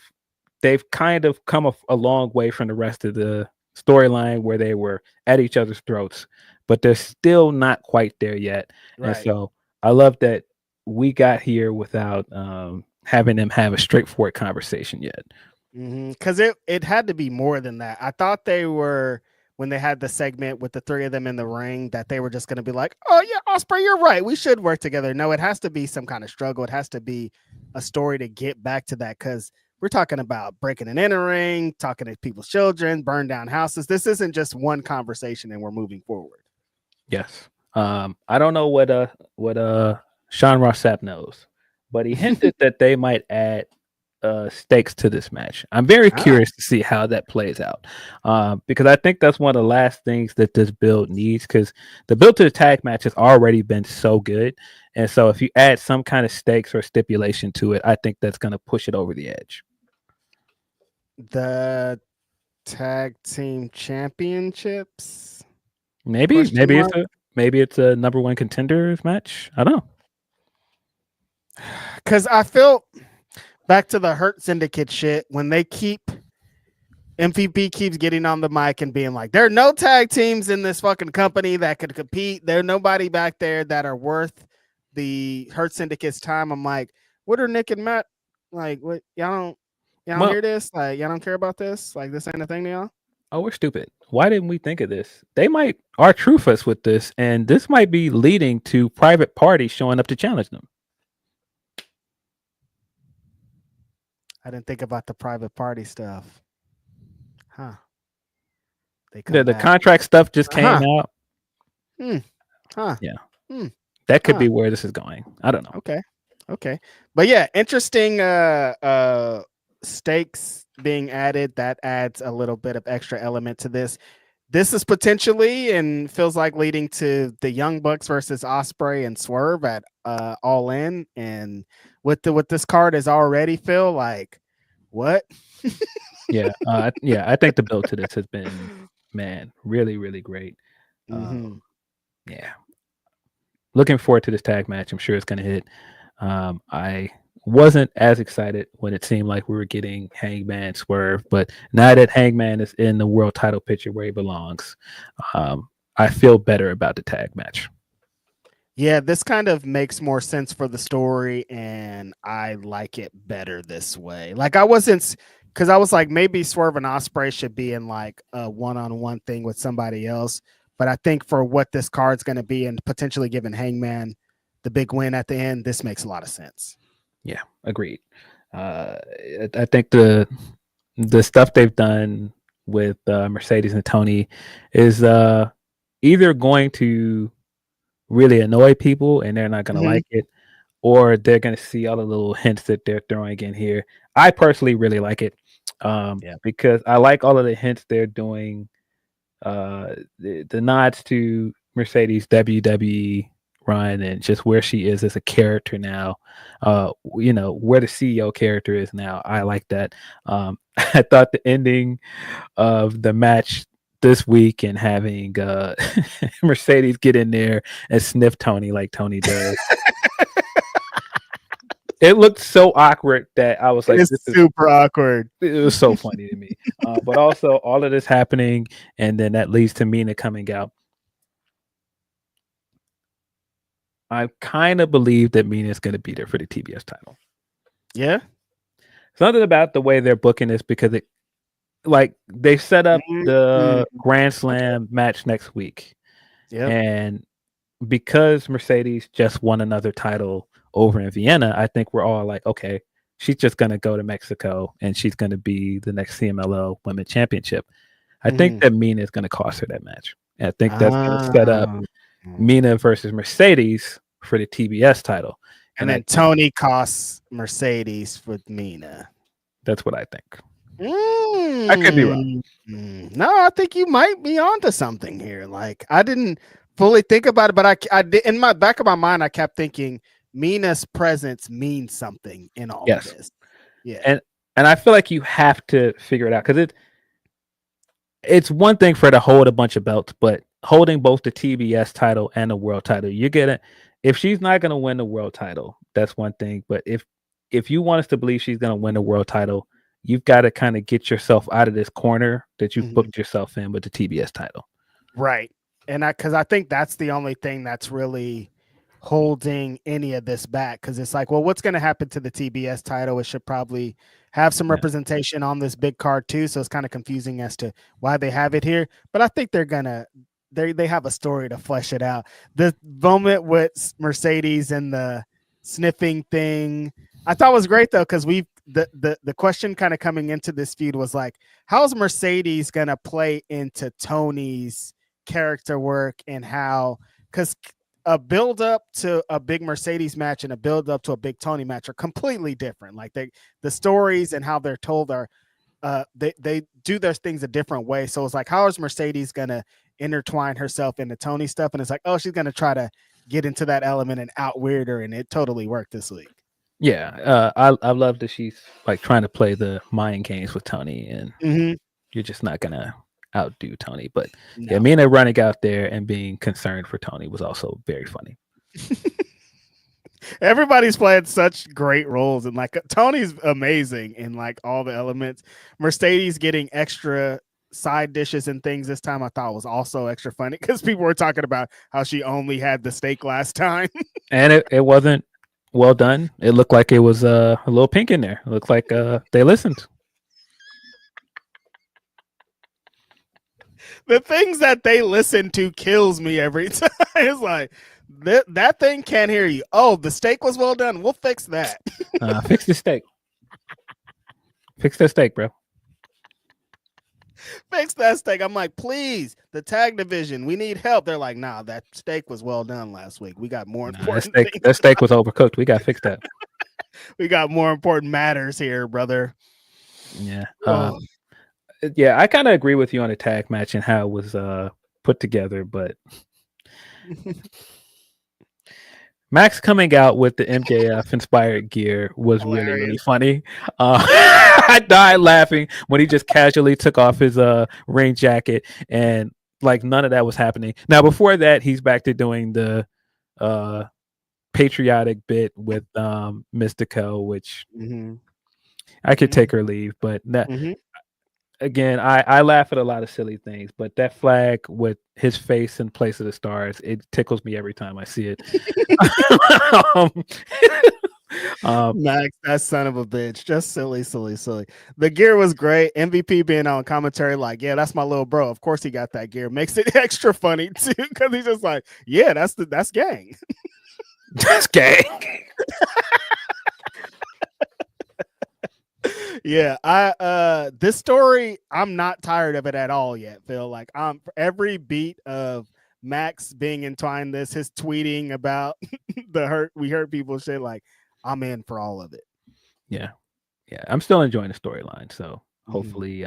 kind of come a long way from the rest of the storyline where they were at each other's throats, but they're still not quite there yet. Right. And so I love that we got here without having them have a straightforward conversation yet. Because it had to be more than that. I thought they were, when they had the segment with the three of them in the ring, that they were just going to be like, oh yeah, Ospreay, you're right, we should work together. No, it has to be some kind of struggle. It has to be a story to get back to that, because we're talking about breaking and entering, talking to people's children, burn down houses. This isn't just one conversation and we're moving forward. Yes. I don't know what Sean Ross Sapp knows, but he hinted that they might add stakes to this match. I'm very curious to see how that plays out, because I think that's one of the last things that this build needs, because the build to the tag match has already been so good, and so if you add some kind of stakes or stipulation to it, I think that's going to push it over the edge. The tag team championships, maybe it's a number one contenders match. I don't know, because I feel back to the Hurt Syndicate shit, when MVP keeps getting on the mic and being like, there are no tag teams in this fucking company that could compete. There's nobody back there that are worth the Hurt Syndicate's time. I'm like, what are Nick and Matt like? What, y'all don't hear this? Like, y'all don't care about this? Like, this ain't a thing to y'all? Oh, we're stupid. Why didn't we think of this? They might R-truth us with this, and this might be leading to private parties showing up to challenge them. I didn't think about the private party stuff. Huh. The contract stuff just came out. Yeah. That could be where this is going. I don't know. Okay. But yeah, interesting stakes being added. That adds a little bit of extra element to this. This is potentially, and feels like, leading to the Young Bucks versus Ospreay and Swerve at All In. And with this card is already, feel like, what? I think the build to this has been, man, really, really great. Yeah. Looking forward to this tag match. I'm sure it's going to hit. I wasn't as excited when it seemed like we were getting Hangman Swerve, but now that Hangman is in the world title picture where he belongs, I feel better about the tag match. Yeah, this kind of makes more sense for the story, and I like it better this way. Like I wasn't, because I was like, maybe Swerve and Ospreay should be in like a one-on-one thing with somebody else. But I think for what this card's going to be and potentially giving Hangman the big win at the end, this makes a lot of sense. Yeah, agreed. I think the stuff they've done with Mercedes and Tony is either going to really annoy people and they're not going to like it, or they're going to see all the little hints that they're throwing in here. I personally really like it because I like all of the hints they're doing, the nods to Mercedes WWE run and just where she is as a character now, where the CEO character is now. I like that. I thought the ending of the match this week and having Mercedes get in there and sniff Tony like Tony does. It looked so awkward that I was like, "This is super awkward." It was so funny to me. But also all of this happening, and then that leads to Mina coming out. I kind of believe that Mina is going to be there for the TBS title. Yeah. Something about the way they're booking this, because it, like, they set up the Grand Slam match next week. Yeah. And because Mercedes just won another title over in Vienna, I think we're all like, okay, she's just going to go to Mexico and she's going to be the next CMLL Women's Championship. I think that Mina is going to cost her that match. And I think that's going to set up Mina versus Mercedes for the TBS title. And then Tony costs Mercedes with Mina. That's what I think. I could be wrong. No, I think you might be onto something here. Like, I didn't fully think about it, but I did, in my back of my mind, I kept thinking Mina's presence means something in all of this. Yeah. And I feel like you have to figure it out, because it's one thing for her to hold a bunch of belts, but holding both the TBS title and the world title, if she's not going to win the world title, that's one thing. But if you want us to believe she's going to win the world title, you've got to kind of get yourself out of this corner that you've booked yourself in with the TBS title. Right. And because I think that's the only thing that's really holding any of this back, because it's like, well, what's going to happen to the TBS title? It should probably have some representation on this big card too. So it's kind of confusing as to why they have it here. But I think they have a story to flesh it out. The moment with Mercedes and the sniffing thing, I thought was great though, because the question kind of coming into this feud was like, how's Mercedes gonna play into Tony's character work, and how, because a build up to a big Mercedes match and a build up to a big Tony match are completely different. Like the stories and how they're told are they do their things a different way. So it's like, how is Mercedes gonna intertwine herself into Tony stuff? And it's like, oh, she's gonna try to get into that element and out weird her, and it totally worked this week. Yeah, I love that she's like trying to play the mind games with Tony, and you're just not gonna outdo Tony. But yeah, Mina running out there and being concerned for Tony was also very funny. Everybody's playing such great roles, and like Tony's amazing in like all the elements. Mercedes getting extra side dishes and things this time I thought was also extra funny, because people were talking about how she only had the steak last time. And it wasn't well done. It looked like it was a little pink in there. It looked like they listened. The things that they listen to kills me every time. It's like, that thing can't hear you. Oh, the steak was well done. We'll fix that. Fix the steak. Fix that steak, bro. Fix that steak. I'm like, please, the tag division, we need help. They're like, nah, that steak was well done last week. We got more important things. That steak was overcooked. We got to fix that. We got more important matters here, brother. Yeah. Yeah, I kind of agree with you on the tag match and how it was put together, but Max coming out with the MJF inspired gear was really, really funny. I died laughing when he just casually took off his ring jacket, and like none of that was happening. Now, before that, he's back to doing the patriotic bit with Mystico, which I could take or leave, but that again, I laugh at a lot of silly things, but that flag with his face in place of the stars, it tickles me every time I see it. Max, that son of a bitch, just silly. The gear was great. MVP being on commentary, like, yeah, that's my little bro. Of course, he got that gear. Makes it extra funny too, because he's just like, yeah, that's gang. That's gang. Yeah, this story, I'm not tired of it at all yet, Phil. Like, for every beat of Max being entwined his tweeting about we hurt people shit, like, I'm in for all of it. Yeah. I'm still enjoying the storyline, so hopefully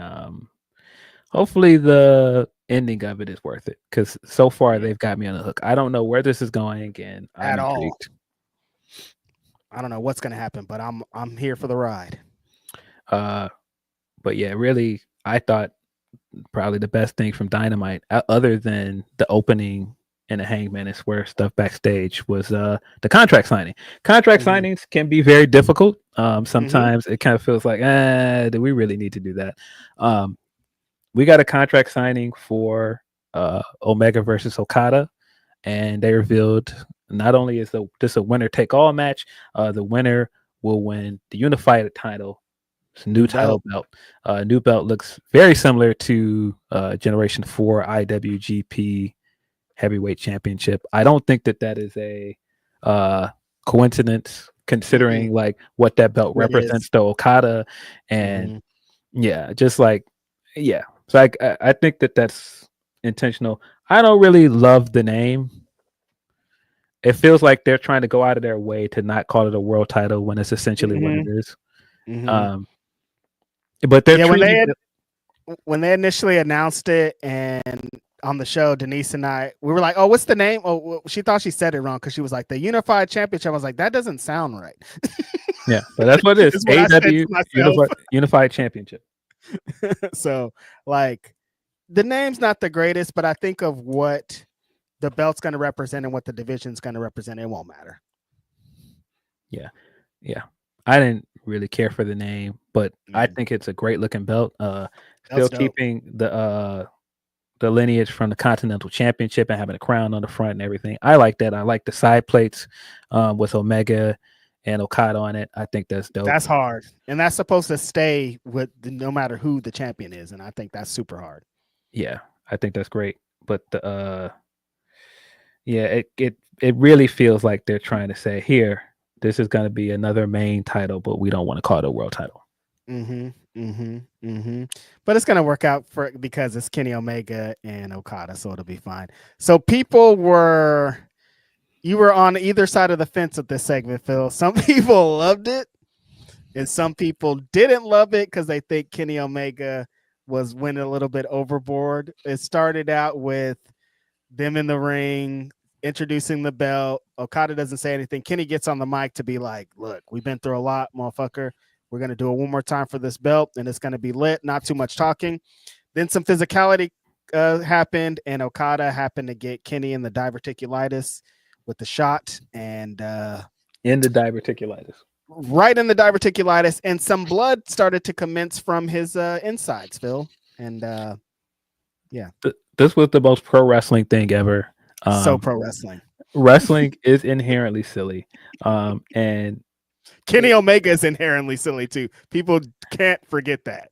the ending of it is worth it, because so far they've got me on the hook. I don't know where this is going, and I'm intrigued. I don't know what's gonna happen, but I'm here for the ride. But yeah, really, I thought probably the best thing from Dynamite, other than the opening and the Hangman and Swerve stuff backstage, was the contract signing. Contract signings can be very difficult. Sometimes it kind of feels like, do we really need to do that? We got a contract signing for Omega versus Okada, and they revealed not only is this a winner take all match, the winner will win the unified title. It's a new title belt. New belt looks very similar to Generation 4 IWGP Heavyweight Championship. I don't think that is a coincidence, considering like what that belt represents to Okada, and So I think that's intentional. I don't really love the name. It feels like they're trying to go out of their way to not call it a world title when it's essentially what it is. But they're when they initially announced it, and on the show, Denise and I, we were like, "Oh, what's the name?" Oh, she thought she said it wrong because she was like, "The Unified Championship." I was like, "That doesn't sound right." Yeah, but that's what it is. AEW Unified Championship. So, like, the name's not the greatest, but I think of what the belt's going to represent and what the division's going to represent, it won't matter. Yeah. I didn't really care for the name, but I think it's a great looking belt. Still keeping the lineage from the Continental Championship and having a crown on the front and everything. I like that. I like the side plates with Omega and Okada on it. I think that's dope. That's hard, and that's supposed to stay with no matter who the champion is, and I think that's super hard. Yeah, I think that's great. But it really feels like they're trying to say, here, this is going to be another main title, but we don't want to call it a world title. But it's going to work out because it's Kenny Omega and Okada, so it'll be fine. So you were on either side of the fence with this segment, Phil. Some people loved it, and some people didn't love it because they think Kenny Omega was winning a little bit overboard. It started out with them in the ring, introducing the belt. Okada doesn't say anything. Kenny gets on the mic to be like, look, we've been through a lot, motherfucker. We're going to do it one more time for this belt, and it's going to be lit. Not too much talking. Then some physicality happened, and Okada happened to get Kenny in the diverticulitis with the shot, and in the diverticulitis. Right in the diverticulitis, and some blood started to commence from his insides, Phil. And this was the most pro wrestling thing ever. So pro wrestling. Wrestling is inherently silly, and Kenny Omega is inherently silly too. People can't forget that.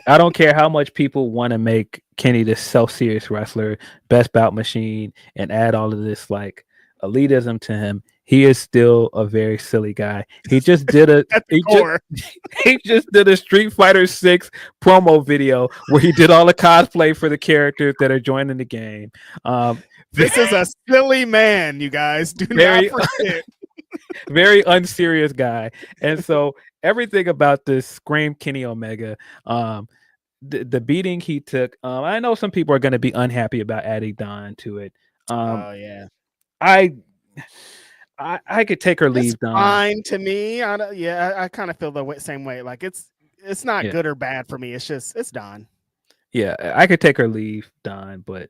I don't care how much people want to make Kenny this self-serious wrestler, best bout machine, and add all of this like elitism to him. He is still a very silly guy. He just did he just did a Street Fighter 6 promo video where he did all the cosplay for the characters that are joining the game. This is a silly man, you guys. Do not forget. Very unserious guy. And so everything about this screamed Kenny Omega. The beating he took. I know some people are going to be unhappy about adding Don to it. I could take or leave Don. Fine to me. I kind of feel the same way. Like it's not good or bad for me. It's Don. Yeah, I could take or leave Don, but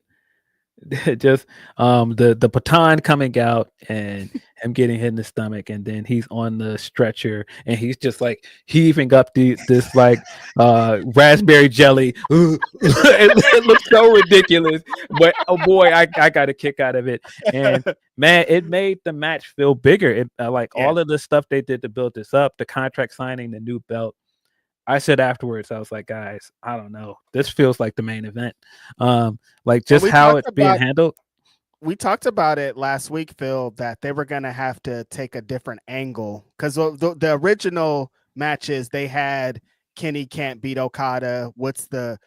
Just the baton coming out and him getting hit in the stomach, and then he's on the stretcher and he's just like heaving up this like raspberry jelly. It looks so ridiculous, but oh boy, I got a kick out of it. And man, it made the match feel bigger. It like all of the stuff they did to build this up, the contract signing, the new belt. I said afterwards, I was like, guys, I don't know. This feels like the main event. Like just how it's being handled. We talked about it last week, Phil, that they were going to have to take a different angle because the original matches they had Kenny can't beat Okada. What's the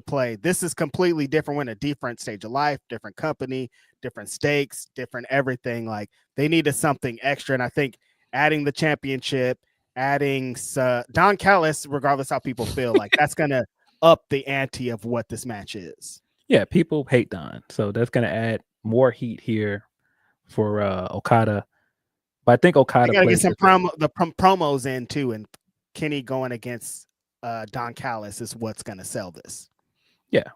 play? This is completely different. We're in a different stage of life, different company, different stakes, different everything. Like they needed something extra. And I think adding the championship, adding Don Callis, regardless how people feel, like that's going to up the ante of what this match is. Yeah, people hate Don. So that's going to add more heat here for Okada. But I think Okada got to get some promos in too. And Kenny going against Don Callis is what's going to sell this. Yeah.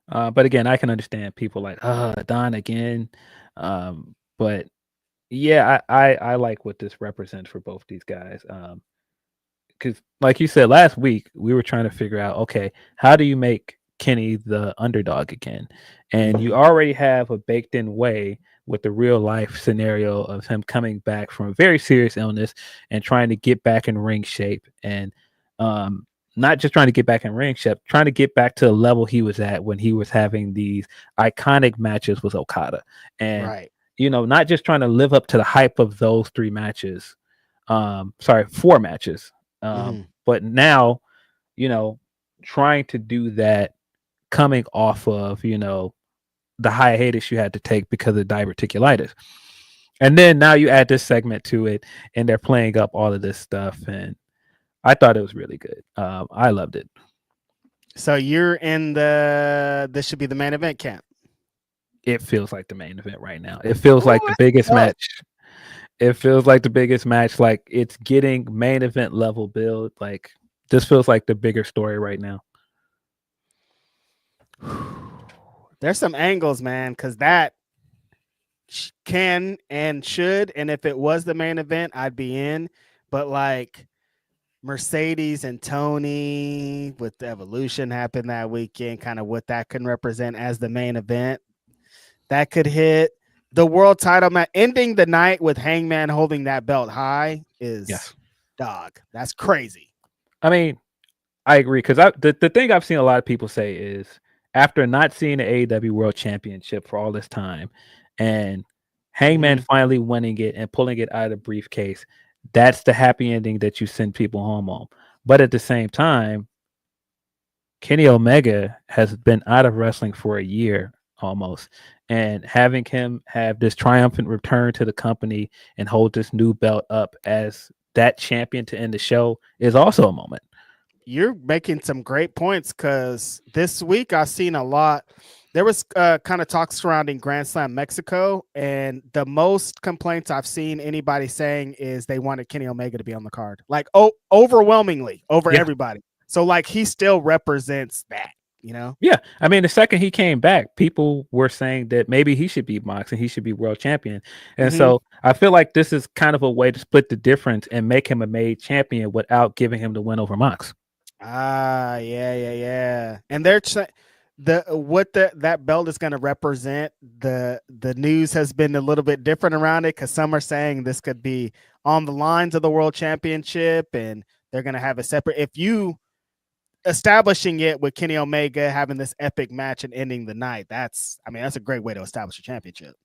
But again, I can understand people like, Don again. But yeah, I like what this represents for both these guys. Because like you said last week, we were trying to figure out, okay, how do you make Kenny the underdog again? And you already have a baked in way with the real life scenario of him coming back from a very serious illness and trying to get back in ring shape. And not just trying to get back in ring shape, trying to get back to the level he was at when he was having these iconic matches with Okada. And right. Not just trying to live up to the hype of those 4 matches. But now, trying to do that coming off of, the hiatus you had to take because of diverticulitis. And then now you add this segment to it and they're playing up all of this stuff. And I thought it was really good. I loved it. So you're in this should be the main event camp. It feels like the main event right now. It feels like the biggest match. It feels like the biggest match. Like it's getting main event level build. Like this feels like the bigger story right now. There's some angles, man, because that can and should. And if it was the main event, I'd be in. But like Mercedes and Tony with the Evolution happened that weekend, kind of what that can represent as the main event. That could hit the world title match, ending the night with Hangman holding that belt high is dog. That's crazy. I mean, I agree because the thing I've seen a lot of people say is after not seeing the AEW World Championship for all this time, and Hangman finally winning it and pulling it out of the briefcase, that's the happy ending that you send people home on. But at the same time, Kenny Omega has been out of wrestling for a year almost, and having him have this triumphant return to the company and hold this new belt up as that champion to end the show is also a moment. You're making some great points because this week I've seen a lot. There was kind of talk surrounding Grand Slam Mexico, and the most complaints I've seen anybody saying is they wanted Kenny Omega to be on the card, like overwhelmingly over everybody. So like he still represents that. Yeah, I mean, the second he came back, people were saying that maybe he should be Mox and he should be world champion. And so I feel like this is kind of a way to split the difference and make him a made champion without giving him the win over Mox. Yeah. And they're that belt is going to represent. The news has been a little bit different around it because some are saying this could be on the lines of the world championship and they're going to have a separate. If you establishing it with Kenny Omega having this epic match and ending the night, that's a great way to establish a championship.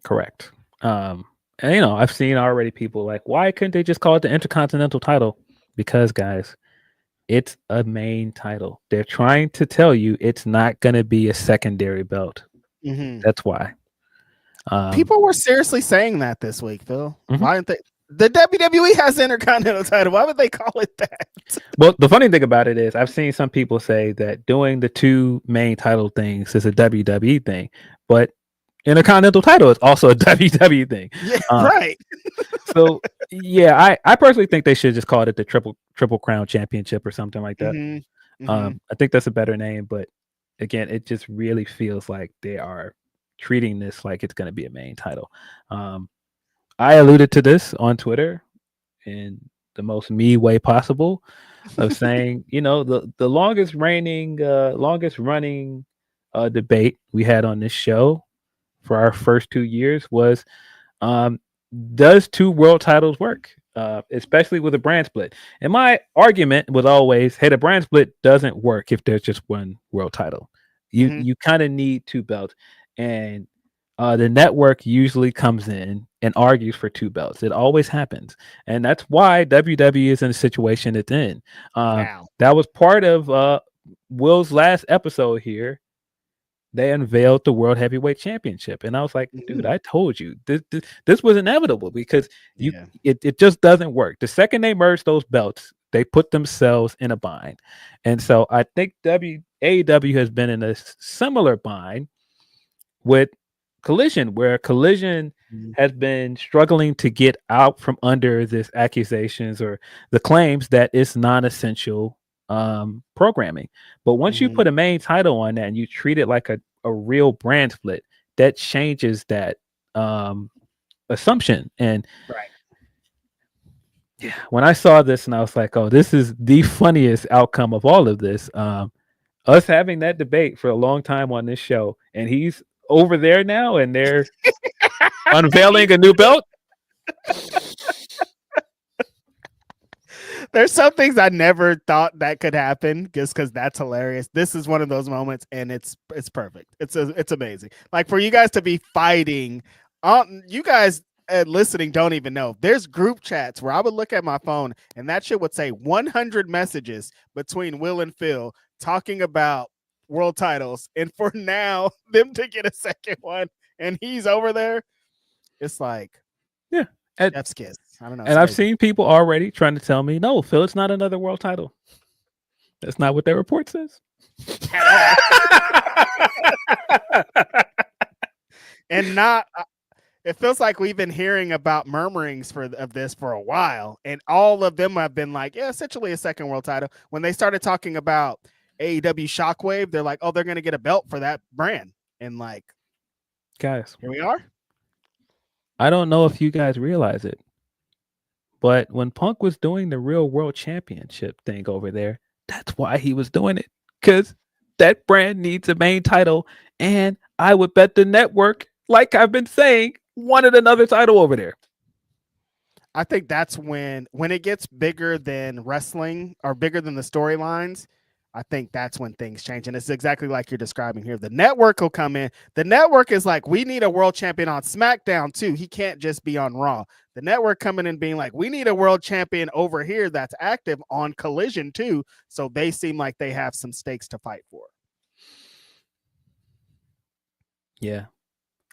Correct. And I've seen already people like, why couldn't they just call it the Intercontinental title? Because guys, it's a main title. They're trying to tell you it's not going to be a secondary belt. That's why. People were seriously saying that this week, Phil. Why didn't they? The WWE has the Intercontinental title. Why would they call it that? Well, the funny thing about it is I've seen some people say that doing the 2 main title things is a WWE thing, but Intercontinental title is also a WWE thing. Yeah, right. So yeah, I personally think they should just call it the Triple Crown Championship or something like that. I think that's a better name, but again, it just really feels like they are treating this like it's going to be a main title. I alluded to this on Twitter in the most me way possible of saying, the longest running debate we had on this show for our first 2 years was, does 2 world titles work? Especially with a brand split. And my argument was always, hey, the brand split doesn't work if there's just 1 world title. You kind of need 2 belts. And the network usually comes in and argues for 2 belts. It always happens. And that's why WWE is in the situation it's in. Wow. That was part of Will's last episode here. They unveiled the World Heavyweight Championship. And I was like, dude, I told you this was inevitable because it just doesn't work. The second they merge those belts, they put themselves in a bind. And so I think AEW has been in a similar bind with Collision, where Collision has been struggling to get out from under this accusations or the claims that it's non-essential programming. But once you put a main title on that and you treat it like a real brand split, that changes that assumption. And yeah, when I saw this and I was like, oh, this is the funniest outcome of all of this. Us having that debate for a long time on this show, and he's over there now and they're unveiling a new belt. There's some things I never thought that could happen just because that's hilarious. This is one of those moments, and it's perfect. It's amazing. Like, for you guys to be fighting, you guys listening don't even know. There's group chats where I would look at my phone and that shit would say 100 messages between Will and Phil talking about world titles, and for now them to get a second one and he's over there, it's like, yeah, Jeff's kiss. I don't know. And I've seen people already trying to tell me, no, Phil, it's not another world title. That's not what their report says. And not, it feels like we've been hearing about murmurings of this for a while, and all of them have been like, yeah, essentially a second world title. When they started talking about AEW Shockwave, they're like, oh, they're going to get a belt for that brand. And like, guys, here we are. I don't know if you guys realize it, but when Punk was doing the Real World Championship thing over there, that's why he was doing it, because that brand needs a main title. And I would bet the network, like I've been saying, wanted another title over there. I think that's when it gets bigger than wrestling or bigger than the storylines. I think that's when things change. And it's exactly like you're describing here. The network will come in. The network is like, we need a world champion on SmackDown too. He can't just be on Raw. The network coming in being like, we need a world champion over here that's active on Collision too. So they seem like they have some stakes to fight for. Yeah.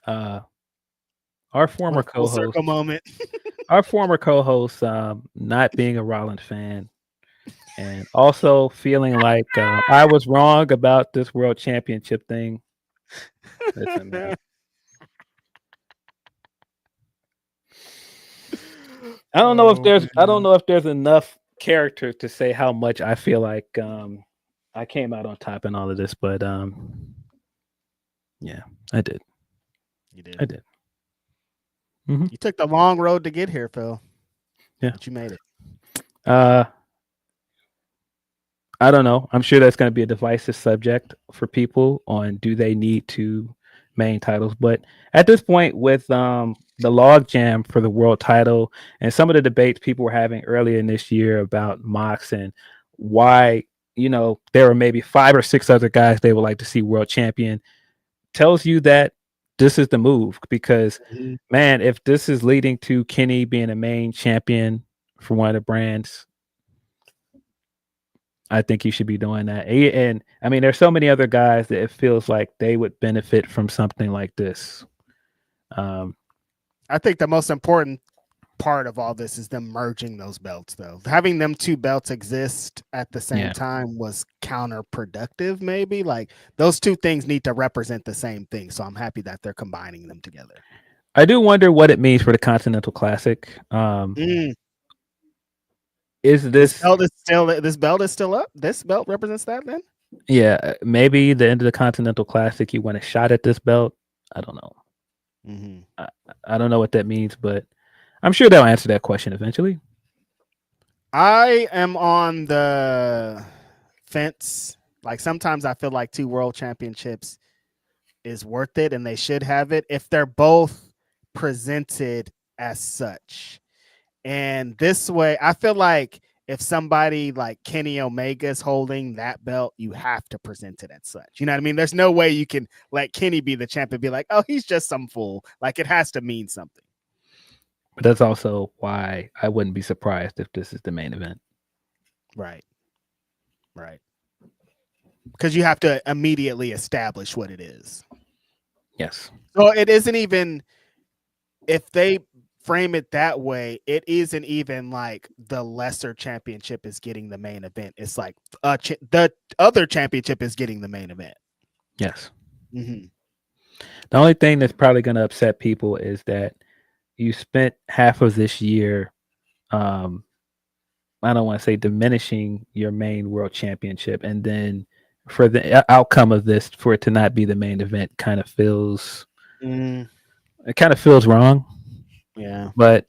Our former co-host moment. Our former co-host, not being a Rollins fan, and also feeling like I was wrong about this world championship thing. Listen, man. I don't know if there's enough character to say how much I feel like I came out on top in all of this, but yeah, I did. You did. I did. You took the long road to get here, Phil. Yeah, but you made it. I don't know. I'm sure that's going to be a divisive subject for people on do they need 2 main titles. But at this point, with the logjam for the world title and some of the debates people were having earlier in this year about Mox and why, there were maybe 5 or 6 other guys they would like to see world champion, tells you that this is the move. Because, man, if this is leading to Kenny being a main champion for one of the brands, I think you should be doing that. And I mean, there's so many other guys that it feels like they would benefit from something like this. I think the most important part of all this is them merging those belts, though. Having them 2 belts exist at the same time was counterproductive, maybe. Like, those 2 things need to represent the same thing. So I'm happy that they're combining them together. I do wonder what it means for the Continental Classic. Is this belt is still up? This belt represents that then? Yeah, maybe the end of the Continental Classic, you want a shot at this belt. I don't know. Mm-hmm. I don't know what that means, but I'm sure they'll answer that question eventually. I am on the fence. Like sometimes I feel like 2 world championships is worth it and they should have it if they're both presented as such. And this way, I feel like if somebody like Kenny Omega is holding that belt, you have to present it as such. You know what I mean? There's no way you can let Kenny be the champ and be like, oh, he's just some fool. Like it has to mean something. But that's also why I wouldn't be surprised if this is the main event. Right. Because you have to immediately establish what it is. Yes. So it isn't even, if they frame it that way, it isn't even like the lesser championship is getting the main event. It's like the other championship is getting the main event. Yes. Mm-hmm. The only thing that's probably going to upset people is that you spent half of this year, I don't want to say diminishing your main world championship, and then for the outcome of this, for it to not be the main event, kind of feels wrong. Yeah, but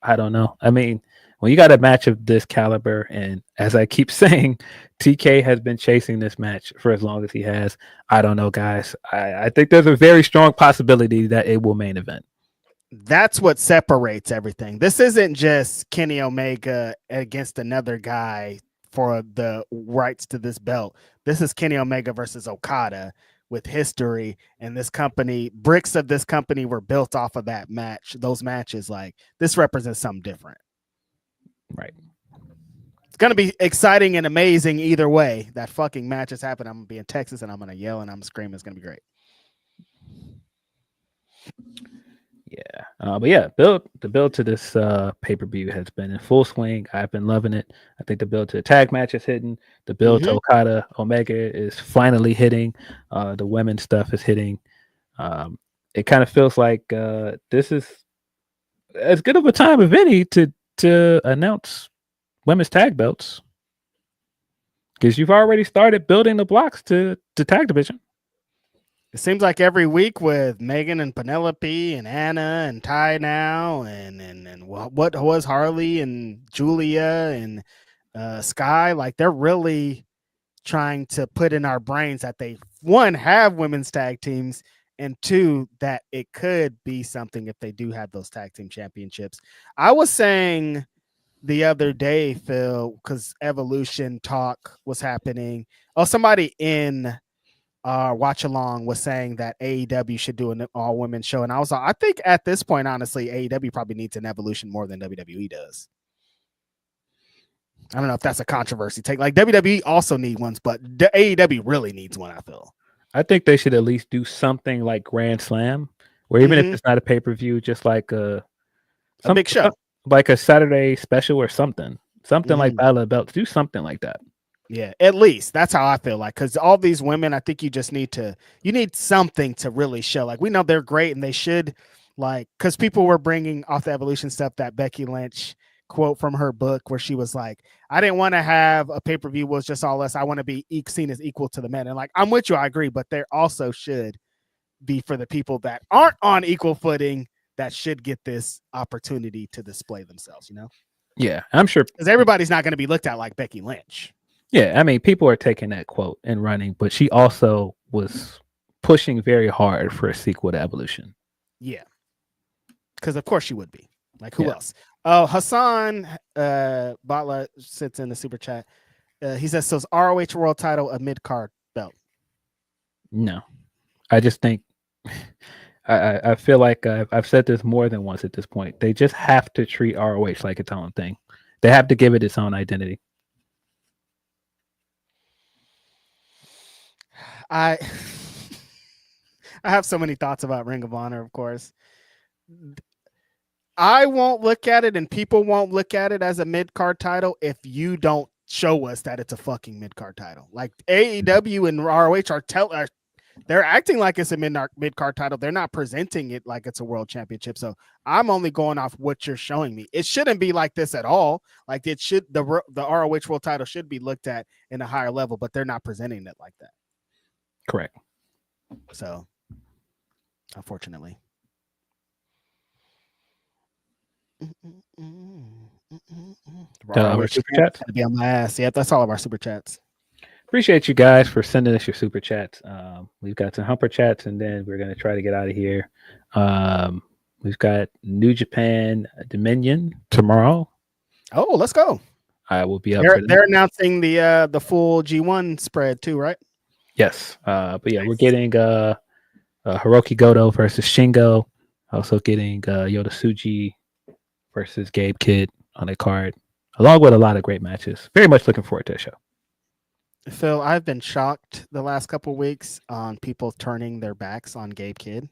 I don't know. I mean, when you got a match of this caliber, and as I keep saying, TK has been chasing this match for as long as he has. I don't know, guys. I think there's a very strong possibility that it will main event. that's what separates everything. This isn't just Kenny Omega against another guy for the rights to this belt. This is Kenny Omega versus Okada with history, and this company, bricks of this company were built off of that match. Those matches, like this represents something different. Right. It's going to be exciting and amazing either way. That fucking match has happened. I'm going to be in Texas and I'm going to yell and I'm screaming. It's going to be great. Yeah. But yeah, the build to this pay-per-view has been in full swing. I've been loving it. I think the build to the tag match is hitting. The build to Okada Omega is finally hitting. The women's stuff is hitting. It kind of feels like this is as good of a time as any to announce women's tag belts, because you've already started building the blocks to tag division. It seems like every week with Megan and Penelope and Anna and Ty now and what was Harley and Julia and Sky, like they're really trying to put in our brains that they, one, have women's tag teams, and two, that it could be something if they do have those tag team championships. I was saying the other day, Phil, because Evolution talk was happening. Oh, somebody in watch along was saying that AEW should do an all women show, and I was like, I think at this point, honestly, AEW probably needs an Evolution more than WWE does. I don't know if that's a controversy take. Like WWE also need ones, but the AEW really needs one. I feel. I think they should at least do something like Grand Slam, where even if it's not a pay-per-view, just like a big show, like a Saturday special or something like Battle of the Belts. Do something like that. Yeah, at least that's how I feel like, because all these women, I think you just need something to really show. Like we know they're great and they should, like, because people were bringing off the Evolution stuff, that Becky Lynch quote from her book where she was like, I didn't want to have a pay-per-view was just all us. I want to be seen as equal to the men. And like, I'm with you. I agree. But there also should be for the people that aren't on equal footing that should get this opportunity to display themselves, you know? Yeah, I'm sure. Because everybody's not going to be looked at like Becky Lynch. Yeah, I mean, people are taking that quote and running, but she also was pushing very hard for a sequel to Evolution. Yeah. Because of course she would be. Like, who else? Oh, Hassan Batla sits in the super chat. He says, so is ROH world title a mid-card belt? No. I just think, I feel like I've said this more than once at this point. They just have to treat ROH like its own thing. They have to give it its own identity. I have so many thoughts about Ring of Honor, of course. I won't look at it and people won't look at it as a mid-card title if you don't show us that it's a fucking mid-card title. Like AEW and ROH they're acting like it's a mid-card title. They're not presenting it like it's a world championship. So I'm only going off what you're showing me. It shouldn't be like this at all. Like it should, the ROH world title should be looked at in a higher level, but they're not presenting it like that. Correct. So unfortunately. Our super chats. Gonna be on my ass. Yep, that's all of our super chats. Appreciate you guys for sending us your super chats. We've got some humper chats, and then we're gonna try to get out of here. We've got New Japan Dominion tomorrow. Oh, let's go. I will be up. They're announcing the full G1 spread too, right? Yes. But yeah, we're getting Hiroki Goto versus Shingo. Also getting Yota Tsuji versus Gabe Kidd on a card, along with a lot of great matches. Very much looking forward to the show. Phil, I've been shocked the last couple of weeks on people turning their backs on Gabe Kidd.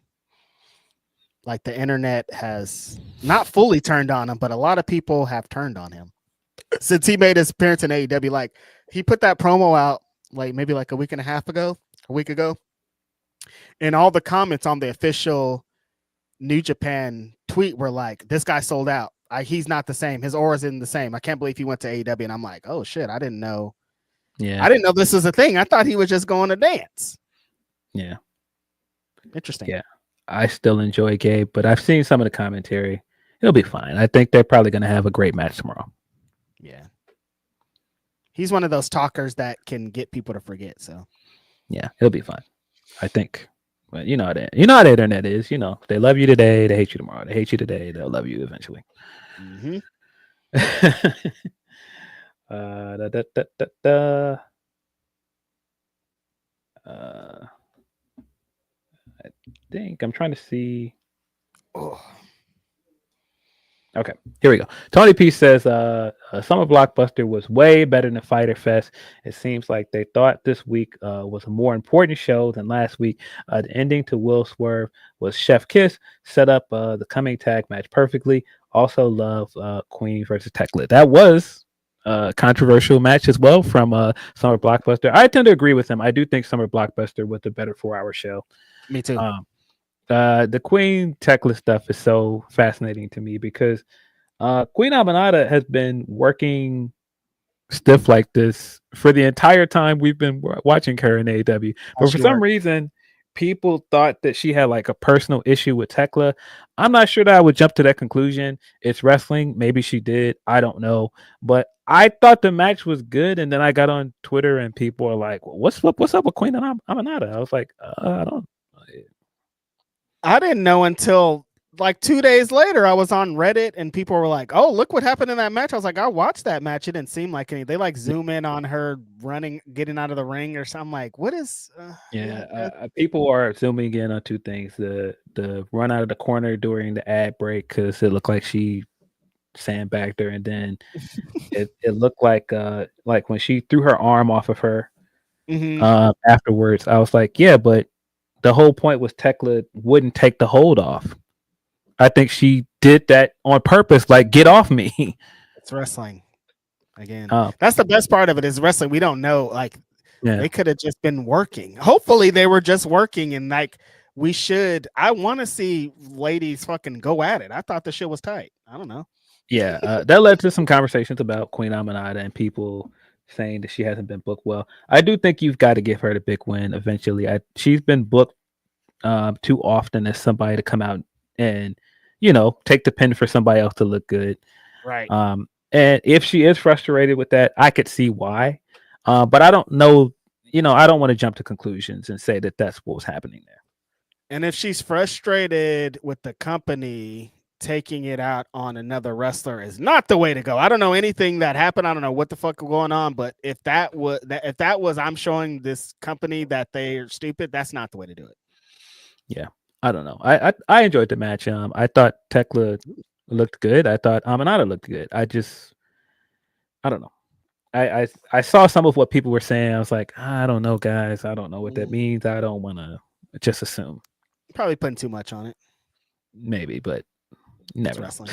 Like the internet has not fully turned on him, but a lot of people have turned on him since he made his appearance in AEW. Like he put that promo out like maybe like a week ago. And all the comments on the official New Japan tweet were like, this guy sold out. He's not the same. His aura isn't the same. I can't believe he went to AEW. And I'm like, oh shit, I didn't know. Yeah. I didn't know this was a thing. I thought he was just going to dance. Yeah. Interesting. Yeah. I still enjoy Gabe, but I've seen some of the commentary. It'll be fine. I think they're probably going to have a great match tomorrow. Yeah. He's one of those talkers that can get people to forget. So yeah, it'll be fine. I think. But you know how the internet is. You know, they love you today, they hate you tomorrow. They hate you today, they'll love you eventually. Mm-hmm. I think I'm trying to see. Oh. Okay, here we go. Tony P says Summer Blockbuster was way better than Fighter Fest. It seems like they thought this week was a more important show than last week. The ending to Will Swerve was Chef Kiss, set up the coming tag match perfectly. Also love Queen versus Tekla. That was a controversial match as well from Summer Blockbuster. I tend to agree with him. I do think Summer Blockbuster was the better 4-hour show. Me too. The Queen Tekla stuff is so fascinating to me because Queen Aminata has been working stiff like this for the entire time we've been watching her in AEW. But for some reason, people thought that she had like a personal issue with Tekla. I'm not sure that I would jump to that conclusion. It's wrestling. Maybe she did. I don't know. But I thought the match was good. And then I got on Twitter and people are like, well, what's up with Queen Aminata? I was like, I don't. I didn't know until like 2 days later. I was on Reddit and people were like, "Oh, look what happened in that match." I was like, "I watched that match. It didn't seem like any." They like zoom in on her running, getting out of the ring or something. Like, what is? People are zooming in on two things: the run out of the corner during the ad break because it looked like she sandbagged her, and then it looked like when she threw her arm off of her afterwards. I was like, yeah, but the whole point was Tekla wouldn't take the hold off. I think she did that on purpose, like, get off me. It's wrestling. Again, that's the best part of it is wrestling. We don't know. Like, they could have just been working. Hopefully they were just working and like I want to see ladies fucking go at it. I thought the shit was tight. I don't know. Yeah, that led to some conversations about Queen Aminata and people saying that she hasn't been booked well. I do think you've got to give her the big win eventually. She's been booked too often as somebody to come out and, take the pin for somebody else to look good. Right. And if she is frustrated with that, I could see why. But I don't know, I don't want to jump to conclusions and say that that's what was happening there. And if she's frustrated with the company, taking it out on another wrestler is not the way to go. I don't know anything that happened. I don't know what the fuck was going on, but if that was I'm showing this company that they're stupid, that's not the way to do it. Yeah, I don't know. I enjoyed the match. I thought Tekla looked good. I thought Aminata looked good. I don't know. I saw some of what people were saying. I was like, I don't know, guys. I don't know what that means. I don't want to just assume. Probably putting too much on it. Maybe, but never. Wrestling.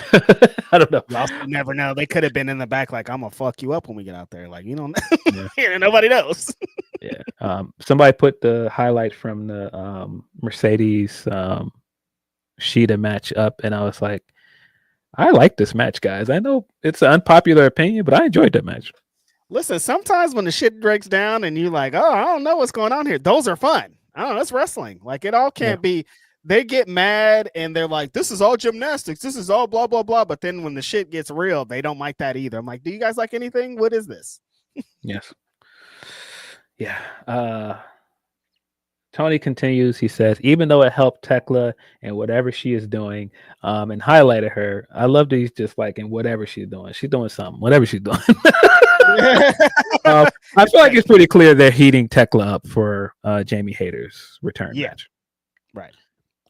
I don't know. You also never know. They could have been in the back like, I'm gonna fuck you up when we get out there. Like, nobody knows. Yeah. Somebody put the highlight from the Mercedes Sheeta match up, and I was like, I like this match, guys. I know it's an unpopular opinion, but I enjoyed that match. Listen, sometimes when the shit breaks down and you're like, oh, I don't know what's going on here, those are fun. I don't know, it's wrestling. Like, it all can't be they get mad and they're like, this is all gymnastics. This is all blah, blah, blah. But then when the shit gets real, they don't like that either. I'm like, do you guys like anything? What is this? Yes. Yeah. Tony continues. He says, even though it helped Tekla and whatever she is doing, and highlighted her, I love that he's just like, in whatever she's doing something, whatever she's doing. I feel like it's pretty clear they're heating Tekla up for Jamie Hayter's return match. Right.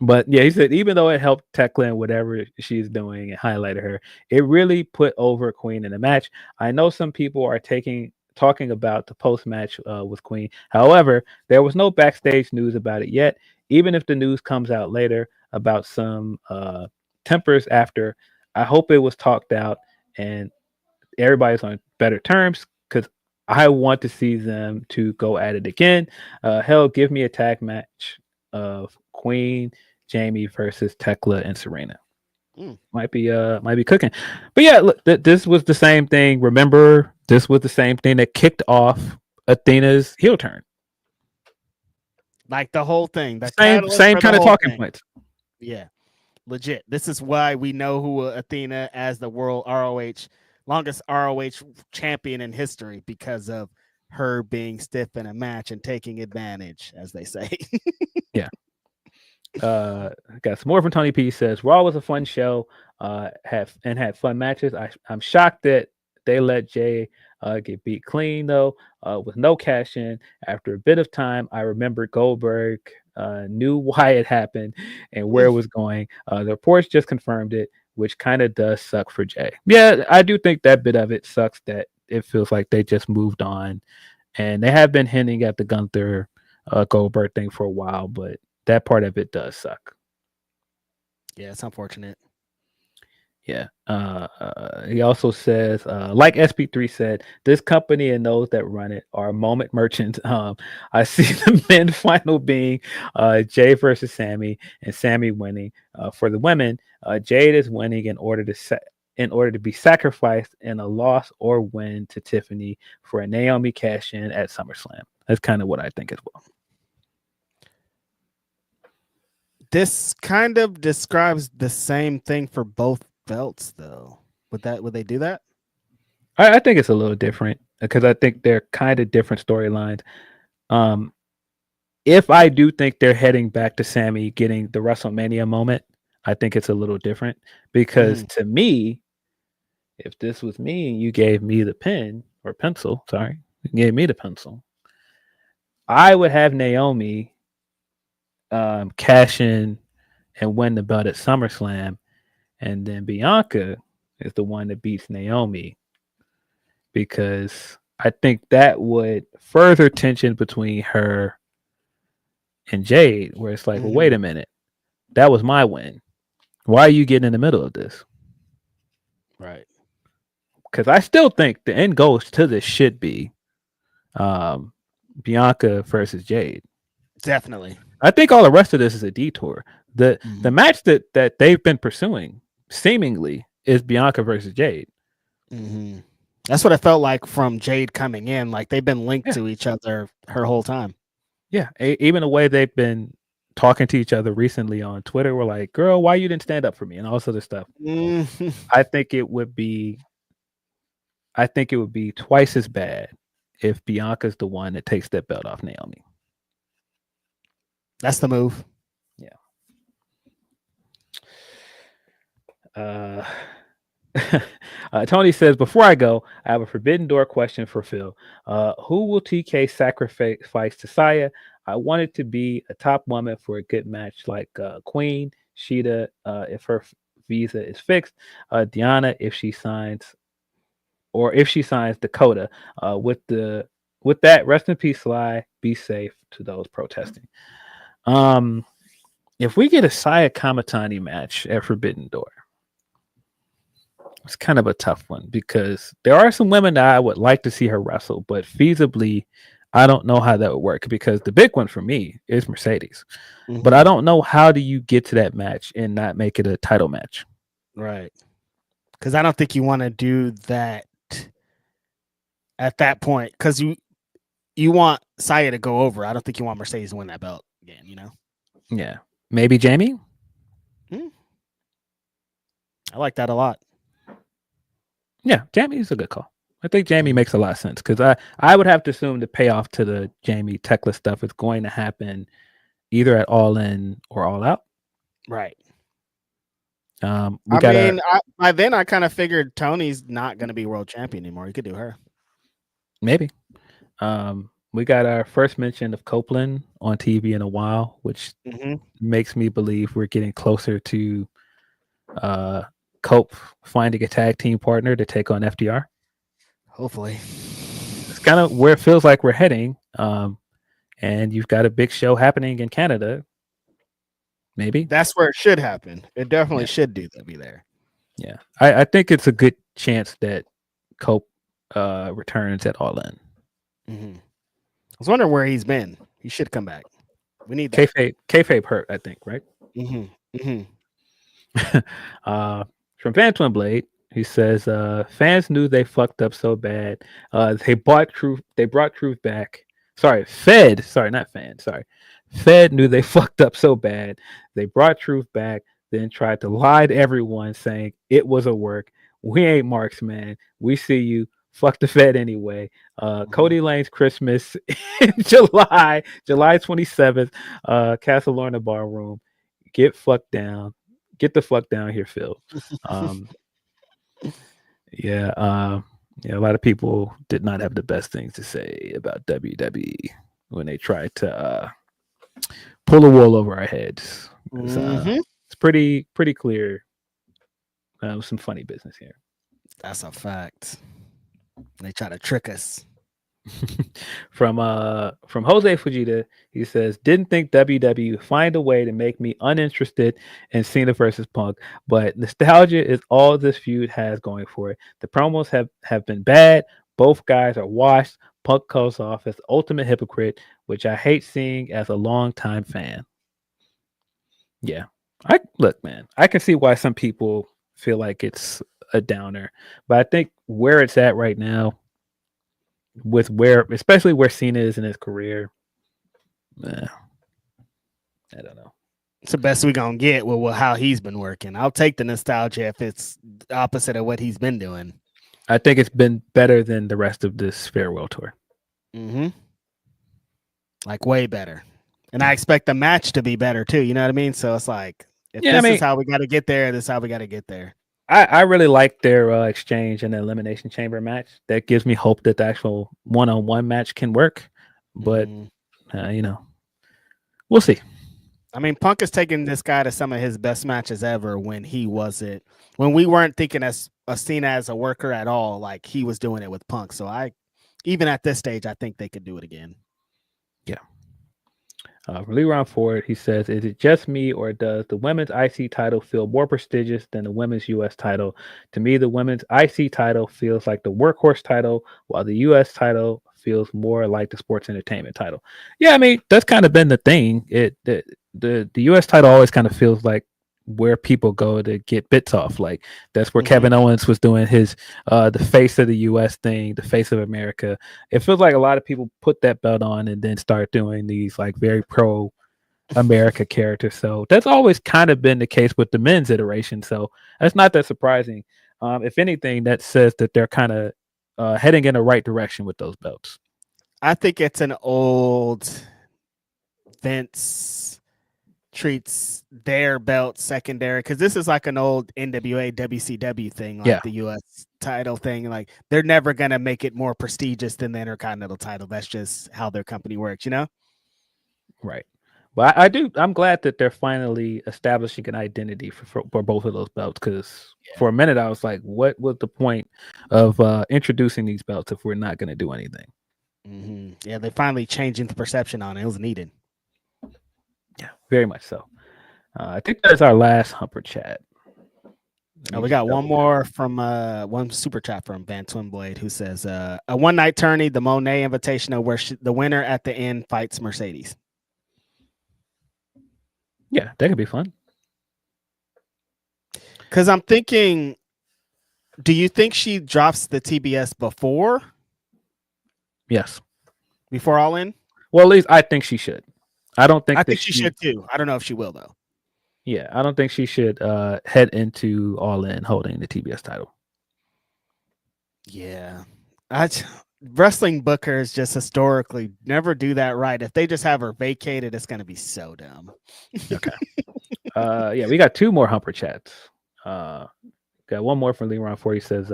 But yeah, he said, even though it helped Tekla and whatever she's doing and highlighted her, it really put over Queen in the match. I know some people are talking about the post-match with Queen. However, there was no backstage news about it yet. Even if the news comes out later about some tempers after, I hope it was talked out and everybody's on better terms, because I want to see them to go at it again. Hell, give me a tag match of Queen, Jamie versus Tekla and Serena. Might be cooking. But yeah, look, this was the same thing. Remember, this was the same thing that kicked off Athena's heel turn. Like the whole thing. The same kind of talking points. Yeah. Legit. This is why we know who Athena as the world longest ROH champion in history, because of her being stiff in a match and taking advantage, as they say. Yeah. Got some more from Tony P. Says Raw was a fun show, had fun matches. I'm shocked that they let Jey get beat clean though, with no cash in. After a bit of time, I remembered Goldberg knew why it happened and where it was going. The reports just confirmed it, which kind of does suck for Jey. Yeah, I do think that bit of it sucks, that it feels like they just moved on, and they have been hinting at the Gunther Goldberg thing for a while, but that part of it does suck. Yeah, it's unfortunate. Yeah. He also says, like SP3 said, this company and those that run it are moment merchants. I see the men's final being Jey versus Sammy, and Sammy winning. For the women, Jade is winning in order to be sacrificed in a loss or win to Tiffany for a Naomi cash in at SummerSlam. That's kind of what I think as well. This kind of describes the same thing for both belts, though. Would they do that? I think it's a little different, because I think they're kind of different storylines. If I do think they're heading back to Sammy getting the WrestleMania moment, I think it's a little different, because to me, if this was me and you gave me the pen or pencil, you gave me the pencil, I would have Naomi cash in and win the belt at SummerSlam, and then Bianca is the one that beats Naomi, because I think that would further tension between her and Jade, where it's like, well, wait a minute, that was my win. Why are you getting in the middle of this? Right. Because I still think the end goal to this should be Bianca versus Jade. Definitely. I think all the rest of this is a detour. The match that they've been pursuing seemingly is Bianca versus Jade. That's what I felt like from Jade coming in. Like they've been linked to each other her whole time. Yeah, even the way they've been talking to each other recently on Twitter, we're like, "Girl, why you didn't stand up for me?" and all this other stuff. I think it would be twice as bad if Bianca's the one that takes that belt off Naomi. That's the move. Yeah. Tony says, before I go, I have a Forbidden Door question for Phil. Who will TK sacrifice to Saya? I want it to be a top woman for a good match, like Queen, Sheeta, if her visa is fixed, Deanna if she signs Dakota. With that, rest in peace, Sly. Be safe to those protesting. If we get a Saya Kamatani match at Forbidden Door, it's kind of a tough one, because there are some women that I would like to see her wrestle, but feasibly, I don't know how that would work, because the big one for me is Mercedes. But I don't know, how do you get to that match and not make it a title match? Right. Because I don't think you want to do that at that point, because you want Saya to go over. I don't think you want Mercedes to win that belt again, Yeah. Maybe Jamie. I like that a lot. Yeah, Jamie's a good call. I think Jamie makes a lot of sense because I would have to assume the payoff to the Jamie Techless stuff is going to happen either at All In or All Out. Right. By then I kind of figured Tony's not going to be world champion anymore. He could do her. Maybe. We got our first mention of Copeland on TV in a while, which makes me believe we're getting closer to Cope finding a tag team partner to take on FDR. Hopefully. It's kind of where it feels like we're heading. And you've got a big show happening in Canada. Maybe. That's where it should happen. It definitely should be there. Yeah. I think it's a good chance that Cope returns at All In. I was wondering where he's been. He should come back. We need that. Kayfabe hurt, I think, right? From Van Twin Blade, he says, fans knew they fucked up so bad. They brought Truth back. Fed knew they fucked up so bad. They brought Truth back, then tried to lie to everyone saying it was a work. We ain't marks, man. We see you. Fuck the Fed anyway. Cody Lane's Christmas in July 27th, Castle Lorna Ballroom. Get the fuck down here, Phil. A lot of people did not have the best things to say about WWE when they tried to pull the wool over our heads. It's pretty clear. Some funny business here. That's a fact. They try to trick us. From Jose Fujita, he says, didn't think WWE find a way to make me uninterested in Cena versus Punk, but nostalgia is all this feud has going for it. The promos have been bad. Both guys are washed. Punk goes off as the ultimate hypocrite, which I hate seeing as a longtime fan. Yeah. Look, man, I can see why some people feel like it's a downer, but I think where it's at right now, especially where Cena is in his career, I don't know. It's the best we gonna get with how he's been working. I'll take the nostalgia if it's the opposite of what he's been doing. I think it's been better than the rest of this farewell tour. Like way better. And I expect the match to be better too. You know what I mean? So it's like, this is how we got to get there, this is how we got to get there. I really like their exchange in the Elimination Chamber match. That gives me hope that the actual one-on-one match can work. But, we'll see. I mean, Punk is taking this guy to some of his best matches ever when we weren't thinking as Cena as a worker at all. Like he was doing it with Punk. So even at this stage, I think they could do it again. Yeah. From Leron Ford, he says, is it just me or does the women's IC title feel more prestigious than the women's US title? To me, the women's IC title feels like the workhorse title, while the US title feels more like the sports entertainment title. Yeah, I mean, that's kind of been the thing. The US title always kind of feels like where people go to get bits off. Like that's where Kevin Owens was doing his the face of the US thing, the face of America. It feels like a lot of people put that belt on and then start doing these like very pro America characters. So that's always kind of been the case with the men's iteration. So that's not that surprising. If anything, that says that they're kind of heading in the right direction with those belts. I think it's an old Vince treats their belt secondary, because this is like an old NWA WCW thing, like the US title thing. Like they're never gonna make it more prestigious than the Intercontinental title. That's just how their company works, Right. But I'm glad that they're finally establishing an identity for both of those belts, because for a minute I was like, what was the point of introducing these belts if we're not going to do anything? Yeah, they finally changing the perception on it. It was needed. Yeah, very much so. I think that's our last Humper chat. We got one more from one super chat from Van Twinblade, who says a one-night tourney, the Monet Invitational, where the winner at the end fights Mercedes. Yeah, that could be fun. Because I'm thinking, do you think she drops the TBS before? Yes. Before All In? Well, at least I think she should. I don't think I think she should too. I don't know if she will though. Yeah, I don't think she should head into All In holding the TBS title. Yeah. Wrestling bookers just historically never do that right. If they just have her vacated, it's going to be so dumb. Okay. Yeah, we got 2 more Humper chats. Got one more from Leron 40 says,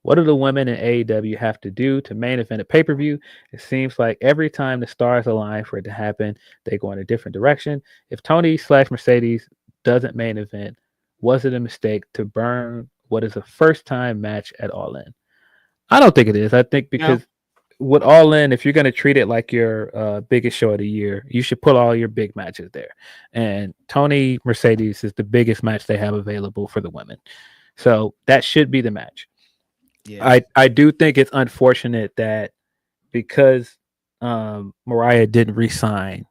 what do the women in AEW have to do to main event a pay-per-view? It seems like every time the stars align for it to happen, they go in a different direction. If Tony/Mercedes doesn't main event, was it a mistake to burn what is a first-time match at All In? I don't think it is. I think because with All In, if you're going to treat it like your biggest show of the year, you should put all your big matches there. And Tony Mercedes is the biggest match they have available for the women. So that should be the match. Yeah. I do think it's unfortunate that because Mariah didn't re-sign,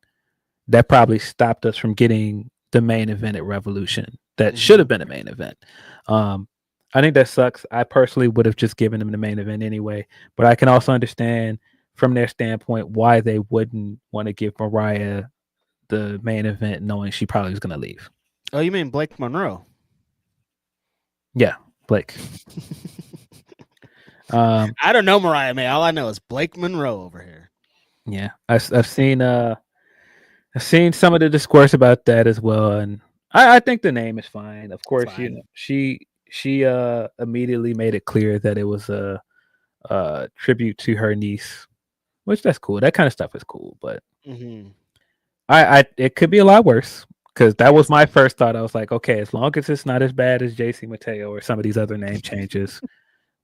that probably stopped us from getting the main event at Revolution. That should have been a main event. I think that sucks. I personally would have just given them the main event anyway, but I can also understand from their standpoint why they wouldn't want to give Mariah the main event knowing she probably was going to leave. Oh, you mean Blake Monroe? Yeah, Blake. I don't know Mariah May. All I know is Blake Monroe over here. Yeah, I've seen some of the discourse about that as well, and I think the name is fine. Of course, you know, she immediately made it clear that it was a tribute to her niece, which that's cool. That kind of stuff is cool, but I it could be a lot worse. Because that was my first thought. I was like, okay, as long as it's not as bad as JC Mateo or some of these other name changes,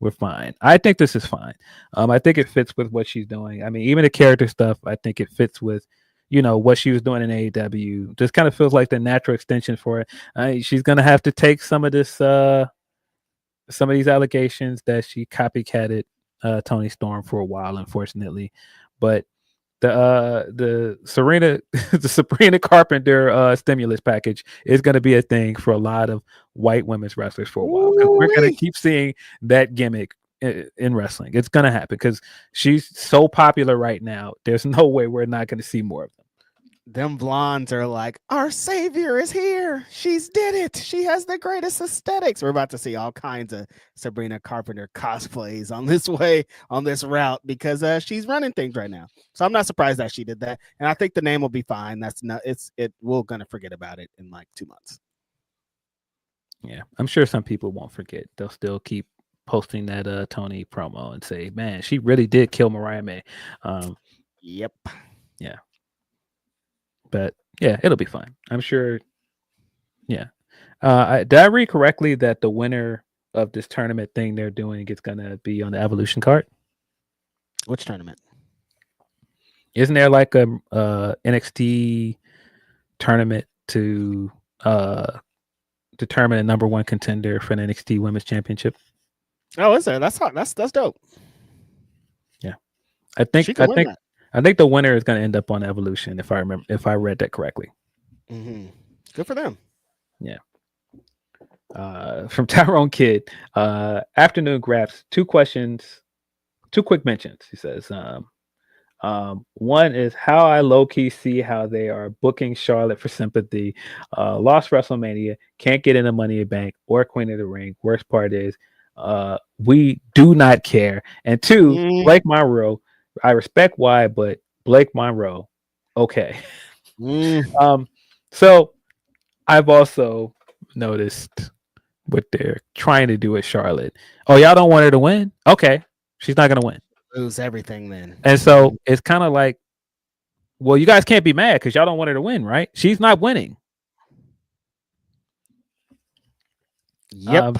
we're fine. I think this is fine. I think it fits with what she's doing. I mean, even the character stuff, I think it fits with, you know, what she was doing in AEW. Just kind of feels like the natural extension for it. She's gonna have to take some of this, some of these allegations that she copycatted Tony Storm for a while, unfortunately, but the Serena the Sabrina Carpenter stimulus package is going to be a thing for a lot of white women's wrestlers for a while. We're going to keep seeing that gimmick in wrestling. It's going to happen because she's so popular right now. There's no way we're not going to see more of them. Them blondes are like, our savior is here. She's did it. She has the greatest aesthetics. We're about to see all kinds of Sabrina Carpenter cosplays on this route because she's running things right now. So I'm not surprised that she did that. And I think the name will be fine. We're going to forget about it in like 2 months. Yeah, I'm sure some people won't forget. They'll still keep posting that Tony promo and say, man, she really did kill Mariah May. Yep. Yeah. But yeah, it'll be fine. I'm sure. Yeah. Did I read correctly that the winner of this tournament thing they're doing is going to be on the Evolution card? Which tournament? Isn't there like a NXT tournament to determine a number 1 contender for an NXT Women's Championship? Oh, is there? That's dope. Yeah, I think the winner is going to end up on Evolution if I read that correctly. Good for them. Yeah. From Tyrone Kidd, afternoon Graps, 2 questions, 2 quick mentions. He says, one is how I low-key see how they are booking Charlotte for sympathy. Lost WrestleMania, can't get into Money in the Bank or Queen of the Ring. Worst part is we do not care. And 2, Blake Monroe, I respect why, but Blake Monroe, okay. So I've also noticed what they're trying to do with Charlotte. Oh, y'all don't want her to win? Okay. She's not going to win. Lose everything then. And so it's kind of like, well, you guys can't be mad because y'all don't want her to win, right? She's not winning. Yep.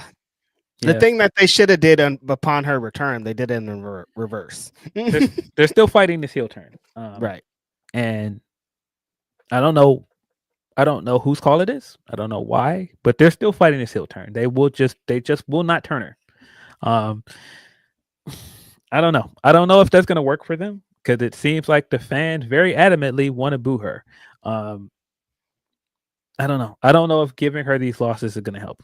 The thing that they should have did upon her return, they did it in reverse. They're still fighting this heel turn. Right. And I don't know whose call it is. I don't know why, but they're still fighting this heel turn. They just will not turn her. I don't know. I don't know if that's going to work for them because it seems like the fans very adamantly want to boo her. I don't know. I don't know if giving her these losses is going to help.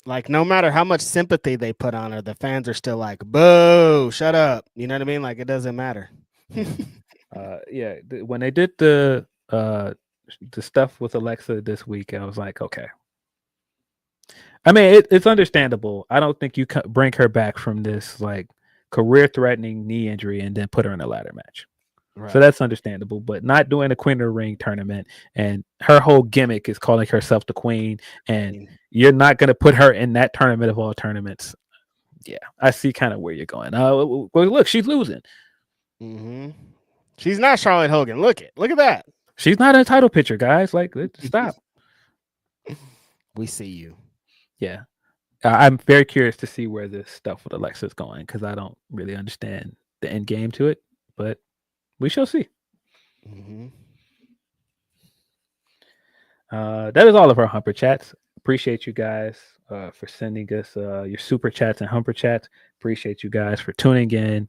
Like, no matter how much sympathy they put on her, the fans are still like, boo, shut up. You know what I mean? Like, it doesn't matter. Yeah. When they did the the stuff with Alexa this week, I was like, okay. I mean, it's understandable. I don't think you bring her back from this like career-threatening knee injury and then put her in a ladder match. Right. So that's understandable, but not doing a Queen of the Ring tournament, and her whole gimmick is calling herself the Queen, and you're not going to put her in that tournament of all tournaments. Yeah, I see kind of where you're going. Well, look, she's losing. Mm-hmm. She's not Charlotte Hogan. Look at that. She's not a title picture, guys. Like, stop. We see you. Yeah. I'm very curious to see where this stuff with Alexa is going, because I don't really understand the end game to it, but we shall see. Mm-hmm. That is all of our Humper Chats. Appreciate you guys for sending us your Super Chats and Humper Chats. Appreciate you guys for tuning in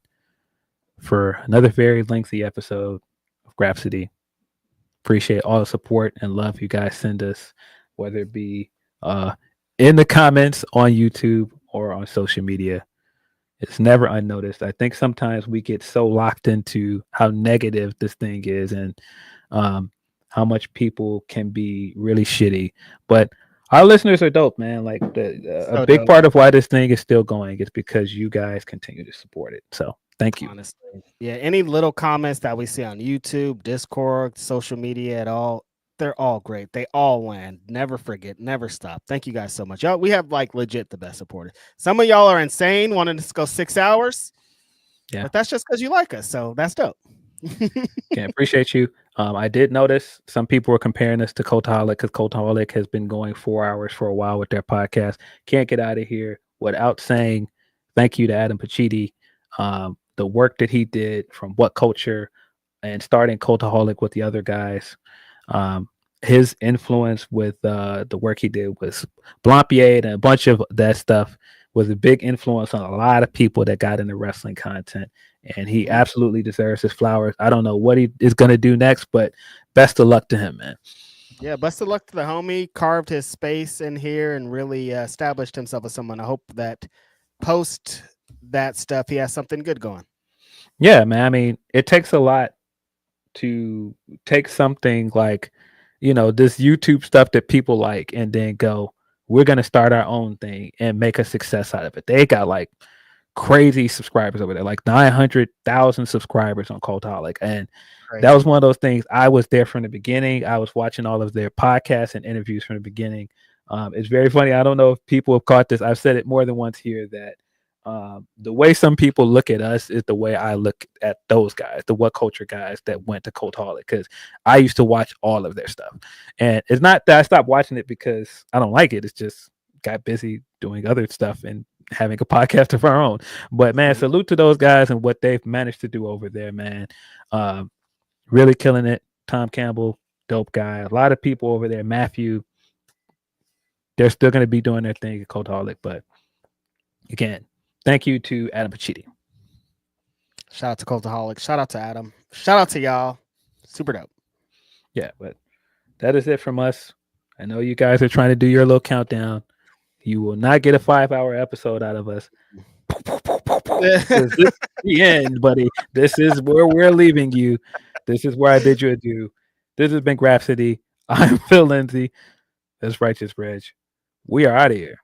for another very lengthy episode of Grapsody. Appreciate all the support and love you guys send us, whether it be in the comments on YouTube or on social media. It's never unnoticed. I think sometimes we get so locked into how negative this thing is and how much people can be really shitty. But our listeners are dope, man. Like a big part of why this thing is still going is because you guys continue to support it. So thank you. Honestly. Yeah, any little comments that we see on YouTube, Discord, social media at all, they're all great. They all land. Never forget, never stop. Thank you guys so much. Y'all, we have like legit the best supporters. Some of y'all are insane, wanting to go 6 hours. Yeah, but that's just because you like us. So that's dope. Yeah, appreciate you. I did notice some people were comparing us to Cultaholic because Cultaholic has been going 4 hours for a while with their podcast. Can't get out of here without saying thank you to Adam Pacitti. The work that he did from What Culture and starting Cultaholic with the other guys. His influence with the work he did with Blampier and a bunch of that stuff was a big influence on a lot of people that got into wrestling content, and he absolutely deserves his flowers. I don't know what he is going to do next, but best of luck to him, man. Yeah, best of luck to the homie. Carved his space in here and really established himself as someone. I hope that post that stuff, he has something good going. Yeah, man. I mean, it takes a lot to take something like, this YouTube stuff that people like and then go, we're going to start our own thing and make a success out of it. They got like crazy subscribers over there, like 900,000 subscribers on Cultaholic. And that was one of those things. I was there from the beginning. I was watching all of their podcasts and interviews from the beginning. It's very funny. I don't know if people have caught this. I've said it more than once here that the way some people look at us is the way I look at those guys, the What Culture guys that went to Cultaholic, because I used to watch all of their stuff. And it's not that I stopped watching it because I don't like it. It's just got busy doing other stuff and having a podcast of our own. But man, salute to those guys and what they've managed to do over there, man. Really killing it. Tom Campbell, dope guy. A lot of people over there. Matthew, they're still going to be doing their thing at Cultaholic. But again, thank you to Adam Pacitti. Shout out to Cultaholic. Shout out to Adam. Shout out to y'all. Super dope. Yeah, but that is it from us. I know you guys are trying to do your little countdown. You will not get a 5-hour episode out of us. This is the end, buddy. This is where we're leaving you. This is where I bid you adieu. This has been Grapsody. I'm Phil Lindsey. That's Righteous Reg. We are out of here.